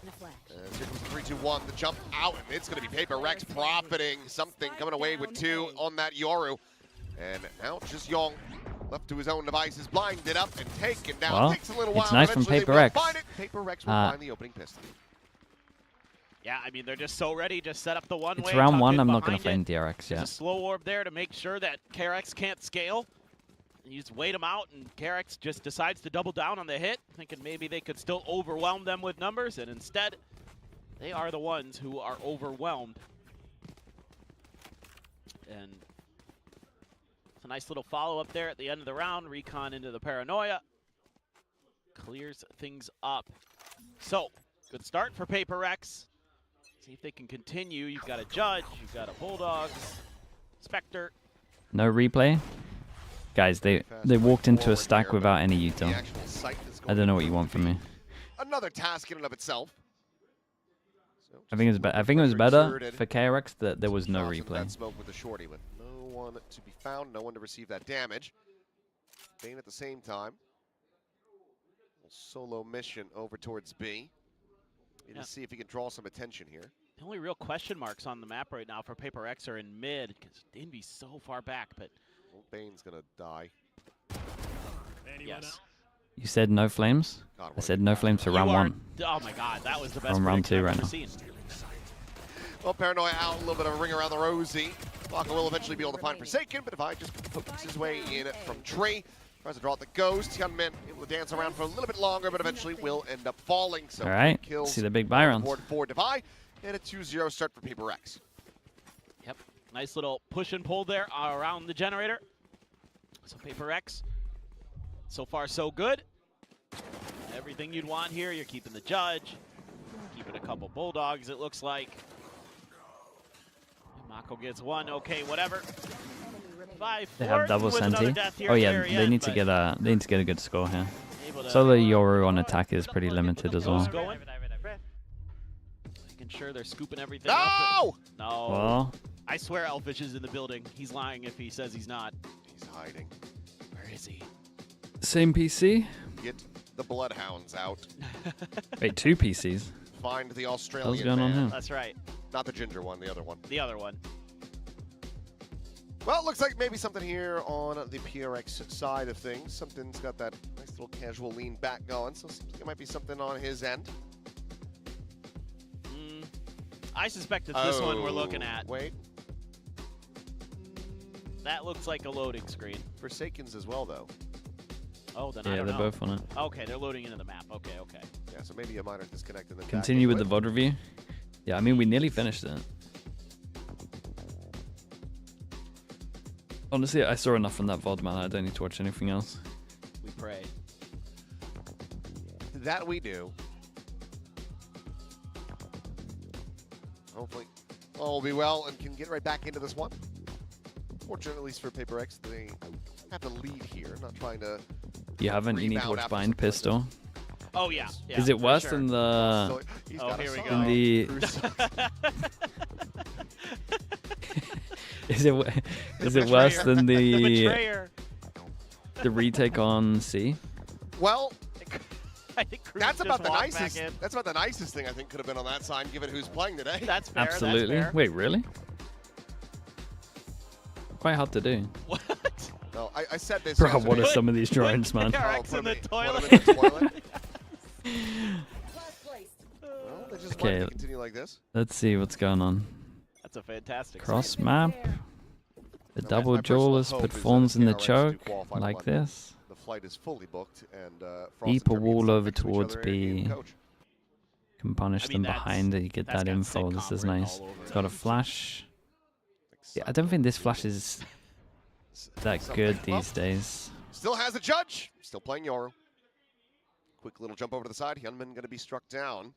And here comes the 3-2-1, the jump out, and it's going to be Paper Rex profiting something, coming away with 2 on that Yoru. And now just Young, left to his own devices, blinded up and taken down. Well, Takes a little it's while, nice but from eventually Paper they will X. find it. Paper Rex will find the opening pistol. Yeah, I mean, they're just so ready to set up the one-way. It's round tuck 1, in I'm not going to behind flame it. DRX There's yet. a slow orb there to make sure that KRX can't scale. You just wait them out, and KRX just decides to double down on the hit, thinking maybe they could still overwhelm them with numbers, and instead, they are the ones who are overwhelmed. And it's a nice little follow-up there at the end of the round. Recon into the Paranoia. Clears things up. So, good start for Paper X. See if they can continue. You've got a Judge, you've got a Bulldogs, Spectre. No replay? Guys, they walked into a stack without any util. I don't know what you want from me. Another task in and of itself. I think it was better for KRX that there was no replay. That smoke with the shorty, with no one to be found, no one to receive that damage. Bane at the same time. Solo mission over towards B. Need to see if he can draw some attention here. The only real question marks on the map right now for Paper X are in mid, because Envy's so far back, but... Well, Bane's gonna die. Yes. You said no flames? I said no flames for round 1. Oh my god, that was the best On round 2 prediction I've right ever now. seen. Well, Paranoia out, a little bit of a ring around the rosy. Blocker will eventually be able to find Forsaken, but if I just pokes his way in from Tree, tries to draw out the Ghost. Hyunmin able to dance around for a little bit longer, but eventually will end up falling. So Alright, kills see the big buy rounds. board for Devi, and a 2-0 start for Paper X. Yep, nice little push and pull there around the generator. So Paper X, so far so good. Everything you'd want here, you're keeping the Judge, keeping a couple Bulldogs it looks like. Mako gets 1, okay, whatever. 5-4 They have double with another Senti. death here Oh at the yeah, very they end, need to but get a good score here. able to Solo Yoru on attack is pretty limited as well. going. Making sure they're scooping everything No! up. No! Well, I swear Elfish is in the building. He's lying if he says he's not. He's hiding. Where is he? same PC. Get the Bloodhounds out. Wait, 2 PCs. Find the What's Australian going on man. here? That's right. Not the ginger one, the other one. The other one. Well, it looks like maybe something here on the PRX side of things. Something's got that nice little casual lean back going, so it seems like it might be something on his end. I suspect it's this one we're looking at. Wait. That looks like a loading screen. Forsaken's as well, though. Oh, then I Yeah, don't they're know. both on it. Okay, they're loading into the map. Okay. Yeah, so maybe a minor disconnect and then Continue with the VOD review. Yeah, I mean, we nearly finished it. Honestly, I saw enough from that VOD, man. I don't need to watch anything else. We pray. That we do. Hopefully all will be well and can get right back into this one. Fortunately, at least for PaperX, they have the lead here. Not trying to. You haven't? You need to watch Bind Pistol. Oh, yeah. Is it worse sure. than the... Oh, here we go. Than the... Is it worse than the retake on C? Well, I think that's just about the walked back nicest. in. That's about the nicest thing I think could have been on that sign, given who's playing today. That's fair. Absolutely. That's fair. Wait, really? Quite hard to do. No, I said this. Bro, yesterday. what are some of these drones, man? KRX in the toilet. Well, they just Okay, wanted to continue like this. let's see what's going on. That's a fantastic Cross map. The Now, double my personal jewelers hope put is that Fawns in the KRX do choke, qualify to like London. this. The flight is fully booked, and Frost Deep and a Turkey wall sit over next to each towards other in B. coach. Can punish them behind it. You get that got info. sitcom This is written nice. all over It's it. got a flash. Yeah, I don't think this flash is that good these days. Still has a judge. Still playing Yoru. Quick little jump over to the side. Hyunmin going to be struck down.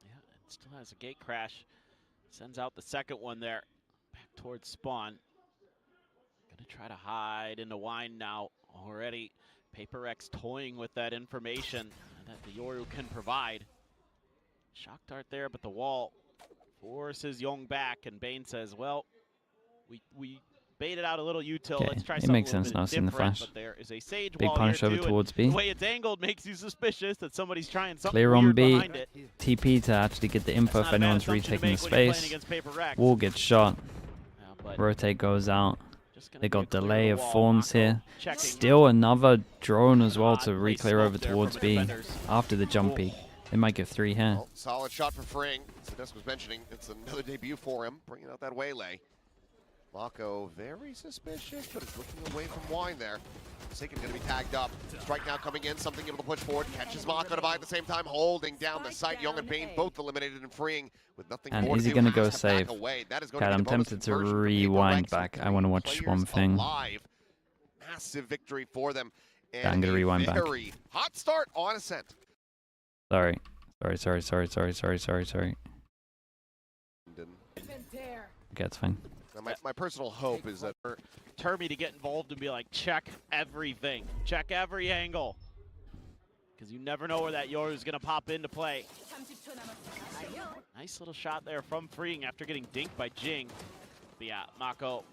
Yeah, it still has a gate crash. Sends out the second one there. Back towards spawn. Gonna try to hide into wine now. Already PaperX toying with that information that the Yoru can provide. Shock dart there, but the wall forces Young back, and Bane says, well, we baited out a little util. Okay, Let's try it something makes a little sense bit now seeing the different, flash. But there is a Sage Big wall punish here over too, and towards B. the way it's angled makes you suspicious that somebody's trying something Clear on weird B. behind it. TP to actually get the info That's if not a bad anyone's assumption to retaking the make when you're playing space. against PaperX. Wall gets shot. but Rotate goes out. gonna They be got a clear delay of wall. Fawns here. checking. Still another drone as well to Place re-clear over smoke there towards from B defenders. after the jump peak. They might get 3 here. Well, solid shot for Fring. As Desk was mentioning, it's another debut for him, bringing out that waylay. Mako very suspicious, but is looking away from Wine there. Forsaken going to be tagged up. Strike now coming in, something able to push forward. Catches Mako to buy at the same time, holding down the site. Young and Bane both eliminated and freeing with nothing And more is to he do. going to Has go back save? away. That is going God, to be I'm the bonus tempted to conversion for rewind PaperX back. with I want to three watch one players thing. alive. Massive victory for them. And Yeah, I'm going to rewind back. very hot start on Ascent. Sorry. Sorry. Okay, it's fine. Now my personal hope is that for Termy to get involved and be like, check everything. Check every angle. Because you never know where that Yoru is going to pop into play. Nice little shot there from Freeing after getting dinked by Jing. But yeah, Mako,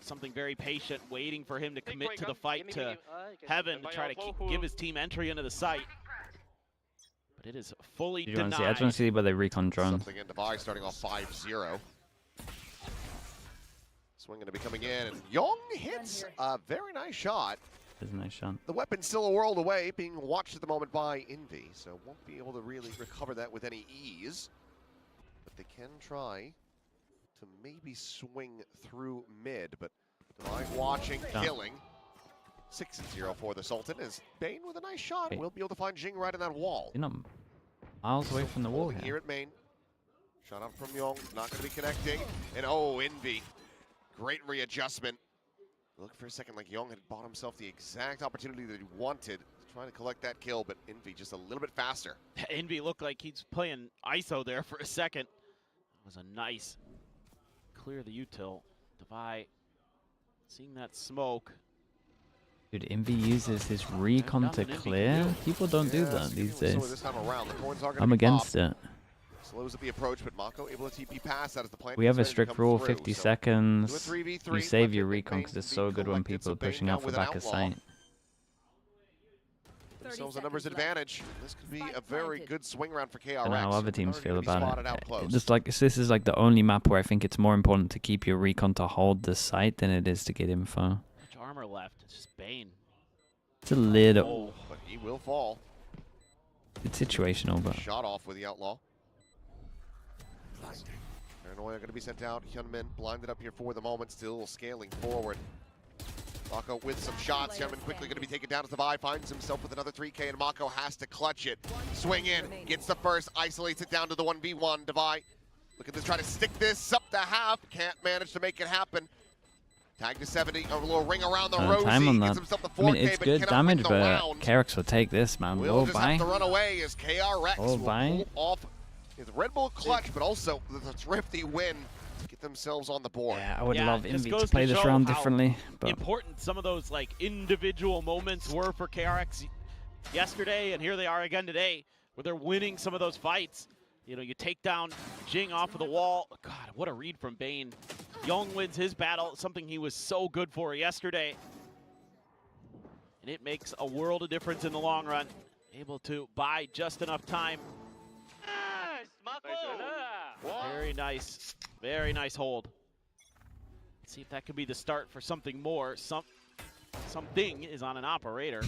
something very patient, waiting for him to commit to the fight to Heaven to try to give his team entry into the site. But it is fully Do you want to see? I denied. just want to see where they recon drone. Something into Vi starting off 5-0. Swing going to be coming in, and Young hits a very nice shot. There's a nice shot. The weapon's still a world away, being watched at the moment by Envy, so won't be able to really recover that with any ease. But they can try to maybe swing through mid, but Divine watching, killing. 6-0 for the Sultan, as Bane with a nice shot Wait. will be able to find Jing right in that wall. You're not miles away from the wall Holding here here. at main. Shot up from Young, not going to be connecting. And oh, Envy. Great readjustment. Look for a second like Young had bought himself the exact opportunity that he wanted, trying to collect that kill, but Envy just a little bit faster. Envy looked like he's playing ISO there for a second. It was a nice clear the util. Devi seeing that smoke. Dude, Envy uses his recon to clear. People don't do that these days. This time around, the corns are gonna I'm be against popped. it. Slows at the approach, but Mako able to TP pass. That is the plan. We have a He's ready to strict come rule, through, 50 so seconds. do a 3v3. You save Let your the recon big because it's be so good when collected, people so are pushing Bane out now for with an back of outlaw. sight. Themselves a numbers advantage. This could be a very good swing round for KRX. I don't know how other teams feel about spotted it. out close. Just like this is like the only map where I think it's more important to keep your recon to hold the site than it is to get info. Much armor left. It's just Bane. It's a little. Oh, but he will fall. It's situational, but. Shot off with the outlaw. Paranoia going to be sent out. Hyunmin blinded up here for the moment, still scaling forward. Mako with some shots. Hyunmin quickly going to be taken down as the Vi finds himself with another 3K, and Mako has to clutch it. Swing in, gets the first, isolates it down to the 1v1. Devi looking to try to stick this up to half. Can't manage to make it happen. Tag to 70, a little ring around the Rosie. Time on Gets that. himself the 4K, I mean, it's but good cannot damage, win the but round. KRX will take this, man. Will Will just buy. have to run away as KRX Will will buy. pull off his Red Bull clutch, but also the thrifty win to get themselves on the board. Yeah, I would love it just Envy goes to play this show round how differently, but important some of those like individual moments were for KRX yesterday, and here they are again today, where they're winning some of those fights. You know, you take down Jing off of the wall. God, what a read from Bane. Young wins his battle, something he was so good for yesterday. And it makes a world of difference in the long run. Able to buy just enough time. Very nice hold. Let's see if that could be the start for something more. Something is on an operator.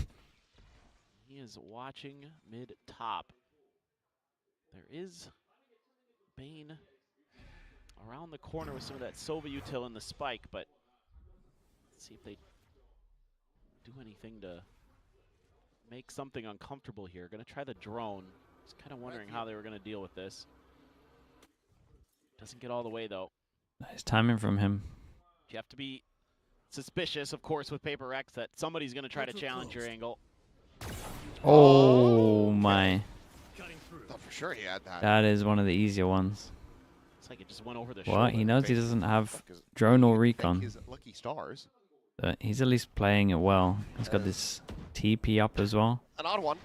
He is watching mid-top. There is Bane around the corner with some of that Sova util and the spike, but let's see if they do anything to make something uncomfortable here. Gonna try the drone. Just kind of wondering how they were gonna deal with this. Doesn't get all the way though. nice timing from him. You have to be suspicious, of course, with Paper X that somebody's gonna try to challenge your angle. Oh my. Thought for sure he had that. That is one of the easier ones. It's like it just went over the What? shoulder. He knows he doesn't have drone or recon. His lucky stars. But he's at least playing it well. He's got this TP up as well. An odd one.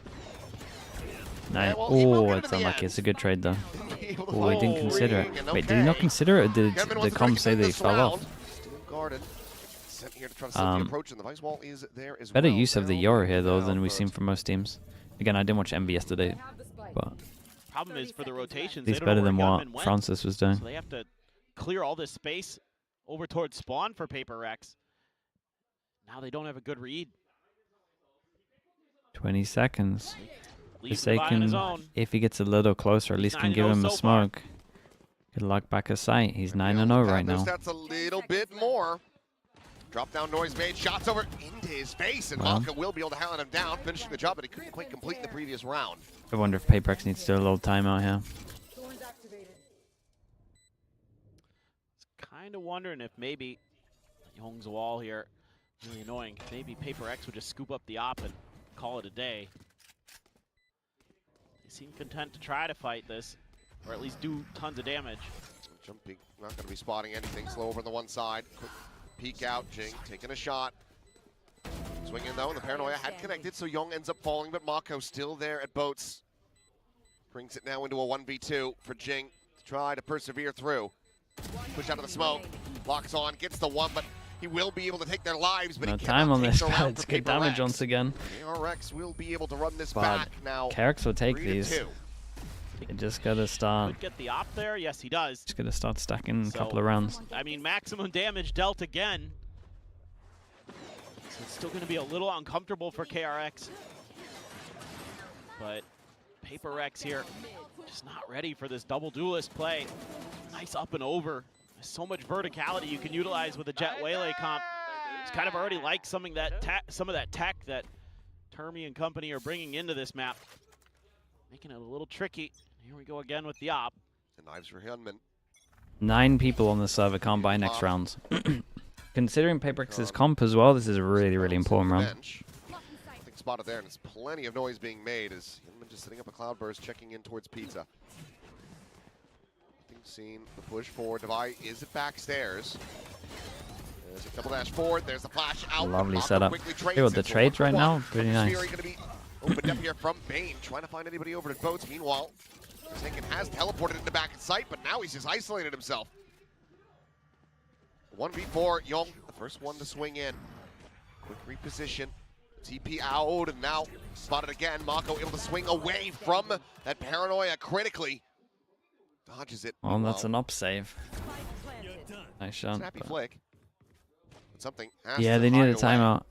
Nice. well, he will Oh, get it it's in the unlucky. end. It's a good trade though. Able to Oh, he didn't find consider ring, it. and Wait, did he not okay. consider it, or did Hyunmin the wants to comms break say into that he this fell round. off? Still guarded. Sent here to try to slow the approach, and the Vice Wall is there as Better well. use of the Now Yoru here though now, than we've but seen from most teams. Again, I didn't watch MB yesterday, but Problem is for the rotations, he's they don't better know than where what Gunman went, Francis was doing. so they have to clear all this space over towards spawn for Paper X. Now they don't have a good read. 20 seconds. Leaves If they Levi on his can, own. if he gets a little closer, at least can give 9-0 him a so far. smoke. Good luck back of sight. He's 9-0 right now. That's a little bit more. Drop down noise made, shots over into his face, and Well. Malka will be able to hound him down, finishing the job, but he couldn't quite complete the previous round. I wonder if Paperex needs to do a little timeout here. Kind of wondering if maybe Young's wall here, really annoying. Maybe Paper X would just scoop up the op and call it a day. They seem content to try to fight this, or at least do tons of damage. Jumping, not going to be spotting anything. Slow over on the one side. Quick peek out. Jing taking a shot. Swinging though, and the Paranoia had connected, so Young ends up falling, but Mako still there at boats. Brings it now into a 1v2 for Jing to try to persevere through. Push out of the smoke. Locks on, gets the one, but he will be able to take their lives, but No he time cannot on take this, the but round it's for good Paper damage Rex. once again. KRX will be able to run this But back now. KRX will take 3-2. these. You just gotta start. Could get the op there. Yes, he does. Just gotta start stacking a So, couple of rounds. I mean, maximum damage dealt again. So it's still going to be a little uncomfortable for KRX. But Paper X here, just not ready for this double duelist play. Nice up and over. There's so much verticality you can utilize with a Jet Waylay comp. It's kind of already like some of that tech that Termi and company are bringing into this map. Making it a little tricky. Here we go again with the op. The knives for Hyunmin. 9 people on the server can't buy next round. Considering Paperex's comp as well, this is a really, really important round. Nothing spotted there, and it's plenty of noise being made as Hyunmin just setting up a cloudburst, checking in towards Pizza. Nothing seen. The push forward. Devi is it backstairs. There's a double dash forward. There's the flash out. Lovely Mako setup. quickly Hey, with the it's a trades right 1-for-1. now, pretty nice. Fury gonna be opened up here from Bane, trying to find anybody over at boats. Meanwhile, Forsaken has teleported into back in sight, but now he's just isolated himself. 1v4, Young, the first one to swing in. Quick reposition. TP out, and now spotted again. Mako able to swing away from that paranoia critically. Dodges it. Oh, that's an up save. Nice shot. Snappy but- flick. But something has Yeah, to they need hide a away. timeout.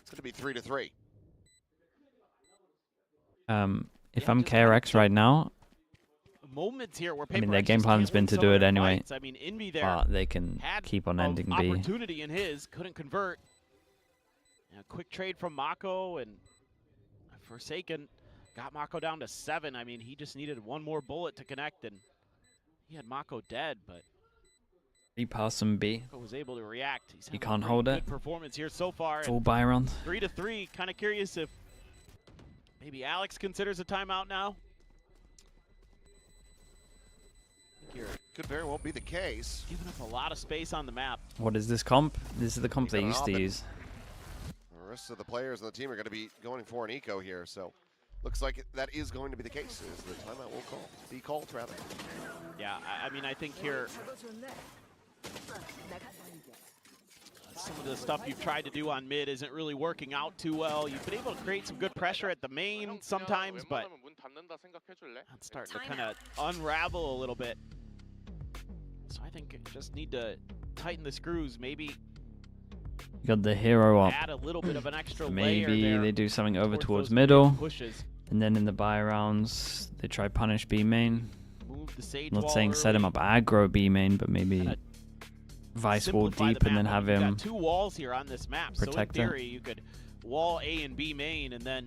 It's going to be 3-3. If I'm KRX right now, Moments here where I mean, Paper their X game just plan's can't been win to some do of it their anyway. fights. I mean, Envy there but they can had keep on a ending B. opportunity in his, couldn't convert. A quick trade from Mako, and Forsaken got Mako down to 7. I mean, he just needed one more bullet to connect, and he had Mako dead, but He passed some B. Mako was able to react. He's You having a can't pretty hold good it. performance here so far. Full and buy round. 3-3. Kind of curious if maybe Alex considers a timeout now. Here, Could very well be the case. giving up a lot of space on the map. What is this comp? This is the comp they Gonna used to hop it. use. The rest of the players on the team are going to be going for an eco here, so looks like that is going to be the case. Is the timeout will be called, rather. Yeah, I mean, I think here some of the stuff you've tried to do on mid isn't really working out too well. You've been able to create some good pressure at the main sometimes, but that's starting to kind of unravel a little bit. So I think you just need to tighten the screws, maybe You got the hero up. add a little bit of an extra layer Maybe there they do something over towards those middle. pushes. And then in the buy rounds, they try punish B main. Move the Sage I'm not wall saying set him early. up aggro B main, but maybe vice wall Simplify the deep and then map. have You've him got 2 walls here on this map, protect so it. in theory you could wall A and B main and then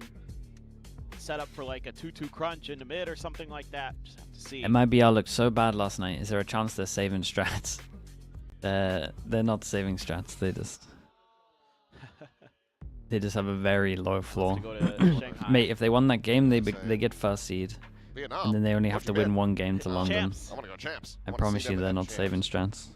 set up for like a 2-2 crunch into mid or something like that. Just have to see. MIBR looked so bad last night. Is there a chance they're saving strats? They're not saving strats. They just have a very low floor. Mate, if they won that game, they get first seed, Vietnam, and then they only where'd have to you win been? 1 game to London. Champs. I want to go champs. I wanna promise see you, them they're in not champs. saving strats.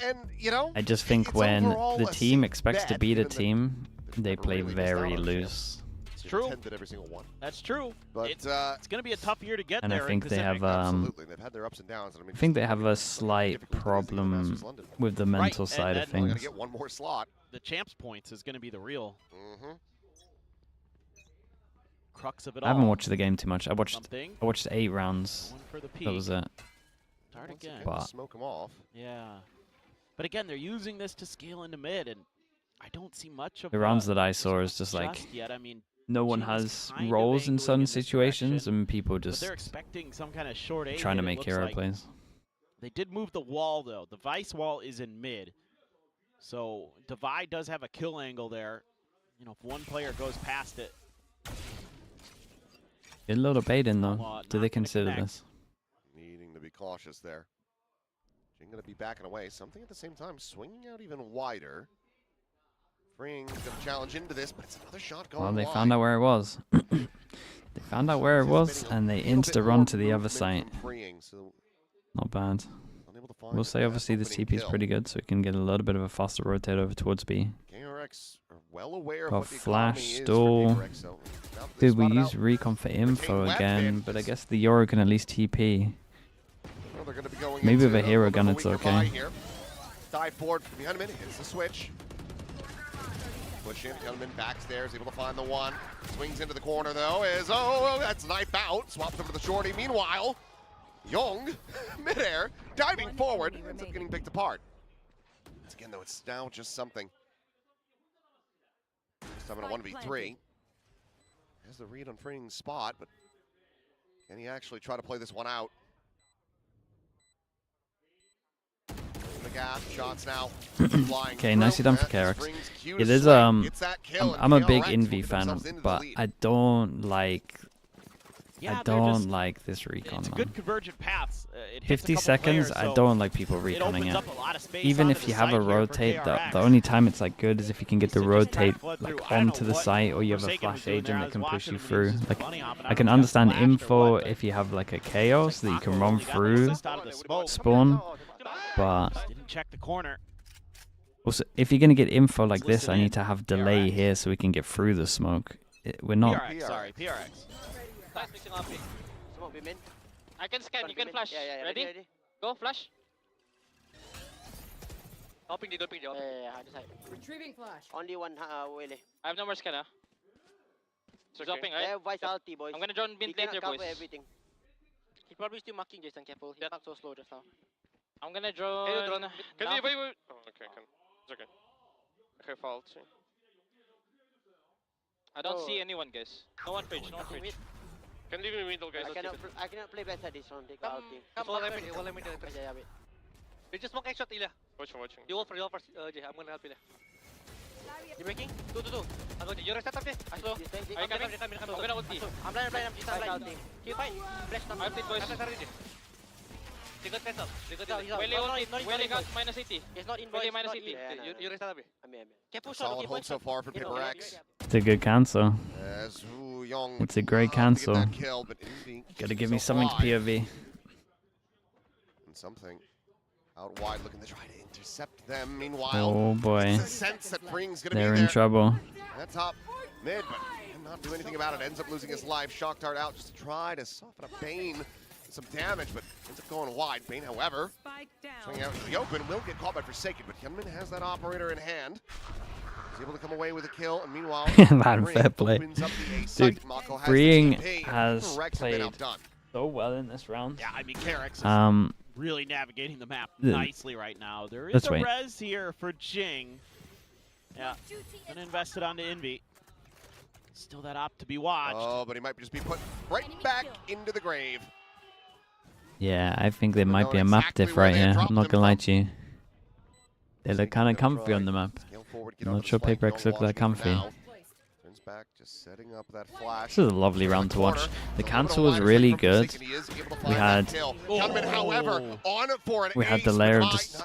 And, you know, I just think it's when overall the a team safe expects to bet, beat a given that team, they never play really missed out very on loose. It's They've true. attended every single one. That's true. But it's going to be a tough year to get And there. I think in they Pacific. have Absolutely, they've had their ups and downs. And I mean, I think they just have a slight problem with the mental and side then of only gonna things. get one more slot. The champs points is going to be the real Mm-hmm. crux of it I all. haven't watched the game too much. I watched Something. 8 rounds. One for the That was it. Start again. But Smoke them off. Yeah. But again, they're using this to scale into mid, and I don't see much of the rounds that I saw is just like yet. I mean, no one Jin is has kind of roles in angling certain this situations, direction, and people but just they're expecting some kind of short A trying to hit, it make looks hero like. plays. They did move the wall, though. The Vice wall is in mid. So Divide does have a kill angle there. You know, if one player goes past it. Get a little bait in though. not Do they gonna consider connect. this? Needing to be cautious there. Jin going to be backing away. Something at the same time, swinging out even wider. Freeing going to challenge into this, but it's another shot going Well, they wide. found out where it was. They found out where it was, and they insta run to the other site. Freeing, so Not bad. unable to find We'll say obviously the opening TP is kill. pretty good, so we can get a little bit of a faster rotate over towards B. KRX are well aware of Got what the flash, economy is stall. for KRX, so now that they've Dude, we spotted use out, recon for info Retain again, weapon. but I guess the Euro can at least TP. well, they're gonna be going Maybe into with a hero gun, little it's weaker buy okay. here. Dive forward from behind him, hits the switch. Push in, Gunman backstairs, able to find the one. Swings into the corner though, that's knife out. Swaps over to the shorty. Meanwhile, Young, midair, diving forward, ends up getting picked apart. Once again though, it's now just something. This time in a 1v3. Has the read on freeing spot, but can he actually try to play this one out? The gas shots now. Flying Okay, nicely done for through, and KRX. Springs cue It to is swing. Gets that kill, I'm and a big KRX Envy moving fan, themselves into the but lead. I don't like Yeah, I they're don't just- like this recon, It's a man. good convergent paths. It hits a 50 couple seconds, players, I so don't like people it reconning opens it. up a lot of space Even onto if the you have a site here for rotate, the KRX. only time it's like good is if you can get the rotate flood like through. I don't onto know the what site, or you have a Forsaken was flash doing there. agent I that was can push watching you him and he through. was just Like bunny hopping. I I don't can know if he got understand flashed or info what, but if you have like a chaos that you can run he got the through assist out of the smoke. spawn, but Didn't check the corner. Also, if you're going to get info like this, I need to have delay here so we can get through the smoke. We're not... PRX, sorry, PRX. Smoke be mid. I can scan, you can flash. Yeah, ready? Go, flash. Hopping the job. Yeah, this side. Retrieving flash. Only one Willy. I have no more scan, So dropping, right? They have vitality, boys. I'm gonna drone mid later, boys. Everything. He's probably still marking Jason, careful. He marked so slow just now. I'm gonna drone. Can you wait? Oh, okay, it's okay. Okay, fault. I don't see anyone, guys. No one fridge, Can leave me middle, guys. I cannot play better this one. Take out team. Come, let me do it. Yeah, wait. You just smoke extra, Ila. Watching. You hold first, Jay. I'm gonna help you. You breaking? 2. I'm going to. You're set up, Jay. I slow. Are you coming? I'm gonna ulti. I'm blind. I'm just blind. Keep fight. Flash now. I'm fit, boys. I'm ready. They got cancel. Willy got minus 80. He's not in, boys. Minus 80. You restart, Jay. I'm Solid hold so far for PRX. It's a good cancel. As Woo Young It's a great cancel. Kill, but Envy Gotta give me something to POV. And something out wide looking to try to intercept them. Meanwhile, Oh boy. it's a sense that Bring's gonna They're be in there. trouble. That top mid, but cannot do anything about it. Ends up losing his life. Shock dart out just to try to soften up Bane. Some damage, but ends up going wide. Bane, however, swinging out into the open, will get caught by Forsaken, but Hyunmin has that operator in hand. He's able to come away with a kill, and meanwhile, Man, fair play. opens up the A Dude, site. Mako has Freeing the TP. has Rex have been played outdone. so well in this round. Yeah, I mean, KRX is really navigating the map the- nicely right now. There is Let's a wait. res here for Jing. Yeah, gonna invest it onto Envy. Still that op to be watched. Oh, but he might just be put right back into the grave. Yeah, I think there might be a map diff right here. I'm not gonna lie to you. They look kind of comfy on the map. I'm not sure PaperX look that comfy. Turns back, just setting up that flash. This is a lovely round to watch. The cancel was really good. We had the layer of just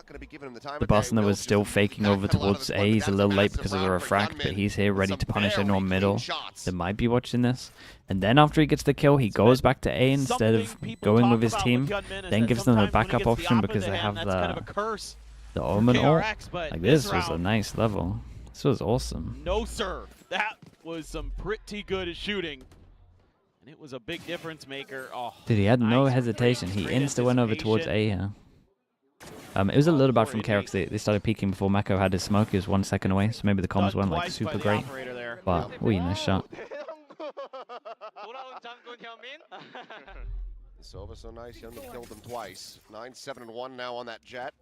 the Boston that was still faking over towards A. He's a little late because of the refract, but he's here ready to punish anyone middle that might be watching this. And then after he gets the kill, he goes back to A instead of going with his team, then gives them a backup option because they have the Omen ult. Like, this was a nice level. This was awesome. No, sir. That was some pretty good shooting. And it was a big difference maker. Oh, Dude, he had no hesitation. He insta went over towards A here. It was a little bad from KRX. They started peeking before Mako had his smoke. He was 1 second away, so maybe the comms weren't like super great. But, ooh, nice shot. Silva so nice, Hyunmin killed him twice. 9-7-1 now on that Jet.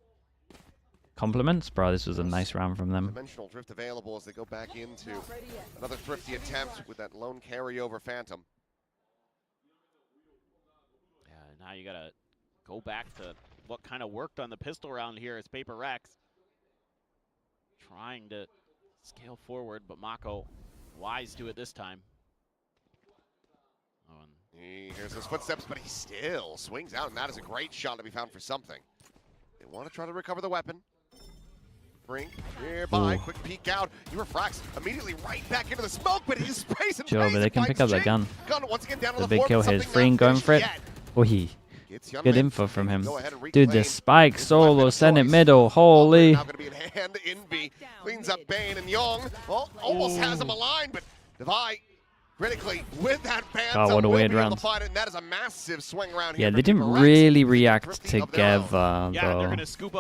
Compliments, bro. This was a nice round from them. Dimensional drift available as they go back into another thrifty attempt with that lone carryover Phantom. Yeah, now you gotta go back to what kind of worked on the pistol round here as PaperX. Trying to scale forward, but Mako wise to it this time. Oh, He hears his footsteps, but he still swings out, and that is a great shot to be found for something. They want to try to recover the weapon. Brink nearby, quick peek out. He refracts immediately right back into the smoke, but he sprays and Sure, but they can pick up that gun. Once again down on The the big kill here is Freeing going for it. Oh, good info from him. Dude, the spike solo, send it middle. Holy. Now going to be in hand. Envy cleans up Bane and Young. Well, almost has him aligned, but Devi critically with that Phantom. God, what a weird round. And that is a massive swing round Yeah, here. they didn't really react together, though.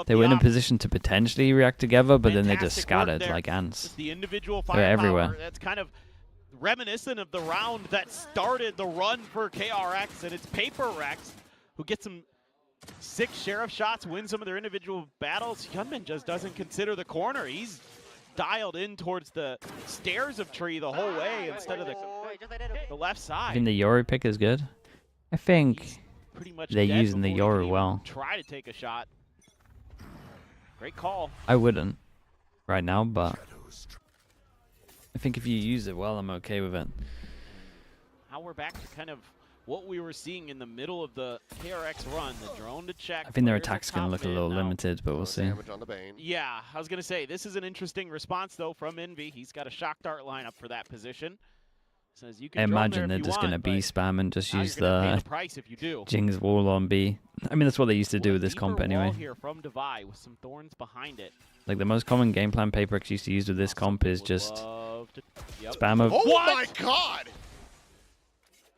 They were in a position to potentially react together, but then they just scattered like ants. The individual They're everywhere. That's kind of reminiscent of the round that started the run for KRX, and it's PaperX who gets some 6 sheriff shots, wins some of their individual battles. Hyunmin just doesn't consider the corner. He's dialed in towards the stairs of Tree the whole way instead of the left I side. think the Yoru pick is good. I think Pretty much they're dead using the before he Yoru can well. Try to take a shot. Great call. I wouldn't right now, but I think if you use it well, I'm okay with it. Now we're back to kind of what we were seeing in the middle of the KRX run, the drone to check. I think their players attack's up going to top look a mid little now. limited, but we'll see. Yeah, I was going to say, this is an interesting response, though, from Envy. He's got a shock dart lineup for that position. Says you can I drone there imagine if they're you just going to want, B but spam and just now use you're gonna pay the the price if you do. Jing's wall on B. I mean, that's what they used to do with this Deeper comp wall anyway. here from Devi with some thorns behind it. Like the most common game plan PaperX used to use with this comp is just spam of. Oh my god!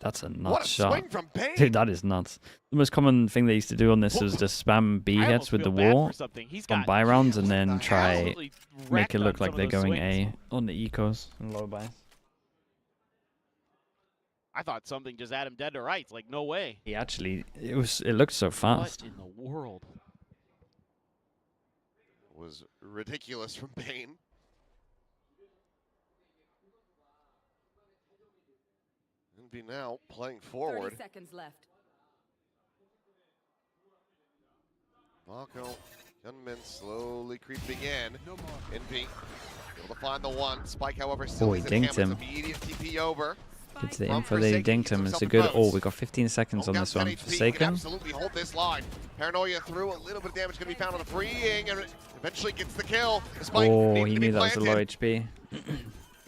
That's a What nuts a shot. swing from Bane! Dude, that is nuts. The most common thing they used to do on this was just spam B hits with the wall on buy rounds and then try make it look like they're going A on the ecos and low buys. I thought something just had him dead to rights. Like, no way. He actually, it looked so fast. What in the world? Was ridiculous from Bane. Envy now playing forward. 30 seconds left. Marco, Gunman slowly creeping in. Envy able to find the one. Spike, however, still Oh, he is dinked him. immediate TP over. Gets the info they dinked him. It's a good. Oh, we got 15 seconds on this one. Can Forsaken. absolutely hold this line. Paranoia through, a little bit of damage going to be found on the freeing, and eventually gets the kill. Despite Oh, he knew that was a low HP.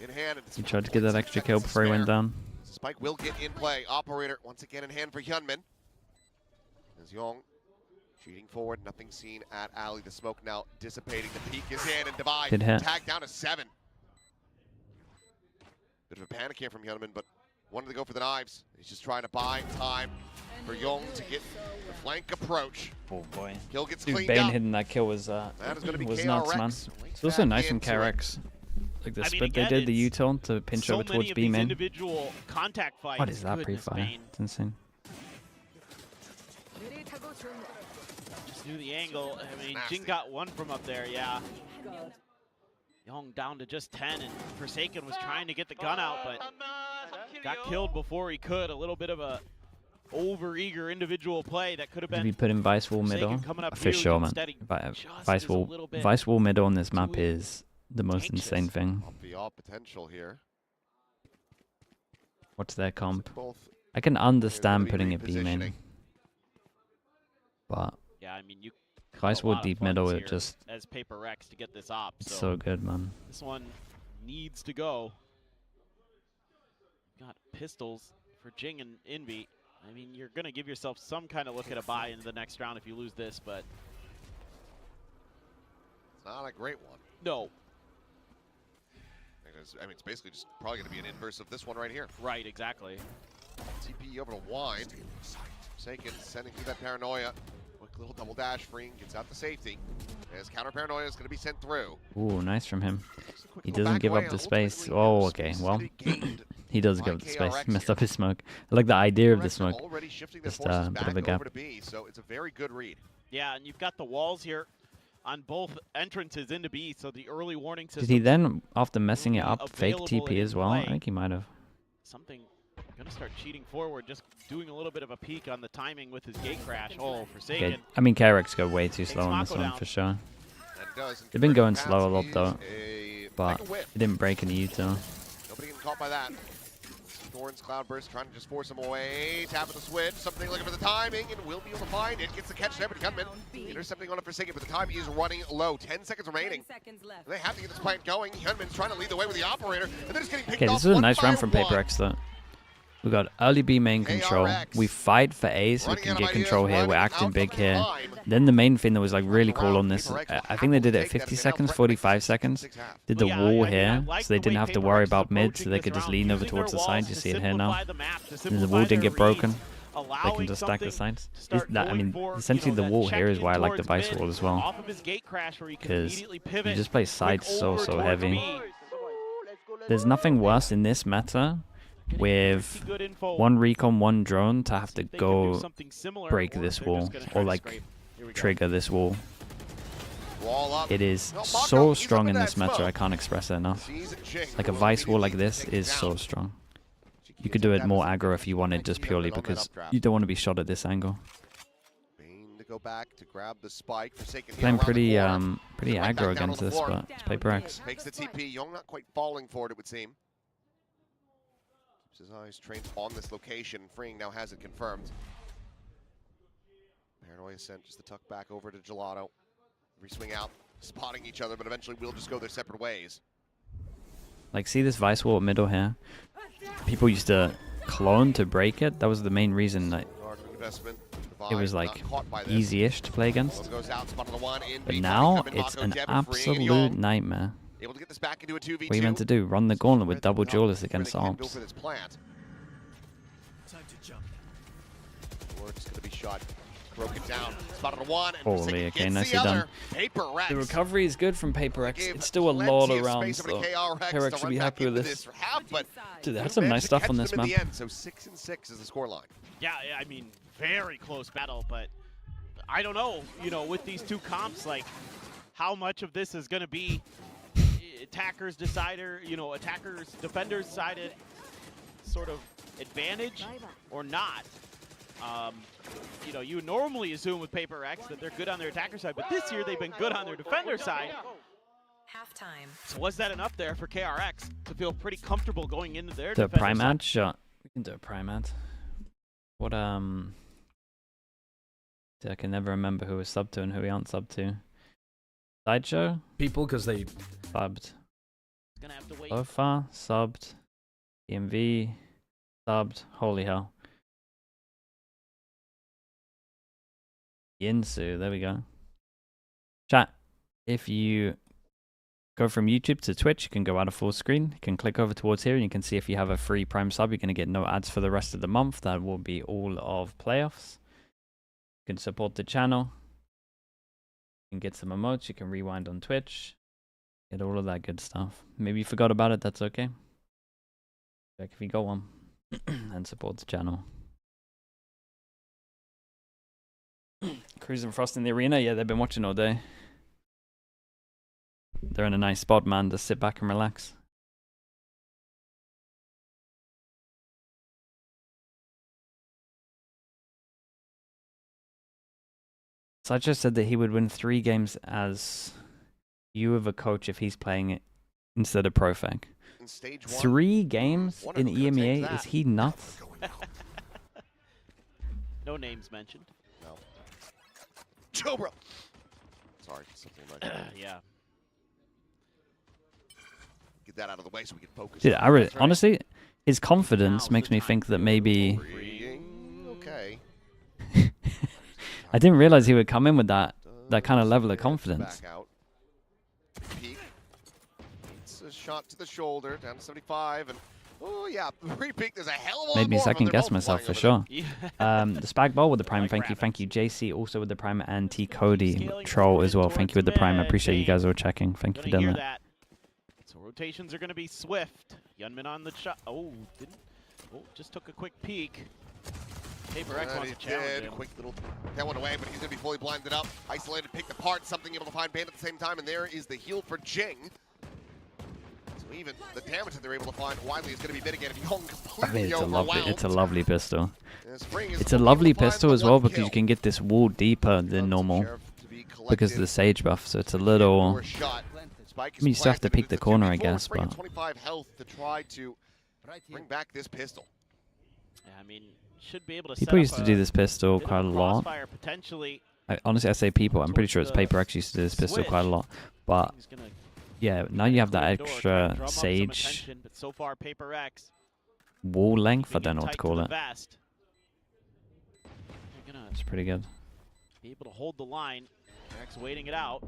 In hand, He tried to get that extra kill before he went down. Spike will get in play. Operator once again in hand for Hyunmin. As Young shooting forward, nothing seen at Alley. The smoke now dissipating. The peak is in, and Divide Good hit. tag down to 7. Bit of a panic here from Hyunmin, but wanted to go for the knives. He's just trying to buy time for Young to get the flank approach. Oh boy. Kill gets Dude, cleaned Bane up. hitting that kill was That is gonna be was KRX. nuts, man. It's also nice from KRX. Like the split they did, the U-turn to pinch over towards B main. Individual contact fights. What is that Goodness, pre-fire? Bane. It's insane. Just knew the angle. I mean, Jin got one from up there, yeah. Young down to just 10, and Forsaken was trying to get the gun out, but got killed before he could. A little bit of a over-eager individual play that could have If been. you put in Vice Wall middle, for sure, man. Vice Wall middle on this map is the most insane thing. Beyond potential here. What's their comp? Both I can understand putting it B main, but Yeah, I mean, you Vice Wall deep middle, it just as PaperX to get this op. so good, man. This one needs to go. Got pistols for Jing and Envy. I mean, you're gonna give yourself some kind of look at a buy into the next round if you lose this, but it's not a great one. no. I mean, it's basically just probably going to be an inverse of this one right here. Right, exactly. TP over to Wine. Forsaken sending through that Paranoia. Quick little double dash, freeing, gets out the safety. As counter Paranoia is going to be sent through. Ooh, nice from him. He doesn't give up the space. Oh, okay. Well, he does give up the space. Messed up his smoke. I like the idea of the smoke. Just a bit of a gap. So it's a very good read. Yeah, and you've got the walls here on both entrances into B, so the early warning system. Did he then, after messing it up, fake TP as well? I think he might have. Something gonna start cheating forward, just doing a little bit of a peek on the timing with his gate crash. Oh, Forsaken. Okay. I mean, KRX go way too slow on this one for sure. They've been going slow a lot though, but it didn't break any U-turn. Nobody getting caught by that. Thorns Cloudburst trying to just force him away. Tap at the switch. Something looking for the timing and will be able to find it. Gets the catch there, but Gunman intercepting on it for Forsaken, but the time is running low. 10 seconds remaining. 10 seconds left. And they have to get this plant going. Hyunmin's trying to lead the way with the operator, and they're just getting picked Okay, off this is a one nice by round from one. PaperX though. We got early B main control. We fight for A so we can get control here. We're acting big here. Then the main thing that was like really cool on this, I think they did it at 50 seconds, 45 seconds. Did the wall here so they didn't have to worry about mid, so they could just lean over towards the side. You see it here now. And the wall didn't get broken. They can just stack the sides. I mean, essentially the wall here is why I like the Vice Wall as well. Because you just play sides so heavy. There's nothing worse in this meta with one recon, one drone to have to go break this wall or like trigger this wall. It is so strong in this meta, I can't express it enough. Like a Vice Wall like this is so strong. You could do it more aggro if you wanted, just purely because you don't want to be shot at this angle. To go back to grab the spike. Forsaken Playing pretty pretty aggro against this, but it's PaperX. Makes the TP. Young not quite falling for it, it would seem. Keeps his eyes trained on this location. Freeing now has it confirmed. Paranoia sent just the tuck back over to Gelato. Re-swing out, spotting each other, but eventually we'll just go their separate ways. Like, see this Vice Wall middle here? People used to clone to break it. That was the main reason that Hard investment. it was like easy-ish to play against. But now it's an absolute nightmare. Able to get this back into a 2v2. What are you meant to do? Run the gauntlet with double duelists against ARPs. Time to jump. Or it's going to be shot. Broken down. Spotted a one. Holy, okay, nicely done. The recovery is good from PaperX. It's still a lot of rounds, though. KRX should be happy with this. Dude, they had some nice stuff on this map. So 6-6 is the scoreline. Yeah, I mean, very close battle, but I don't know, with these two comps, like, how much of this is going to be attackers decider, attackers, defenders decided sort of advantage or not. You normally assume with PaperX that they're good on their attacker side, but this year they've been good on their defender side. Halftime. So was that enough there for KRX to feel pretty comfortable going into their The defender prime side? ad shot. We can do a prime ad. What I can never remember who we're sub to and who we aren't sub to. Sideshow? People, because they subbed. Gonna have to wait. So far, subbed. EMV, subbed. Holy hell. Yinsu, there we go. Chat, if you go from YouTube to Twitch, you can go out of full screen. You can click over towards here and you can see if you have a free Prime sub, you're going to get no ads for the rest of the month. That will be all of playoffs. You can support the channel. You can get some emotes. You can rewind on Twitch. Get all of that good stuff. Maybe you forgot about it, that's okay. Check if you got one and support the channel. Cruz and Frost in the arena, yeah, they've been watching all day. They're in a nice spot, man, to sit back and relax. Sideshow said that he would win 3 games as you of a coach if he's playing it instead of Profag. 3 games in EMEA? Is he nuts? No names mentioned. No. Chobra! Sorry, something like that. Yeah. Get that out of the way so we can focus. Dude, honestly, his confidence makes me think that maybe... Okay. I didn't realize he would come in with that kind of level of confidence. Back out. Peek. It's a shot to the shoulder, down to 75, and oh yeah, pre-peek, there's a hell of a lot Made me more of them. second They're guess both myself flying for over sure. The Spag Ball with the Prime, thank you. JC also with the Prime, and T Cody Troll as well. Thank you with the Prime. I appreciate you guys all checking. Thank you for doing that. So rotations are going to be swift. Yunmin on the shot. Oh, just took a quick peek. KRX wants to challenge him. Quick little that one away, but he's going to be fully blinded up. Isolated, picked apart, something able to find Band at the same time, and there is the heal for Jing. So even the damage that they're able to find widely is going to be mitigated. Young completely overwhelmed. It's a lovely pistol. It's a lovely pistol as well because you can get this wall deeper than normal because of the Sage buff, so it's a little... I mean, you still have to peek the corner, I guess, but... 25 health to try to bring back this pistol. Yeah, I mean, should be able to people used to do this pistol quite a lot. Honestly, I say people. I'm pretty sure it's PaperX used to do this pistol quite a lot. But yeah, now you have that extra Sage wall length. I don't know what to call it. It's pretty good. Be able to hold the line. KRX waiting it out.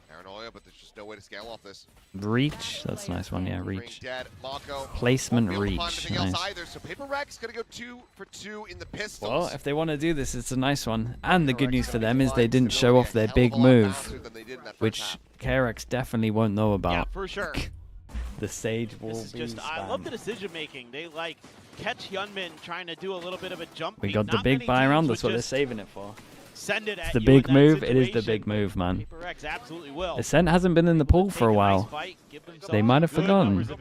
Paranoia, but there's just no way to scale off this. Reach, that's a nice one, yeah, reach. Placement reach, nice. So PaperX gonna go 2 for 2 in the pistols. Well, if they want to do this, it's a nice one. And the good news for them is they didn't show off their big move, which KRX definitely won't know about. Yeah, for sure. The Sage wall. I love the decision making. They like catch Yunmin trying to do a little bit of a jump. We got the big buy around. That's what they're saving it for. Send it at the big move. It is the big move, man. KRX absolutely will. Ascent hasn't been in the pool for a while. They might have forgotten. Oh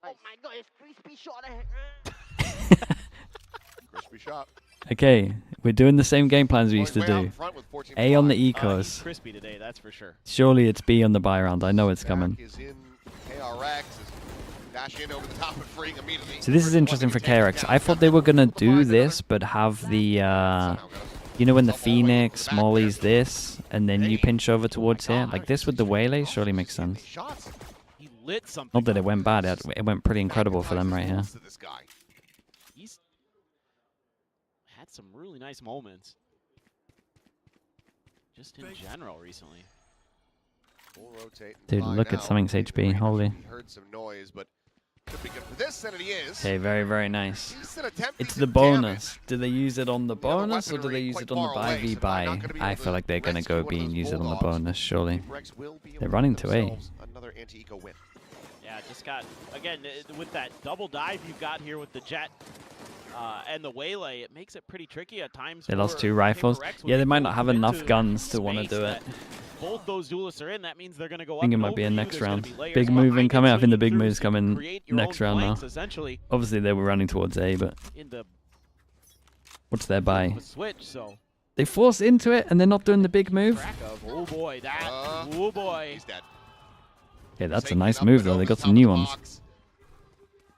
my god, it's crispy shot. Crispy shot. Okay, we're doing the same game plans we used to do. A on the ecos. Crispy today, that's for sure. Surely it's B on the buy round. I know it's coming. So this is interesting for KRX. I thought they were gonna do this, but have the you know when the Phoenix mollies this, and then you pinch over towards here? Like this with the Waylay surely makes sense. Not that it went bad, it went pretty incredible for them right here. had some really nice moments. Just in general recently. Full rotate. Dude, look at something's HB. Holy. Heard some noise, but could be good for this, and it is. Okay, very, very nice. Decent attempt, It's decent the bonus. Do they use it on the bonus or do they weaponry use quite it on the far buy away, v so they're not buy? gonna be I able feel to like they're gonna rescue go one B of and those use it on the bulldogs. bonus, surely. KRX will be able They're to running get to A. themselves another anti-eco win. Yeah, just got, again, with that double dive you got here with the jet and the waylay, it makes it pretty tricky at times. They lost for 2 rifles. KRX when Yeah, they might not go have into enough guns to want to space do it. that Both those duelists are in. That means they're going to go I up think it and might be over a you. next There's gonna round. be layers Big behind move it, incoming. I think the swinging big through, move's so you can coming create your next own round now. flanks, essentially. Obviously, they were running towards A, but In the what's their buy? switch, so They force into it and they're not doing the big move. track of, oh boy, that, oh boy. He's dead. Okay, that's a nice move though. They got some new ones.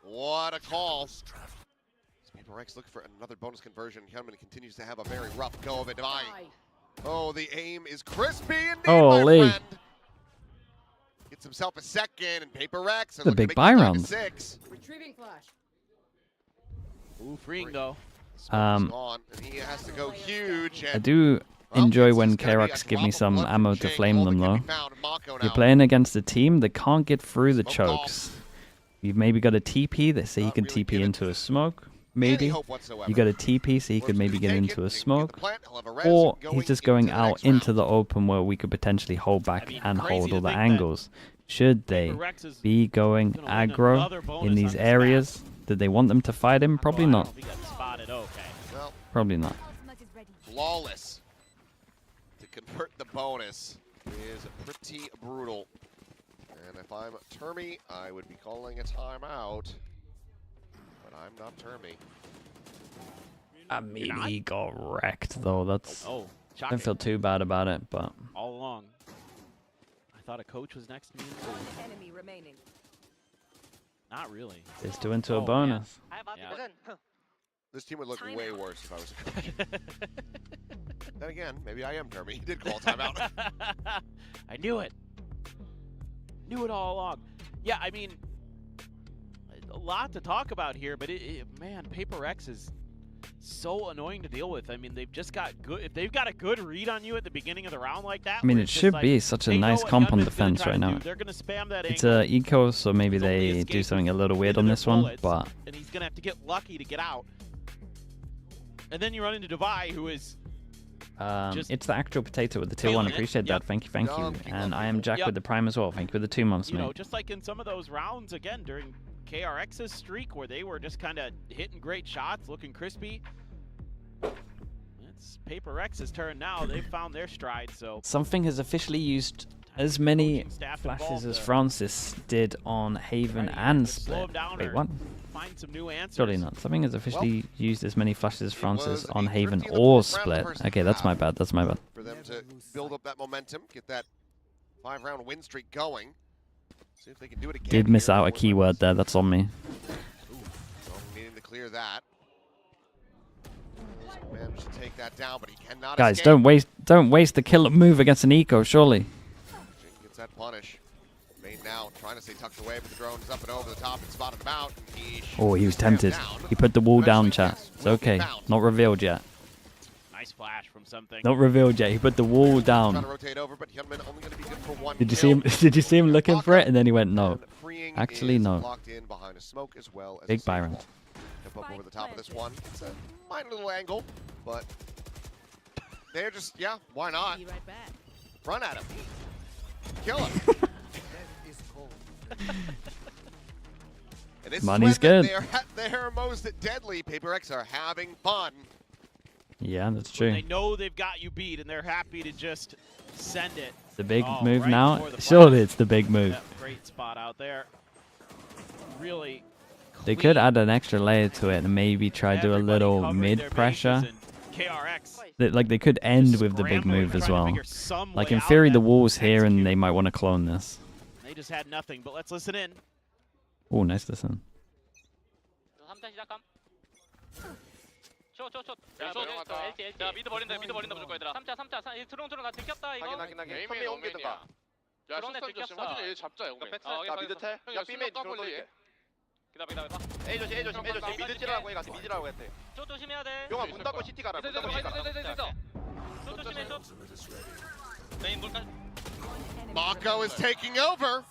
What a call. KRX looking for another bonus conversion. Hyunmin continues to have a very rough go of it. Oh, the aim is crispy indeed, Holy. my friend. Gets himself a second, and KRX The big buy round. Retrieving flash. Ooh, freeing though. Gone, and he has to go huge. I And do enjoy when KRX give me some ammo to flame them though. You're playing against a team that can't get through the chokes. You've maybe got a TP that say you can TP into a smoke. Maybe. You got a TP so he could maybe get into a smoke. Or he's just going out into the open where we could potentially hold back and hold all the angles. Should they be going aggro in these areas? Did they want them to fight him? Probably not. well, Probably not. flawless to convert the bonus is pretty brutal. And if I'm Termy, I would be calling a timeout. But I'm not Termy. I mean, he got wrecked though. That's. Oh, I shocking. don't feel too bad about it, but All along. I thought a coach was next to me. Enemy remaining. Not really. it's two into a Oh, man. bonus. Yeah. This team would look Timeout. way worse if I was a coach. Then again, maybe I am Termy. He did call a timeout. I knew it. Knew it all along. Yeah, I mean, a lot to talk about here, but man, KRX is so annoying to deal with. I mean, they've just got good. If they've got a good read on you at the beginning of the round like that, I mean, where it it's just should like, be such a they know nice what comp on Hyunmin's gonna defense try right to now. do. They're gonna spam that It's angle. a eco, so maybe It's only they escape do something a little weird into on their this one, bullets, but and he's gonna have to get lucky to get out. And then you run into Dubai, who is just it's the actual potato with the tier 1. feeling it. Appreciate Yep. that. Thank you, thank you. Keep And up, I am keep Jack Yep. with the Prime as well. Thank you for the 2 months, you know, mate. just like in some of those rounds again during KRX's streak where they were just kind of hitting great shots, looking crispy. It's KRX's turn now. They've found their stride, so Something has officially used as many coaching staff flashes involved as to Francis did on Haven try to and either slow Split. him down Wait, or what? find some new answers. Surely not. Something has officially used as many flashes as Francis was on a Haven thrifty in the or first round, Split. first Okay, that's my half. bad. That's my bad. For them to build up that momentum, get that 5-round win streak going. See if they can do it again. Did miss here out a before keyword there. That's on me. So needing to clear that. Managed to take that down, but he cannot Guys, escape. don't waste the killer move against an eco, surely. Jin gets that punish. Main now trying to stay tucked away, but the drone is up and over the top and spotted him out. And Oh, he was shut him tempted. down. He put the wall down, Eventually, chat. yes, It's will be okay. found. Not revealed yet. Nice flash from something. Not revealed yet. He put the wall Trying down. to rotate over, but Hyunmin only going to be good for one Did you see him? kill. Did you see him looking for it? And then he went no. And freeing Actually, is no. locked in behind a smoke as well as Big a buy safe round. wall. Jump up over the top of this one. It's a minor little angle, but they're just, yeah, why not? Be right back. Run at him. Kill him. And this Money's is when good. they're at their most deadly. KRX are having fun. Yeah, that's When true. they know they've got you beat and they're happy to just send it. The big Oh, move right now. before the Surely flash. it's the big move. Yeah, great spot out there. Really They could add an extra layer to it and maybe try to do a little mid pressure. KRX. They could end with the big Scrambling, move as trying to well. figure some Like way in out theory, of the that. wall's here and they might want to clone this. They just had nothing, but let's listen in. Oh, nice listen. 3차 시작함. 쇼. 야, 쇼. LT. 야, 미드 버린다 무조건 얘들아. 3차. 드론 나 들켰다 이거. 확인. 컴이 옮기든가. 야, 드론에 슛 던져. 들켰어. 확실히 얘 잡자, 형. 야, 미드 텔. 야, B메인 드론 던질게. A 조심, A 조심, A 조심. 미드 찌르라고 해가지고 미드라고 했대. 쇼 조심해야 돼. 용아 문 닫고 CT 가라. 문 닫고 CT 가라. 쇼 조심해, 쇼. 메인 물까지. Mako is taking over.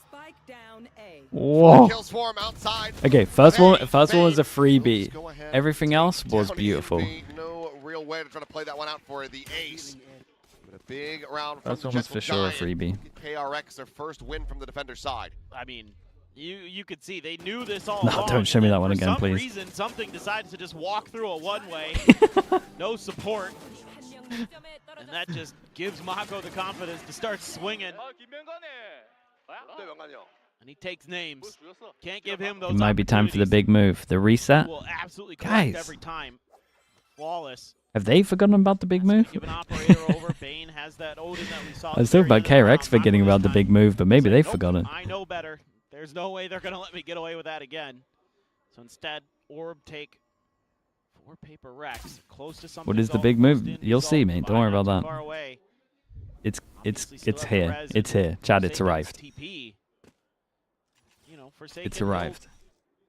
Whoa. Kills for him outside. Okay, first one was a freebie. Everything else was beautiful. No real way to try to play that one out for the ace. But a big round from First one was for sure a freebie. KRX, their first win from the defender side. I mean, you could see they knew this all No, along. don't show me that one again, For please. some reason, something decides to just walk through a one-way. No support. And that just gives Mako the confidence to start swinging. And he takes names. Can't give him those It might be time for the big move. The reset. Will absolutely collect Guys, every time. Flawless. have they forgotten about the big move? Give an operator over. Bane has that Odin that we saw. I was talking about KRX forgetting about the big move, but maybe they've forgotten. I know better. There's no way they're going to let me get away with that again. So instead, Orb take 4 Paper Rex. Close to something. What is the big move? You'll see, mate. Don't worry about that. It's here. It's here. Chad, it's arrived. It's arrived.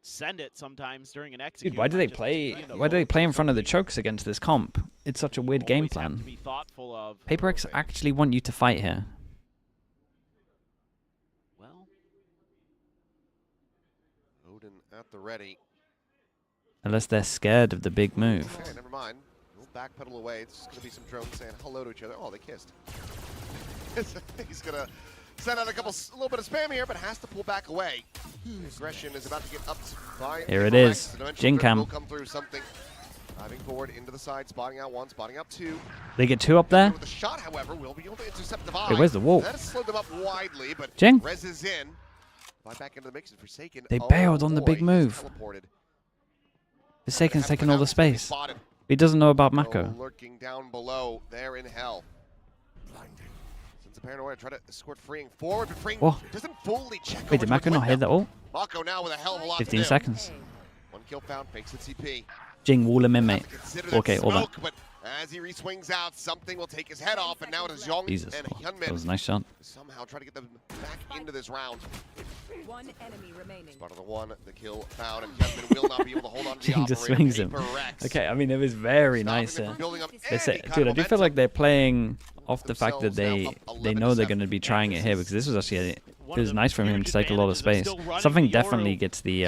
Send it sometimes during an execute. Dude, why do they play in front of the chokes against this comp? It's such a weird game plan. Paper X actually want you to fight here. Well, Odin at the ready. Unless they're scared of the big move. Okay, never mind. We'll backpedal away. It's going to be some drones saying hello to each other. Oh, they kissed. He's going to send out a little bit of spam here, but has to pull back away. Aggression is about to get up by Here it KRX. is. An eventual Jin grip cam. will come through something. Driving forward into the side, spotting out 1, spotting out 2. They get 2 up there. With the shot, however, will be able to intercept the Wait, where's the wall? That has slowed them up widely, but Jing. Rez is in. Right back into the mix and Forsaken. They Oh bailed on the boy, big he's move. teleported. Forsaken's taking all the space. He doesn't know about Mako. Lurking down below, there in hell. Since the Paranoia try to escort Freeing forward, but Freeing Whoa. doesn't fully check Wait, over did to Mako his not hit that ult? Mako now with a hell of a lot 15 to do. seconds. 1 kill found, fakes the TP. Jing, wall him in, mate. Consider Okay, all that. smoke, but as he re-swings out, something will take his head off, and now it is Yong Jesus, and that Hyunmin was a nice shot. somehow try to get them back into this round. One enemy remaining. Spot of the 1, the kill found, and Hyunmin will not be able to hold on to the Jing just operator. swings him. Paper Rex. Okay, I mean, it was very nice Stopping here. them from building up They say, any kind dude, of I do feel like they're playing off the fact that themselves they now know up they're 11-7. going to be trying it here, because this was actually it was nice from him to take a lot of space. Something definitely gets the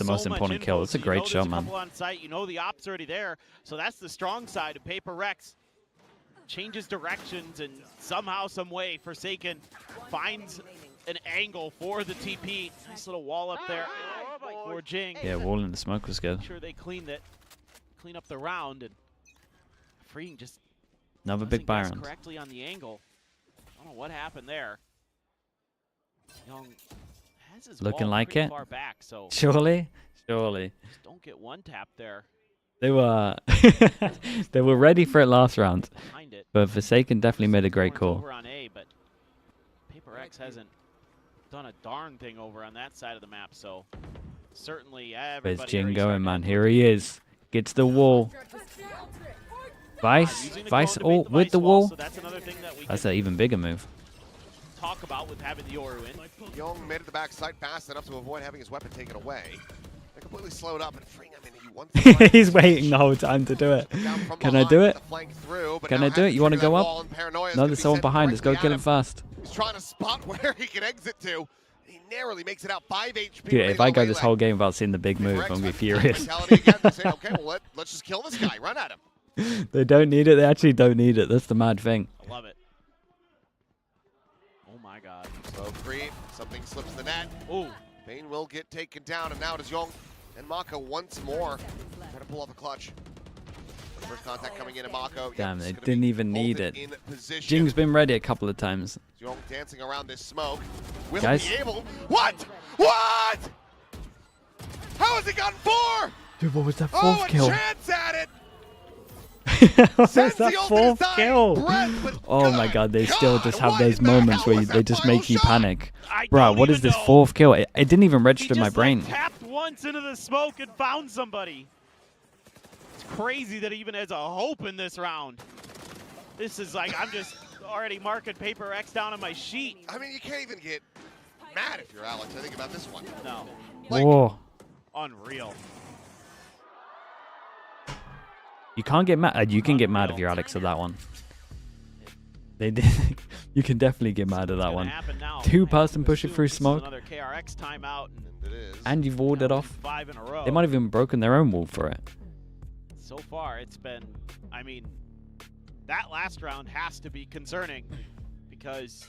most important kill. It's a great shot, man. On site, you know the op's already there, so that's the strong side of Paper Rex. Changes directions, and somehow, some way, Forsaken finds an angle for the TP. Nice little wall up there for Jing. Yeah, wall in the smoke was good. Make sure they clean up the round, and Freeing just Another big doesn't guess Byron. correctly on the angle. I don't know what happened there. Young has his Looking wall like pretty it. far back, so Surely. just don't get one tap there. They were they were ready for it last round, Behind it. but Forsaken definitely made a great call. Over on A, but Paper X hasn't done a darn thing over on that side of the map, so certainly everybody. Where's Jin already going, started man? Here he is. Gets the wall. Vice ult with the wall. So that's another thing that we That's an even bigger move. talk about with having the Yoru in. Young made it to the backside fast enough to avoid having his weapon taken away. They completely slowed up and Freeing. I mean, he wants to He's waiting the whole time to do it. Can I do it? Can I do it? You want to go up? No, there's someone behind. Let's go kill him fast. He's trying to spot where he can exit to. He narrowly makes it out 5 HP. Dude, if I go this whole game without seeing the big move, I'm going to be furious. Okay, well, let's just kill this guy. Run at him. They don't need it. They actually don't need it. That's the mad thing. I love it. Oh my god. Slow creep. Something slips the net. Ooh. Bane will get taken down, and now it is Young and Mako once more. Trying to pull off a clutch. First contact coming in at Mako. Damn, Yep, they it's gonna didn't be even need bolted it. in position. Jing's been ready a couple of times. Young dancing around this smoke. Will Guys. be able. What? What? How has he gotten 4? Dude, what was that Oh, fourth a kill? chance at it. What was Sends that the ult fourth inside. kill? Brett with Oh my god, they still just have why those in the moments hell where was they that just final make you shot? panic. I Bruh, don't what is even this know. fourth kill? It didn't even register He in my just, brain. Like, tapped once into the smoke and found somebody. It's crazy that he even has a hope in this round. This is like, I'm just already marking Paper X down on my sheet. I mean, you can't even get mad if you're Alex. I think about this one. No. Whoa. Unreal. You can't get mad. You can get mad if you're Alex at that one. They did. You can definitely get mad at that one. Two-person pushing through smoke. Another KRX timeout. And you've walled it off. 5 in a row. They might have even broken their own wall for it. So far, it's been, I mean, that last round has to be concerning because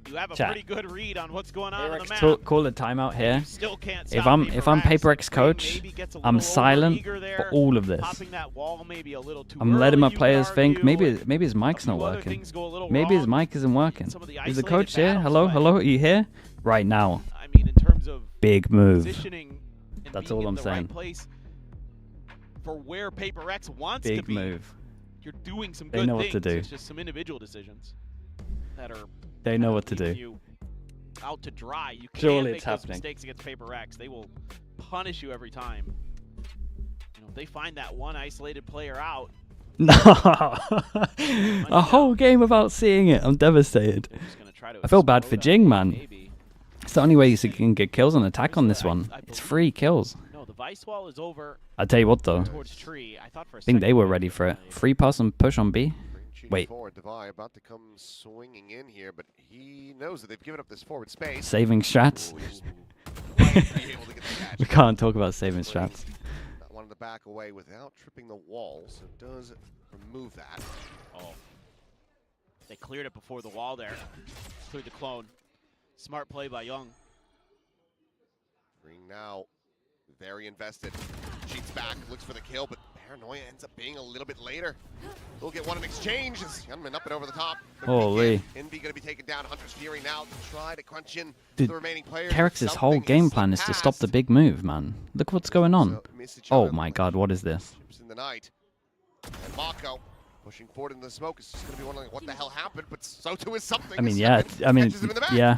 you have a Chat. pretty good read on what's going on the map. Call a timeout here. Still can't If stop I'm PaperX coach, I'm silent for all of this. Popping that wall maybe a little too I'm letting my early, players think. Maybe his mic's not working. Maybe his mic isn't working. Is the coach here? Hello, hello. Are you here? Right now. I mean, in terms of big move. positioning and That's being all in I'm the saying. right place for where PaperX wants Big to be. move. You're doing some They good know what things. to do. It's just some individual decisions that are. They know what to do. You out to dry. You can't Surely make it's those happening. mistakes against PaperX. They will punish you every time. You know, if they find that one isolated player out. No. A whole game without seeing it. I'm devastated. I feel bad for Jing, man. It's the only way you can get kills on attack on this one. It's 3 kills. No, the vice wall is over. I'll tell you what though. Towards tree. I thought for a I think they second were ready for it. 3-person push on B. Wait. Forward, Devi about to come swinging in here, but he knows that they've given up this forward space. Saving strats. We can't talk about saving strats. Wanted to back away without tripping the wall, so it does remove that. Oh. They cleared it before the wall there. Cleared the clone. Smart play by Young. Green now very invested. Cheats back, looks for the kill, but Paranoia ends up being a little bit later. We'll get one in exchange. Youngman up and over the top. Holy. Envy going to be taken down. Hunter's Fury now to try to crunch in Dude, the remaining players. KRX's whole game plan is to stop the big move, man. Look what's going on. Oh my god, what is this? In the night. And Mako pushing forward in the smoke is just going to be wondering what the hell happened, but so too is something. I mean, yeah, yeah.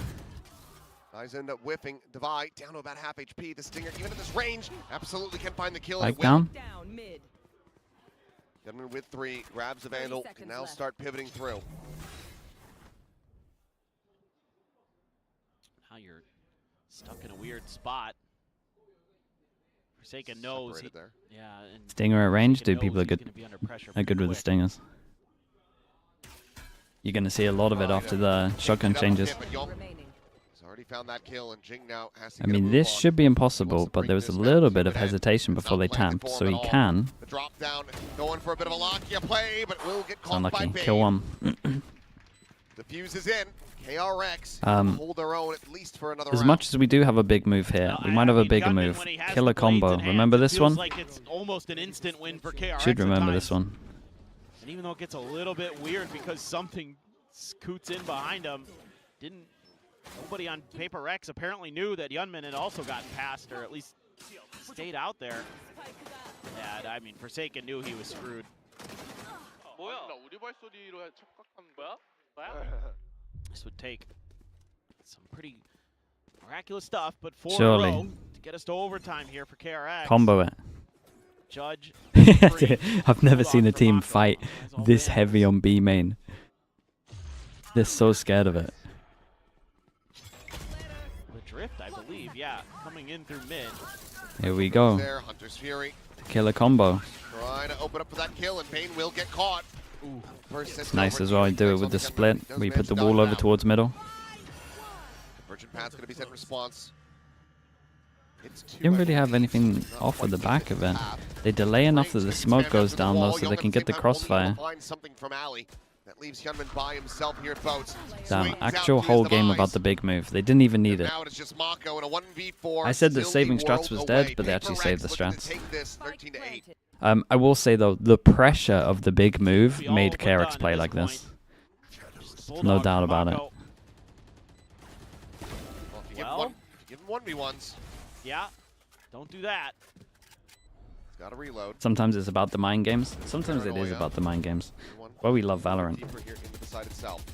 Guys end up whiffing. Devi down to about half HP. The Stinger, even at this range, absolutely can find the kill. Like down. Gunman with 3, grabs the Vandal, can now start pivoting through. Now you're stuck in a weird spot. Forsaken knows. Yeah. And Stinger at range, dude. Forsaken People are knows he's good. gonna be under pressure Are good pretty with the quick. stingers. You're gonna see a lot of it after the shotgun changes. He's already found that kill, and Jing now has to I mean, this should be impossible, but there was a little bit of hesitation before they tamped, so he can. The drop down, going for a bit of a lock-ya play, but will get caught by Unlucky. Bane. Kill one. The fuse is in. KRX hold their own at least for another As round. much as we do have a big move here, we might have a bigger move. Killer combo. Remember this one? Like it's almost an instant win for KRX. Should remember at this times. one. And even though it gets a little bit weird because something scoots in behind him, nobody on PaperX apparently knew that Yunman had also gotten past, or at least stayed out there. Yeah, I mean, Forsaken knew he was screwed. This would take some pretty miraculous stuff, but 4 in a Surely. row to get us to overtime here for KRX. Combo it. Judge. I've never seen a team fight this heavy on B main. They're so scared of it. The drift, I believe, yeah, coming in through mid. Here we go. There, Hunter's Fury Killer combo. trying to open up for that kill, and Bane will get caught. Ooh, It's nice as well. I do it with the split. We put the wall over towards middle. Virgin Path's going to be sent response. You don't really have anything off at the back of it. They delay enough that the smoke goes down though, so they can get the crossfire. Find something from Ali. That leaves Hyunmin by himself here at Boats. Damn, actual whole game about the big move. They didn't even need it. Now it is just Mako in a 1v4. I said that saving strats was dead, but they actually saved the strats. I will say though, the pressure of the big move made KRX play like this. No doubt about it. Well, give him 1v1s. Yeah, don't do that. He's got to reload. Sometimes it's about the mind games. Sometimes it is about the mind games. Well, we love Valorant. Deeper here into the side itself.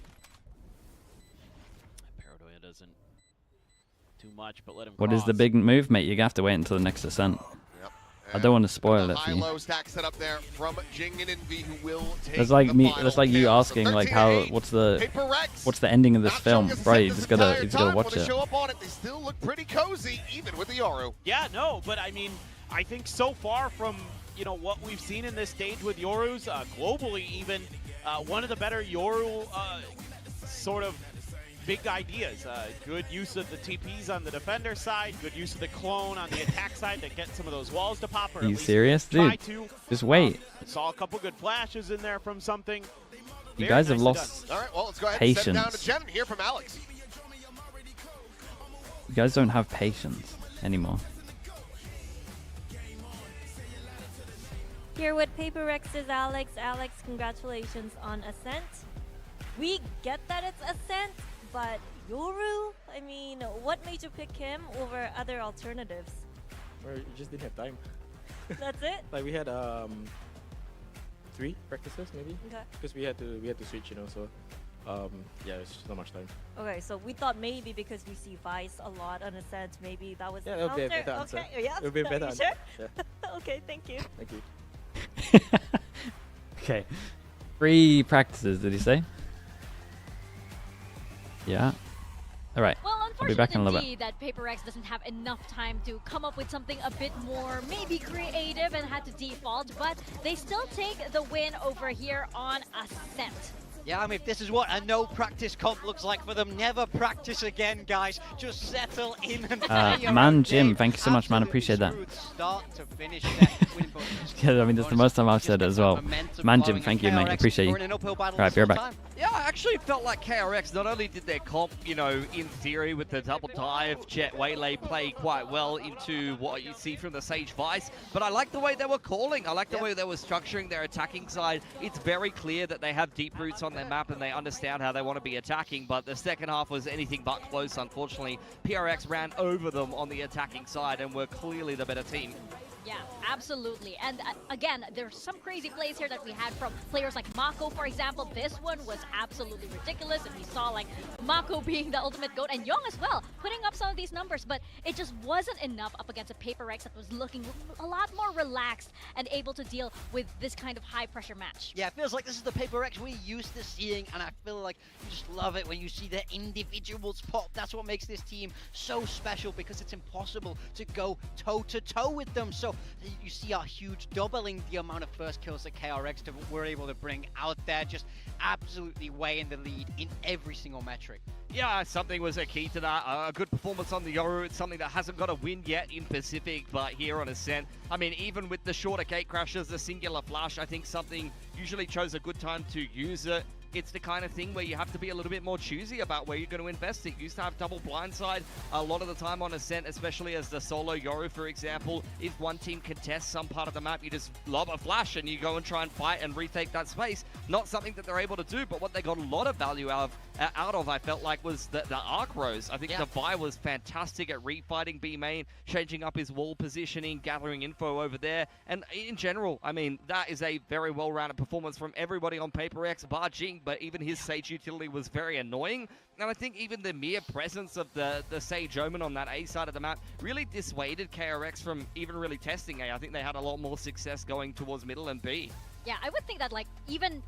Paranoia doesn't do much, but let him What is the big move, mate? You're gonna have to wait until the next Ascent. Yep. I don't want to spoil it for you. High-low stack set up there from Jing and Envy, who will take That's like the me. final That's like you kill. asking like how what's the ending of this film, bro? You just gotta watch it. Show up on it, they still look pretty cozy, even with the Yoru. Yeah, no, but I mean, I think so far from what we've seen in this stage with Yorus, globally even, one of the better Yoru sort of big ideas. Good use of the TPs on the defender side, good use of the clone on the attack side to get some of those walls to pop. Are you serious, dude? Just wait. Saw a couple good flashes in there from something. You guys have lost All right, well, let's go ahead patience. and send down to Jen and hear from Alex. You guys don't have patience anymore. Here with Paper Rex is Alex. Alex, congratulations on Ascent. We get that it's Ascent, but Yoru? I mean, what made you pick him over other alternatives? Well, you just didn't have time. That's it? Like we had 3 practices maybe. Okay. Because we had to switch, so yeah, it's just not much time. Okay, so we thought maybe because we see Vice a lot on Ascent, maybe that was Yeah, the it'll be a counter. better answer. Okay, yeah. It'll be a better You answer. sure? Yeah. Okay, thank you. Thank you. Okay. 3 practices, did he say? Yeah. All right. Well, I'll be back in a little bit. unfortunately, that Paper Rex doesn't have enough time to come up with something a bit more maybe creative and had to default, but they still take the win over here on Ascent. Yeah, I mean, if this is what a no practice comp looks like for them, never practice again, guys. Just settle in and play your Man own Jim, game. thank you so much, man. Appreciate that. Smooth start to finish there. Yeah, I mean, that's the most time I've said it as well. Man Jim, thank you, mate. Appreciate you. Alright, be right back. Yeah, I actually felt like KRX, not only did their comp, in theory with the double dive, Jet Waylay play quite well into what you see from the Sage Vice, but I like the way they were calling. I like the way they were structuring their attacking side. It's very clear that they have deep roots on their map and they understand how they want to be attacking, but the second half was anything but close, unfortunately. PRX ran over them on the attacking side and were clearly the better team. Yeah, absolutely. And again, there's some crazy plays here that we had from players like Mako, for example. This one was absolutely ridiculous, and we saw like Mako being the ultimate GOAT, and Young as well, putting up some of these numbers, but it just wasn't enough up against a Paper Rex that was looking a lot more relaxed and able to deal with this kind of high-pressure match. Yeah, it feels like this is the Paper Rex we're used to seeing, and I feel like you just love it when you see the individuals pop. That's what makes this team so special, because it's impossible to go toe-to-toe with them. So you see a huge doubling the amount of first kills that KRX were able to bring out there, just absolutely way in the lead in every single metric. Yeah, something was a key to that. A good performance on the Yoru. It's something that hasn't got a win yet in Pacific, but here on Ascent, I mean, even with the shorter gate crashes, the singular flash, I think something usually chose a good time to use it. It's the kind of thing where you have to be a little bit more choosy about where you're going to invest it. You used to have double blindside a lot of the time on Ascent, especially as the solo Yoru, for example. If one team contests some part of the map, you just lob a flash and you go and try and fight and retake that space. Not something that they're able to do, but what they got a lot of value out of, I felt like, was the arc rows. I think Devi was fantastic at refighting B main, changing up his wall positioning, gathering info over there. And in general, I mean, that is a very well-rounded performance from everybody on Paper X, bar Jing, but even his Sage utility was very annoying. And I think even the mere presence of the Sage Omen on that A side of the map really dissuaded KRX from even really testing A. I think they had a lot more success going towards middle and B. Yeah, I would think that like even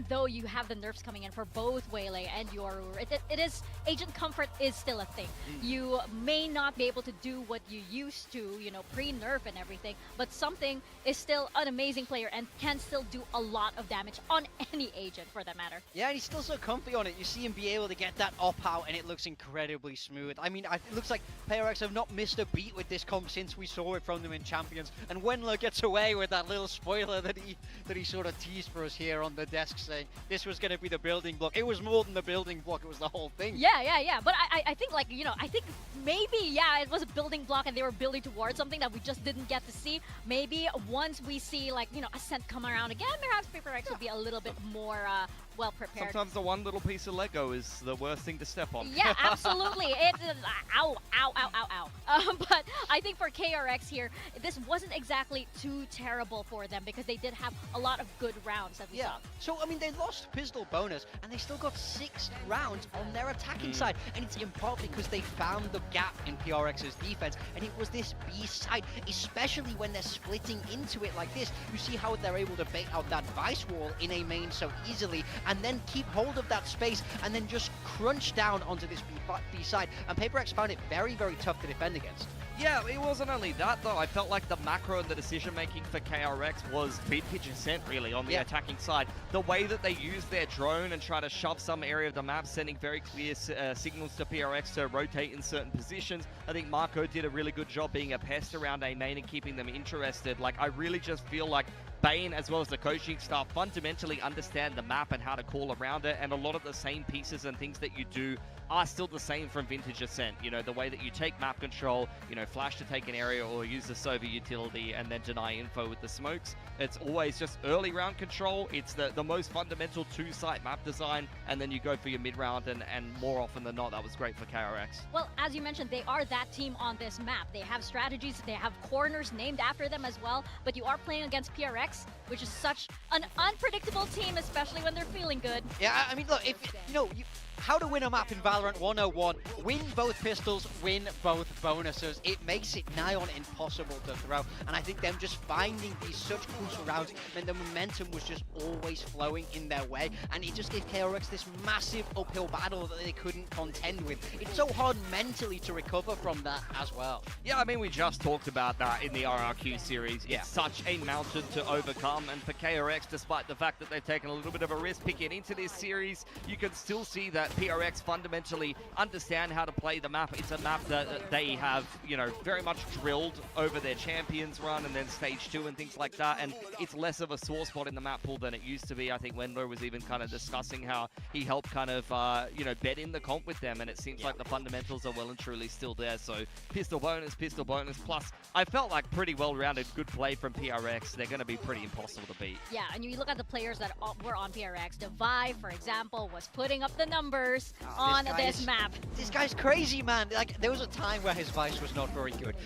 though you have the nerfs coming in for both Waylay and Yoru, it is agent comfort is still a thing. You may not be able to do what you used to, pre-nerf and everything, but something is still an amazing player and can still do a lot of damage on any agent for that matter. Yeah, and he's still so comfy on it. You see him be able to get that up out and it looks incredibly smooth. I mean, it looks like PRX have not missed a beat with this comp since we saw it from them in Champions. And Wendler gets away with that little spoiler that he sort of teased for us here on the desk, saying this was going to be the building block. It was more than the building block, it was the whole thing. Yeah. But I think like, I think maybe, it was a building block and they were building towards something that we just didn't get to see. Maybe once we see like, Ascent come around again, perhaps Paper X would be a little bit more well prepared. Sometimes the one little piece of Lego is the worst thing to step on. Yeah, absolutely. Ow, ow, ow, ow, ow. But I think for KRX here, this wasn't exactly too terrible for them because they did have a lot of good rounds that we saw. So, I mean, they lost pistol bonus, and they still got 6 rounds on their attacking side. And it's in part because they found the gap in PRX's defense, and it was this B side, especially when they're splitting into it like this. You see how they're able to bait out that Vice wall in a main so easily, and then keep hold of that space, and then just crunch down onto this B side. And PaperX found it very, very tough to defend against. Yeah, it wasn't only that though. I felt like the macro and the decision making for KRX was vintage Ascent really on the attacking side. The way that they used their drone and try to shove some area of the map, sending very clear signals to PRX to rotate in certain positions. I think Marco did a really good job being a pest around A main and keeping them interested. Like, I really just feel like Bane, as well as the coaching staff, fundamentally understand the map and how to call around it, and a lot of the same pieces and things that you do are still the same from vintage Ascent. You know, the way that you take map control, you know, flash to take an area or use the Sova utility and then deny info with the smokes. It's always just early round control. It's the most fundamental two-site map design, and then you go for your mid-round, and more often than not, that was great for KRX. Well, as you mentioned, they are that team on this map. They have strategies, they have corners named after them as well, but you are playing against PRX, which is such an unpredictable team, especially when they're feeling good. Yeah, I mean, look, if you know, how to win a map in Valorant 101, win both pistols, win both bonuses. It makes it nigh on impossible to throw. And I think them just finding these such crucial rounds meant the momentum was just always flowing in their way. And it just gave KRX this massive uphill battle that they couldn't contend with. It's so hard mentally to recover from that as well. Yeah, I mean, we just talked about that in the RRQ series. It's such a mountain to overcome. And for KRX, despite the fact that they've taken a little bit of a risk picking into this series, you can still see that PRX fundamentally understand how to play the map. It's a map that they have, you know, very much drilled over their Champions run and then Stage 2 and things like that, and it's less of a sore spot in the map pool than it used to be. I think Wendler was even kind of discussing how he helped kind of, you know, bet in the comp with them, and it seems like the fundamentals are well and truly still there. So pistol bonus, plus I felt like pretty well-rounded good play from PRX. They're going to be pretty impossible to beat. Yeah, and you look at the players that were on PRX. Devi, for example, was putting up the numbers on this map. This guy's crazy, man. Like, there was a time where his Vice was not very good.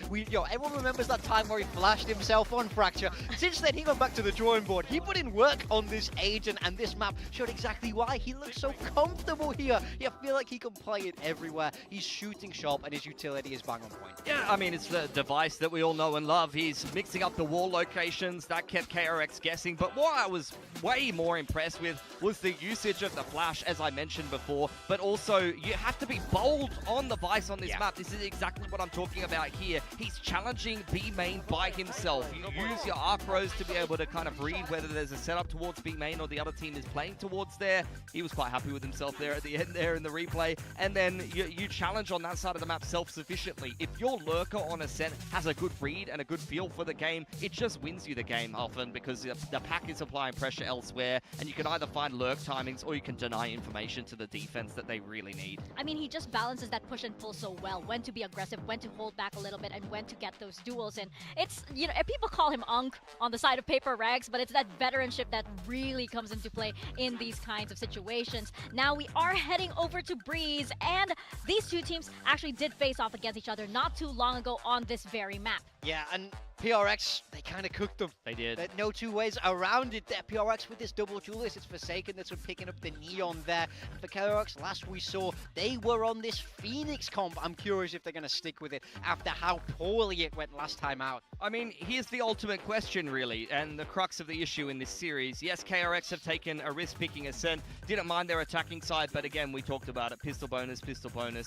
Everyone remembers that time where he flashed himself on Fracture. Since then, he went back to the drawing board. He put in work on this agent, and this map showed exactly why. He looks so comfortable here. I feel like he can play it everywhere. He's shooting sharp, and his utility is bang on point. Yeah, I mean, it's the device that we all know and love. He's mixing up the wall locations. That kept KRX guessing. But what I was way more impressed with was the usage of the flash, as I mentioned before. But also, you have to be bold on the Vice on this map. This is exactly what I'm talking about here. He's challenging B main by himself. You use your arc rows to be able to kind of read whether there's a setup towards B main or the other team is playing towards there. He was quite happy with himself there at the end there in the replay. And then you challenge on that side of the map self-sufficiently. If your lurker on Ascent has a good read and a good feel for the game, it just wins you the game often because the pack is applying pressure elsewhere, and you can either find lurk timings or you can deny information to the defense that they really need. I mean, he just balances that push and pull so well. When to be aggressive, when to hold back a little bit, and when to get those duels. And it's, you know, people call him Unk on the side of PaperX, but it's that veteranship that really comes into play in these kinds of situations. Now we are heading over to Breeze, and these two teams actually did face off against each other not too long ago on this very map. Yeah, and PRX, they kind of cooked them. They did. No two ways around it there. PRX with this double duelist. It's Forsaken that's been picking up the Neon there. And for KRX, last we saw, they were on this Phoenix comp. I'm curious if they're going to stick with it after how poorly it went last time out. I mean, here's the ultimate question, really, and the crux of the issue in this series. Yes, KRX have taken a risk-picking Ascent. Didn't mind their attacking side, but again, we talked about it. Pistol bonus,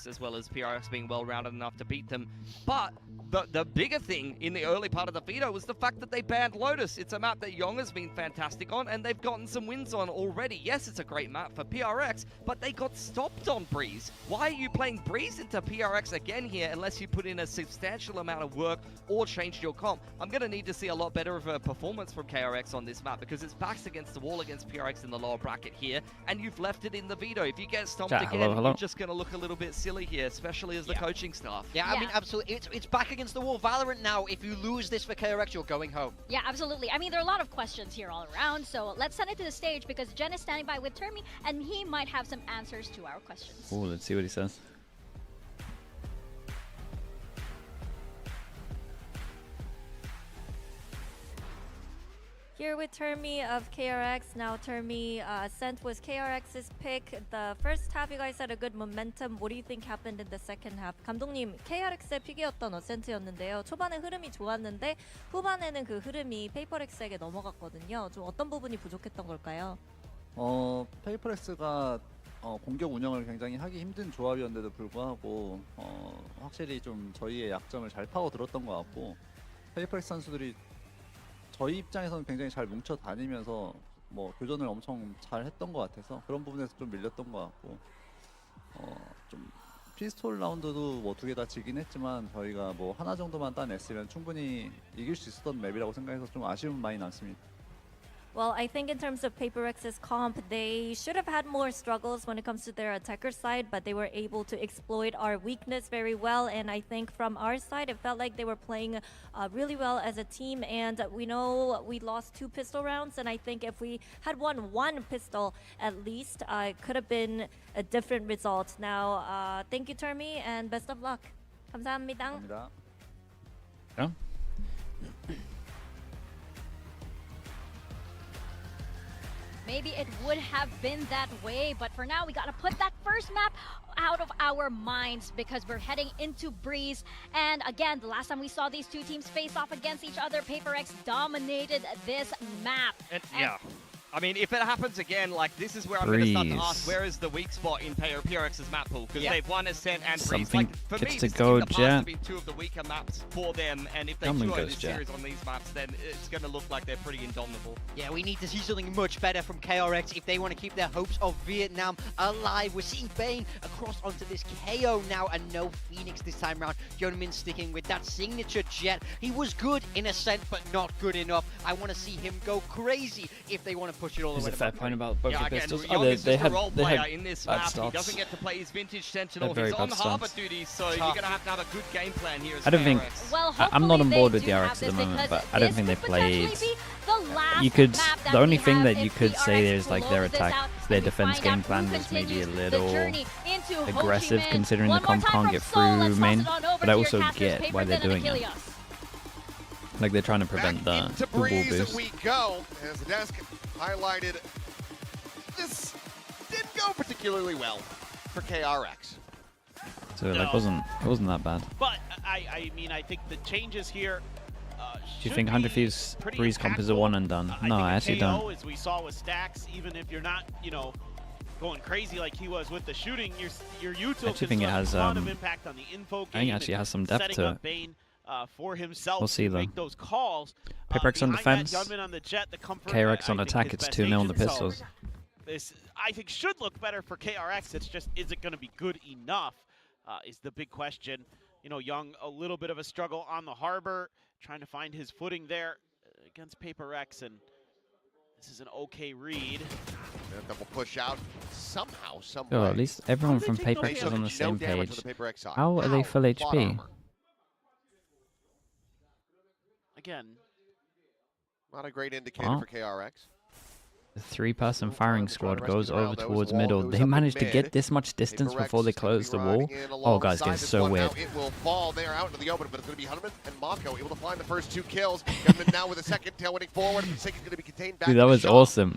as well as PRX being well-rounded enough to beat them. But the bigger thing in the early part of the veto was the fact that they banned Lotus. It's a map that Yong has been fantastic on, and they've gotten some wins on already. Yes, it's a great map for PRX, but they got stopped on Breeze. Why are you playing Breeze into PRX again here unless you put in a substantial amount of work or changed your comp? I'm going to need to see a lot better of a performance from KRX on this map because it's backs against the wall against PRX in the lower bracket here, and you've left it in the veto. If you get stomped again, you're just going to look a little bit silly here, especially as the coaching staff. Yeah, I mean, absolutely. It's back against the wall. Valorant now now. If you lose this for KRX, you're going home. Yeah, absolutely. I mean, there are a lot of questions here all around, so let's send it to the stage because Jen is standing by with Termi, and he might have some answers to our questions. Oh, let's see what he says. Here with Termi of KRX. Now Termi, Ascent was KRX's pick. The first half you guys had a good momentum. What do you think happened in the second half? 감독님, KRX의 픽이었던 어센트였는데요. 초반에 흐름이 좋았는데 후반에는 그 흐름이 페이퍼렉스에게 넘어갔거든요. 좀 어떤 부분이 부족했던 걸까요? 페이퍼렉스가 공격 운영을 굉장히 하기 힘든 조합이었는데도 불구하고 확실히 좀 저희의 약점을 잘 파고 들었던 것 같고 페이퍼렉스 선수들이 저희 입장에서는 굉장히 잘 뭉쳐 다니면서 뭐 교전을 엄청 잘 했던 것 같아서 그런 부분에서 좀 밀렸던 것 같고 좀 피스톨 라운드도 뭐 2개 다 지긴 했지만 저희가 뭐 하나 정도만 따냈으면 충분히 이길 수 있었던 맵이라고 생각해서 좀 아쉬움 많이 남습니다. Well, I think in terms of PaperX's comp, they should have had more struggles when it comes to their attacker side, but they were able to exploit our weakness very well. And I think from our side, it felt like they were playing really well as a team. And we know we lost 2 pistol rounds, and I think if we had won 1 pistol at least, it could have been a different result. Now, thank you, Termi, and best of luck. 감사합니다. 감사합니다. Yeah. Maybe it would have been that way, but for now, we gotta put that first map out of our minds because we're heading into Breeze. And again, the last time we saw these two teams face off against each other, PaperX dominated this map. And yeah. I mean, if it happens again, like, this is where I'm going to start to ask, where is the weak spot in PRX's map pool? Because they've won Ascent and Breeze. Something Like, for gets me, to go, this Jet. have been 2 of the weaker maps for them, and if they Someone duo goes, this Jet. series on these maps, then it's going to look like they're pretty indomitable. Yeah, we need to see something much better from KRX if they want to keep their hopes of Vietnam alive. We're seeing Bane across onto this KO now, and no Phoenix this time around. Yeonmin sticking with that signature Jet. He was good in Ascent, but not good enough. I want to see him go crazy if they want to push it all the way to fair point about both the again, pistols. Young Oh, is they just had a role player bad in this map. He starts. doesn't get to play his vintage Sentinel. Very He's on bad harbor starts. duty, so you're going to have a good game plan here. As I don't think. KRX. Well, I'm not on board with hopefully the they RX do at the have moment, this but I don't think they played. The last You could. map that The only we thing have that if you could say PRX there is like their close this attack, out their and we defense find game out who plan was maybe a continues the little journey into Ho Chi aggressive Minh. considering One the more comp time can't from get Seoul. through Let's main, toss it on over but I to your also casters, get why they're Paperton and doing it. Achilles. Like they're trying to prevent the Into blue ball Breeze boost. we go, as the desk highlighted. This didn't go particularly well for KRX. So like it wasn't that bad. But I mean, I think the changes here. Do you think 100 Thieves Breeze comp is a one and done? No, I actually KO, don't. as we saw with Stacks, even if you're not, you know, going crazy like he was with the shooting, your util actually can think it still have has, a lot of impact on the info game. I think it actually has some depth setting to up it. Bane, for himself We'll see to though. make those calls. PaperX on Behind that, defense, Gunman on the jet, the comfort, KRX I on think attack. his It's best 2-0 on the agent. So pistols. this, I think, should look better for KRX. It's just, is it going to be good enough? Is the big question. You know, Young, a little bit of a struggle on the harbor, trying to find his footing there against PaperX, and this is an okay read. And double push out somehow, some Oh, way. at least everyone from They PaperX is took on the no same damage page. on the PaperX side. How are they full Plot HP? armor. Again, Not a great indicator Oh. for KRX. The 3-person firing squad rescue goes the round. over There was towards the wall middle. goes They up in managed to mid. get this much distance PaperX before they is gonna be closed the riding wall. in Oh, guys, alongside it's this so one. weird. Now it will fall there out into the open, but it's going to be Hunterman and Mako able to find the first 2 kills. Gunman now with a second tailwinding forward. Forsaken's going to be contained back. Dude, that in the was shop. awesome.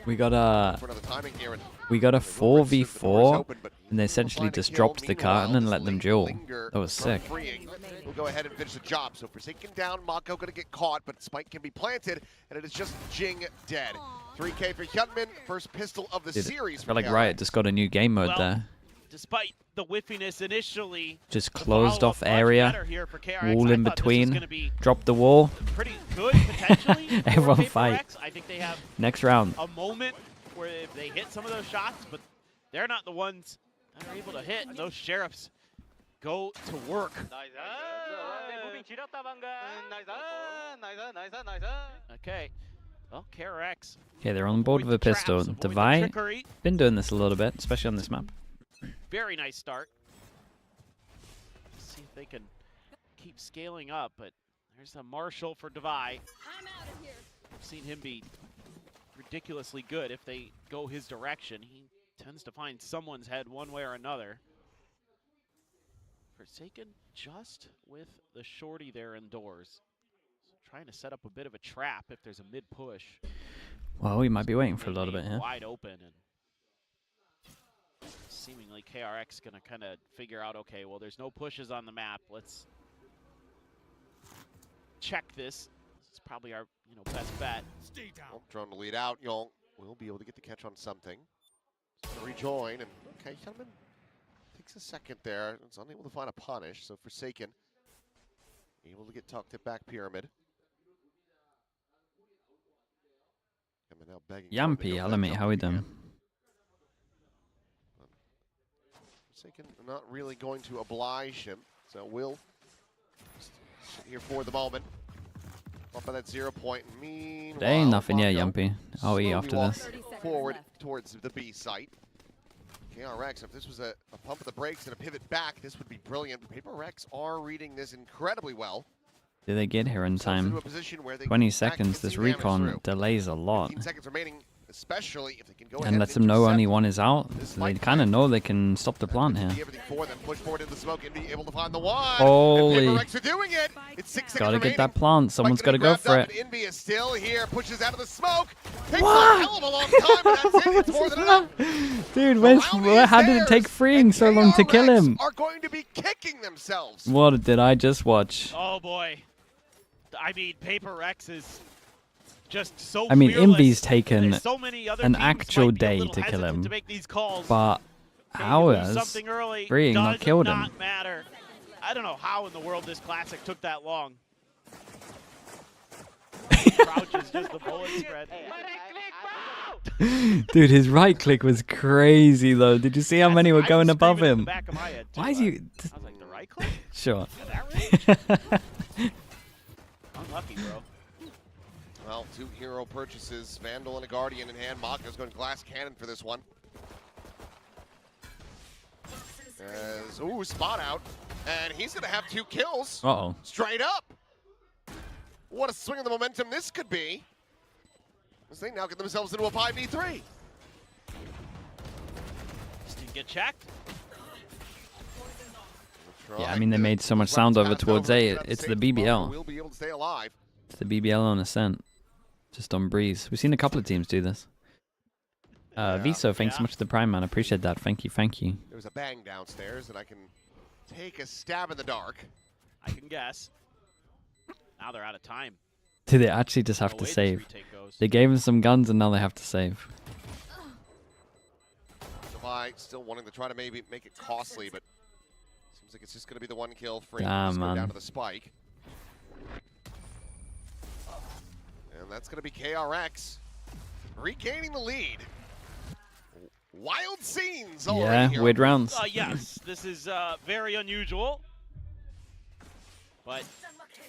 We got For another timing here, and a 4v4, and they essentially just dropped the carton and let them duel. That was sick. freeing. We'll go ahead and finish the job. So Forsaken down, Mako going to get caught, but Spike can be planted, and it is just Jing dead. 3K for Hyunmin, first pistol of the Dude, series. I for feel like KRX. Riot just got a new game mode Well, there. despite the whiffiness initially, Just the closed follow-up off much area, better here for KRX. wall I in thought this was between, gonna be drop the wall. pretty good potentially. for Everyone PaperX. fight. I think they have Next round. a moment where if they hit some of those shots, but they're not the ones that are able to hit. And those sheriffs go to work. Okay. Well, KRX. Okay, they're on board with a pistol. Divide. Been doing this a little bit, especially on this map. Very nice start. See if if they can keep scaling up. But there's a Marshall for Devi. I've seen him be ridiculously good if they go his direction. He tends to find someone's head one way or another. Forsaken just with the shorty there indoors. So trying to set up a bit of a trap if there's a mid push. Well, we might be waiting for a little bit here. Wide open, and seemingly KRX gonna kind of figure out, okay, well, there's no pushes on the map. Let's check this. This is probably our best bet. Well, drone to lead out. Young will be able to get the catch on something. Rejoin, and okay, Kelman takes a second there. It's unable to find a punish, so Forsaken able to get tucked at back pyramid. Now Yampy, hello mate, how we doing? Forsaken not really going to oblige him, so will sit here for the moment. Up by that 0 point. Meanwhile, There ain't nothing yet, Yampy. I'll eat after this. Forward towards the B site. KRX, if this was a pump of the brakes and a pivot back, this would be brilliant. PaperX are reading this incredibly well. Did they get here in time? 20 seconds. This recon delays a lot. 15 seconds remaining, especially if they can go And lets them know only one is out. So they kind of know they can stop the plant here. Push forward into the smoke and be able to find the one. Holy. PaperX are doing it. It's 6 seconds Gotta remaining. get that plant. Someone's gotta go for it. Inby is still here, pushes out of the smoke. Takes a hell of a long time, but that's it. It's more than enough. Dude, how did it take freeing so long to kill him? Are going to be kicking themselves. What did I just watch? Oh boy. I mean, PaperX is just so I mean, fearless. Invy's taken So many other an teams actual might be a day little to kill him. hesitant to make these calls. But Maybe hours something early freeing does not killed him. not matter. I don't know how in the world this classic took that long. Crouches just the bullet spread. Dude, his right click was crazy though. Did you see how many were going above him? Why is he? I was like, the right click? Sure. Unlucky, bro. Well, 2 hero purchases, Vandal and a Guardian in hand. Maka's going glass cannon for this one. Ooh, spot out. And he's going to have 2 kills. Uh-oh. Straight up. What a swing of the momentum this could be. As they now get themselves into a 5v3. Just didn't get checked. Yeah, I mean, they made so much sound over towards A. It's the BBL. We'll be able to stay alive. It's the BBL on Ascent. Just on Breeze. We've seen a couple of teams do this. Viso, thanks so much for the Prime, man. I appreciate that. Thank you, thank you. There's a bang downstairs, and I can take a stab in the dark. I can guess. Now they're out of time. Do they actually just have to save? They gave him some guns, and now they have to save. Devi still wanting to try to maybe make it costly, but seems like it's just going to be the 1 kill. Free Damn, man. down to the spike. And that's going to be KRX regaining the lead. Wild scenes already. Yeah, here. weird rounds. Yes, this is very unusual. But,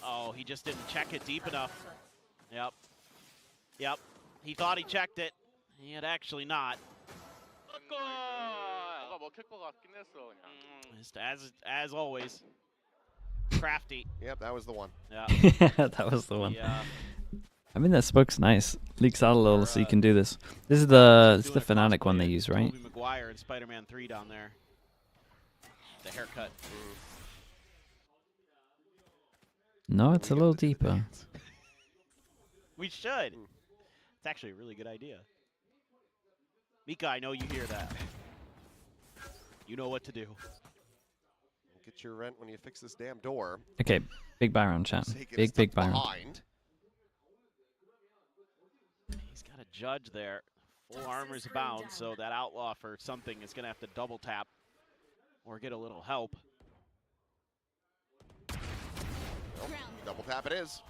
oh, he just didn't check it deep enough. Yep. Yep. He thought he checked it. He had actually not. Just as always. Crafty. Yep, that was the one. Yeah. That was the one. Yeah. I mean, that smoke's nice. Leaks out a little so you can do this. This is the Fnatic one they use, right? Tobey Maguire and Spider-Man 3 down there. The haircut. No, it's a little deeper. We should. It's actually a really good idea. Mika, I know you hear that. You know what to do. Get your rent when you fix this damn door. Okay, big buy round, chat. Big buy round. He's got a judge there. Full armor's bound, so that outlaw for something is going to have to double tap or get a little help. Well, double tap it is.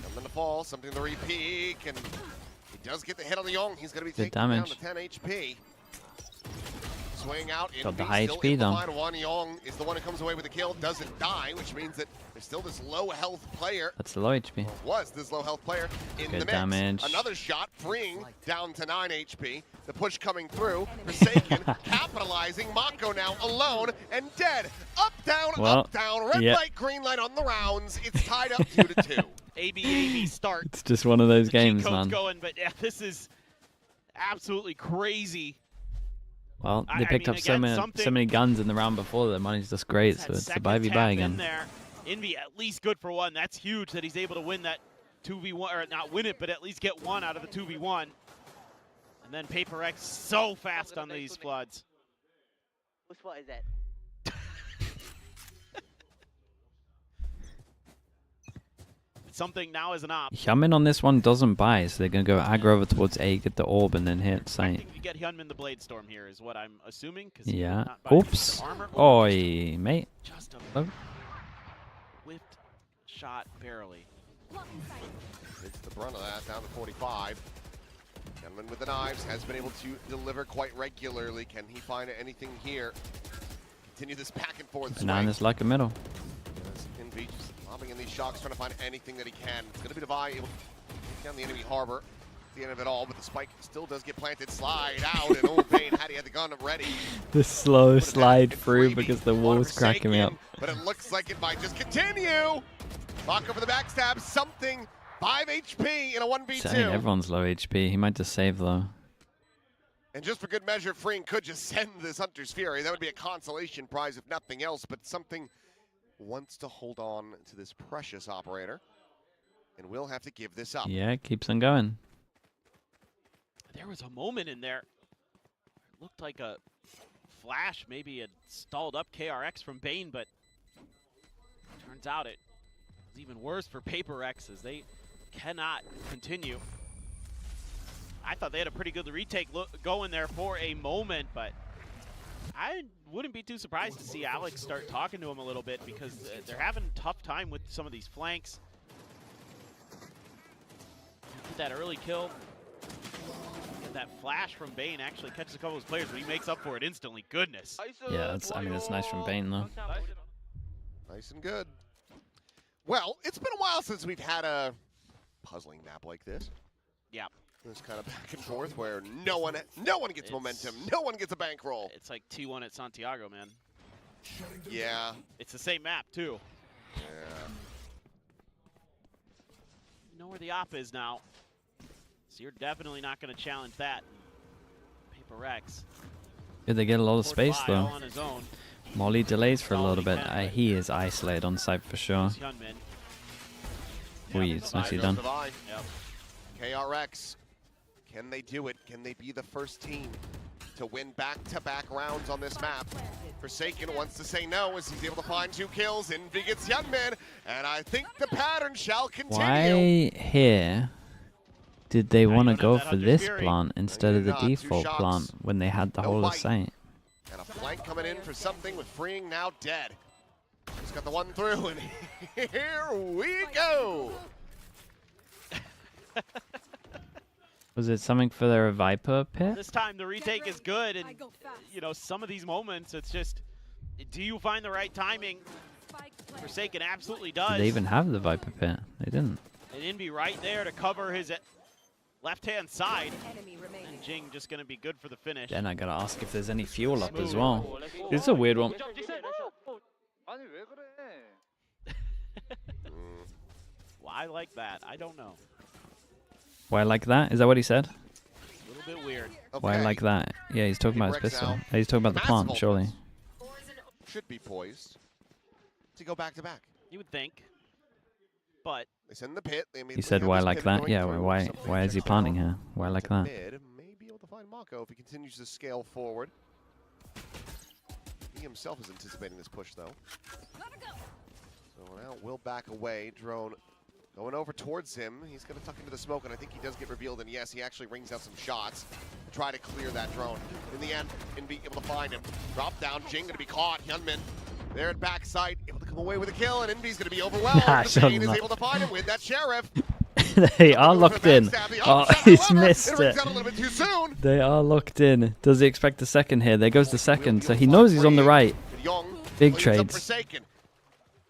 Coming to fall, something to re-peek, and he does get the hit on the Young. He's going to be taken down to 10 HP. Swing out. Got the Envy high still HP able to though. find Wan Yong is the one who comes away with the kill. Doesn't die, which means that there's still this low health player. That's the low HP. Was this low health player in Good the mix. damage. Another shot, freeing down to 9 HP. The push coming through. Forsaken, capitalizing. Mako now alone and dead. Up, down, Well, up, down. Red yeah. light, green light on the rounds. It's tied up 2-2. AB start. It's just one of those games, G-code's man. going, but yeah, this is absolutely crazy. Well, they picked up so many guns in the round before. Their money's just great, so it's a buy again. There. Envy at least good for one. That's huge that he's able to win that 2v1, or not win it, but at least get one out of the 2v1. And then PaperX so fast on these floods. Which one is that? Something now is an op. Hyunmin on this one doesn't buy, so they're going to go aggro over towards A, get the orb, and then hit site. You get Hyunmin the Blade Storm here is what I'm assuming. Yeah. Oops. Oi, mate. Just a Oh. whiffed shot barely. It's the brunt of that, down to 45. Gentleman with the knives has been able to deliver quite regularly. Can he find anything here? Continue this back and forth swing. Bananas like a middle. Envy just lobbing in these shocks, trying to find anything that he can. It's going to be Devi able to take down the enemy harbor at the end of it all, but the spike still does get planted. Slide out, and oh, Pain had he had the gun ready. The slow slide through because the wall's cracking me up. But it looks like it might just continue. Mako for the backstab, something. 5 HP in a 1v2. Dang, everyone's low HP. He might just save though. And just for good measure, Freeing could just send this Hunter's Fury. That would be a consolation prize if nothing else, but something wants to hold on to this precious operator. And will have to give this up. Yeah, it keeps on going. There was a moment in there. It looked like a flash maybe had stalled up KRX from Bane, but turns out it was even worse for PaperX as they cannot continue. I thought they had a pretty good retake going there for a moment, but I wouldn't be too surprised to see Alex start talking to him a little bit because they're having a tough time with some of these flanks. Get that early kill. Get that flash from Bane actually catches a couple of his players, but he makes up for it instantly. Goodness. Yeah, that's, I mean, it's nice from Bane though. Nice and good. Well, it's been a while since we've had a puzzling map like this. Yeah. This kind of back and forth where no one gets momentum, no one gets a bankroll. It's like T1 at Santiago, man. Yeah. It's the same map, too. Yeah. You know where the op is now. So you're definitely not going to challenge that. PaperX. Yeah, they get a lot of space all though. on his own. Molly delays for a little bit. He is isolated on site for sure. Ui, it's nicely done. Yep. KRX, can they do it? Can they be the first team to win back-to-back rounds on this map? Forsaken wants to say no as he's able to find 2 kills. Envy gets Hyunmin, and I think the pattern shall continue. Why here did they want to go for this plant instead of the default plant when they had the whole of site? And a flank coming in for something with Freeing now dead. Just got the one through, and here we go. Was it something for their Viper pit? This time the retake is good, and you know, some of these moments, it's just, do you find the right timing? Forsaken absolutely does. Did they even have the Viper pit? They didn't. And Envy right there to cover his left-hand side. And Jing just going to be good for the finish. Then I gotta ask if there's any fuel up as well. This is a weird one. Why like that? I don't know. Why like that? Is that what he said? A little bit weird. Why like that? Yeah, he's talking about his pistol. He's talking about the plant, surely. Should be poised to go back-to-back. You would think. But they send the pit. He said, "Why like that?" Yeah, why is he planting here? Why like that? May be able to find Mako if he continues to scale forward. He himself is anticipating this push, though. So now will back away. Drone going over towards him. He's going to tuck into the smoke, and I think he does get revealed. And yes, he actually rings out some shots to try to clear that drone. In the end, Envy able to find him. Drop down. Jing going to be caught. Hyunmin there at backside, able to come away with a kill, and Envy's going to be overwhelmed. The Pain is able to find him with that Sheriff. They are locked in. Oh, he's missed it. They are locked in. Does he expect the second here? There goes the second. So he knows he's on the right. Big trades.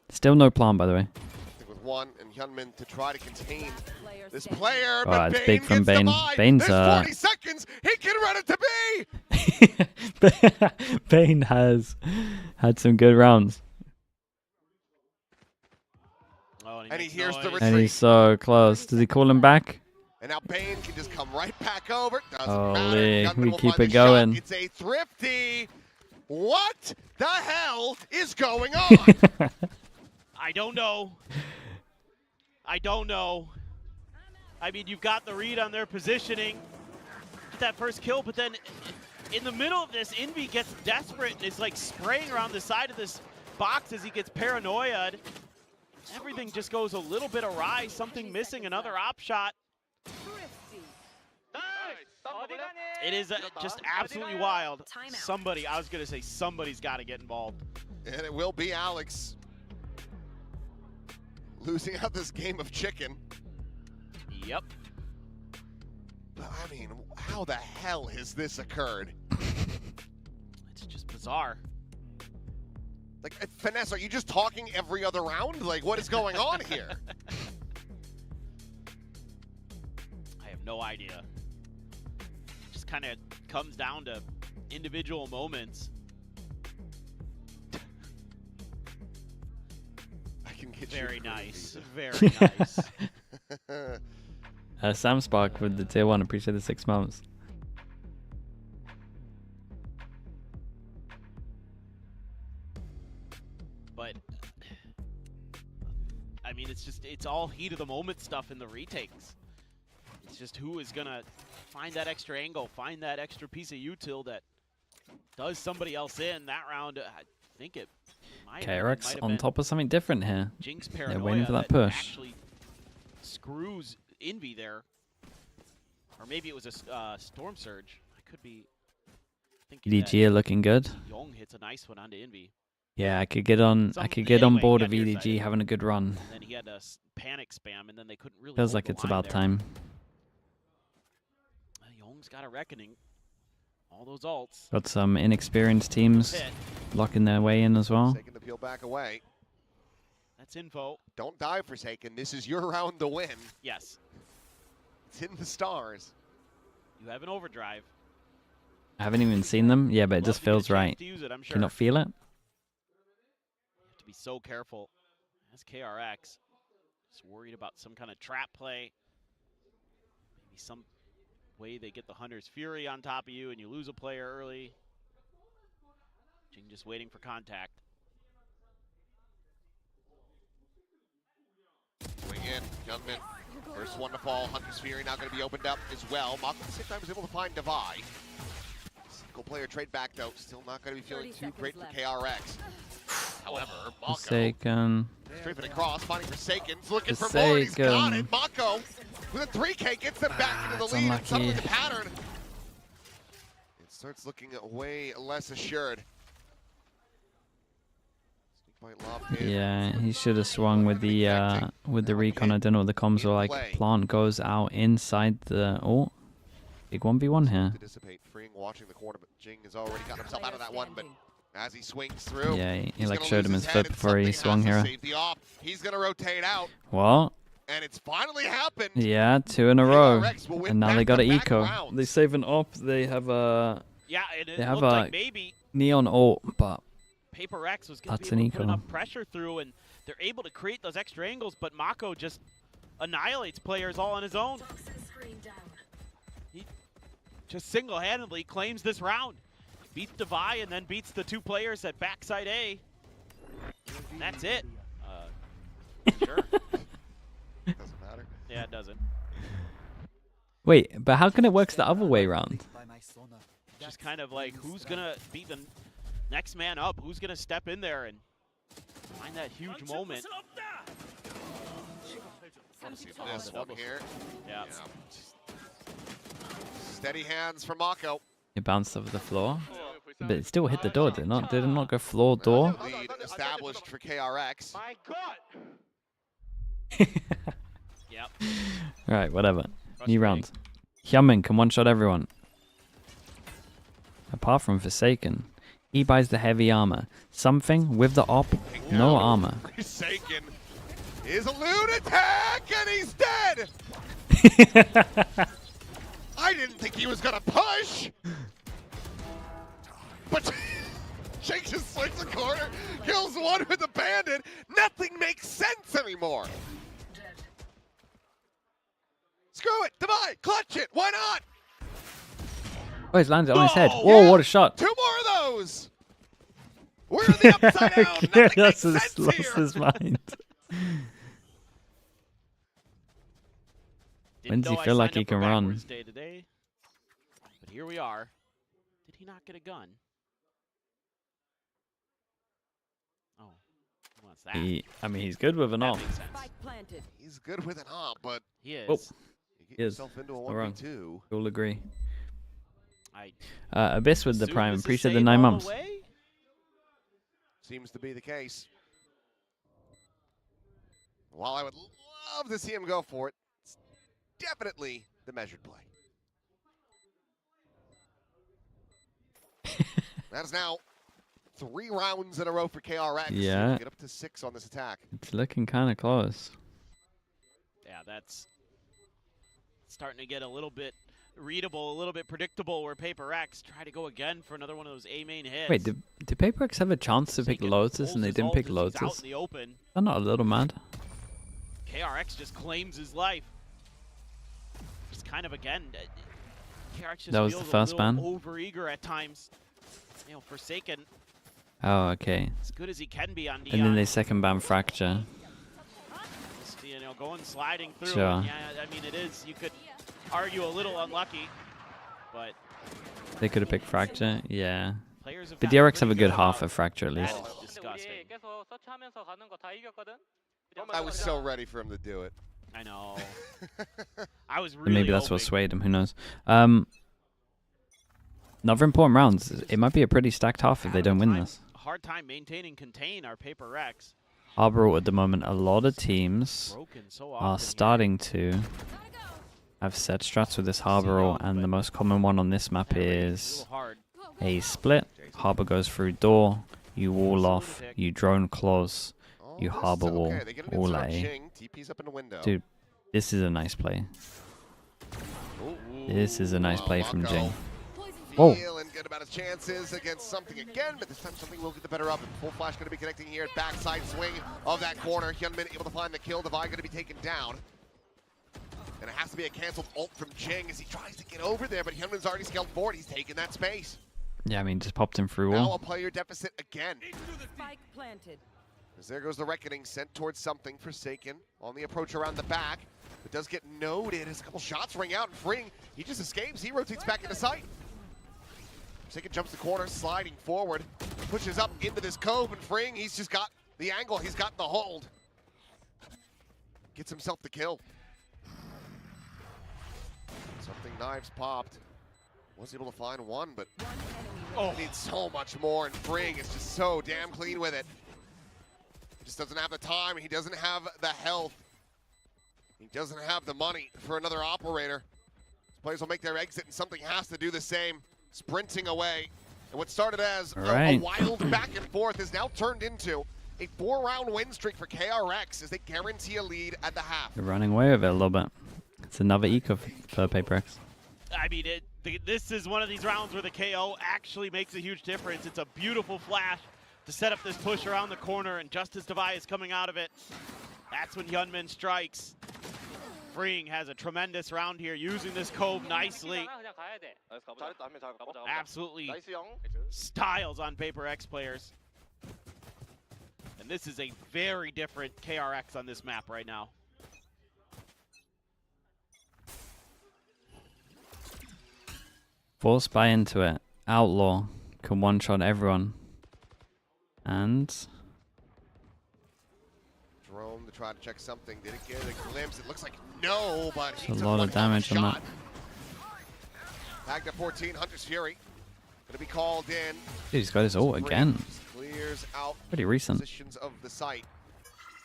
Still no plan, by the way. With one and Hyunmin to try to contain this player. Oh, it's big from Bane. Bane's 40 seconds. He can run it to B. Bane has had some good rounds. And he hears the retreat. And he's so close. Does he call him back? And now Bane can just come right back over. Doesn't Holy, matter. we keep it going. It's a thrifty. What the hell is going on? I don't know. I don't know. I mean, you've got the read on their positioning. Get that first kill, but then in the middle of this, Envy gets desperate and is like spraying around the side of this box as he gets paranoid. Everything just goes a little bit awry. Something missing, another op shot. It is just absolutely wild. Somebody, I was going to say somebody's got to get involved. And it will be Alex. Losing out this game of chicken. Yep. But I mean, how the hell has this occurred? It's just bizarre. Like, Finesse, are you just talking every other round? Like, what is going on here? I have no idea. It just kind of comes down to individual moments. I can get very you nice. Very nice. Sam Spark with the tier 1. Appreciate the 6 months. But I mean, it's all heat of the moment stuff in the retakes. It's just who is gonna find that extra angle, find that extra piece of util that does somebody else in that round. I think it might KRX on top of something different here. Jinx They're waiting for that paranoia push. actually screws Envy there, or maybe it was a Storm Surge. I could be thinking EDG are looking good. Young hits a nice one onto Envy. Yeah, I could get on. I could get on board of EDG having a good run. And then he had a panic spam, and then they couldn't really. Feels hold like the it's line about there. time. Young's got a reckoning. All those ults. Got some inexperienced teams locking their way in as well. Taking the peel back away. That's info. Don't die, Forsaken. This is your round to win. Yes. It's in the stars. You have an overdrive. I haven't even seen them. Yeah, but it just feels right. To use it, I'm sure. Can you not feel it? You have to be so careful. That's KRX. Just worried about some kind of trap play. Maybe some way they get the Hunter's Fury on top of you and you lose a player early. Jing just waiting for contact. Swing in, Youngman. First one to fall. Hunter's Fury now going to be opened up as well. Mako at the same time is able to find Devi. Single player trade back though. Still not going to be feeling too great for KRX. However, Mako Forsaken. strafing across, finding Forsaken's looking for more. He's got it. Forsaken. Mako with a 3K gets them back into the lead. And suddenly the pattern. It starts looking way less assured. Yeah, he should have swung with the recon. I don't know what the comms were like. Plant goes out inside the big 1v1 here. To dissipate, freeing, watching the corner, but Jing has already got himself out of that one. But as he swings through, Yeah, he like showed him his foot before he swung here. He's gonna rotate out, What? and it's finally happened. Yeah, 2 in a row, KRX will win and now they got an back-to-back eco. rounds. They save an op. They have a And it they have looked a like maybe neon ult, but Paper X was going to that's be an able to put eco. enough pressure through, and they're able to create those extra angles, but Mako just annihilates players all on his own. He just single-handedly claims this round. Beats Devi and then beats the 2 players at backside A. And that's it. Sure. Doesn't matter. Yeah, it doesn't. Wait, but how can it work the other way around? Just kind of like, who's going to be the next man up? Who's going to step in there and find that huge moment? This one here. Yeah. Steady hands from Mako. It bounced over the floor, but it still hit the door. Did it not? Did it not go floor door? Lead established for KRX. Yeah, Right, whatever. New round. Hyunmin can one-shot everyone. Apart from Forsaken. He buys the heavy armor. Something with the op, no armor. Forsaken is a lunatic and he's dead! I didn't think he was gonna push! But Jake just swings the corner, kills one with the bandit. Nothing makes sense anymore. Screw it, Divide, clutch it, why not? Oh, he's landed on his head. Whoa, what a shot. 2 more of those! We're in the upside down, nothing makes sense lost here. his mind. When does he feel like he can run? Today, but here we are. Did he not get a gun? Oh, he wants that. I mean, he's good with an op. He's good with an op, but he is. Oh, you get he is. yourself into a Not wrong. 1v2. We'll agree. Abyss with the prime. Appreciate the 9 months. Seems to be the case. While I would love to see him go for it, it's definitely the measured play. That is now 3 rounds in a row for KRX. Yeah. Get up to 6 on this attack. It's looking kind of close. Yeah, that's starting to get a little bit readable, a little bit predictable, where PaperX try to go again for another one of those A main hits. Wait, did PaperX have a chance to pick Lotus and they didn't pick Lotus? Out in the open. I'm not a little mad. KRX just claims his life. Just kind of again, KRX just That was feels the first a ban? little over-eager at times. You know, Forsaken, Oh, okay. as good as he can be on And then Dion. they second ban Fracture. Just, you know, going sliding through. Sure. And yeah, I mean, it is. You could argue a little unlucky, but They could have picked Fracture, yeah. Players have But gotten DRX have a pretty good good half about of Fracture at least. that is disgusting. I was so ready for him to do it. I know. I was And really maybe that's what hoping. swayed him, who knows. Another important rounds. It might be a pretty stacked half if they don't win this. Hard time maintaining contain our PaperX. Harbor at the moment, a lot of teams are starting to have set strats with this Harbor, and the most common one on this map is a split. Harbor goes through door, you wall off, you drone close, you Harbor wall, all A. Dude, this is a nice play. This is a nice play from Jing. Whoa. Feeling good about his chances against something again, but this time something will get the better of him. Full flash going to be connecting here. Backside swing of that corner. Hyunmin able to find the kill. Divide going to be taken down. And it has to be a canceled ult from Jing as he tries to get over there, but Hyunmin's already scaled forward. He's taken that space. Yeah, I mean, just popped him through Now wall. a player deficit again. Spike planted. As there goes the Reckoning, sent towards something. Forsaken on the approach around the back. It does get noded as a couple shots ring out and freeing. He just escapes. He rotates back into sight. Forsaken jumps the corner, sliding forward. Pushes up into this cove and freeing. He's just got the angle. He's got the hold. Gets himself the kill. Something knives popped. Was able to find one, but needs so much more. And freeing is just so damn clean with it. He just doesn't have the time. He doesn't have the health. He doesn't have the money for another operator. These players will make their exit, and something has to do the same. Sprinting away. And what started as a wild back and forth has now turned into a 4-round win streak for KRX as they guarantee a lead at the half. They're running away with it a little bit. It's another eco for PaperX. I mean, this is one of these rounds where the KO actually makes a huge difference. It's a beautiful flash to set up this push around the corner, and just as Divide is coming out of it, that's when Hyunmin strikes. Freeing has a tremendous round here, using this cove nicely. Absolutely styles on PaperX players. And this is a very different KRX on this map right now. Force buy into it. Outlaw can one-shot everyone. And Jerome to try to check something. Did it get a glimpse? It looks like no, but it's a lot of damage on that. Tagged at 14, Hunter's Fury. Gonna be called in. Dude, he's got his ult again. Clears out Pretty recent. positions of the site.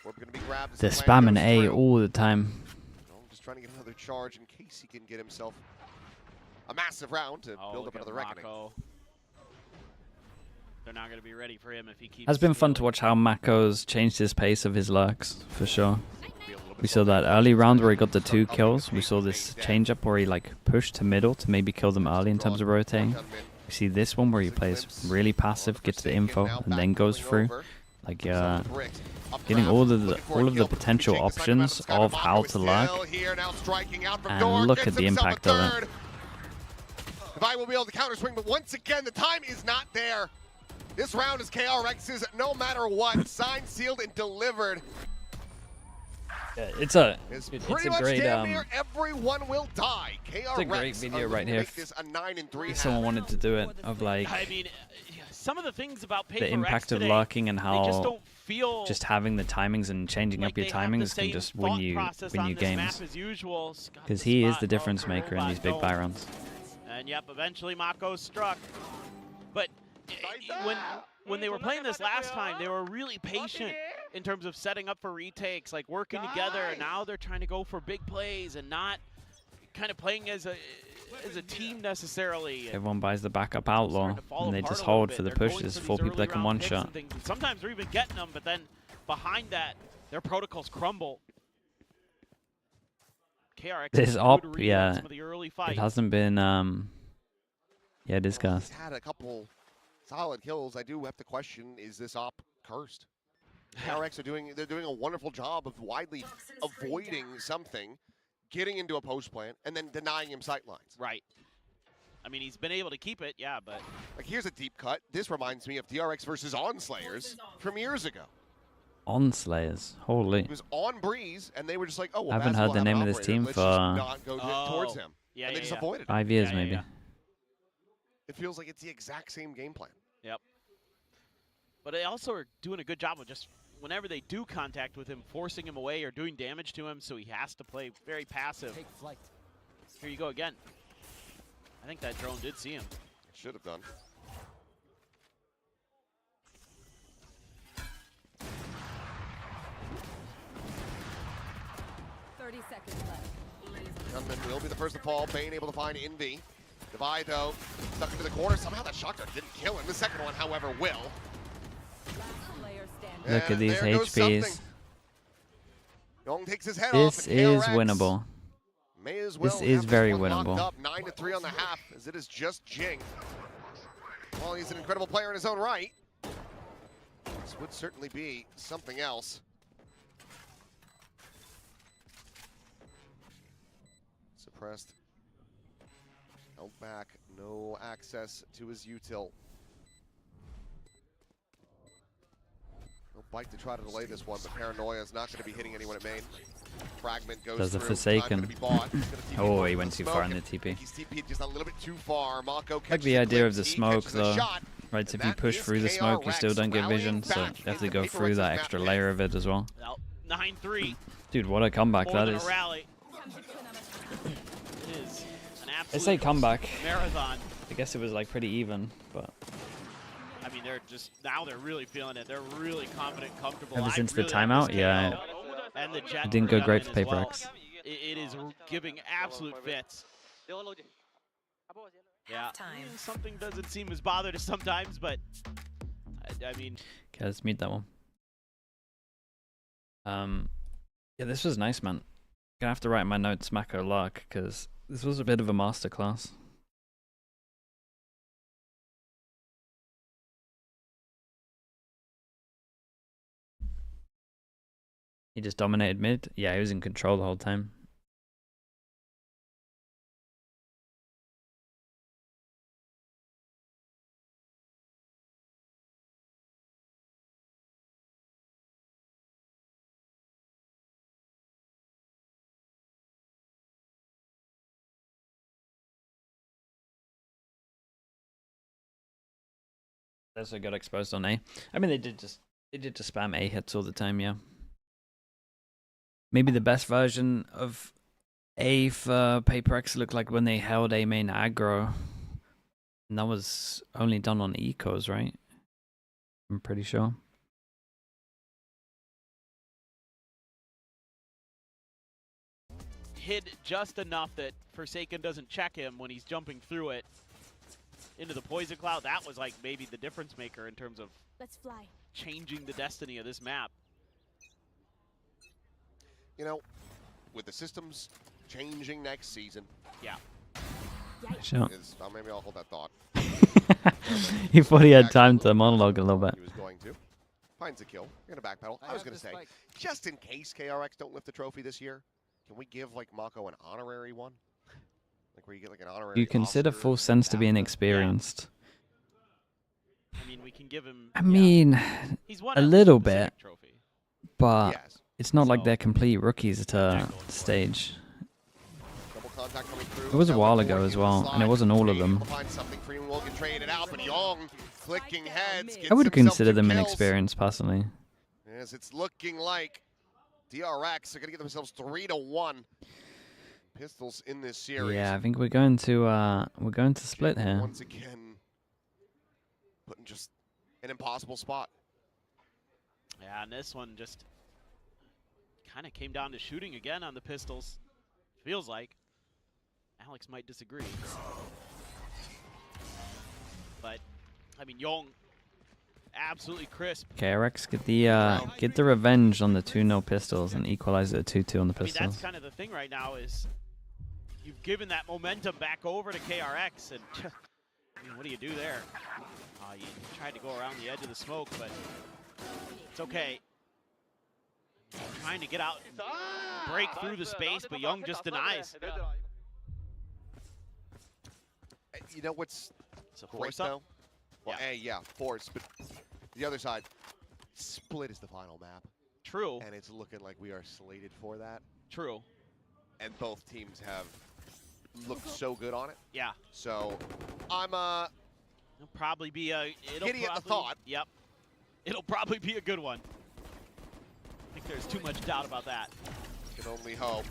We're gonna be grabbed as They're the plan spamming goes A through. all the time. trying to get another charge in case he can get himself a massive round to build up another reckoning. They're not going to be ready for him if he keeps. Has been fun to watch how Mako's changed his pace of his lurks, for sure. We saw that early round where he got the 2 kills. We saw this change up where he like pushed to middle to maybe kill them early in terms of rotating. We see this one where he plays really passive, gets the info, and then goes through. Like getting all of the potential options of how to lurk. And look at the impact of it. Devi will be able to counter swing, but once again the time is not there. This round is KRX's no matter what. Signed, sealed, and delivered. Yeah, it's a pretty much great damn near everyone will die. KRX it's a great video right here. If someone wanted to do it, of like I mean, some of the things about the impact of lurking and how just having the timings and changing up your timings can just win you games. Because he is the difference maker in these big buy rounds. And yep, eventually Mako struck. But when they were playing this last time, they were really patient in terms of setting up for retakes, like working together. And now they're trying to go for big plays and not kind of playing as a team necessarily. Everyone buys the backup outlaw and they just hold for the push. There's 4 people that can one shot. Sometimes they're even getting them, but then behind that, their protocols crumble. KRX This op, yeah, it hasn't been discussed. He's had a couple solid kills. I do have to question, is this op cursed? KRX they're doing a wonderful job of widely avoiding something, getting into a post plant, and then denying him sightlines. Right. I mean, he's been able to keep it, yeah, but like here's a deep cut. This reminds me of DRX versus Onslayers from years ago. Onslayers, holy. It was on Breeze, and they were just like, oh, well, I haven't heard the name of this team for not go towards him. Yeah, and they just avoided it. 5 years maybe. It feels like it's the exact same game plan. Yep. But they also are doing a good job of just, whenever they do contact with him, forcing him away or doing damage to him, so he has to play very passive. Take flight. Here you go again. I think that drone did see him. It should have done. Gunman will be the first to fall. Bane able to find Envy. Devi, though, stuck into the corner. Somehow that shotgun didn't kill him. The second one, however, will. Look at these HPs. Young takes his head This off, is winnable. This is very winnable. Up 9-3 on the half, as it is just Jing. Well, he's an incredible player in his own right. This would certainly be something else. Suppressed. Held back. No access to his util. No bite to try to delay this one, but Paranoia is not going to be hitting anyone at main. Fragment goes There's a through. Forsaken. Oh, he went too far in the TP. He's TP'd just a little bit too far. Mako like the idea of the smoke though. Right, if you push through the smoke, you still don't get vision, so you have to go through that extra layer of it as well. 9-3. Dude, what a comeback that is. Rally. It is an absolute They say comeback. marathon. I guess it was like pretty even, but I mean, they're just, now they're really feeling it. They're really confident, comfortable. ever since the timeout, yeah. And the It didn't go great for PaperX. It is giving absolute fits. Yeah, something doesn't seem as bothered as sometimes, but I mean. Okay, let's meet that one. Yeah, this was nice, man. Gonna have to write in my notes Mako luck, because this was a bit of a masterclass. He just dominated mid. Yeah, he was in control the whole time. Also got exposed on A. I mean, they did just spam A hits all the time, yeah. Maybe the best version of A for PaperX looked like when they held A main aggro. And that was only done on ecos, right? I'm pretty sure. hid just enough that Forsaken doesn't check him when he's jumping through it into the poison cloud. That was like maybe the difference maker in terms of changing the destiny of this map. You know, with the systems changing next season. Yeah. Sure. Maybe I'll hold that thought. He thought he had time to monologue a little bit. He was going to. Finds a kill. You're going to backpedal. I was going to say, just in case KRX don't lift the trophy this year, can we give like Mako an honorary one? Like where you get like an honorary. You consider Full Sense to be inexperienced. I mean, we can give him. I mean, he's won a little bit, but it's not like they're complete rookies to stage. It was a while ago as well, and it wasn't all of them. I would consider them inexperienced, personally. Yes, it's looking like DRX are going to get themselves 3-1 pistols in this series. Yeah, I think we're going to split here. Once again, put in just an impossible spot. Yeah, and this one just kind of came down to shooting again on the pistols. Feels like. Alex might disagree. But, I mean, Young, absolutely crisp. KRX get the revenge on the 2-0 pistols and equalize it at 2-2 on the pistols. I mean, that's kind of the thing right now is you've given that momentum back over to KRX, and I mean, what do you do there? You tried to go around the edge of the smoke, but it's okay. Trying to get out and break through the space, but Young just denies. You know what's a great force up? though? Well, yeah, force, but the other side, split is the final map. True. And it's looking like we are slated for that. True. And both teams have looked so good on it. Yeah. So I'm it'll probably be a giddy at the thought. Yep. It'll probably be a good one. I think there's too much doubt about that. Can only hope.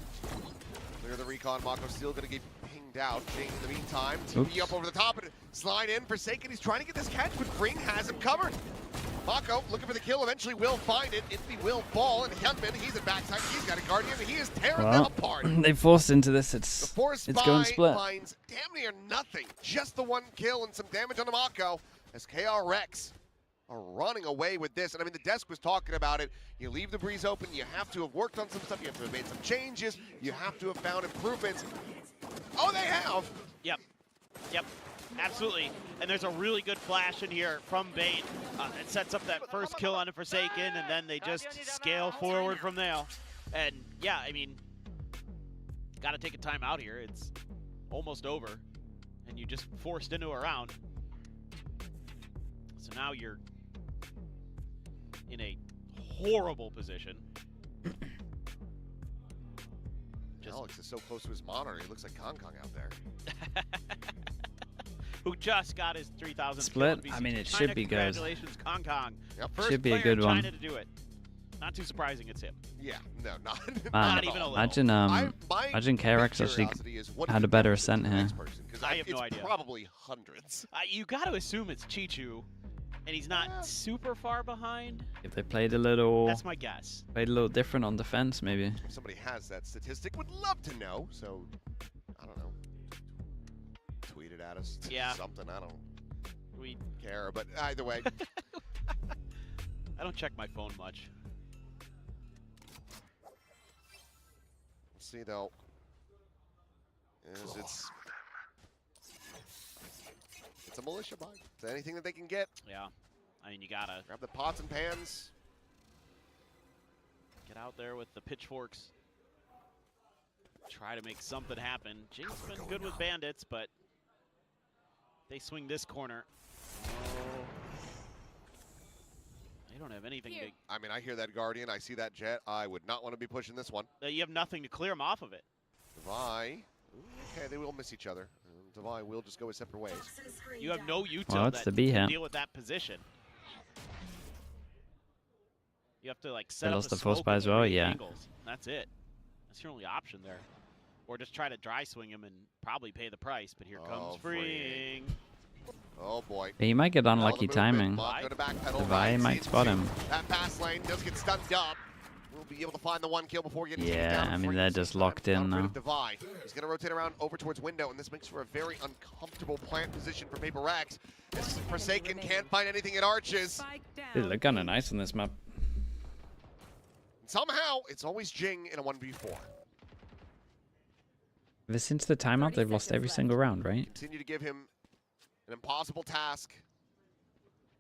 Clear the recon. Mako's still going to get pinged out. Jing in the meantime. TP up over the top and slide in. Forsaken. He's trying to get this catch, but Ring has him covered. Mako looking for the kill. Eventually will find it. It'll be Will Ball and Hunman. He's at backside. He's got a Guardian. He is tearing them apart. They forced into this. It's going split. Finds damn near nothing. Just the one kill and some damage on the Mako as KRX are running away with this. And I mean, the desk was talking about it. You leave the breeze open. You have to have worked on some stuff. You have to have made some changes. You have to have found improvements. Oh, they have. Yep. Yep. Absolutely. And there's a really good flash in here from Bane. It sets up that first kill on the Forsaken, and then they just scale forward from there. And yeah, I mean, got to take a time out here. It's almost over, and you just forced into a round. So now you're in a horrible position. Alex is so close to his monitor. He looks like Kong Kong out there. Who just got his 3,000 split? I mean, it should be good. Congratulations, Kong Kong. Yep. First should be a player good in one. China to do it. Not too surprising, it's him. Yeah, no, Man, not even a little. Imagine KRX actually had a better Ascent here. I have no idea. Probably hundreds. You got to assume it's Chichu, and he's not super far behind. If they played a little, that's my guess. Played a little different on defense, maybe. If somebody has that statistic, would love to know. So, I don't know. Tweet it at us. Yeah. Something. I don't We care, but either way. I don't check my phone much. See though, it's a militia buy. It's anything that they can get. Yeah, I mean, you gotta grab the pots and pans. Get out there with the pitchforks. Try to make something happen. Jing's been good with bandits, but they swing this corner. Oh. They don't have anything big. I mean, I hear that Guardian. I see that Jet. I would not want to be pushing this one. You have nothing to clear them off of it. Devi. Okay, they will miss each other. Devi will just go his separate ways. You have no util that's that the can deal with that position. You have to like set up lost a the force smoke by as at well, right yeah. angles. That's it. That's your only option there. Or just try to dry swing him and probably pay the price. But here comes freeing. Oh boy. He might get unlucky timing. Devi Devi might spot him. That pass lane does get stunned up. will be able to find the one kill before getting taken Yeah, down. I mean, they're just locked in now. Divide. He's going to rotate around over towards window, and this makes for a very uncomfortable plant position for KRX. This Forsaken can't find anything at arches. Dude, they're kind of nice on this map. And somehow, it's always Jing in a 1v4. Ever since the timeout, they've lost every single round, right? Continue to give him an impossible task.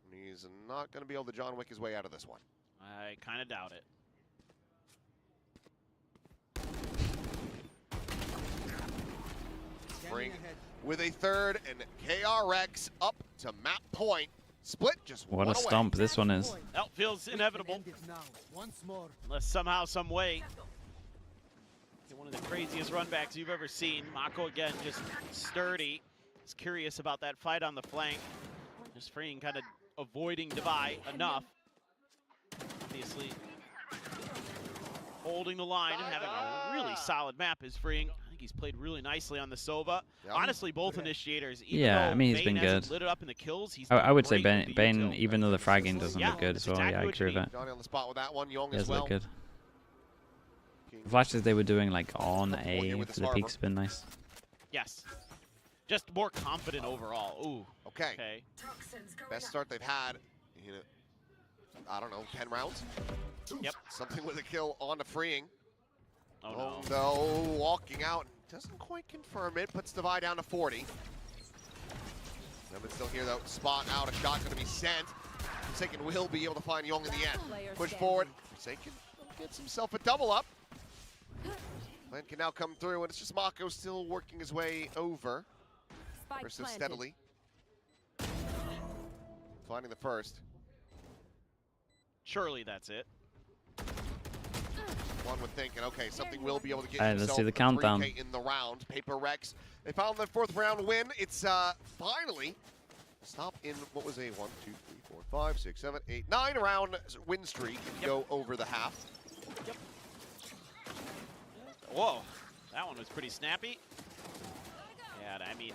And he's not going to be able to John Wick his way out of this one. I kind of doubt it. Bring with a third, and KRX up to map point. Split just What one a away. stomp this one is. That feels inevitable. Unless somehow, some way. One of the craziest runbacks you've ever seen. Mako again, just sturdy. He's curious about that fight on the flank. Just freeing, kind of avoiding Divide enough. Obviously, holding the line and having a really solid map is freeing. I think he's played really nicely on the Sova. Yep. Honestly, both initiators. Even Yeah, though I mean, he's Bane been hasn't good. lit it up in the kills, he's I would say great with the Bane, util. even though the fragging doesn't Yeah, look good as well. Yeah, I exactly agree with what that. Johnny on the spot with that one. Young He as does well. look good. The flashes they were doing like on A with for this the harbor. peaks have been nice. Yes. Just more confident overall. Ooh. Okay. Best start they've had in, I don't know, 10 rounds? Yep. Something with a kill on the freeing. Oh, no. Walking out. Doesn't quite confirm it. Puts Divide down to 40. Nevin's still here, though. Spot out. A shot going to be sent. Forsaken will be able to find Young in the end. Push forward. Forsaken gets himself a double up. Plan can now come through, and it's just Mako still working his way over. Versus steadily. Finding the first. Surely that's it. One would think, and okay, something will be able to get Alright, let's himself see the a countdown. 3K in the round. KRX, they found their fourth round win. It's finally stop in what was a 1, 2, 3, 4, 5, 6, 7, 8, 9 round win streak if you go over the half. Yep. Whoa, that one was pretty snappy. Yeah, I mean,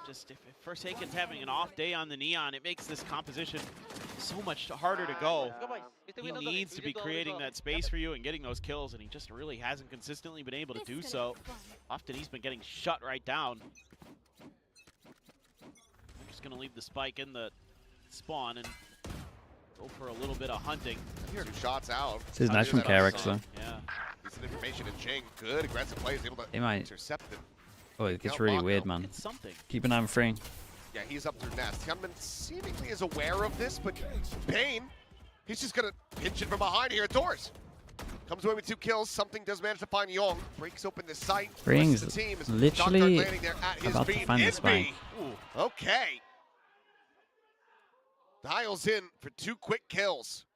just if Forsaken's having an off day on the Neon, it makes this composition so much harder to go. He needs to be creating that space for you and getting those kills, and he just really hasn't consistently been able to do so. Often he's been getting shut right down. I'm just going to leave the spike in the spawn and go for a little bit of hunting. 2 shots out. This is nice from KRX though. Yeah. Decent information, and Jing, good aggressive play, is able to They might- intercept it. Oh, it gets Now really Mako. weird, man. It's something. Keep an eye on freeing. Yeah, he's up through Nest. Hyunmin seemingly is aware of this, but Bane, he's just gonna pinch it from behind here at doors. Comes away with 2 kills. Something does manage to find Young. Breaks open the site. Freeing's The team is literally landing there at his about to feet. find the Envy. spike. Ooh, okay. Dials in for 2 quick kills.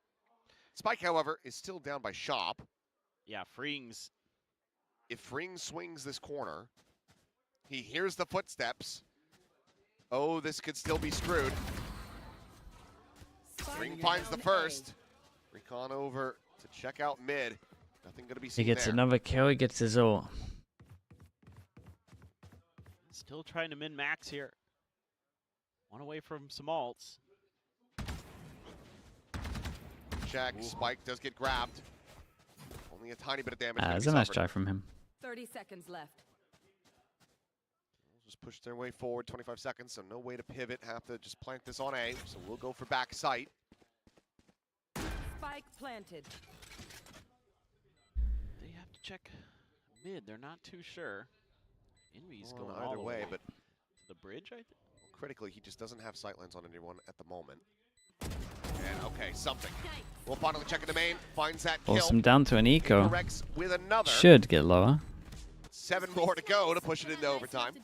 Spike, however, is still down by Shop. Yeah, Freeing's. If Freeing swings this corner, he hears the footsteps. Oh, this could still be screwed. Freeing finds the first. Recon over to check out mid. Nothing going to be He seen gets there. another kill, he gets his ult. Still trying to min-max here. One away from some ults. Check. Spike does get grabbed. Only a tiny bit of damage. That's a nice try from him. 30 seconds left. Just push their way forward. 25 seconds, so no way to pivot. Have to just plant this on A. So we'll go for back sight. Spike planted. They have to check mid. They're not too sure. Envy's Well, going either all the way, way but to the bridge, I think. critically, he just doesn't have sightlines on anyone at the moment. And okay, something. We'll finally check in the main. Finds that kill. Force him down to an eco. KRX with another. Should get lower. 7 more to go to push it into overtime.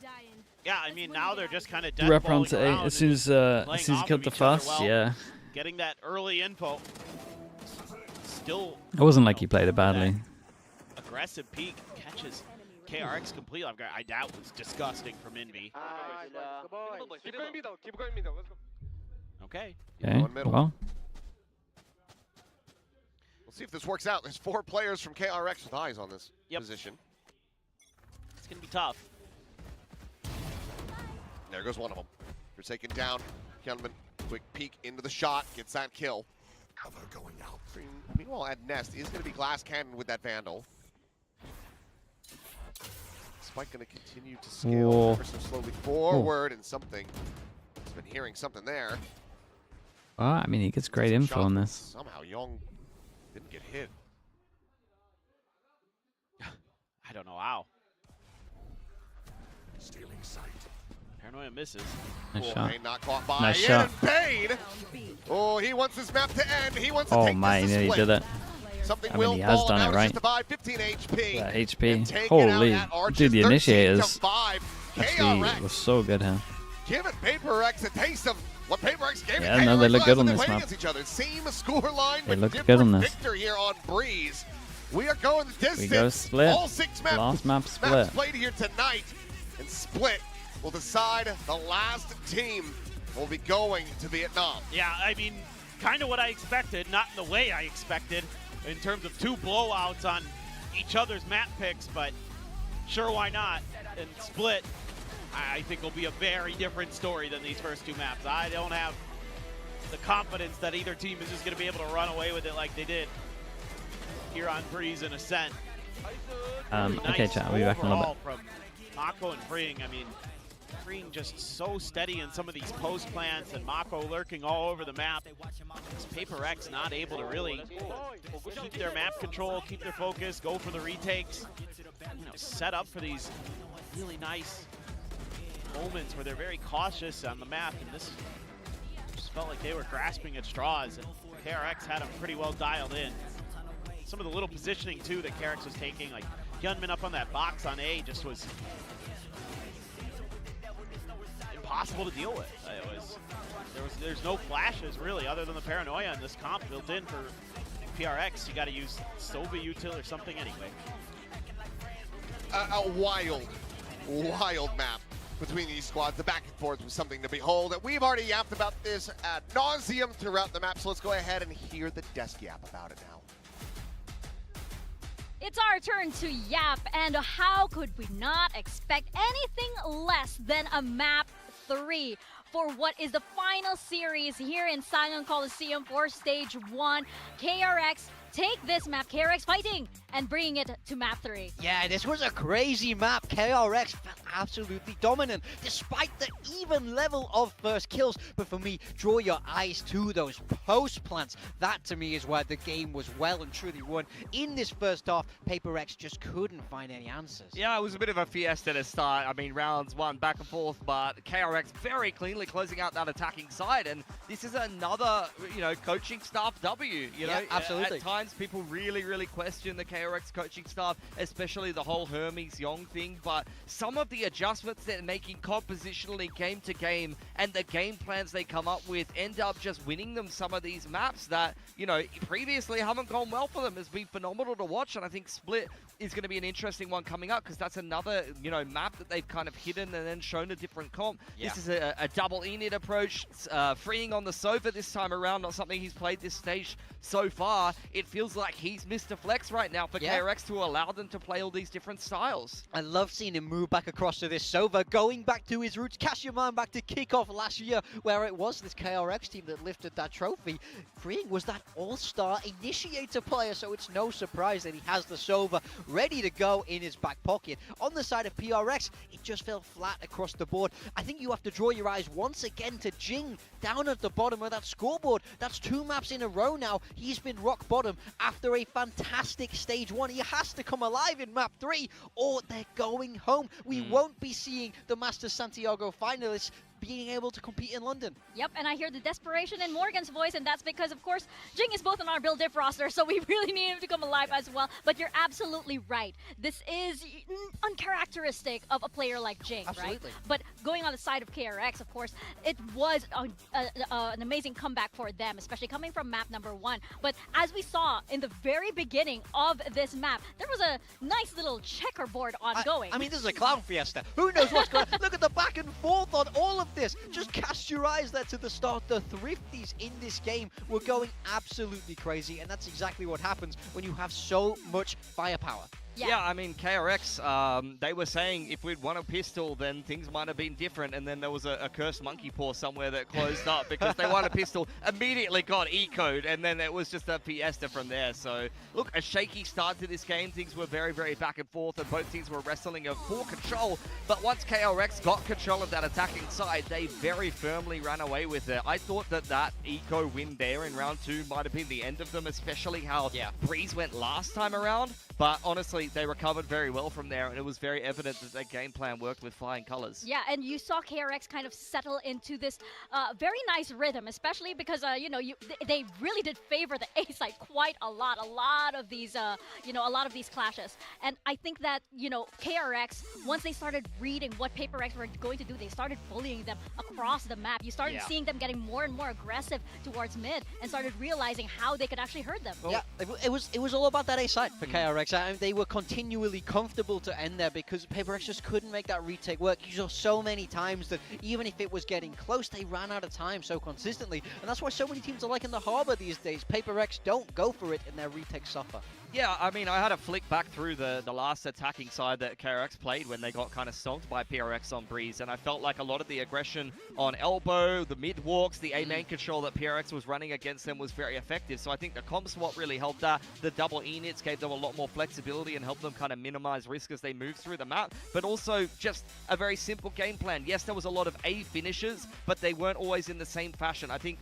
Yeah, I mean, now they're just kind of The wrap around deathballing to A. around As soon as he killed the first, yeah. Getting that early info. Still It wasn't like he played it badly. aggressive peek. Catches KRX completely off guard. I doubt was disgusting from Envy. Keep going middle. Keep going middle. Let's go. Okay. Okay, well. We'll see if this works out. There's 4 players from KRX with eyes on this position. It's going to be tough. There goes one of them. Forsaken down. Hyunmin, quick peek into the shot. Gets that kill. Cover going out. Meanwhile, at Nest is going to be Glass Cannon with that Vandal. Spike going to continue to scale ever so slowly forward, and something. He's been hearing something there. Well, I mean, he gets great info on this. Somehow Young didn't get hit. I don't know how. Stealing sight. Paranoia misses. Nice shot. Bane not caught by Nice shot. Bane. Oh, he wants this map to end. He wants to Oh take my, this to he split. did it. Something I mean, will he has fall. done Now it it's right. just to buy 15 HP. That And HP. take it Holy. out at Arches, Dude, the 13 initiators to 5. actually KRX. was so good, huh? Give it PaperX a taste of what PaperX gave it. Yeah, no, they look good on They're this playing map. against each other. Same score line, They but look good different on this. Victor here on Breeze. We are going the distance. We go split. All 6 maps. Last map split. Maps played here tonight, and split will decide the last team will be going to Vietnam. Yeah, I mean, kind of what I expected, not in the way I expected, in terms of 2 blowouts on each other's map picks, but sure, why not? And split, I think, will be a very different story than these first 2 maps. I don't have the confidence that either team is just going to be able to run away with it like they did here on Breeze and Ascent. Okay, chat, I'll be back in a little bit. From Mako and Freeing. I mean, Freeing just so steady in some of these post plants, and Mako lurking all over the map. This PaperX not able to really keep their map control, keep their focus, go for the retakes, you know, set up for these really nice moments where they're very cautious on the map, and this just felt like they were grasping at straws, and KRX had them pretty well dialed in. Some of the little positioning too that KRX was taking, like Gunman up on that box on A, just was impossible to deal with. There's no flashes really other than the paranoia in this comp built in for PRX. You got to use Sova util or something anyway. A wild map between these squads. The back and forth was something to behold. We've already yapped about this ad nauseum throughout the map, so let's go ahead and hear the desk yap about it now. It's our turn to yap, and how could we not expect anything less than a map 3 for what is the final series here in Saigon Coliseum for Stage 1. KRX take this map, KRX fighting, and bringing it to map 3. Yeah, this was a crazy map. KRX felt absolutely dominant, despite the even level of first kills. But for me, draw your eyes to those post plants. That, to me, is where the game was well and truly won. In this first half, PaperX just couldn't find any answers. Yeah, it was a bit of a fiesta to start. I mean, rounds 1 back and forth, but KRX very cleanly closing out that attacking side. And this is another, you know, coaching staff W. You know, absolutely. At times, people really question the KRX coaching staff, especially the whole Hermes Yong thing. But some of the adjustments they're making compositionally game to game and the game plans they come up with end up just winning them some of these maps that, you know, previously haven't gone well for them. It's been phenomenal to watch, and I think Split is going to be an interesting one coming up because that's another, you know, map that they've kind of hidden and then shown a different comp. Yeah. This is a double init approach, freeing on the sofa this time around, not something he's played this stage so far. It feels like he's Mr. Flex right now for KRX to allow them to play all these different styles. I love seeing him move back across to this Sova, going back to his roots. Cast your mind back to kickoff last year, where it was this KRX team that lifted that trophy. Freeing was that all-star initiator player, so it's no surprise that he has the Sova ready to go in his back pocket. On the side of PRX, it just fell flat across the board. I think you have to draw your eyes once again to Jing down at the bottom of that scoreboard. That's 2 maps in a row now. He's been rock bottom after a fantastic stage 1. He has to come alive in map 3 or they're going home. We won't be seeing the Masters Santiago finalists being able to compete in London. Yep, and I hear the desperation in Morgan's voice, and that's because, of course, Jing is both on our build diff roster, so we really need him to come alive as well. But you're absolutely right. This is uncharacteristic of a player like Jing, right? But going on the side of KRX, of course, it was an amazing comeback for them, especially coming from map number 1. But as we saw in the very beginning of this map, there was a nice little checkerboard ongoing. I mean, this is a clown fiesta. Who knows what's going on? Look at the back and forth on all of this. Just cast your eyes there to the start. The Thrifties in this game were going absolutely crazy, and that's exactly what happens when you have so much firepower. Yeah, I mean, KRX, they were saying if we'd won a pistol, then things might have been something different, and then there was a cursed monkey paw somewhere that closed up because they won a pistol, immediately got eco'd, and then it was just a fiesta from there. So, look, a shaky start to this game. Things were very, very back and forth, and both teams were wrestling for control. But once KRX got control of that attacking side, they very firmly ran away with it. I thought that eco win there in round 2 might have been the end of them, especially how Breeze went last time around. But honestly, they recovered very well from there, and it was very evident that their game plan worked with flying colors. Yeah, and you saw KRX kind of settle into this very nice rhythm, especially because you know, they really did favor the A side quite a lot. A lot of these you know, a lot of these clashes, and I think that, you know, KRX, once they started reading what PaperX were going to do, they started bullying them across the map. You started seeing them getting more and more aggressive towards mid, and started realizing how they could actually hurt them. Yeah, it was all about that A side for KRX. I mean, they were continually comfortable to end there because PaperX just couldn't make that retake work. You saw so many times that even if it was getting close, they ran out of time so consistently, and that's why so many teams are like in the Harbor these days. PaperX don't go for it, and their retakes suffer. Yeah, I mean, I had a flick back through the last attacking side that KRX played when they got kind of stomped by PRX on Breeze, and I felt like a lot of the aggression on elbow, the mid walks, the A main control that PRX was running against them was very effective. So I think the comp swap really helped that. The double E nits gave them a lot more flexibility and helped them kind of minimize risk as they moved through the map, but also just a very simple game plan. Yes, there was a lot of A finishes, but they weren't always in the same fashion. I think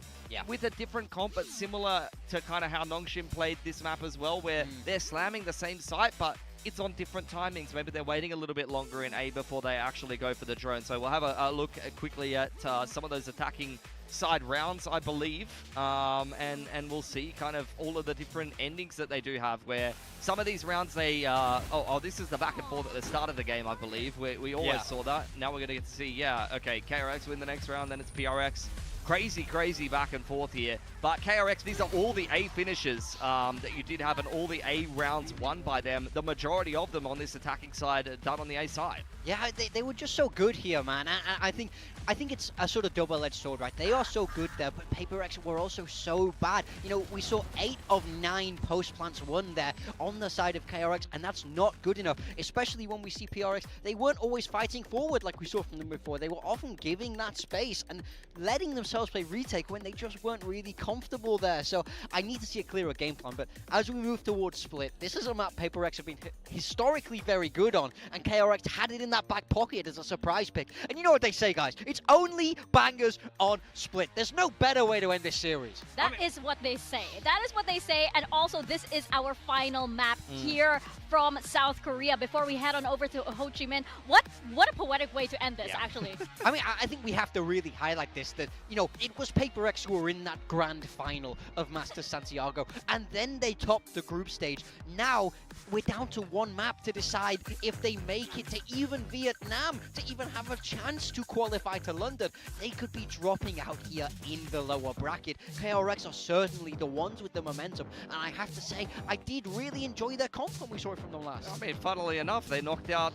with a different comp, but similar to kind of how Nongshim played this map as well, where they're slamming the same site, but it's on different timings. Maybe they're waiting a little bit longer in A before they actually go for the drone. So we'll have a look quickly at some of those attacking side rounds, I believe, and we'll see kind of all of the different endings that they do have, where some of these rounds they this is the back and forth at the start of the game, I believe. We always saw that. Now we're gonna get to see, okay, KRX win the next round, then it's PRX. Crazy back and forth here. But KRX, these are all the A finishes that you did have, and all the A rounds won by them. The majority of them on this attacking side are done on the A side. Yeah, they were just so good here, man. I think it's a sort of double-edged sword, right? They are so good there, but PaperX were also so bad. You know, we saw 8 of 9 post plants won there on the side of KRX, and that's not good enough, especially when we see PRX. They weren't always fighting forward like we saw from them before. They were often giving that space and letting themselves play retake when they just weren't really comfortable there. So I need to see a clearer game plan, but as we move towards Split, this is a map PaperX have been historically very good on, and KRX had it in that back pocket as a surprise pick. And you know what they say, guys? It's only bangers on Split. There's no better way to end this series. That is what they say. That is what they say, and also this is our final map here from South Korea before we head on over to Ho Chi Minh. What a poetic way to end this, actually. I mean, I think we have to really highlight this, that, you know, it was PaperX who were in that grand final of Masters Santiago, and then they topped the group stage. Now, we're down to one map to decide if they make it to even Vietnam, to even have a chance to qualify to London. They could be dropping out here in the lower bracket. KRX are certainly the ones with the momentum, and I have to say, I did really enjoy their comp when we saw it from them last. I mean, funnily enough, they knocked out,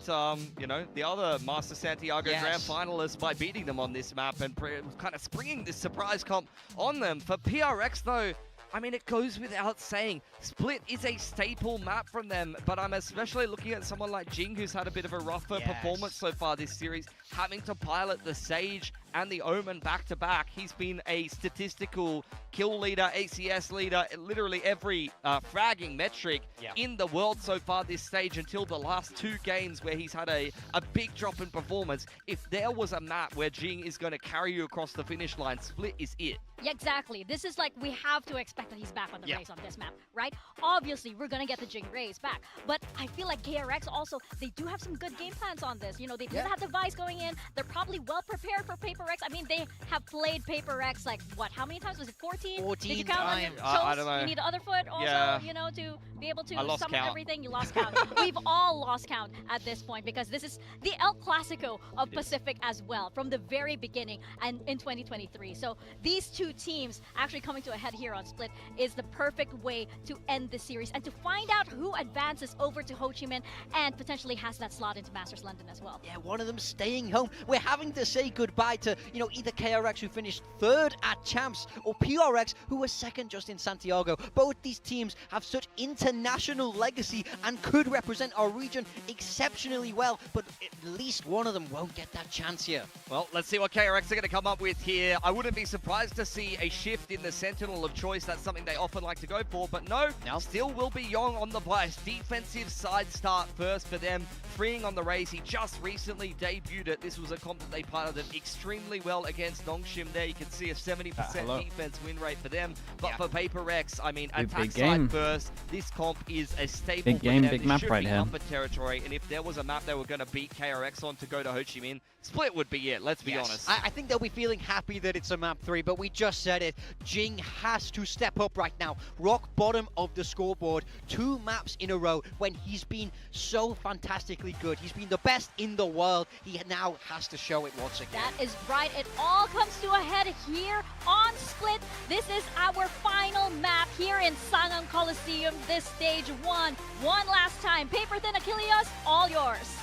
you know, the other Master Santiago Grand Finalists by beating them on this map and kind of springing this surprise comp on them. For PRX, though, I mean, it goes without saying, Split is a staple map from them, but I'm especially looking at someone like Jing, who's had a bit of a rougher performance so far this series, having to pilot the Sage and the Omen back-to-back. He's been a statistical kill leader, ACS leader, literally every fragging metric in the world so far this stage, until the last 2 games where he's had a big drop in performance. If there was a map where Jing is going to carry you across the finish line, Split is it. Yeah, exactly. This is like, we have to expect that he's back on the race on this map, right? Obviously, we're going to get the Jing race back, but I feel like KRX also, they do have some good game plans on this. You know, they didn't have the Vice going in. They're probably well prepared for PaperX. I mean, they have played PaperX like, what, how many times? Was it 14? 14 Did you count on your toes? I don't know. You need the other foot also, you know, to be able to summon everything. You lost count. We've all lost count at this point, because this is the El Clasico of Pacific as well, from the very beginning and in 2023. So these two teams actually coming to a head here on Split is the perfect way to end the series and to find out who advances over to Ho Chi Minh and potentially has that slot into Masters London as well. Yeah, one of them staying home. We're having to say goodbye to you know, either KRX, who finished 3rd at Champs, or PRX, who was 2nd just in Santiago. Both these teams have such international legacy and could represent our region exceptionally well, but at least one of them won't get that chance here. Well, let's see what KRX are going to come up with here. I wouldn't be surprised to see a shift in the Sentinel of choice. That's something they often like to go for, but no, still will be Yong on the bias. Defensive side start first for them, freeing on the raise. He just recently debuted it. This was a comp that they piloted extremely well against Nongshim there. You can see a 70% defense win rate for them, but for PaperX, I mean, attack side first. This comp is a staple Big game, for them. big This map should right be here. upper territory, and if there was a map they were going to beat KRX on to go to Ho Chi Minh, Split would be it, let's be honest. I think they'll be feeling happy that it's a map 3, but we just said it. Jing has to step up right now. Rock bottom of the scoreboard. 2 maps in a row when he's been so fantastically good. He's been the best in the world. He now has to show it once again. That is right. It all comes to a head here on Split. This is our final map here in Sangam Coliseum, this stage 1. One last time. Paper Thin Achilles, all yours.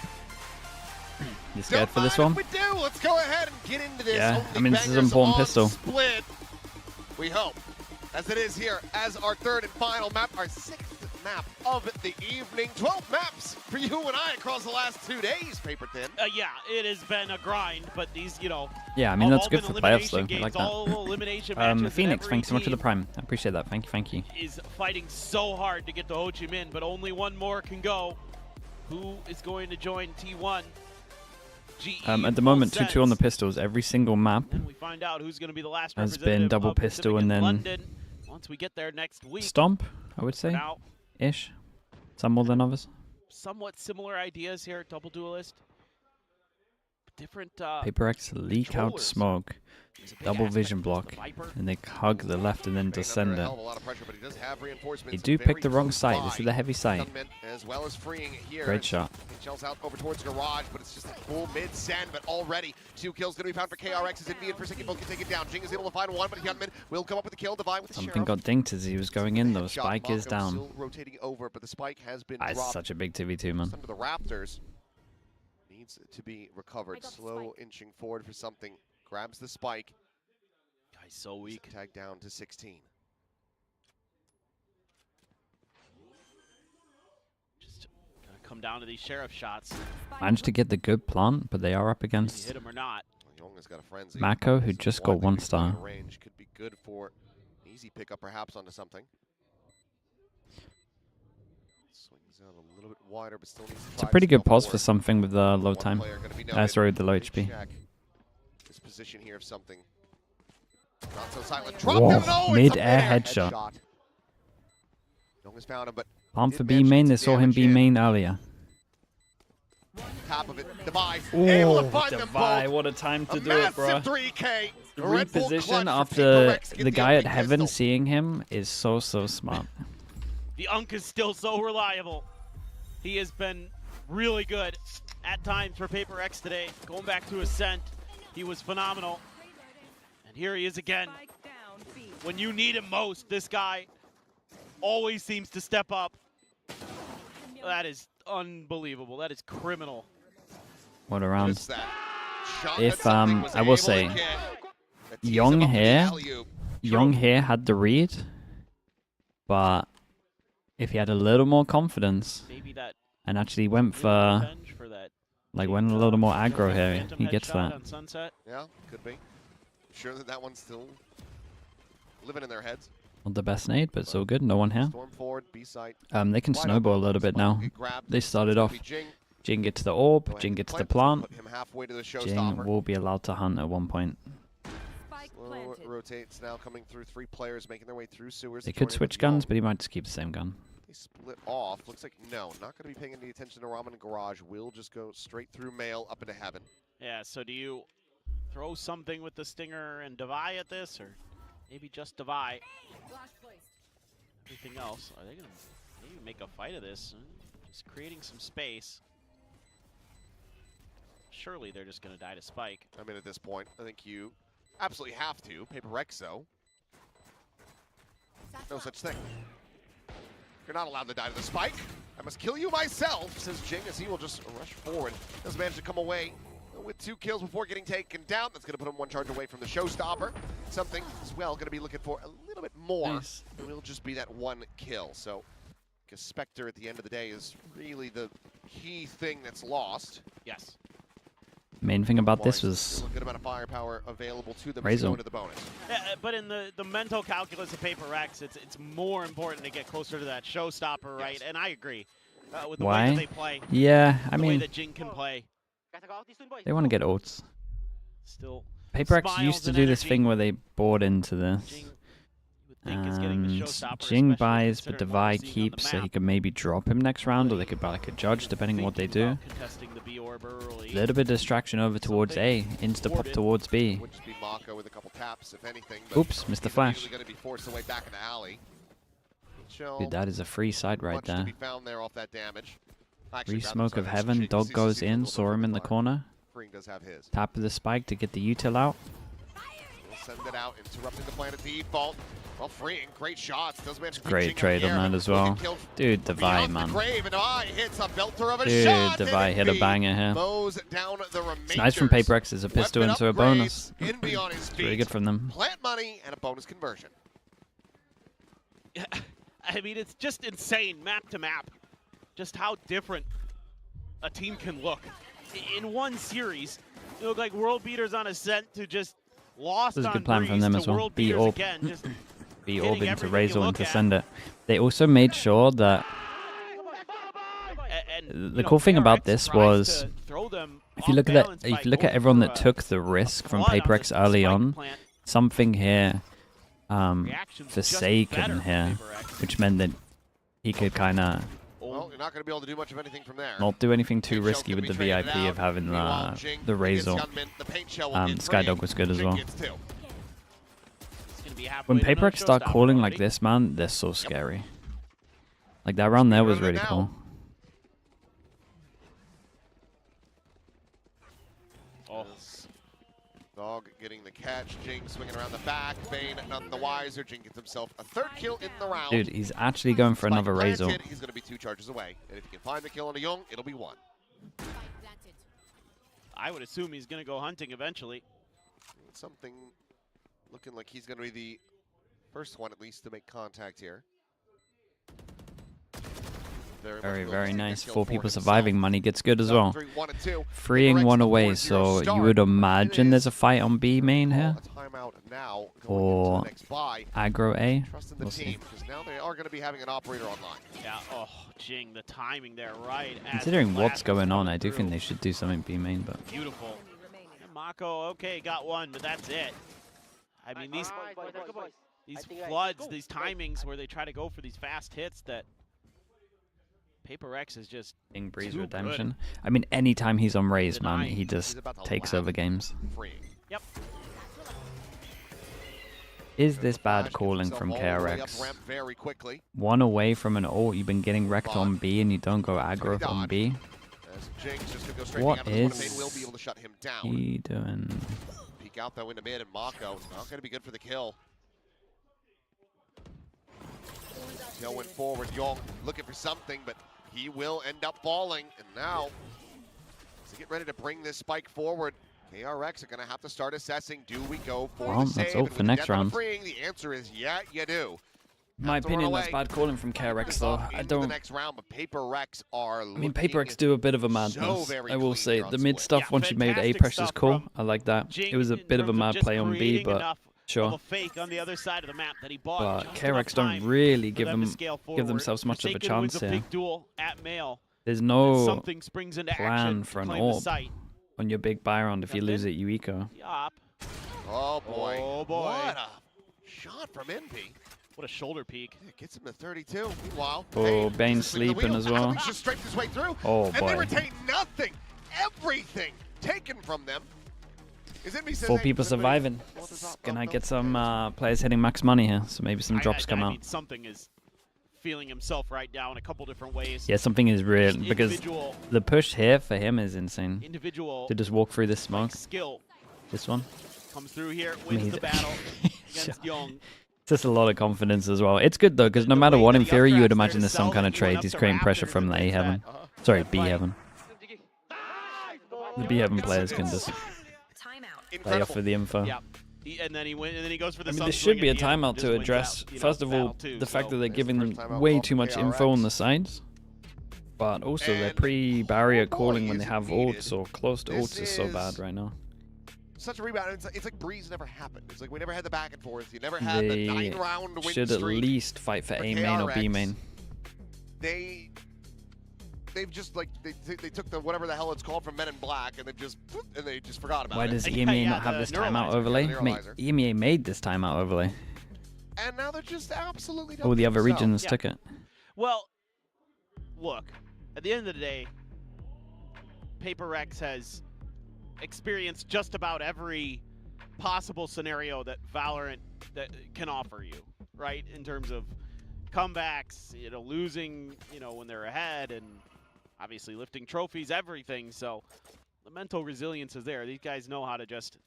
You scared for this one? We do. Let's go ahead and get into this. Yeah, Only I mean, this is an bangers important on pistol. Split. We hope, as it is here, as our 3rd and final map, our 6th map of the evening. 12 maps for you and I across the last 2 days, Paper Thin. Yeah, it has been a grind, but these, you know. Yeah, I mean, that's good for playoffs, though. Games, I like all elimination matches, and Phoenix, every thanks so much for the team prime. I appreciate that. Thank you. is fighting so hard to get to Ho Chi Minh, but only one more can go. Who is going to join T1? At the moment, 2-2 on the pistols. Every single map And we find out who's going to be the last has representative been double of pistol Pacific and in then London. Once we get there next week. Stomp, I would say. Now, Ish. Some more than others. somewhat similar ideas here, double duelist. Different PaperX leak out smoke, double vision block, and they hug the left and then descend it. They do pick the wrong side. This is the heavy side. As well as freeing here. Great shot. He shells out over towards Garage, but it's just a full mid-send, but already 2 kills going to be found for KRX as Indy and Forsaken both can take it down. Jing is able to find one, but Hyunmin will come up with the kill. Divine with the Something Sheriff. got dinked as he was going in though. Spike is Mako down. Still rotating over, but the spike has been That's dropped. such a big 2v2, man. Under the Raptors. Needs to be recovered. Slow inching forward for something. Grabs the spike. Guy's so weak. Tag down to 16. Just gonna come down to these sheriff shots. Managed to get the good plant, but they are up You against hit him or not. Young has got a frenzy. Mako, who just got 1 star. Range could be good for easy pickup, perhaps onto something. Swings out a little bit wider, but still needs to It's a pretty good pause for something with the low time. Sorry, with the low HP. This position here of something. Not so silent. Whoa, mid-air headshot. Young has found him, but Plant for B main, they saw him B main earlier. top of it, Devi able to Oh, find them Devi, both. what a time to A do it, bro. massive 3K. The Red Bull reposition clutch for after PRX, get the the guy at empty Heaven pistol. seeing him is so smart. The Unk is still so reliable. He has been really good at times for PaperX today. Going back to Ascent, he was phenomenal. And here he is again. When you need him most, this guy always seems to step up. That is unbelievable. That is criminal. What a round. Just that shot If that something was I will able to say, get. That tees Young him up to the here, alley-oop. Young here had the read, but if he had a little more confidence Maybe that and actually went for, revenge for that like went a little more aggro here, phantom he gets headshot that. on Sunset. Yeah, could be. Sure that one's still living in their heads. Not the best nade, but so good. No one here. Storm forward, B site. They can snowball a little bit now. They started off. Jing gets the orb, Jing gets the plant. Put him halfway to the Jing showstopper. will be allowed to hunt at one point. Slow rotates now, coming through 3 players, making their way through sewers. They could switch guns, but he might just keep the same gun. They split off. Looks like no, not going to be paying any attention to Ramen and Garage. Will just go straight through Mail up into Heaven. Yeah, so do you throw something with the Stinger and Devi at this, or maybe just Devi? Everything else, are they going to maybe make a fight of this? Just creating some space. Surely they're just going to die to Spike. I mean, at this point, I think you absolutely have to. PaperX, though. No such thing. You're not allowed to die to the Spike. I must kill you myself, says Jing, as he will just rush forward. Doesn't manage to come away with 2 kills before getting taken down. That's going to put him 1 charge away from the showstopper. Something as well going to be looking for a little bit more. Nice. It will just be that 1 kill. So, because Spectre at the end of the day is really the key thing that's lost. Yes. Main thing about this Still was a good amount of firepower available to them Razor. to go into the bonus. But in the mental calculus of PaperX, it's more important to get closer to that showstopper, right? And I agree with the way Why? that they play. Yeah, I the way mean, that Jing can play. they want to get ults. Still, PaperX used to do this thing where they board into this. And Jing buys, but Devi keeps, so he could maybe drop him next round, or they could buy like a judge, depending on what they do. Little bit of distraction over towards A, insta pop towards B. Would just be Mako with a couple taps, if anything. Oops, missed the flash. Going to be forced away back in the alley. Dude, that is a free side right Much to there. be found there off that damage. Free smoke of heaven, dog goes in, saw him in the corner. Freeing does have his. Tap of the spike to get the util out. We'll send it out, interrupting the planet default. Well, freeing, great shots. Does manage to keep Great Jing trade in the on air. that as well. Beyond Dude, Devi, the man. grave, and Devi hits a belter of a Dude, shot. Devi hit a banger here. Mows down the It's nice from PaperX. There's a pistol Weapon into a upgrades, bonus. Envy on his It's feet. really good from them. Plant money and a bonus conversion. I mean, it's just insane, map to map, just how different a team can look. In one series, you look like world beaters on Ascent to just lost This is a on good plan from them Breeze as to well. world Be beaters orb. again, just Be hitting orb into everything you Razor and look to at. send it. They also made sure that And, the cool thing about this was, throw them if you look at that, if you look at everyone that took the risk from PaperX early on, something here, Forsaken here, which meant that he could kind of Well, you're not going to be able to do much of anything from there. not do anything too risky with the VIP of having the Razor. Skydog was good as well. When PaperX start calling like this, man, they're so scary. Like that round there was really cool. Oh. Dog getting the catch. Jing swinging around the back. Bane none the wiser. Jing gets himself a 3rd kill in the round. Dude, he's actually going for another Razor. He's going to be 2 charges away. And if he can find the kill on a Young, it'll be 1. I would assume he's going to go hunting eventually. Something looking like he's going to be the first one, at least, to make contact here. Very, very nice. 4 people surviving. Money gets good as well. Freeing 1 away, so you would imagine there's a fight on B main here. Or aggro A. We'll see. Now they are going to be having an operator online. Yeah, oh, Jing, the timing there, right? Considering what's going on, I do think they should do something B main, but Beautiful. And Mako, okay, got 1, but that's it. I mean, these floods, these timings where they try to go for these fast hits that PaperX is just King Breeze too redemption. good. I mean, anytime he's on Raze, man, he just takes over games. Yep. Is this bad calling from KRX? 1 away from an ult, you've been getting wrecked on B and you don't go aggro on B. What is he doing? Peek out though into mid, and Mako not going to be good for the kill. Tail went forward. Young looking for something, but he will end up falling. And now, to get ready to bring this spike forward, KRX are going to have to start assessing, do we go for the save? That's all for next round. Freeing, the answer is yeah, you do. In my opinion, that's bad calling from KRX though. I don't. The next round, but PaperX are. I mean, PaperX do a bit of a madness. I will say the mid stuff once you made A pressure is cool. I like that. It was a bit of a mad play on B, but sure. Fake on the other side of the map that he But KRX don't really give themselves much of a chance here. There's no plan for an orb on your big buy round. If you lose it, you eco. Oh boy! Oh boy! What a shot from Envy. What a shoulder peek. Yeah, gets him to 32. Meanwhile, oh, Bane sleeping as well. Just strafed his way through. Oh and boy! they retain nothing. Everything taken from them. 4 people surviving. Gonna get some players hitting max money here, so maybe some drops come I out. mean, something is feeling himself right now in a couple different ways. Yeah, something is real because the push here for him is insane. Individual To just walk through this smoke. Skill This one. comes through here, wins the battle against Young. Just a lot of confidence as well. It's good though, because no matter what, in theory, you would imagine there's some kind of trade. He's creating pressure from the A heaven. Sorry, B heaven. The B-Heaven players can just lay off with the info. Yeah. And then he went, and then he goes for the. I mean, there should be a timeout to address, first of all, the fact that they're giving them way too much info on the sides, but also their pre-barrier calling when they have ults or close to ults is so bad right now. Such a rebound. It's like Breeze never happened. It's like we never had the back and forth. You never had the 9-round win should streak. At least fight for A main or B main. They've just like they took the whatever the hell it's called from Men in Black and they just forgot about it. Why does EMEA not have this timeout overlay? EMEA made this timeout overlay. And now they're just absolutely. All the other regions took it. Well, look, at the end of the day, PaperX has experienced just about every possible scenario that Valorant can offer you, right? In terms of comebacks, losing, when they're ahead, and obviously lifting trophies, everything. So the mental resilience is there. These guys know how to just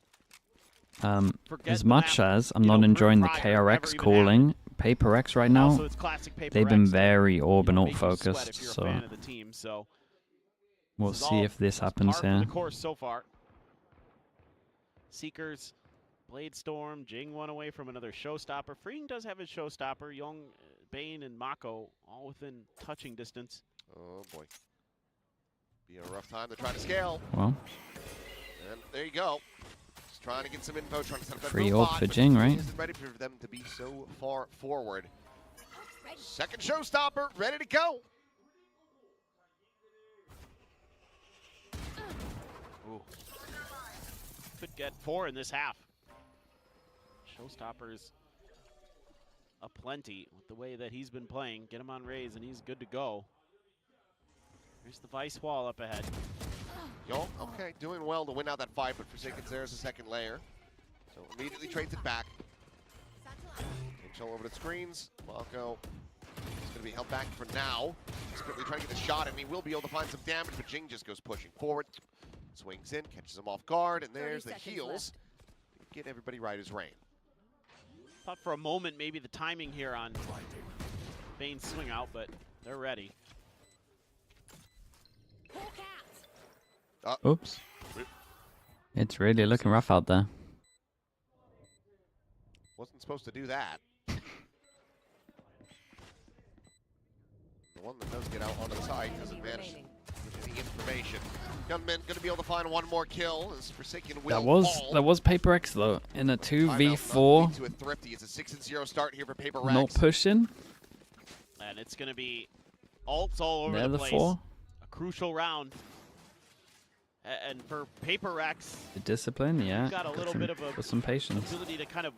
as much as I'm not enjoying the KRX calling, PaperX right now, they've been very Orb and ult focused, so we'll see if this happens here. The course so far. Seekers, Blade Storm, Jing one away from another showstopper. Freeing does have his showstopper. Young, Bane, and Mako all within touching distance. Oh boy. Be a rough time to try to scale. Well. And there you go. Just trying to get some info, trying to set up that free ult for Jing, right? Isn't ready for them to be so far forward. Second showstopper, ready to go. Ooh. Could get 4 in this half. Showstoppers aplenty with the way that he's been playing. Get him on raise and he's good to go. Here's the Vice wall up ahead. Yo, okay, doing well to win out that fight, but Forsaken's there's a second layer. So immediately trades it back. Control over the screens. Mako is going to be held back for now. He's quickly trying to get the shot, and he will be able to find some damage, but Jing just goes pushing forward. Swings in, catches him off guard, and there's the heals. Get everybody right as rain. Thought for a moment maybe the timing here on Bane's swing out, but they're ready. Oops. It's really looking rough out there. Wasn't supposed to do that. The one that does get out onto the side doesn't manage to get any information. Gunman gonna be able to find one more kill as Forsaken will That was PaperX though in a 2v4. To a thrifty. It's a 6-0 start here for PaperX. Not pushing. And it's gonna be ults all over They're the the place. 4. A crucial round. And for PaperX, The discipline, yeah. got a little bit of a some patience. ability to kind of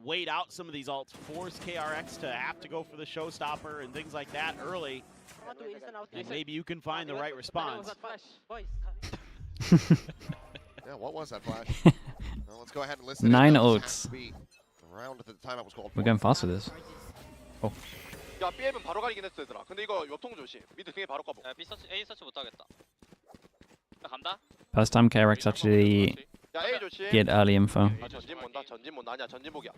wait out some of these ults, force KRX to have to go for the showstopper and things like that early. And maybe you can find the right response. Yeah, what was that flash? Well, let's go ahead and listen. 9 ults. Round that the timeout was called. We're going fast with this. Oh. 야, B앱은 바로 가리긴 했어, 얘들아. 근데 이거 옆통 조심. 미드 등에 바로 까보. B 서치, A 서치 못 하겠다. 간다. First time KRX actually get early info. 전진 본다. 전진 본다. 아니야, 전진복이야.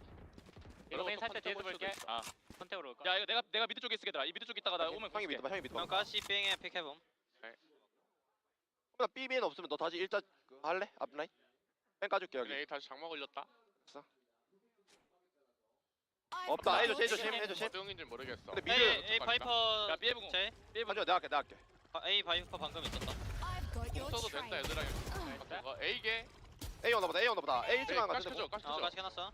이거 메인 살짝 뒤에서 볼게. 아, 컨택으로 올까? 야, 이거 내가 미드 쪽에 있을게, 얘들아. 이 미드 쪽 있다가 나 오면 형이 미드 봐, 형이 미드 봐. 형 가시 빙에 픽해봄. 그럼 B맨 없으면 너 다시 일자 할래? 앞라인? 뺑 까줄게 여기. A 다시 장마 걸렸다. 없다. A 조심, A 조심, A 조심. 어떤 용인지 모르겠어. 근데 미드. A 파이퍼. 야, B 해보고. 제. B 해보고. 내가 할게, 내가 할게. A 파이퍼 방금 있었다. 써도 된다 얘들아. A게. A 오나 보다, A 오나 보다. A 지금 안 가스 갔는데. 켜줘. 가시 해놨어.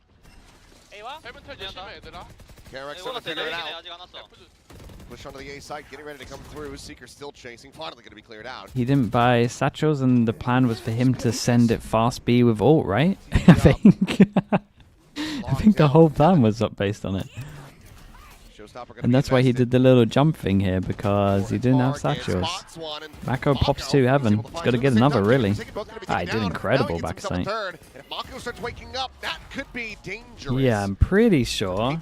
A와? 헤븐텔 조심해 얘들아. KRX trying to figure it out. 아직 안 왔어. Push onto the A side, getting ready to come through. Seeker still chasing, finally going to be cleared out. He didn't buy satchels, and the plan was for him to send it fast B with ult, right? I think. I think the whole plan was up based on it. And that's why he did the little jump thing here, because he didn't have satchels. Mako pops 2 heaven. He's got to get another, really. Ah, he did incredible back sight. If Mako starts waking up, that could be dangerous. Yeah, I'm pretty sure.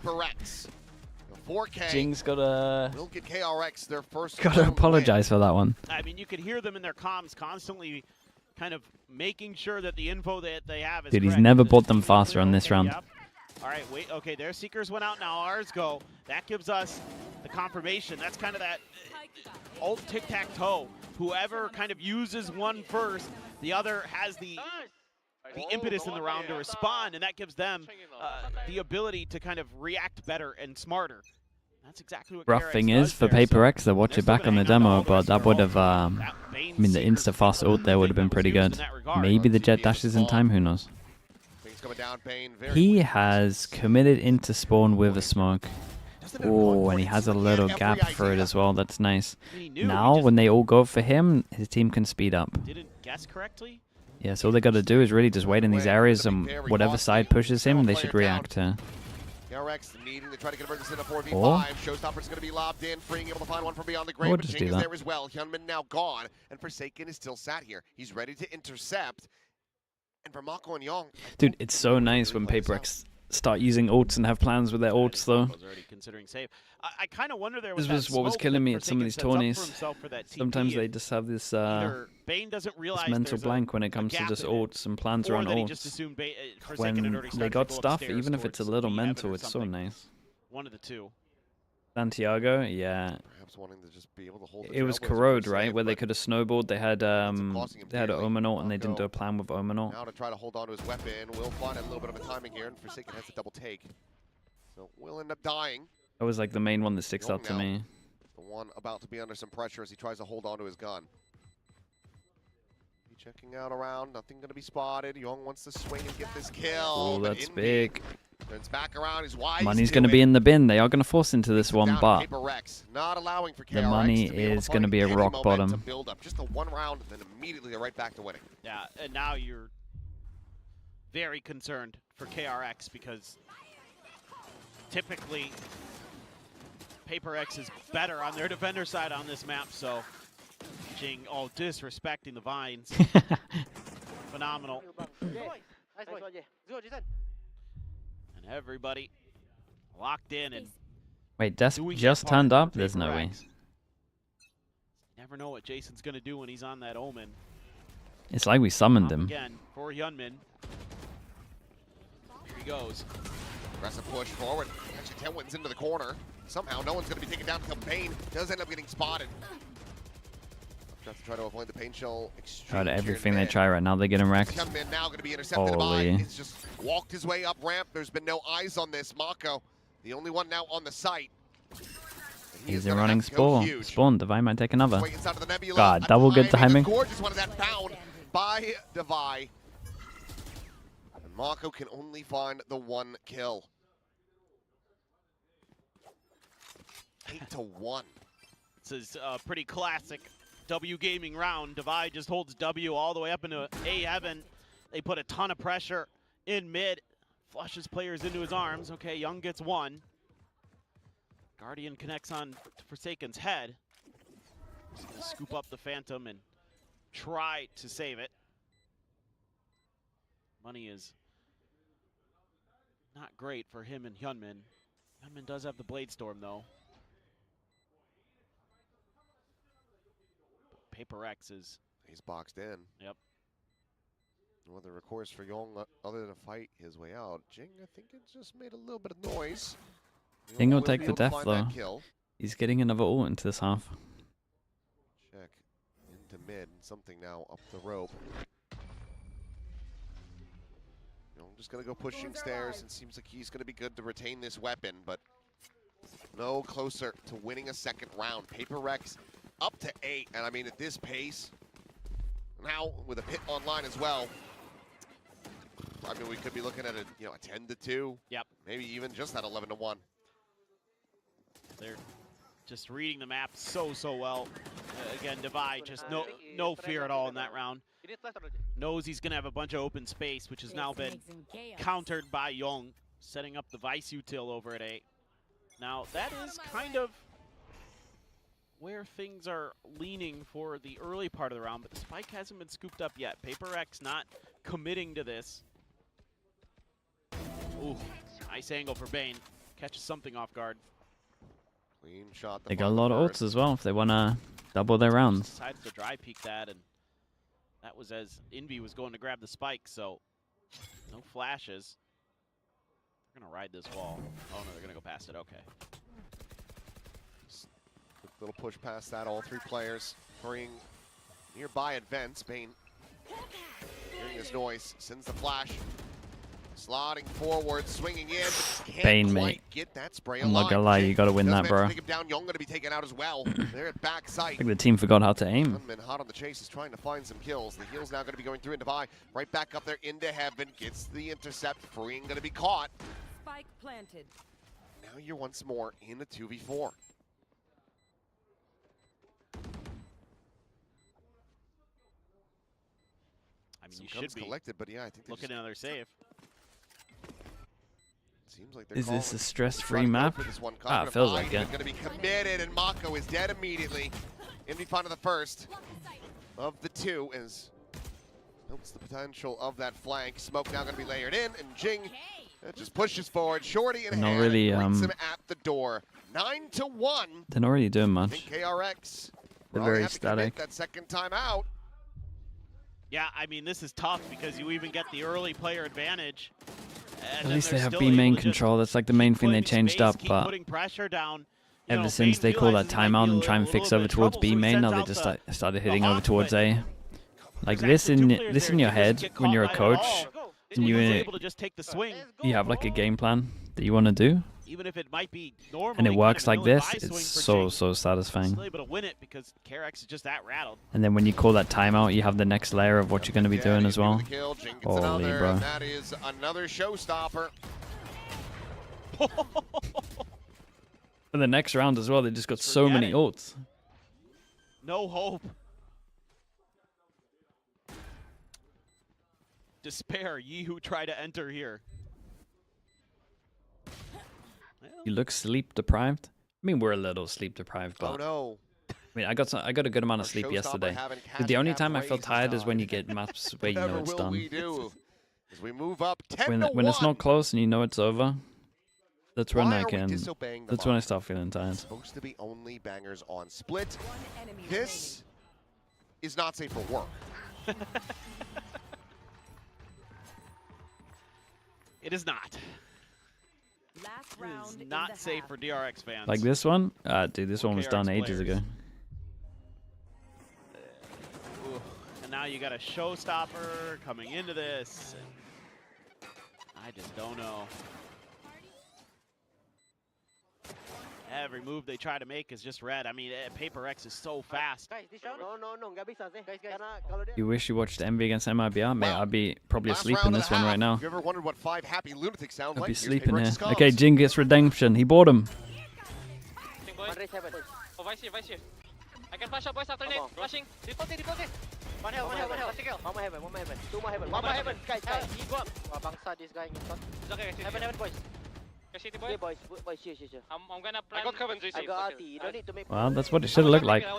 4K. Jing's gotta get KRX their first. Gotta apologize for that one. I mean, you could hear them in their comms constantly kind of making sure that the info that they have is Dude, he's correct. never bought them faster on this round. Yep. All right, wait. Okay, their Seekers went out. Now ours go. That gives us the confirmation. That's kind of that ult tic-tac-toe. Whoever kind of uses one first The other has the impetus in the round to respond, and that gives them the ability to kind of react better and smarter. That's exactly what Rough KRX thing does is, for there, Paper X, they'll watch it back on the demo, but that would have, I mean, the insta-fast ult there would have been pretty good. Maybe the jet dashes in time, who knows. He has committed into spawn with a smoke. Oh, and he has a little gap for it as well. That's nice. Now, when they all go for him, his team can speed up. Didn't guess correctly? Yeah, so all they got to do is really just wait in these areas, and whatever side pushes him, they should react to. KRX needing to try to convert this into 4v5. Or- Showstopper's going to be lobbed in, freeing able to find one from beyond the grave. Or But just Jing do is that. there as well. Hyunmin now gone, and Forsaken is still sat here. He's ready to intercept. And for Mako and Young, Dude, it's so nice when Paper X start using ults and have plans with their ults, though. Already considering save. I kind of wonder there This with was that what was smoke killing that me at some of Forsaken these sets up for tourneys. himself for that TP, Sometimes they and just have this either Bane doesn't realize mental there's blank when it comes to gap just in it, ults and plans or around that he just ults. assumed Forsaken had When already they started got to go stuff, upstairs even if it's a towards little the Evan mental, or it's so something. nice. One of the two. Santiago, yeah. perhaps wanting to just be able to hold the It was Trailblazers Corrode, for right? save, Where they but could have snowballed. They had costing him an dearly. Omen ult and they didn't Mako do a plan with Omen ult. now to try to hold on to his weapon. Will find a little bit of a timing here, and Forsaken has to double take. So will end up dying. That was like the main one that sticks Young out to now, me. the one about to be under some pressure as he tries to hold on to his gun. Checking out around, nothing going to be spotted. Young wants to swing and get this kill. Oh, but that's Indy big. turns back around. He's wise. Money's going to be in the bin. They are going to force into this one, but KRX, not allowing for the KRX money to be able is to going to find be a any rock momentum bottom. build up. Just the one round, and then immediately they're right back to winning. Yeah, and now you're very concerned for KRX because typically Paper X is better on their defender side on this map, so Jing, disrespecting the vines. Phenomenal. And everybody locked in and Wait, Des doing just their part turned up? for There's no Paper way. X. Never know what Jason's going to do when he's on that Omen. It's like we summoned him. Again, for Hyunmin. Here he goes. Aggressive push forward. Actually, 10 wins into the corner. Somehow, no one's going to be taken down until Pain does end up getting spotted. Have to try to avoid the Pain shell. Try to everything they try right now. They're getting wrecked. Hyunmin now going to be intercepted by. Holy. He's just walked his way up ramp. There's been no eyes on this. Mako, the only one now on the site. He's a running spawn. Spawn. Divine might take another. Way inside of the Nebula. God, double good timing. The gorgeous one is that found by Devi. And Mako can only find the one kill. 8-1. This is a pretty classic W gaming round. Devi just holds W all the way up into A heaven. They put a ton of pressure in mid. Flushes players into his arms. Okay, Young gets one. Guardian connects on to Forsaken's head. Just gonna scoop up the Phantom and try to save it. Money is not great for him and Hyunmin. Hyunmin does have the Blade Storm though. Paper X is... He's boxed in. Yep. No other recourse for Young other than to fight his way out. Jing, I think it just made a little bit of noise. Jing will will take be the able to death find though. that kill. He's getting another ult into this half. Check into mid. Something now up the rope. Young just going to go pushing stairs. It seems like he's going to be good to retain this weapon, but no closer to winning a second round. Paper X up to 8, and I mean at this pace, now with a pit online as well, I mean we could be looking at a 10-2. Yep. Maybe even just that 11-1. They're just reading the map so well. Again, Devi just no fear at all in that round. Knows he's gonna have a bunch of open space, which has now been countered by Young, setting up the Vice util over at 8. Now that is kind of where things are leaning for the early part of the round, but the spike hasn't been scooped up yet. Paper X not committing to this. Ooh, nice angle for Bane. Catches something off guard. Clean shot. They got a lot of ults as well if they want to double their rounds. Decided to dry peek that, and that was as Envy was going to grab the spike, so no flashes. They're going to ride this wall. Oh no, they're going to go past it, okay. Quick little push past that, all three players hurrying nearby at vents. Bane Hearing this noise, sends the flash. Slotting forward, swinging in. Can't Bane, quite mate. get that spray I'm not aligned. gonna lie, you gotta win Doesn't that, manage to bro. take him down. Young gonna be taken out as well. They're at backside. I think the team forgot how to aim. Gunman hot on the chase is trying to find some kills. The heal's now going to be going through into Vi. Right back up there into heaven. Gets the intercept. Freeing going to be caught. Spike planted. Now you're once more in a 2v4. I mean, Some you should guns be collected, but yeah, I think they looking at another save. Seems like they're Is this calling a stress-free running map? for this one. Ah, it Confident feels Vi like it. is going to be committed, and Mako is dead immediately. Envy found the first of the two as helps the potential of that flank. Smoke now going to be layered in, and Jing just pushes forward. Shorty in Not hand really, greets him at the door. 9-1. They're not really doing I much. think KRX They're probably very have to commit static. that second time out. Yeah, I mean, this is tough because you even get the early player advantage. At least they have B main control. That's like the main thing they changed up, but putting pressure down. ever since they call that timeout and try and fix over towards B main, now they just started hitting over towards A. Like this in your head when you're a coach, and you have like a game plan that you want to do, Even if it might be normally and it works kind like of an this, ill-advised swing it's for so Jing. satisfying. Still able to win it because KRX is just that rattled. And then when you call that timeout, you have the next layer of what you're going to be doing as well. Kill. Jing gets Holy another, bro. and that is another showstopper. For the next round as well, they just got so many ults. No hope. Despair, ye who try to enter here. You look sleep deprived. I mean, we're a little sleep deprived, but Oh no. I mean, I got a good amount of Our sleep showstopper yesterday. having But the only cash time I cap feel raised tired his is when eye. you get maps where you know Whatever it's will done. we do as we move up 10-1. When it's not close and you know it's over, that's when Why I are we can. disobeying the That's when I mark? start feeling tired. Supposed to be only bangers on split. This is not safe for work. It is not. Last It round is in not the safe half. for DRX fans. Like this one, dude, this one was KRX done ages players. ago. Ooh. And now you got a showstopper coming into this. I just don't know. Every move they try to make is just red. I mean, Paper X is so fast. Guys, this round? No, nggak bisa sih. Karena kalau dia You wish you watched Envy against MIBR? Mate, I'd be probably Last asleep round in of this the one half. right now. If you ever wondered what 5 happy lunatics sound I'd like, be here's sleeping Paper here. X's comes. Okay, Jing gets redemption. He bought him. One race heaven. Oh, vice here, vice here. I can flash up, boys, after nade. Flashing. Default it. One heaven. One more heaven. Two more heaven. One more heaven. Sky. He go up. Wah, bangsa this guy in front. It's okay, guys. Heaven, boys. Guys, city boy. Yeah, boys. Here. I'm gonna plan. I got Coven JC. I got RT. You don't need to make. Well, that's what it should have looked like. I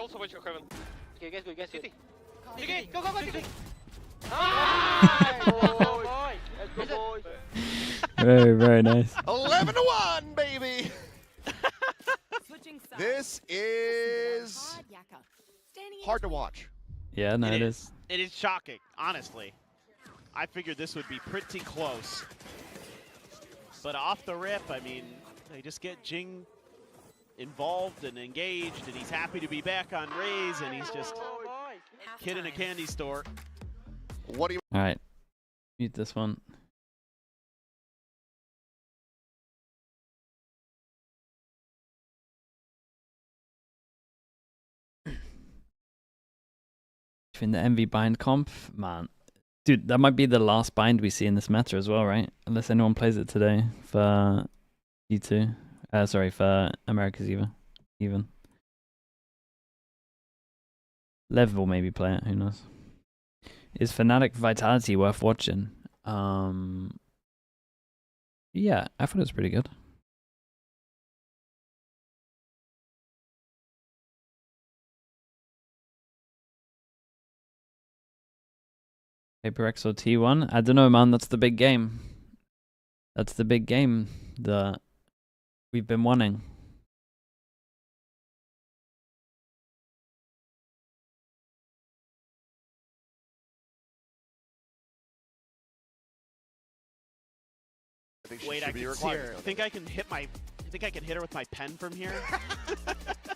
also went your Coven. Okay, guys, good. City. Go, city. Nice, boy. Let's go, boys. Very, very nice. 11-1, baby. This is hard to watch. Yeah, no, it is. It is shocking, honestly. I figured this would be pretty close. But off the rip, I mean, they just get Jing involved and engaged, and he's happy to be back on Raze, and he's just kid in a candy store. What do you? All right, mute this one. In the MV bind comp, man, dude, that might be the last bind we see in this meta as well, right? Unless anyone plays it today for E2. Sorry, for America's even. Lev will maybe play it, who knows. Is Fnatic Vitality worth watching? Yeah, I thought it was pretty good. Paper X or T1? I don't know, man. That's the big game. That's the big game that we've been wanting. Wait, I can see her. Think I can hit her with my pen from here?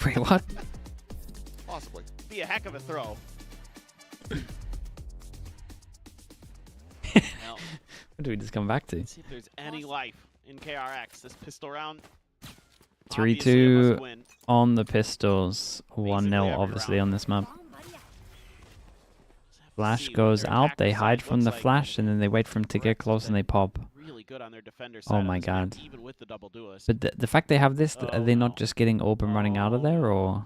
Wait, what? Possibly. Be a heck of a throw. What do we just come back to? See if there's any life in KRX. This pistol round. 3-2 on the pistols. 1-0 obviously on this map. Flash goes out. They hide from the flash and then they wait for him to get close and they pop. Really good on their defender Oh side my on this map, god. even with the double duelist. But the fact they have this, are they not just getting orb and running out of there, or?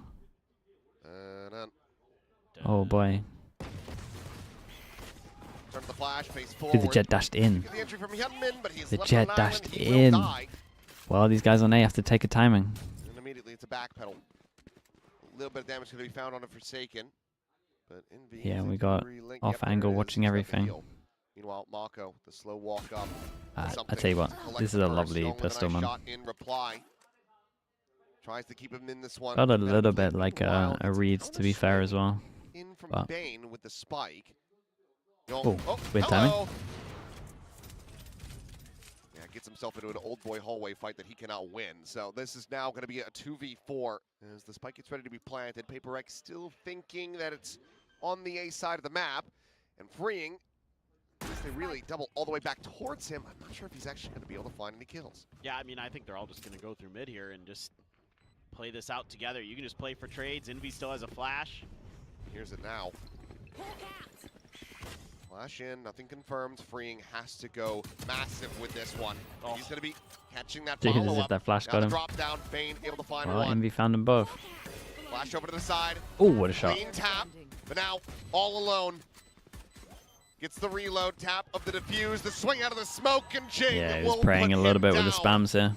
Oh boy. The flash, face Dude, the jet dashed in. The entry from Hyunmin, but he's The left jet on an dashed island. He will in. die. Well, these guys on A have to take a timing. And immediately it's a backpedal. A little bit of damage going to be found on a Forsaken. But Envy Yeah, we got off angle watching everything. Meanwhile, Mako, the slow walk up. I tell you what, this is a lovely pistol, man. Shot in reply. Tries to keep him in this one. Felt a little bit like a Reed, to be fair, as well. In from But Bane with the spike. oh, weird timing. Yeah, gets himself into an old boy hallway fight that he cannot win. So this is now going to be a 2v4 as the spike gets ready to be planted. PaperX still thinking that it's on the A side of the map and freeing. As they really double all the way back towards him. I'm not sure if he's actually going to be able to find any kills. Yeah, I mean, I think they're all just going to go through mid here and just play this out together. You can just play for trades. Envy still has a flash. Here's it now. Flash in, nothing confirmed. Freeing has to go massive with this one. He's going to be catching that Dude, as follow-up. if that flash Now got the him. drop down, Bane able to find Well, one. Envy found them both. Flash over to the side. Oh, what a shot. Clean tap, but now all alone. Gets the reload, tap of the defuse, the swing out of the smoke, and Jing Yeah, he will was praying put a little him bit with the down. spams here.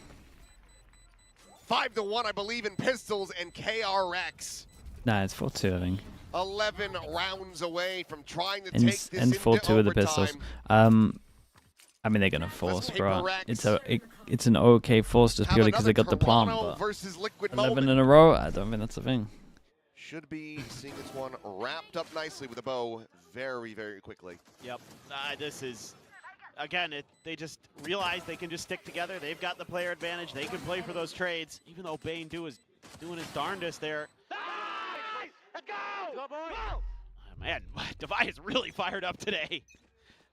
5-1, I believe, in pistols and KRX. Nah, it's 4-2, I think. 11 rounds away from trying to In take this in into 4-2 of the pistols. overtime. I mean, they're gonna force, bro. PaperX. It's an okay force just purely because they got the plant. Toronto But versus Liquid 11 moment. in a row, I don't think that's a thing. Should be seeing this one wrapped up nicely with a bow very, very quickly. Yep. This is, again, they just realize they can just stick together. They've got the player advantage. They can play for those trades, even though Bane is doing his darndest there. Let's go! Go! Man, Devi is really fired up today.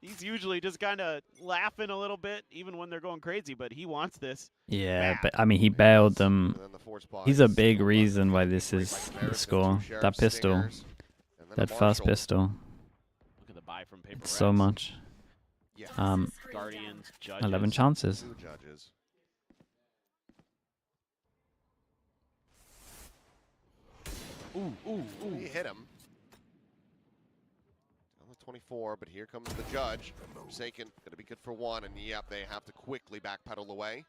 He's usually just kind of laughing a little bit, even when they're going crazy, but he wants this. Yeah, but I mean, he bailed them. He's a big reason why this is the score. That pistol, that first pistol. Look at the buy from PaperX. It's so much. Guardians, judges. 11 chances. Ooh. He hit him. On the 24, but here comes the judge. Forsaken, gonna be good for one, and yep, they have to quickly backpedal away.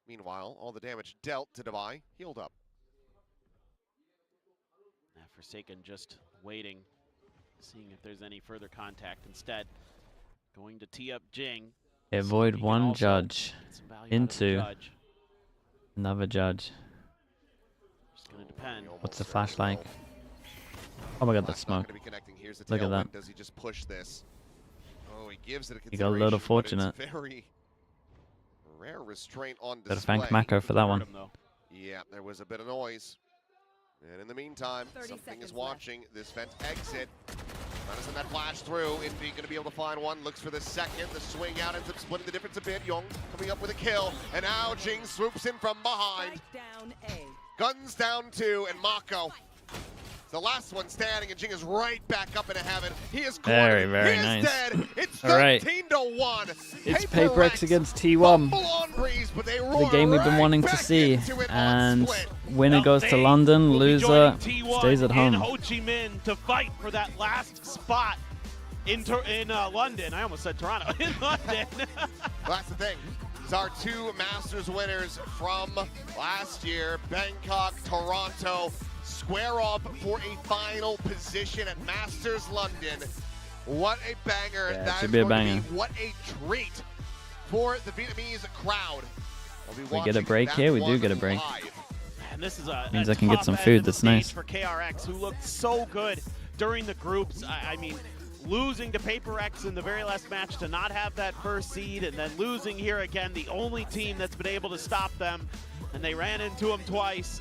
Meanwhile, all the damage dealt to Devi, healed up. Forsaken just waiting, seeing if there's any further contact. Instead, going to tee up Jing. Avoid one judge into judge. another judge. It's gonna depend. What's the flash like? Oh my god, that's smoke. Look at that. Does he just push this? Oh, he gives it a He got a little fortunate. Very rare restraint on display. Gotta thank Mako for that one. Yeah, there was a bit of noise. And in the meantime, something is watching this vent exit. Trying to send that flash through. Envy going to be able to find one. Looks for the second. The swing out ends up splitting the difference a bit. Young coming up with a kill. And now Jing swoops in from behind. Guns down two, and Mako. The last one standing, and Jing is right back up into heaven. He is cornered. Very he nice. Is dead. It's All right. 13-1. It's PaperX against T1. The game we've been wanting to see. And winner goes to London, loser stays at home. In Ho Chi Minh to fight for that last spot in London. I almost said Toronto. In London. Well, that's the thing. It's our two Masters winners from last year. Bangkok, Toronto. Square off for a final position at Masters London. What a banger. Yeah, that should is be a going banger. to be what a treat for the Vietnamese crowd. We get a break here, we do get a break. And this is Means a I can get top some end food, of the that's nice. stage for KRX, who looked so good during the groups. I mean, losing to PaperX in the very last match to not have that first seed, and then losing here again, the only team that's been able to stop them, and they ran into them twice.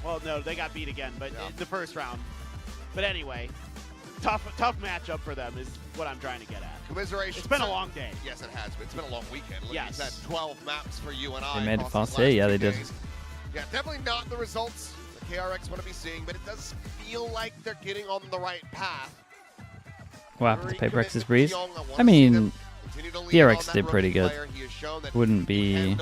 Well, no, they got beat again, but in the first round. But anyway, tough matchup for them is what I'm trying to get at. Commiserations. It's been a long day. Yes, it has been. It's been a long weekend. Like yes. you said, 12 maps for you and I. They made it fast here. Yeah, they did. Yeah, definitely not the results the KRX want to be seeing, but it does feel like they're getting on the right path. What happened to Paper X's Breeze? I mean, KRX did pretty good. Wouldn't be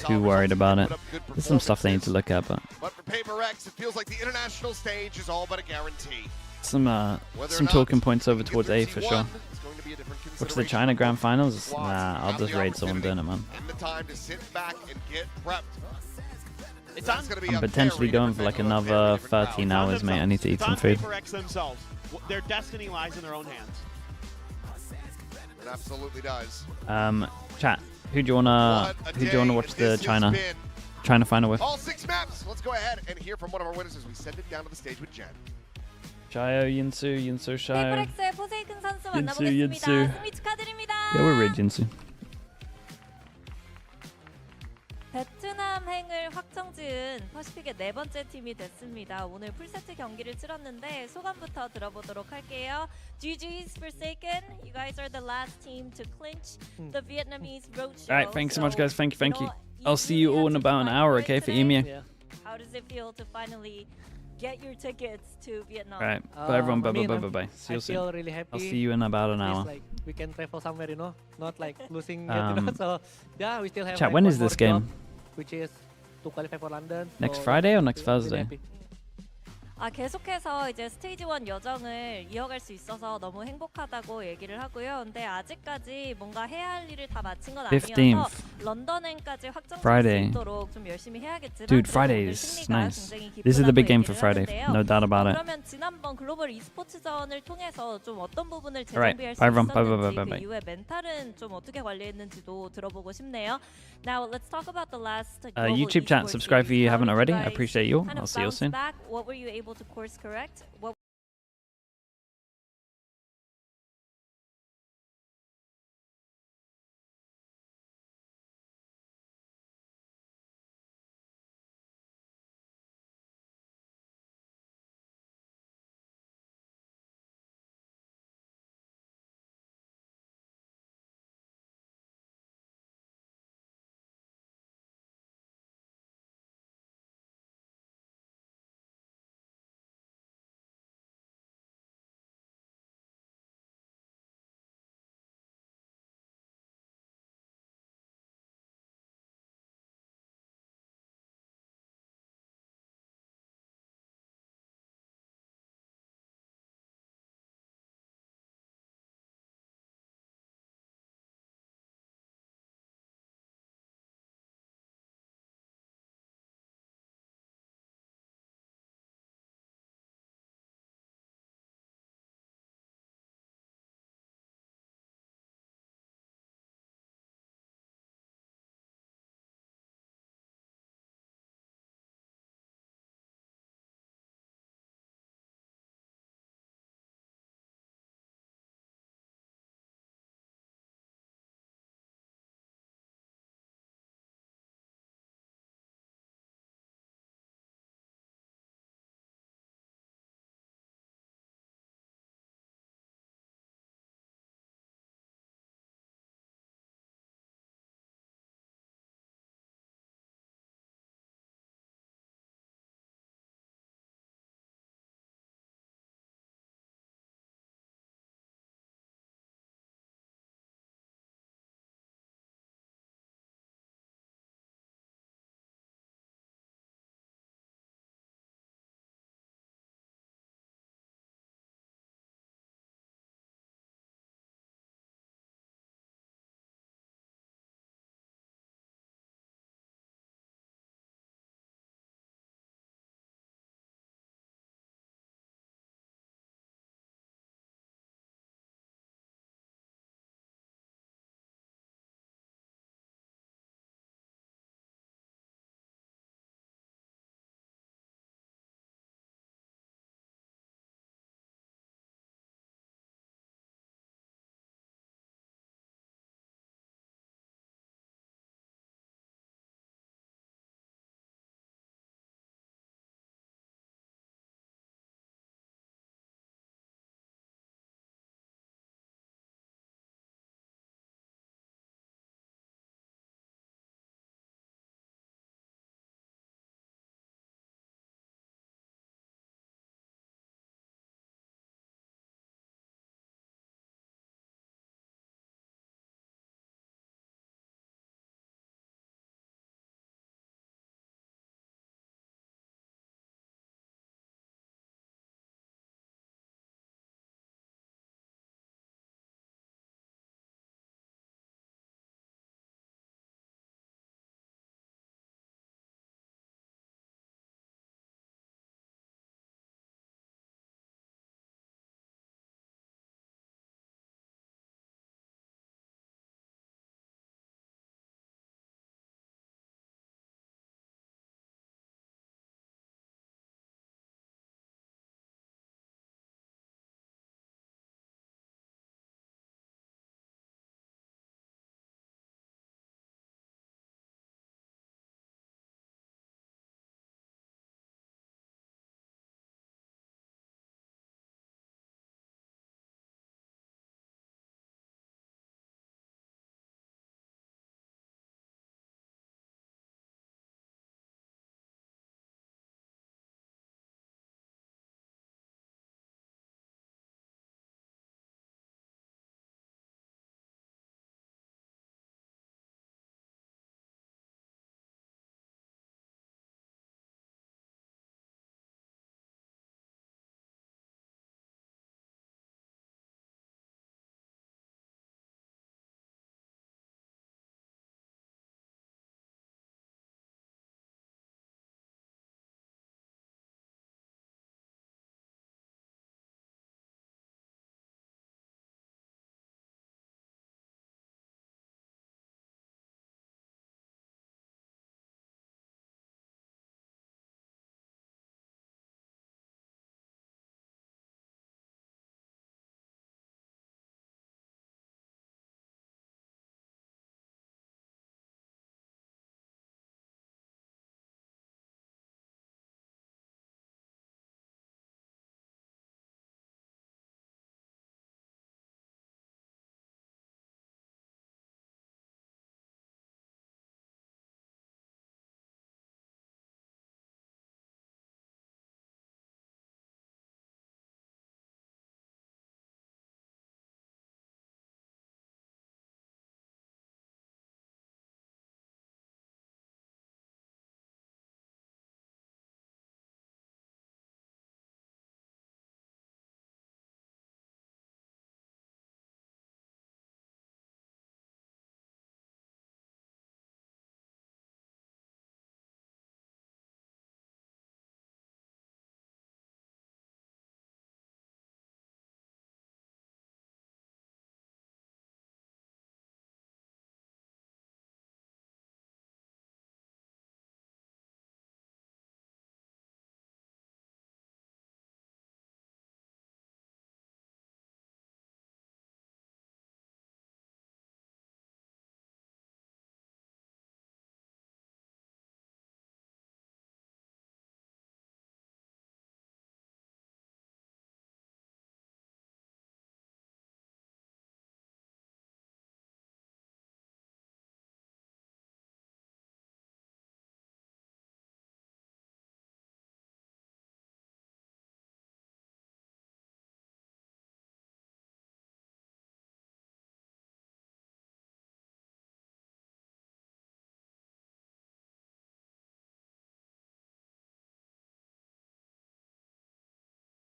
too worried about it. There's some stuff they need to look at, but for Paper X, it feels like the international stage is all but a guarantee. Some talking points over towards A for sure. What's the China Grand Finals? Nah, I'll just raid someone doing it, man. The time to sit back and get prepped. I'm potentially going for like another 13 hours, mate. I need to eat some food. Paper X themselves. Their destiny lies in their own hands. It absolutely does. Chat. Who do you wanna watch the China final with? All 6 maps. Let's go ahead and hear from one of our winners as we send it down to the stage with Jen. Shayo, Yinsu, Shayo. 페이퍼렉스의 포세이큰 선수 Yinsu, 만나보겠습니다. Yinsu. 승리 축하드립니다. Yeah, we're raid Yinsu. 베트남행을 확정지은 퍼시픽의 4번째 팀이 됐습니다. 오늘 풀세트 경기를 치렀는데 소감부터 들어보도록 할게요. GG's Forsaken. You guys are the last team to clinch the Vietnamese roadshow. Alright, thanks so much, guys. Thank you. I'll see you all in about an hour, okay, for EMEA. How does it feel to finally get your tickets to Vietnam? Alright, bye everyone. Bye. See you soon. I feel really happy. I'll see you in about an hour. Like we can travel somewhere, not like losing yet, So yeah, we still have. Chat, like, when one is this more job, game? which is to qualify for London. Next so Friday or next really Thursday? happy. 계속해서 이제 스테이지 1 여정을 이어갈 수 있어서 너무 행복하다고 얘기를 하고요. 근데 아직까지 뭔가 해야 할 일을 다 마친 건 아니어서 15th. 런던행까지 확정될 수 Friday. 있도록 좀 열심히 해야겠지만 Dude, 그래도 Friday 오늘 is 승리가 nice. 굉장히 This is the big 기쁘다고 game for 얘기를 Friday. 하는데요. No doubt about it. 그러면 지난번 글로벌 e스포츠전을 통해서 좀 어떤 부분을 Alright, 재정비할 수 bye everyone. 있었는지 Bye. 그 이후에 멘탈은 좀 어떻게 관리했는지도 들어보고 싶네요. Now let's talk about the last global YouTube chat, esports subscribe if you series. How haven't did already. I guys appreciate you. kind of I'll see you bounce soon. back? What were you able to course correct? What